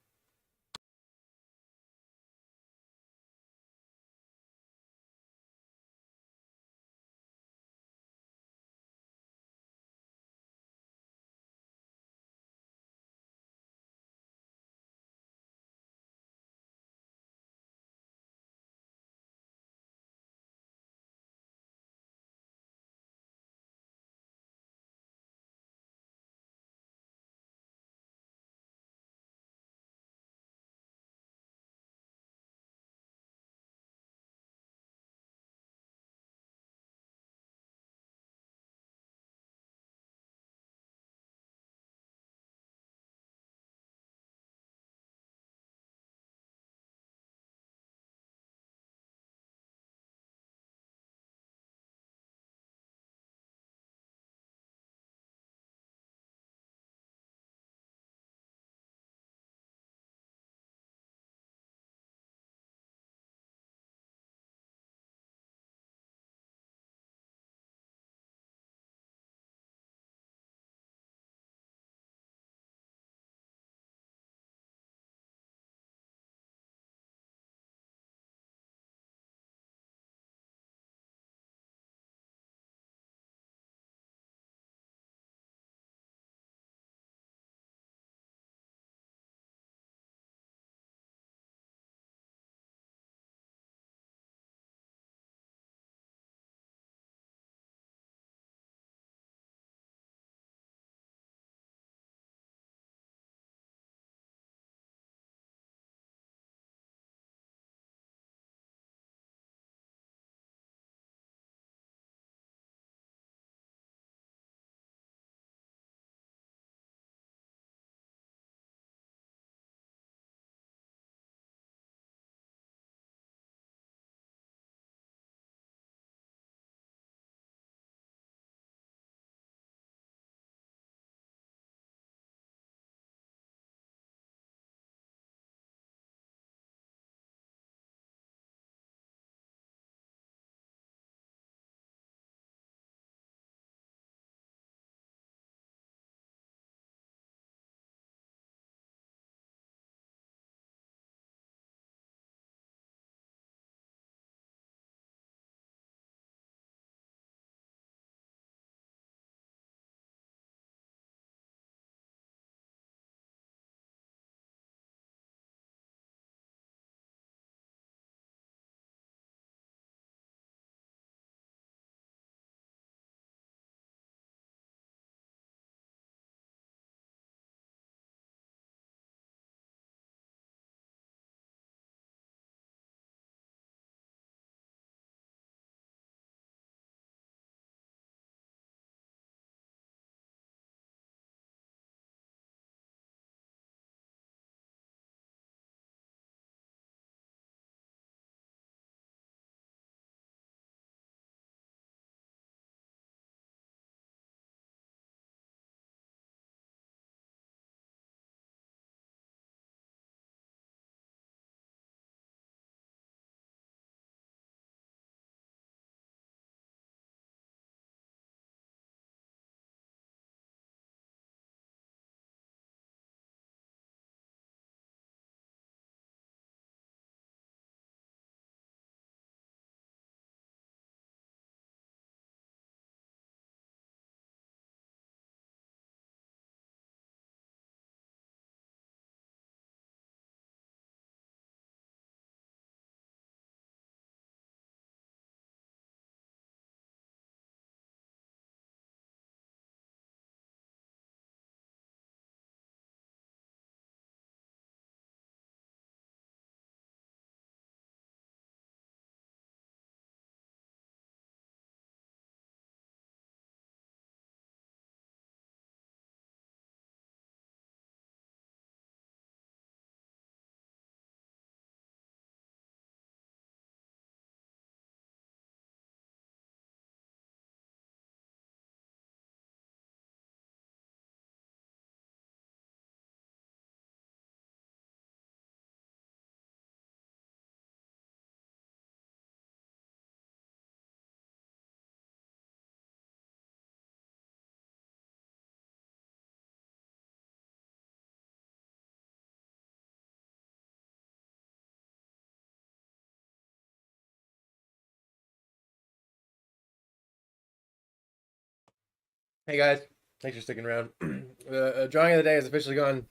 Hey guys, thanks for sticking around. The drawing of the day has officially gone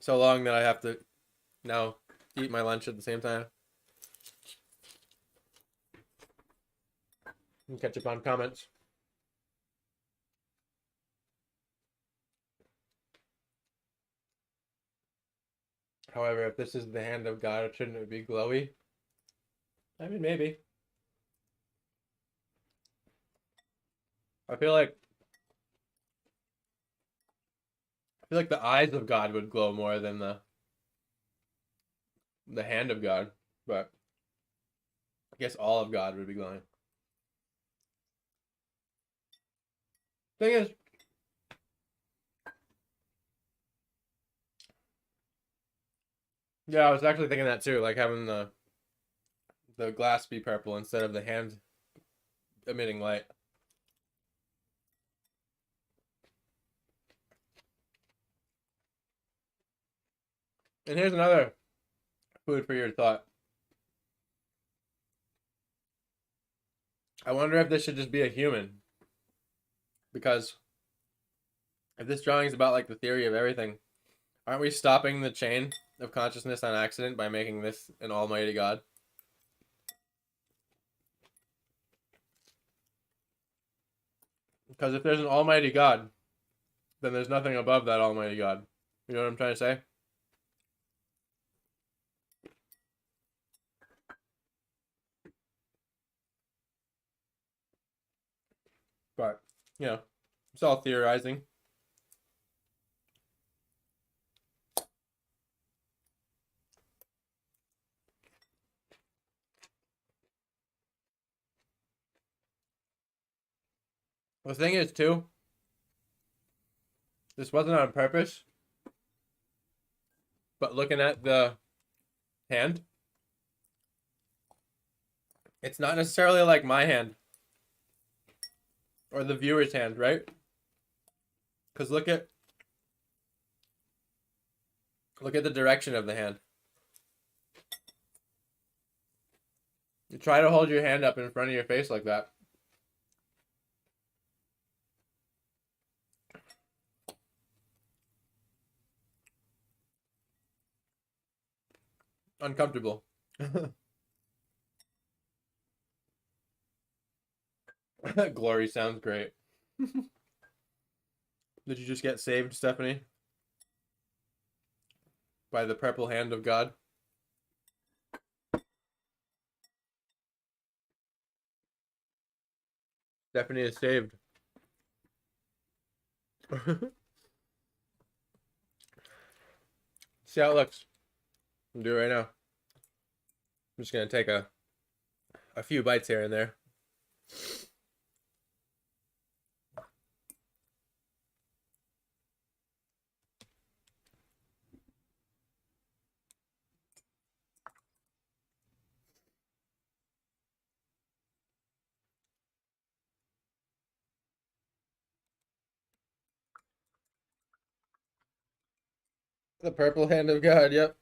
so long that I have to now eat my lunch at the same time and catch up on comments. However, if this is the hand of God, shouldn't it be glowy? I mean, maybe. I feel like the eyes of God would glow more than the hand of God, but I guess all of God would be glowing. Thing is, yeah, I was actually thinking that too, like having the glass be purple instead of the hand emitting light. And here's another food for your thought. I wonder if this should just be a human, because if this drawing is about like the theory of everything, aren't we stopping the chain of consciousness on accident by making this an almighty God? Because if there's an almighty God, then there's nothing above that almighty God. You know what I'm trying to say? But, you know, it's all theorizing. The thing is, too, this wasn't on purpose, but looking at the hand, it's not necessarily like my hand or the viewer's hand, right? Because look at the direction of the hand. You try to hold your hand up in front of your face like that. Uncomfortable. Glory sounds great. Did you just get saved, Stephanie? By the purple hand of God? Stephanie is saved. See how it looks. I'll do it right now. I'm just gonna take a few bites here and there. The purple hand of God, yep.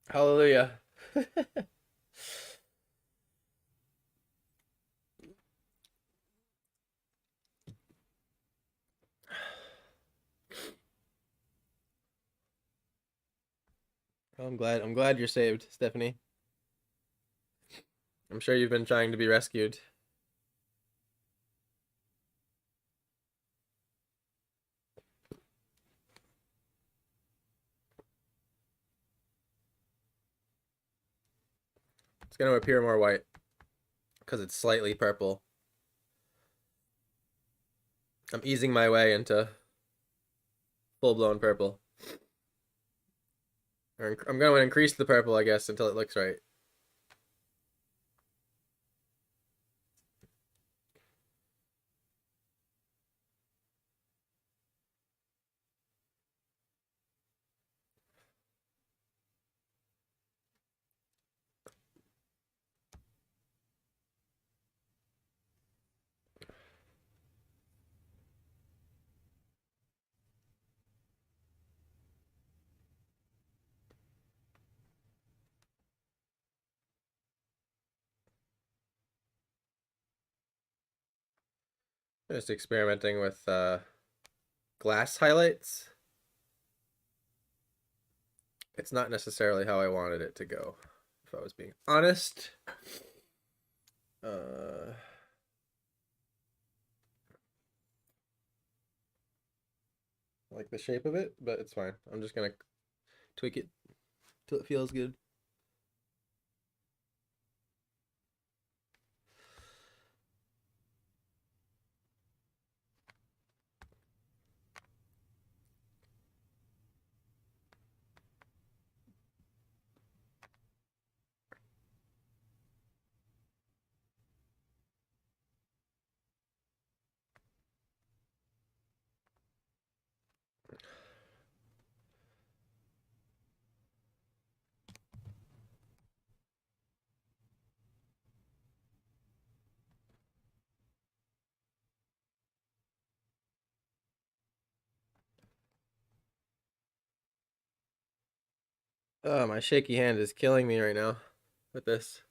Hallelujah. I'm glad you're saved, Stephanie. I'm sure you've been trying to be rescued. It's gonna appear more white because it's slightly purple. I'm easing my way into full-blown purple. I'm going to increase the purple, I guess, until it looks right. Just experimenting with glass highlights. It's not necessarily how I wanted it to go, if I was being honest. I like the shape of it, but it's fine. I'm just gonna tweak it till it feels good. Oh, my shaky hand is killing me right now with this.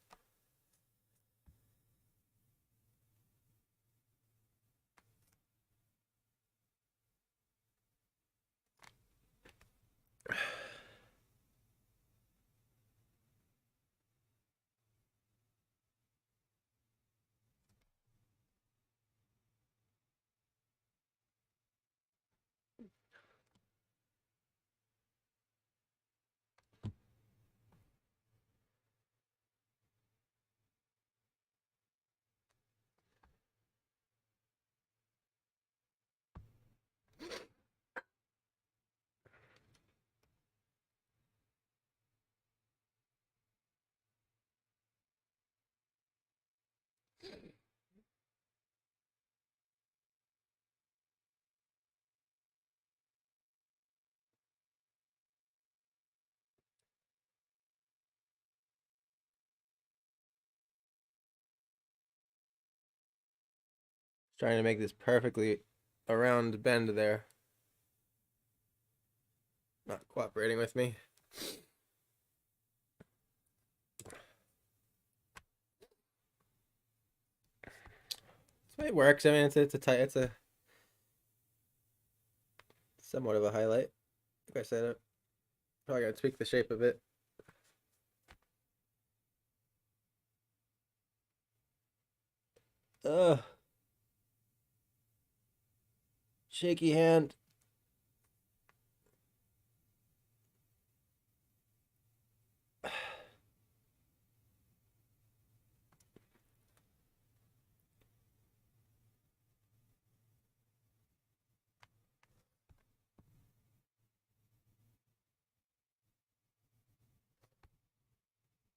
Trying to make this perfectly a round bend there. Not cooperating with me. It works. I mean, it's a somewhat of a highlight. Like I said, I'm probably gotta tweak the shape of it. Ugh. Shaky hand.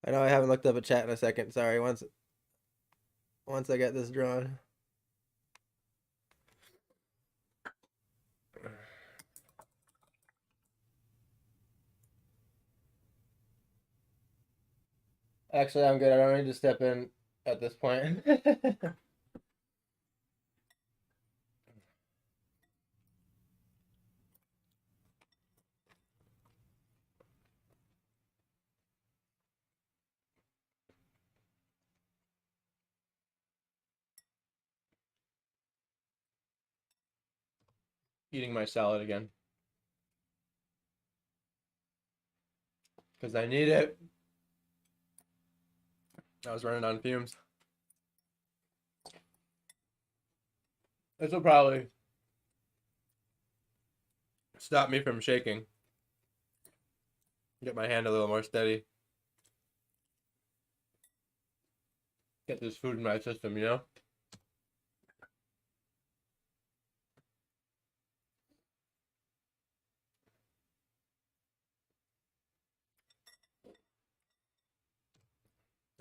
I know I haven't looked up a chat in a second. Sorry. Once I get this drawn. Actually, I'm good. I don't need to step in at this point. Eating my salad again. Because I need it. I was running on fumes. This will probably stop me from shaking. Get my hand a little more steady. Get this food in my system, you know?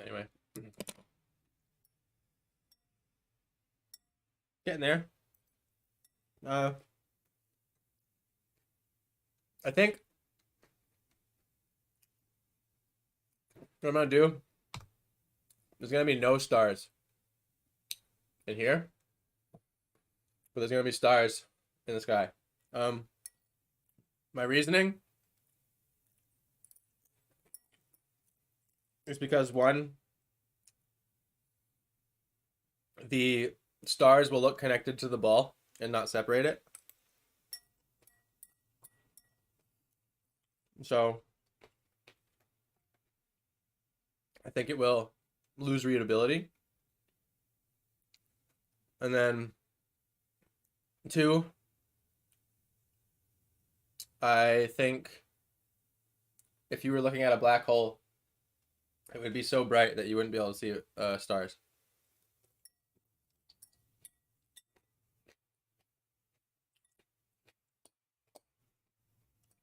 Anyway. Getting there. I think what I'm gonna do, there's gonna be no stars in here, but there's gonna be stars in the sky. My reasoning is because one, the stars will look connected to the ball and not separate it. So I think it will lose readability. And then two, I think if you were looking at a black hole, it would be so bright that you wouldn't be able to see stars.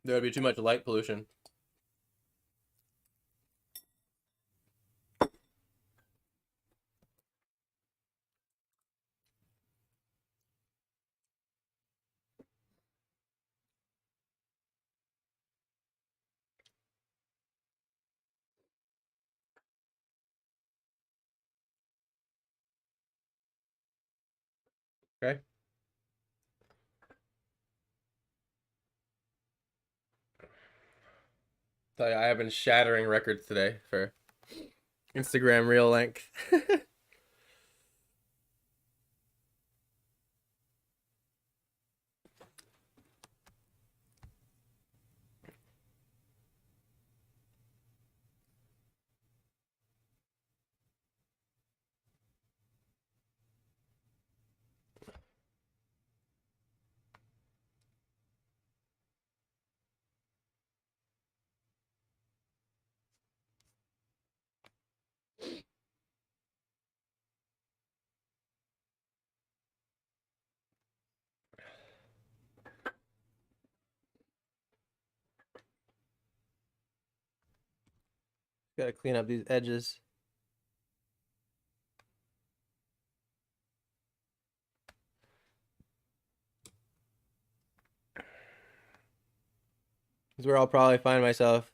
There would be too much light pollution. Okay. Tell you, I have been shattering records today for Instagram reel length. Gotta clean up these edges. This is where I'll probably find myself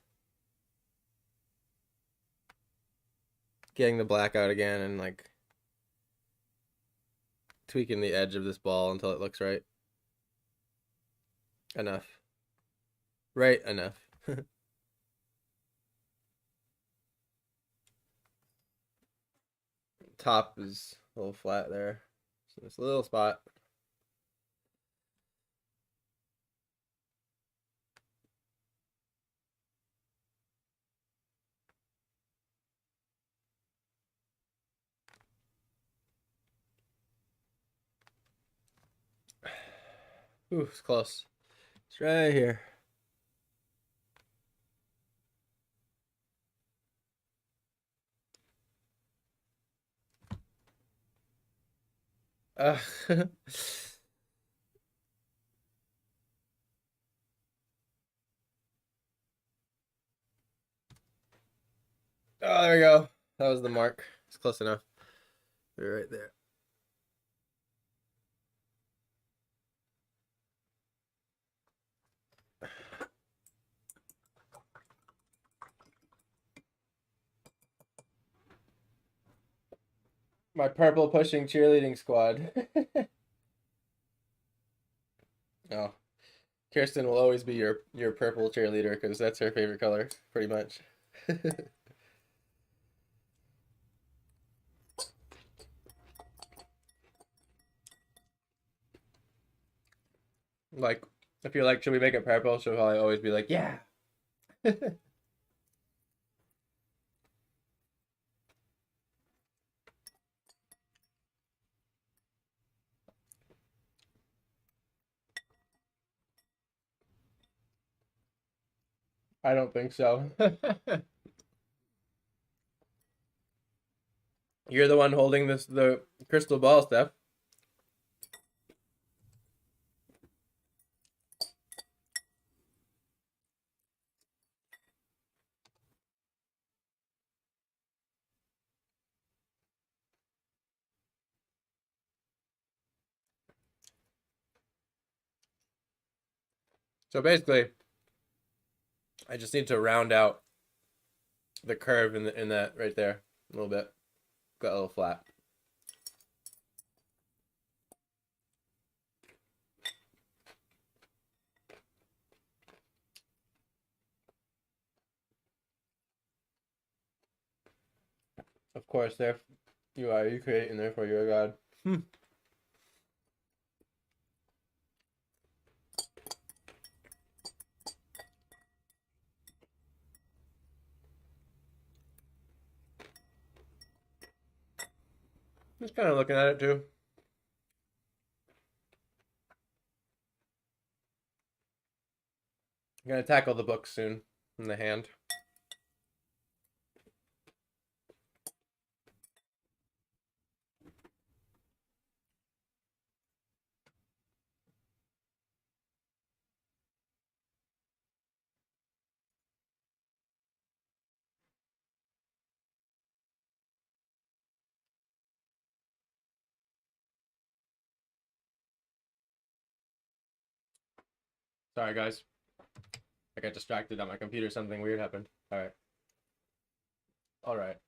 getting the black out again and like tweaking the edge of this ball until it looks right. Enough. Right enough. Top is a little flat there. So this little spot. Ooh, it's close. It's right here. Uh, oh, there we go. That was the mark. It's close enough. They're right there. My purple pushing cheerleading squad. Oh, Kirsten will always be your purple cheerleader because that's her favorite color, pretty much. Like, if you're like, should we make it purple? She'll probably always be like, yeah. I don't think so. You're the one holding the crystal ball, Steph. So basically, I just need to round out the curve in that right there a little bit. Got a little flat. Of course, there you are. You create, and therefore you're a god. Just kind of looking at it too. I'm gonna tackle the book soon in the hand. Sorry, guys. I got distracted on my computer. Something weird happened. All right. All right.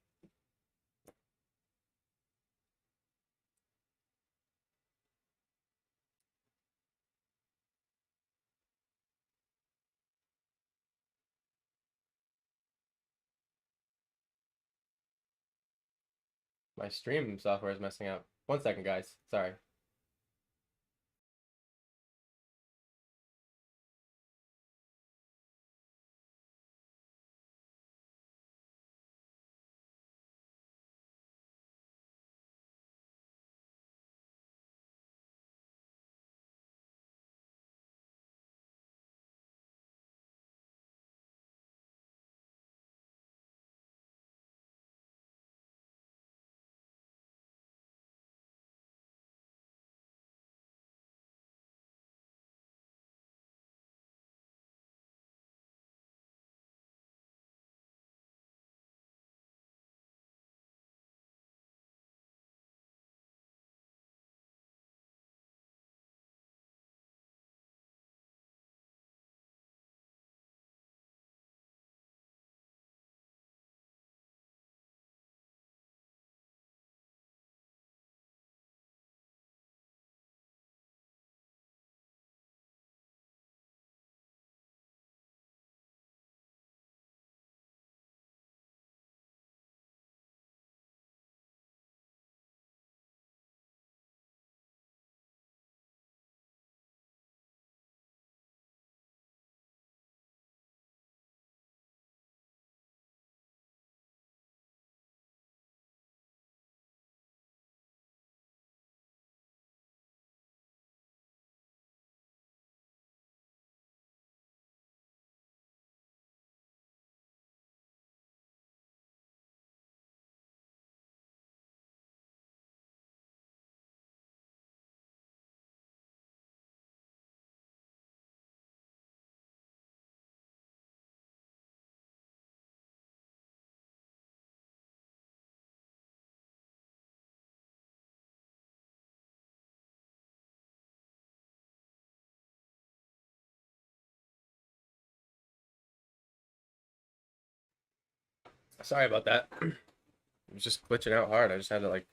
My stream software is messing up. 1 second, guys. Sorry. Sorry about that. It was just glitching out hard. I just had to like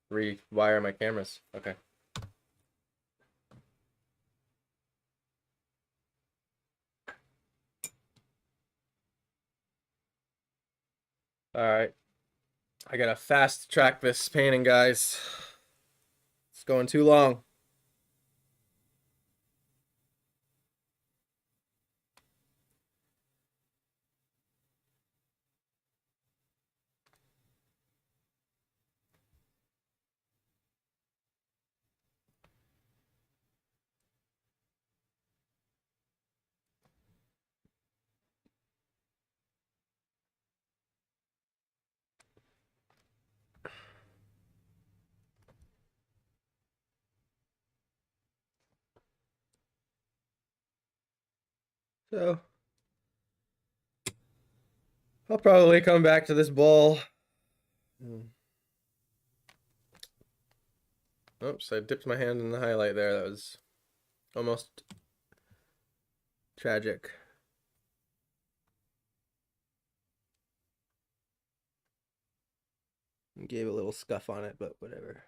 rewire my cameras. Okay. All right. I gotta fast track this painting, guys. It's going too long. So I'll probably come back to this bowl. Oops, I dipped my hand in the highlight there. That was almost tragic. Gave a little scuff on it, but whatever.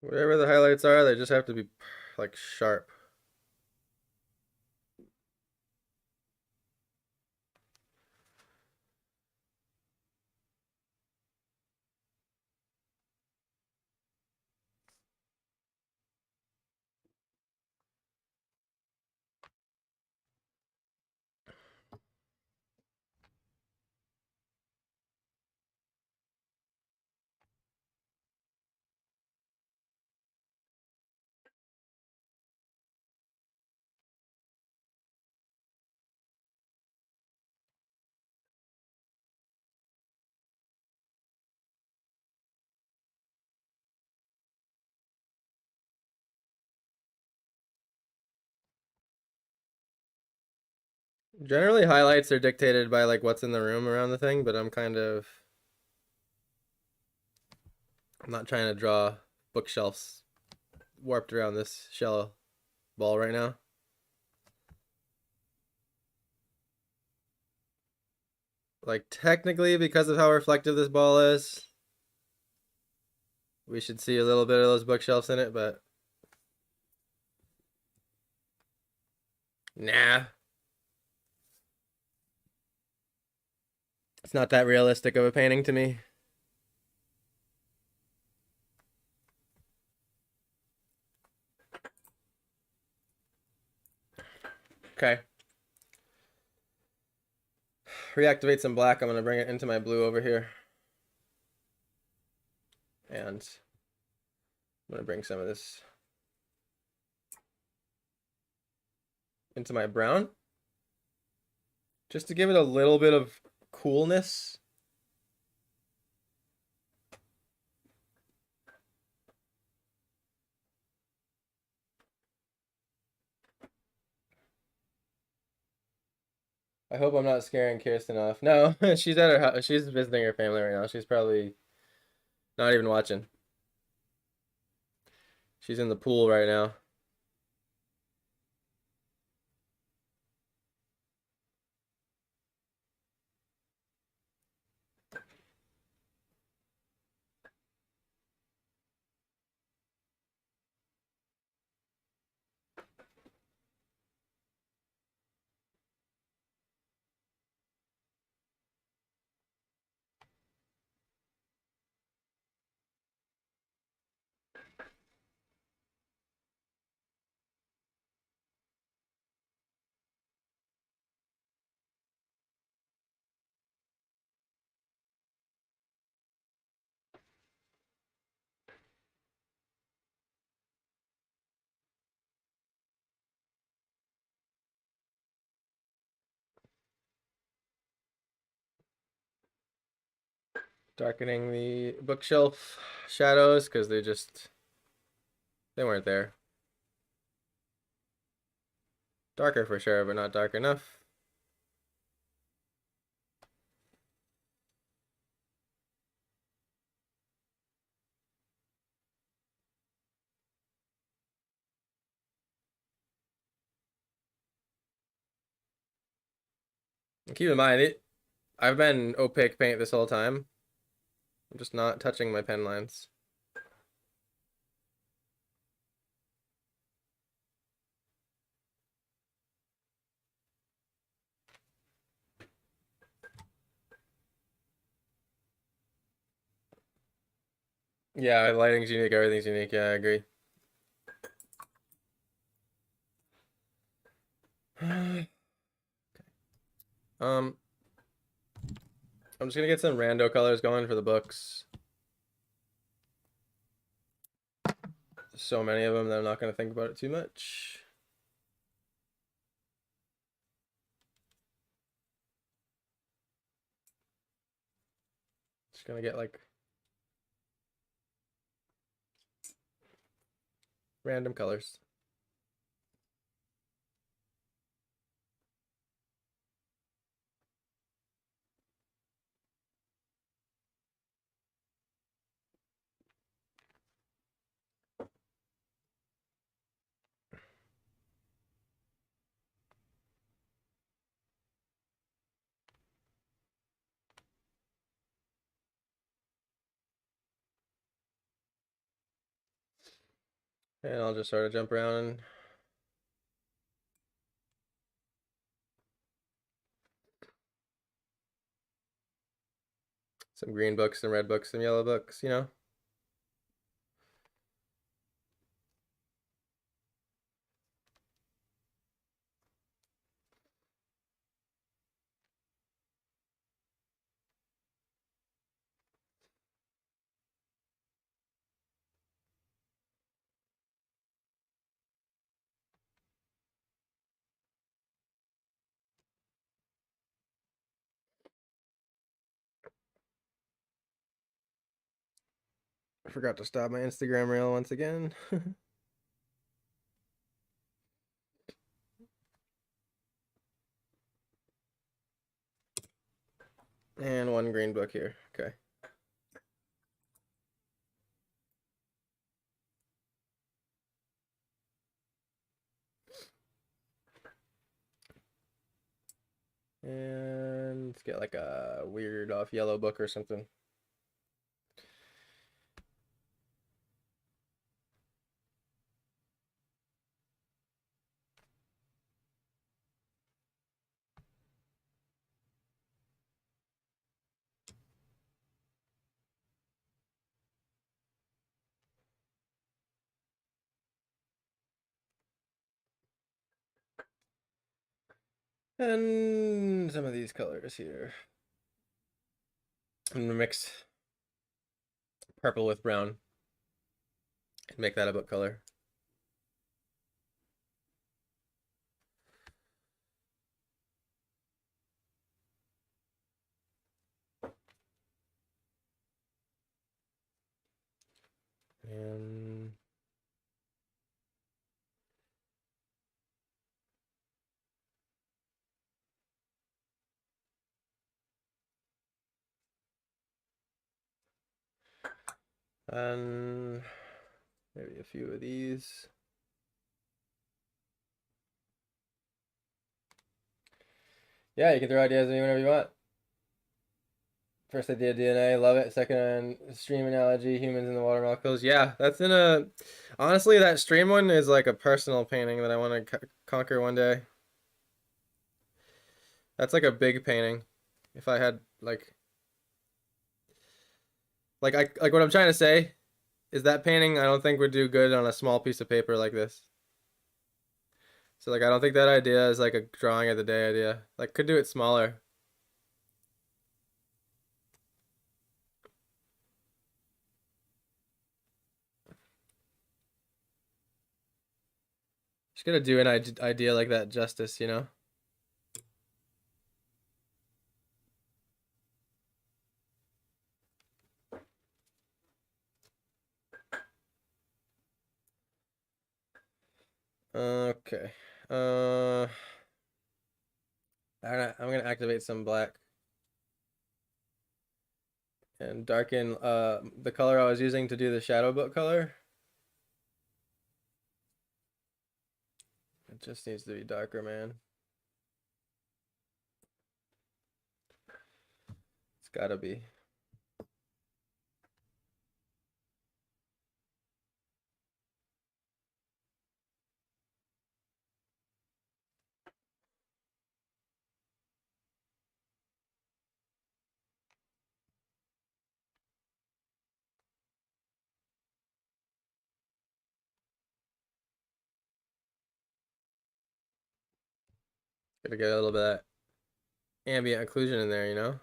Whatever the highlights are, they just have to be like sharp. Generally, highlights are dictated by like what's in the room around the thing, but I'm not trying to draw bookshelves warped around this shell ball right now. Like technically, because of how reflective this ball is, we should see a little bit of those bookshelves in it, but nah. It's not that realistic of a painting to me. Okay. Reactivate some black. I'm going to bring it into my blue over here. And I'm going to bring some of this into my brown. Just to give it a little bit of coolness. I hope I'm not scaring Kirsten off. No, she's at her house. She's visiting her family right now. She's probably not even watching. She's in the pool right now. Darkening the bookshelf shadows because they weren't there. Darker for sure, but not dark enough. And keep in mind, I've been opaque paint this whole time. I'm just not touching my pen lines. Yeah, lighting's unique, everything's unique. Yeah, I agree. Um, I'm just gonna get some rando colors going for the books. So many of them that I'm not gonna think about it too much. Just gonna get like random colors. And I'll just sort of jump around and some green books, some red books, some yellow books, you know? I forgot to stop my Instagram reel once again. And one green book here. Okay. And let's get like a weird off yellow book or something. And some of these colors here. I'm gonna mix purple with brown and make that a book color. And maybe a few of these. Yeah, you can throw ideas at me whenever you want. First idea, DNA, love it. Second, stream analogy, humans in the water molecules. Yeah, that's in a. Honestly, that stream one is like a personal painting that I want to conquer one day. That's like a big painting. If I had like what I'm trying to say is that painting I don't think would do good on a small piece of paper like this. So like I don't think that idea is like a drawing of the day idea. Like could do it smaller. Just gotta do an idea like that justice, you know? Okay. Uh, I'm gonna activate some black and darken the color I was using to do the shadow book color. It just needs to be darker, man. It's gotta be. Gotta get a little bit of ambient occlusion in there, you know?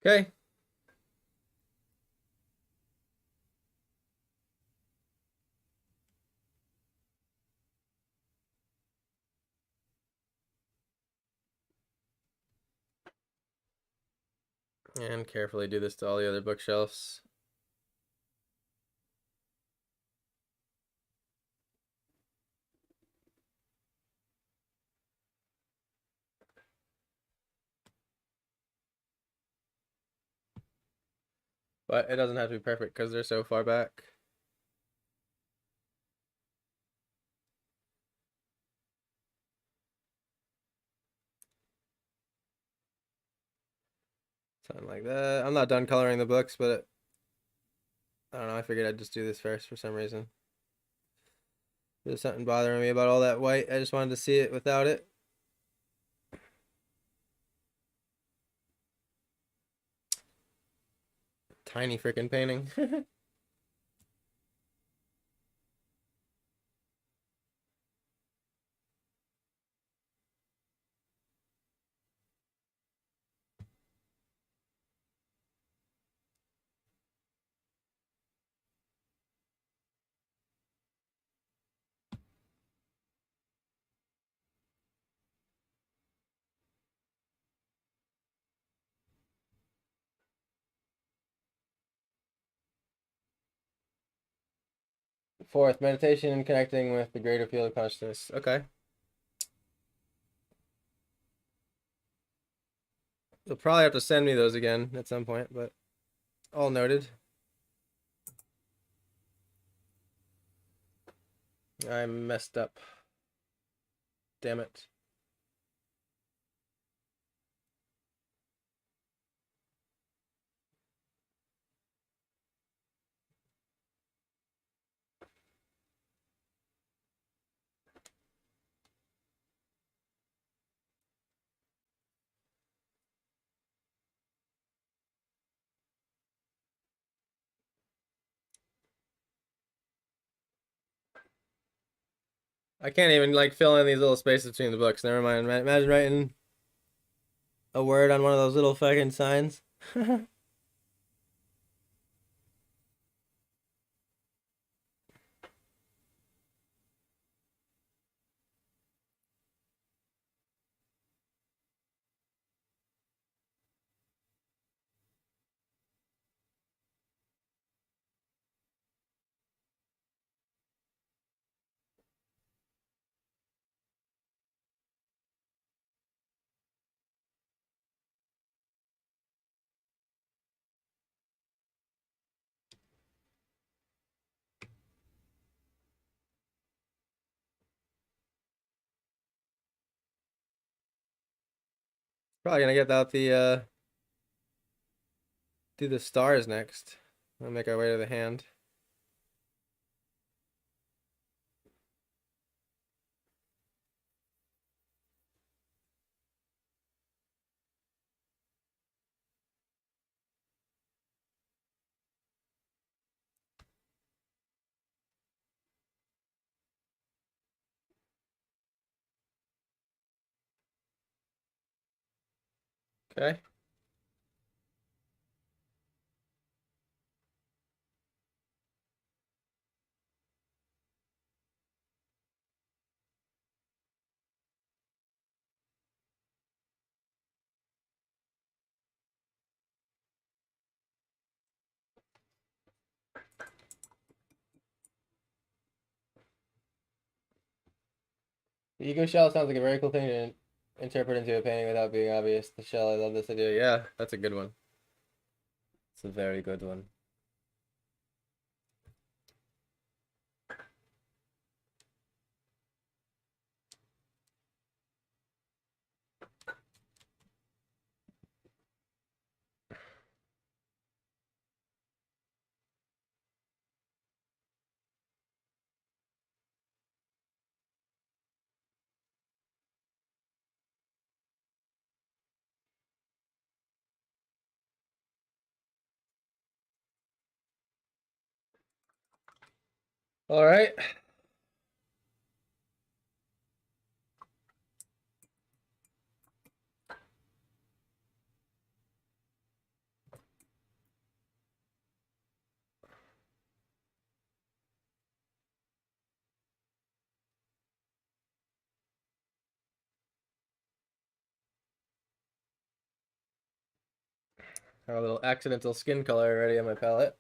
Okay. And carefully do this to all the other bookshelves. But it doesn't have to be perfect because they're so far back. Something like that. I'm not done coloring the books, but I don't know. I figured I'd just do this first for some reason. There's something bothering me about all that white. I just wanted to see it without it. Tiny freaking painting. Fourth, meditation and connecting with the greater field of consciousness. Okay. You'll probably have to send me those again at some point, but all noted. I messed up. Damn it. I can't even like fill in these little spaces between the books. Never mind. Imagine writing a word on one of those little fucking signs. Probably gonna get out the do the stars next. We'll make our way to the hand. Okay. The ego shell sounds like a very cool thing to interpret into a painting without being obvious. The shell, I love this idea. Yeah, that's a good one. It's a very good one. All right. Have a little accidental skin color already on my palette.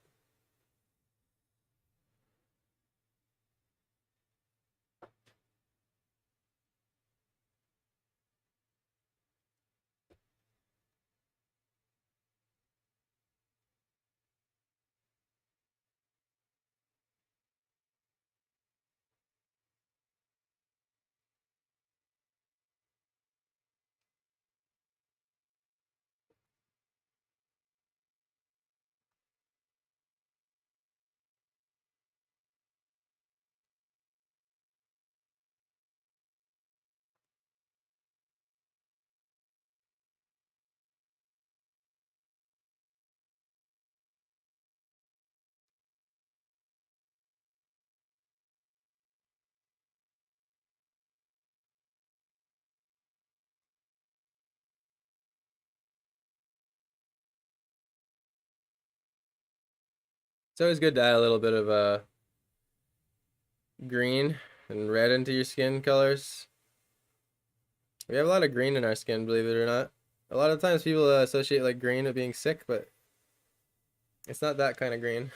It's always good to add a little bit of green and red into your skin colors. We have a lot of green in our skin, believe it or not. A lot of times people associate like green with being sick, but it's not that kind of green.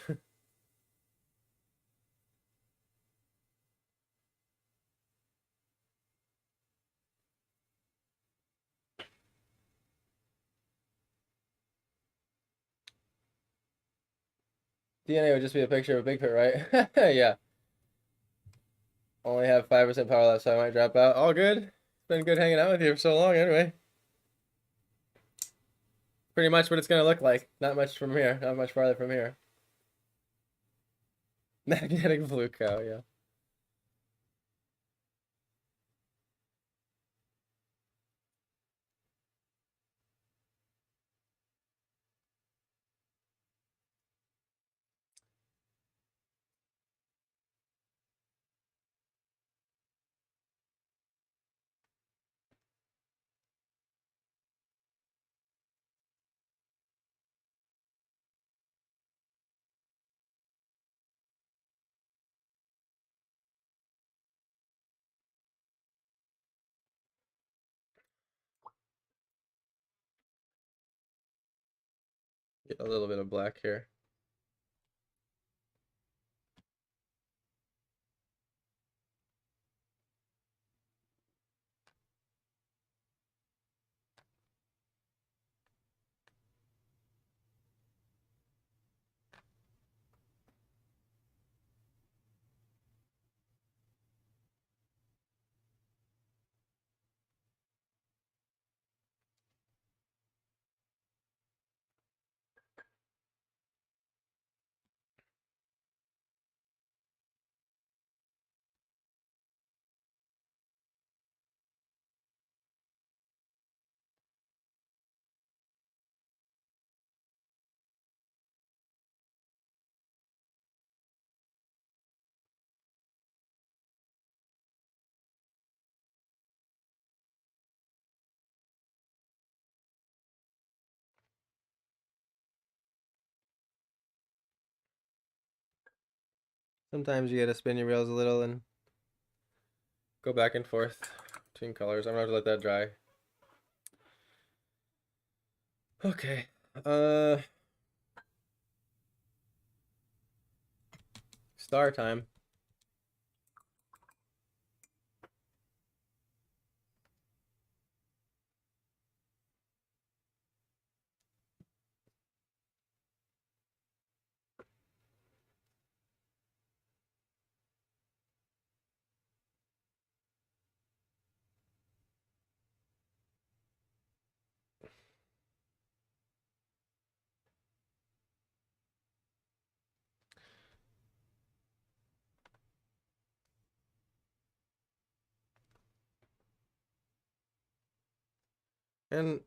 DNA would just be a picture of a Bigfoot, right? Yeah. Only have 5% power left, so I might drop out. All good. It's been good hanging out with you for so long anyway. Pretty much what it's gonna look like. Not much from here. Not much farther from here. Magnetic blue cow, yeah. Get a little bit of black here. Sometimes you gotta spin your wheels a little and go back and forth between colors. I'm gonna have to let that dry. Okay. Star time. And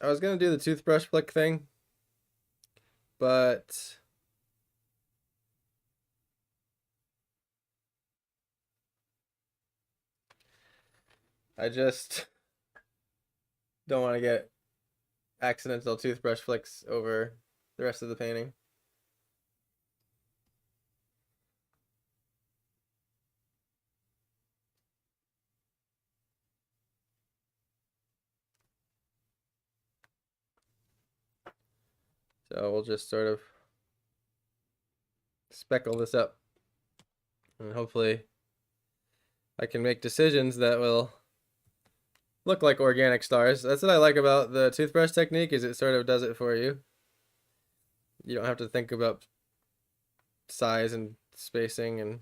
I was gonna do the toothbrush flick thing, but I just don't want to get accidental toothbrush flicks over the rest of the painting. So we'll just sort of speckle this up. And hopefully I can make decisions that will look like organic stars. That's what I like about the toothbrush technique, is it sort of does it for you. You don't have to think about size and spacing, and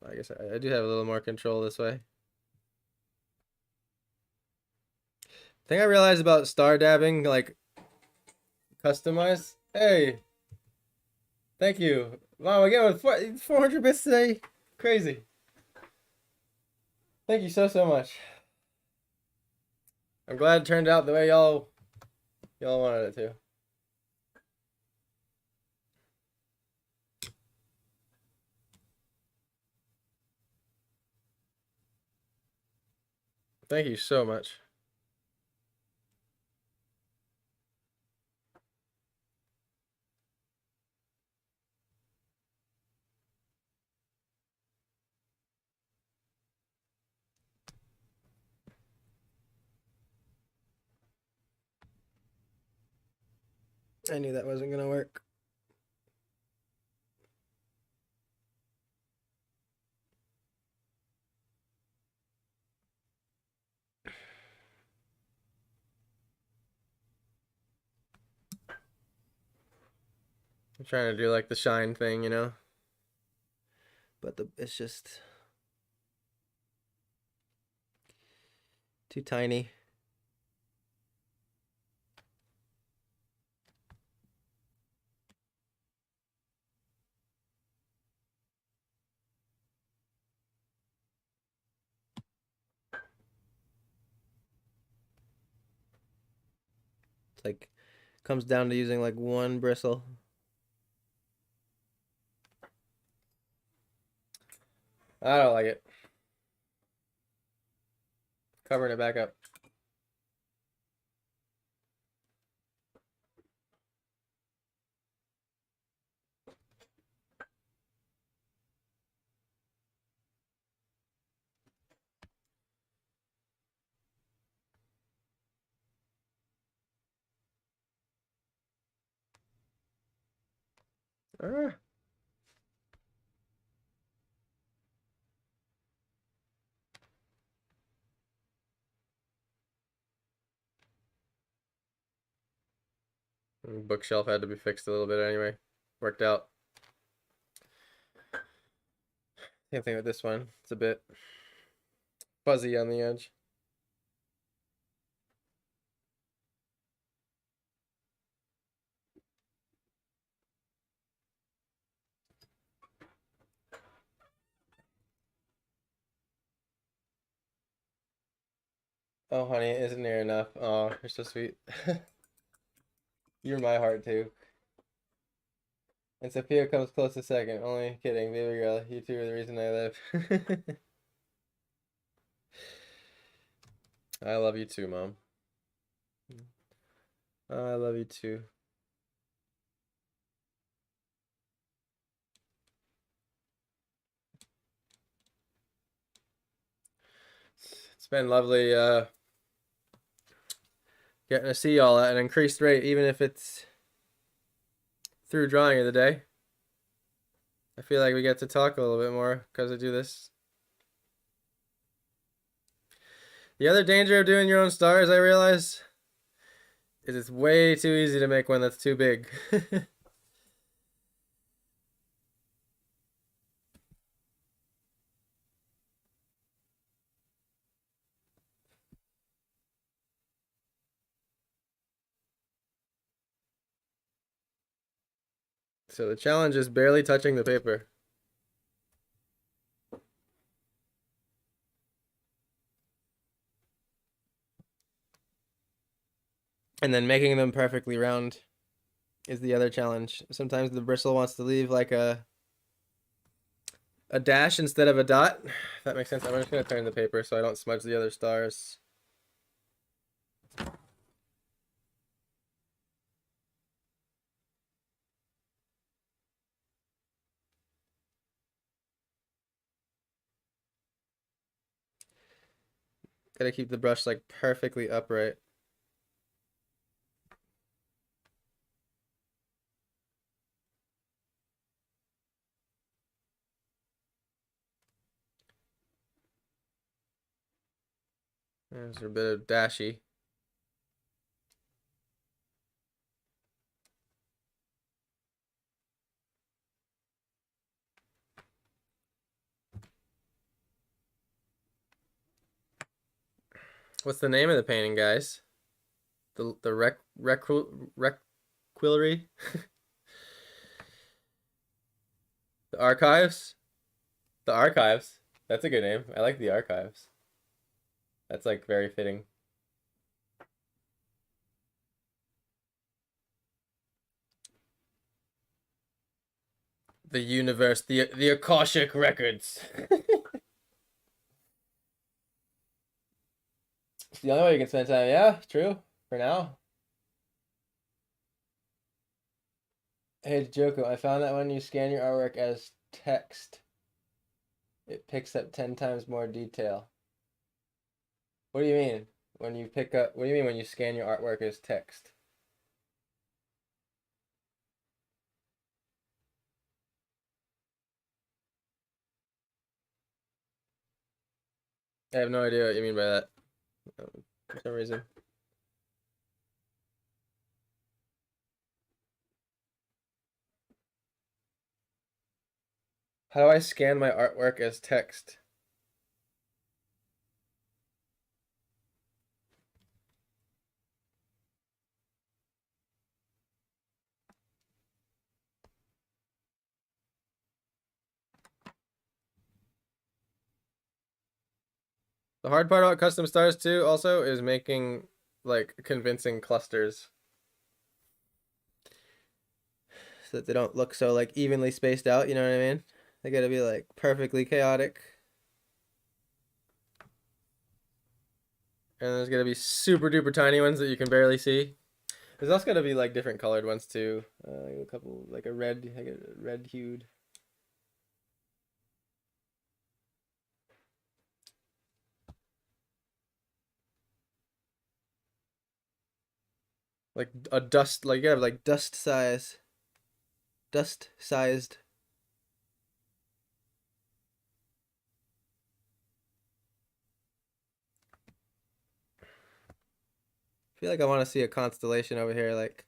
I guess I do have a little more control this way. Thing I realized about star dabbing, like customize. Hey, thank you. Wow, again with 400 bits today. Crazy. Thank you so much. I'm glad it turned out the way y'all wanted it to. Thank you so much. I knew that wasn't gonna work. I'm trying to do like the shine thing, you know? But it's just too tiny. It's like comes down to using like one bristle. I don't like it. Covering it back up. Ah. Bookshelf had to be fixed a little bit anyway. Worked out. Same thing with this one. It's a bit fuzzy on the edge. Oh, honey, it isn't near enough. Oh, you're so sweet. You're my heart too. And Sophia comes close a second. Only kidding, baby girl. You two are the reason I live. I love you too, Mom. I love you too. It's been lovely getting to see y'all at an increased rate, even if it's through drawing of the day. I feel like we get to talk a little bit more because I do this. The other danger of doing your own stars, I realize, is it's way too easy to make one that's too big. So the challenge is barely touching the paper. And then making them perfectly round is the other challenge. Sometimes the bristle wants to leave like a dash instead of a dot. If that makes sense. I'm just gonna turn the paper so I don't smudge the other stars. Gotta keep the brush like perfectly upright. There's a bit of dashy. What's the name of the painting, guys? The requillery? The archives? The archives. That's a good name. I like the archives. That's like very fitting. The universe, the Akashic records. It's the only way you can spend time. Yeah, true. For now. Hey Joko, I found that when you scan your artwork as text, it picks up 10 times more detail. What do you mean? When you pick up, what do you mean when you scan your artwork as text? I have no idea what you mean by that. For some reason. How do I scan my artwork as text? The hard part about custom stars too also is making like convincing clusters so that they don't look so like evenly spaced out, you know what I mean? They gotta be like perfectly chaotic. And there's gonna be super duper tiny ones that you can barely see. There's also gonna be like different colored ones too. A couple like a red hued. Like a dust, like you have like dust sized. I feel like I want to see a constellation over here, like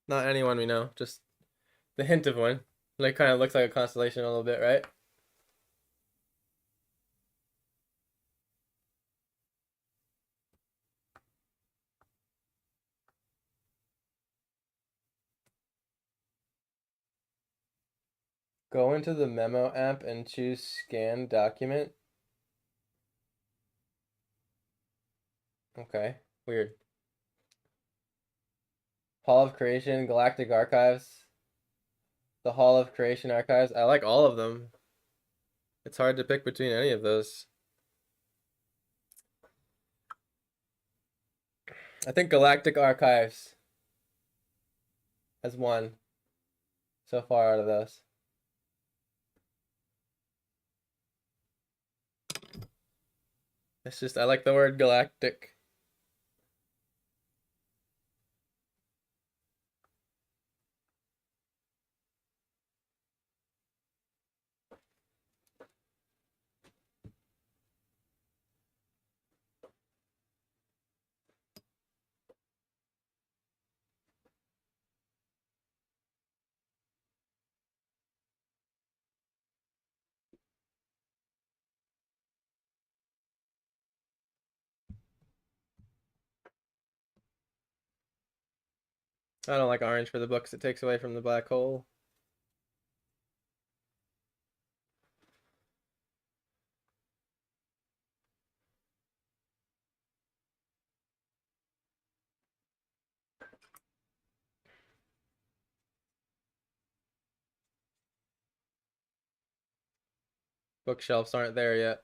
not anyone we know, just the hint of one. Like kind of looks like a constellation a little bit, right? Go into the memo app and choose scan document. Okay, weird. Hall of Creation, Galactic Archives, the Hall of Creation Archives. I like all of them. It's hard to pick between any of those. I think Galactic Archives has won so far out of those. It's just, I like the word galactic. I don't like orange for the books. It takes away from the black hole. Bookshelves aren't there yet.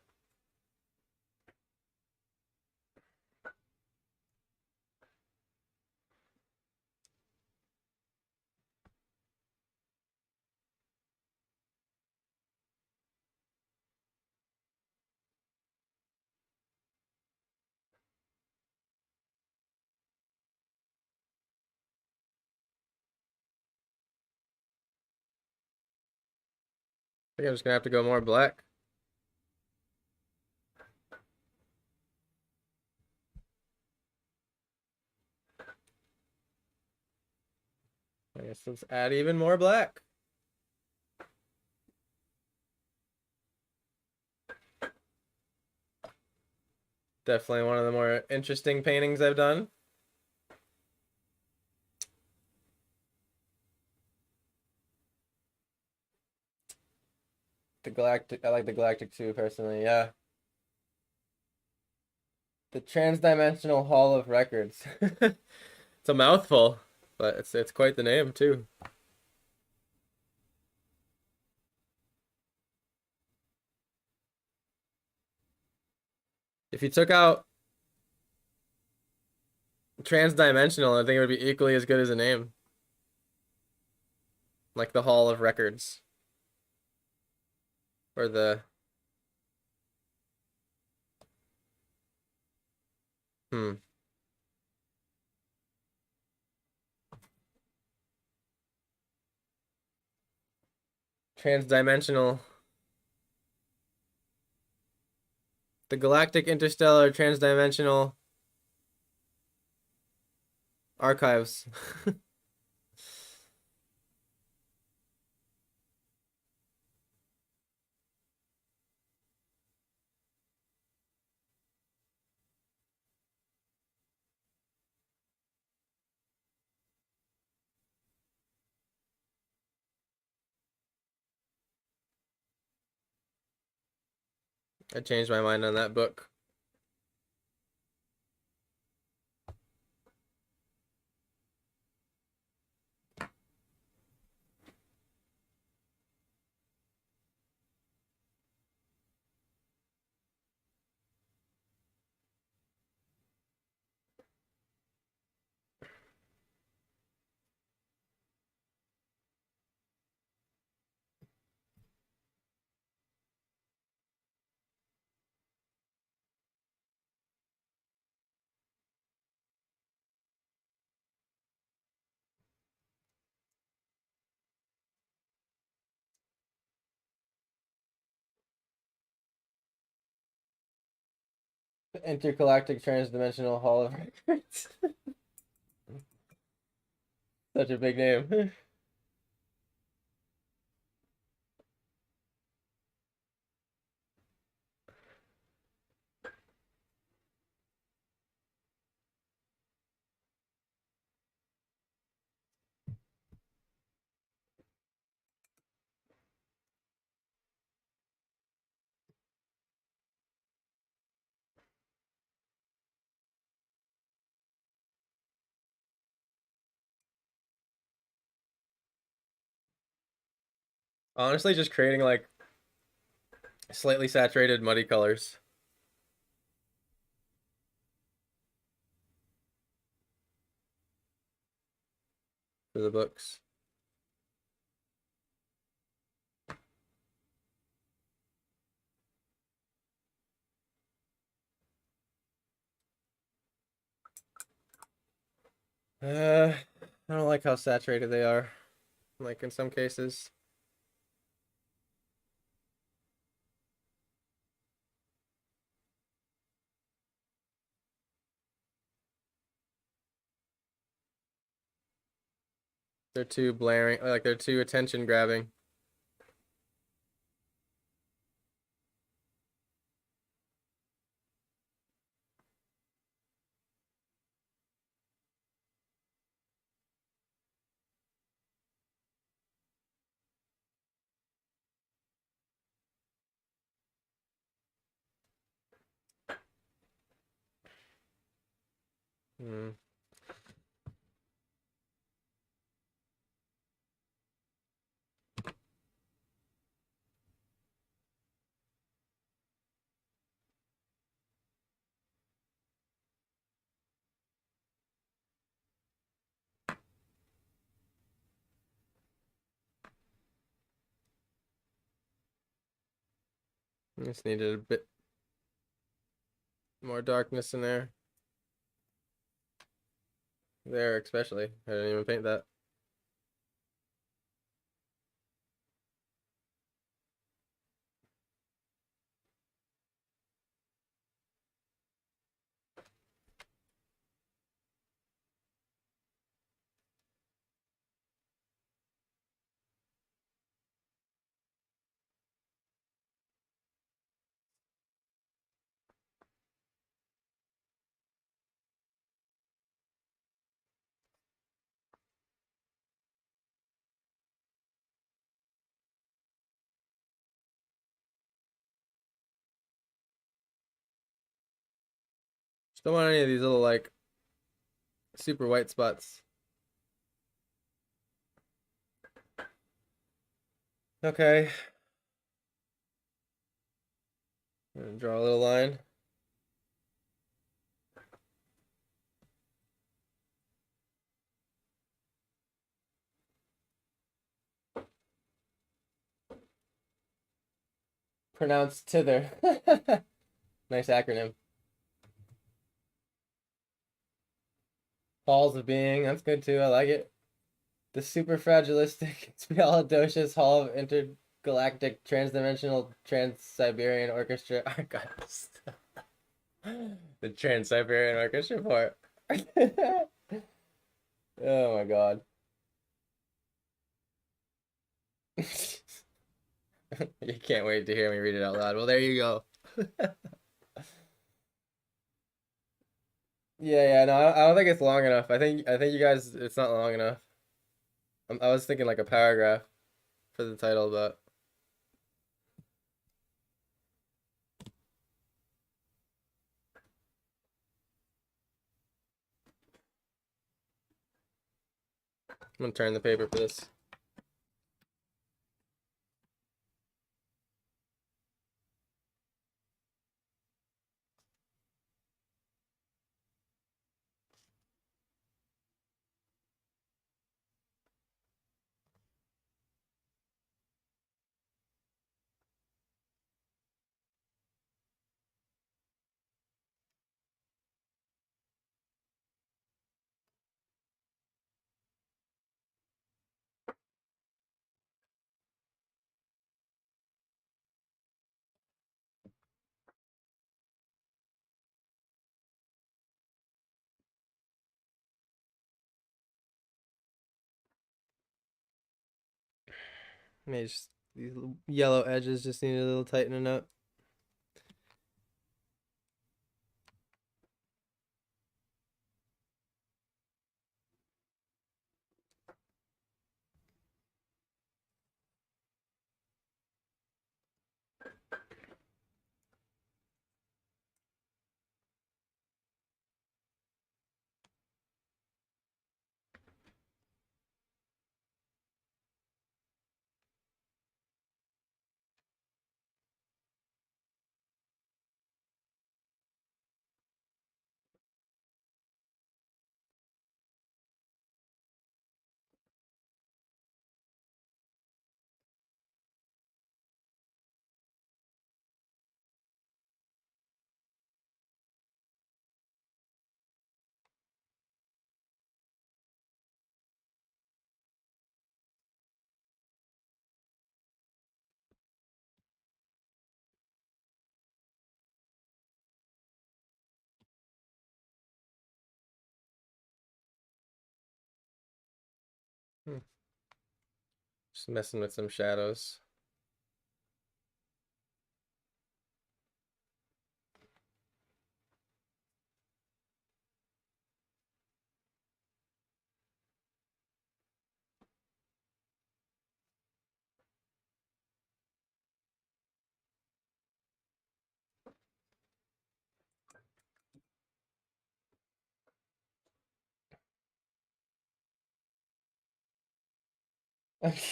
think I'm just gonna have to go more black. I guess let's add even more black. Definitely one of the more interesting paintings I've done. The Galactic, I like the Galactic too, personally, yeah. The Transdimensional Hall of Records. It's a mouthful, but it's quite the name too. If you took out transdimensional, I think it would be equally as good as a name. Like the Hall of Records. Or the hmm. Transdimensional. The Galactic Interstellar Transdimensional Archives. I changed my mind on that book. Intergalactic Transdimensional Hall of Records. Such a big name. Honestly, just creating like slightly saturated muddy colors for the books. I don't like how saturated they are. Like in some cases. They're too blaring, like they're too attention grabbing. Hmm. Just needed a bit more darkness in there. There, especially. I didn't even paint that. Don't want any of these little like super white spots. Okay. Draw a little line. Pronounced tither. Nice acronym. Halls of Being. That's good too. I like it. The Superfragilistic Spialidocious Hall of Intergalactic Transdimensional Trans-Siberian Orchestra Archives. The Trans-Siberian Orchestra part. Oh my god. You can't wait to hear me read it out loud. Well, there you go. Yeah. No, I don't think it's long enough. I think you guys, it's not long enough. I was thinking like a paragraph for the title, but I'm gonna turn the paper for this. Maybe just these yellow edges just need a little tightening up. Hmm. Just messing with some shadows.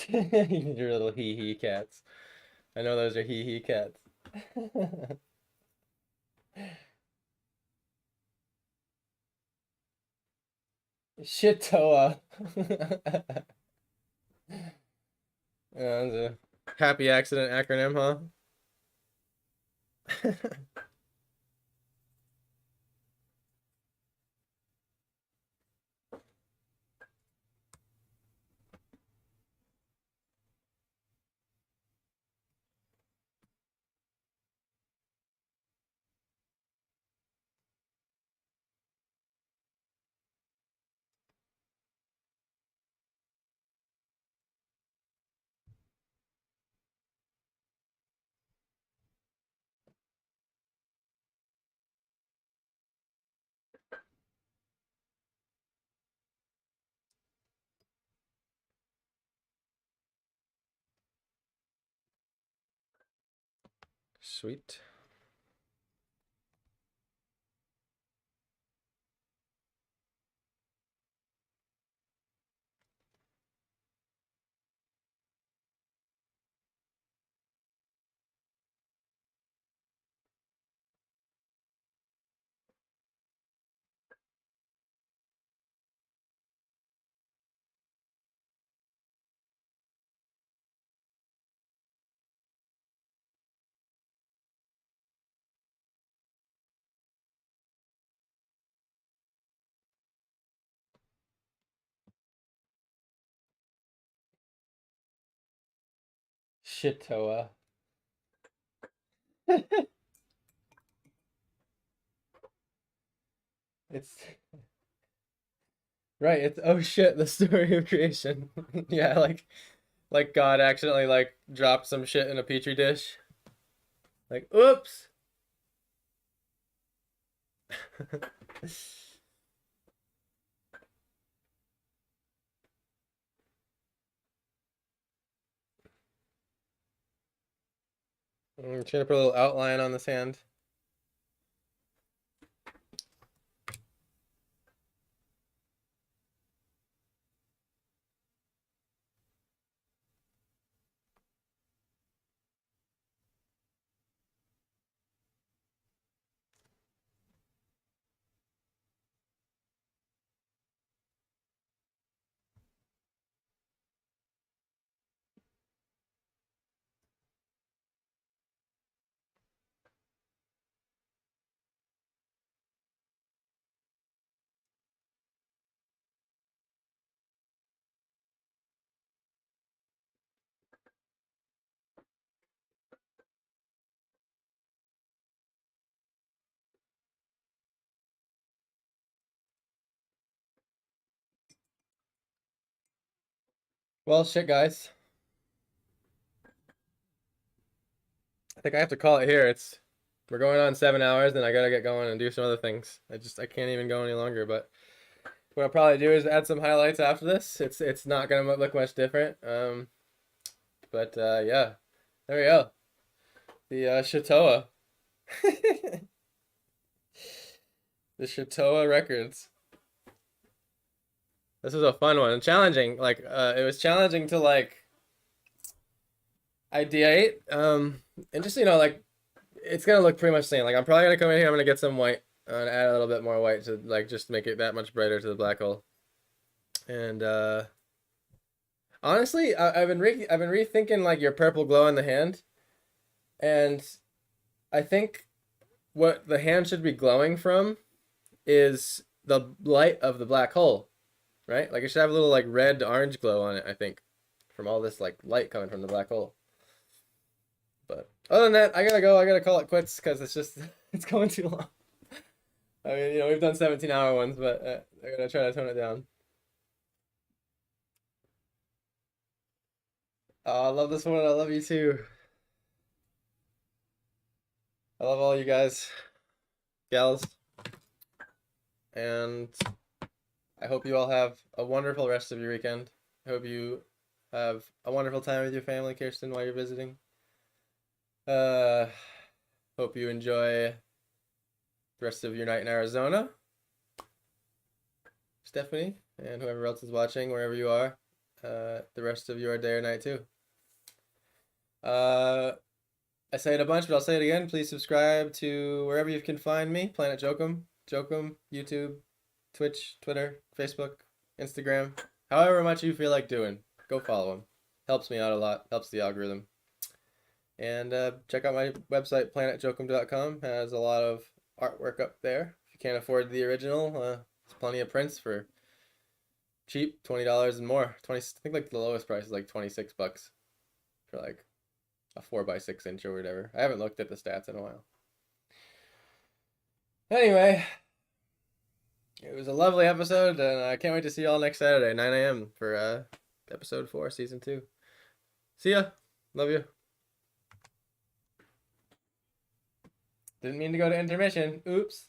Your little hee hee cats. I know those are hee hee cats. Shitoa. Yeah, that's a happy accident acronym, huh? Sweet. Shitoa. It's right, it's oh shit, the story of creation. Yeah, like God accidentally like dropped some shit in a petri dish. Like, oops. I'm trying to put a little outline on this hand. Well, shit, guys. I think I have to call it here. We're going on 7 hours, then I gotta get going and do some other things. I can't even go any longer. But what I'll probably do is add some highlights after this. It's not gonna look much different. But yeah, there we go. The Shitoa, the Shitoa Records. This was a fun one and challenging. Like it was challenging to like ideate. And just like it's gonna look pretty much the same. Like I'm probably gonna come in here. I'm gonna get some white and add a little bit more white to like just make it that much brighter to the black hole. And honestly, I've been rethinking like your purple glow in the hand, and I think what the hand should be glowing from is the light of the black hole, right? Like it should have a little like red to orange glow on it, I think, from all this like light coming from the black hole. But other than that, I gotta go. I gotta call it quits because it's just it's going too long. I mean, we've done 17-hour ones, but I gotta try to tone it down. Oh, I love this one. I love you too. I love all you guys, gals, and I hope you all have a wonderful rest of your weekend. I hope you have a wonderful time with your family, Kirsten, while you're visiting. Uh, hope you enjoy the rest of your night in Arizona, Stephanie, and whoever else is watching, wherever you are. The rest of your day or night too. I say it a bunch, but I'll say it again. Please subscribe to wherever you can find me. Planet Jokum, YouTube, Twitch, Twitter, Facebook, Instagram. However much you feel like doing, go follow them. Helps me out a lot. Helps the algorithm. And check out my website, planetjokum.com. Has a lot of artwork up there. If you can't afford the original, there's plenty of prints for cheap, $20 and more. I think like the lowest price is like $26 for like a 4x6 inch or whatever. I haven't looked at the stats in a while. Anyway, it was a lovely episode, and I can't wait to see y'all next Saturday, 9 a.m. for episode 4, season 2. See ya. Love you. Didn't mean to go to intermission. Oops.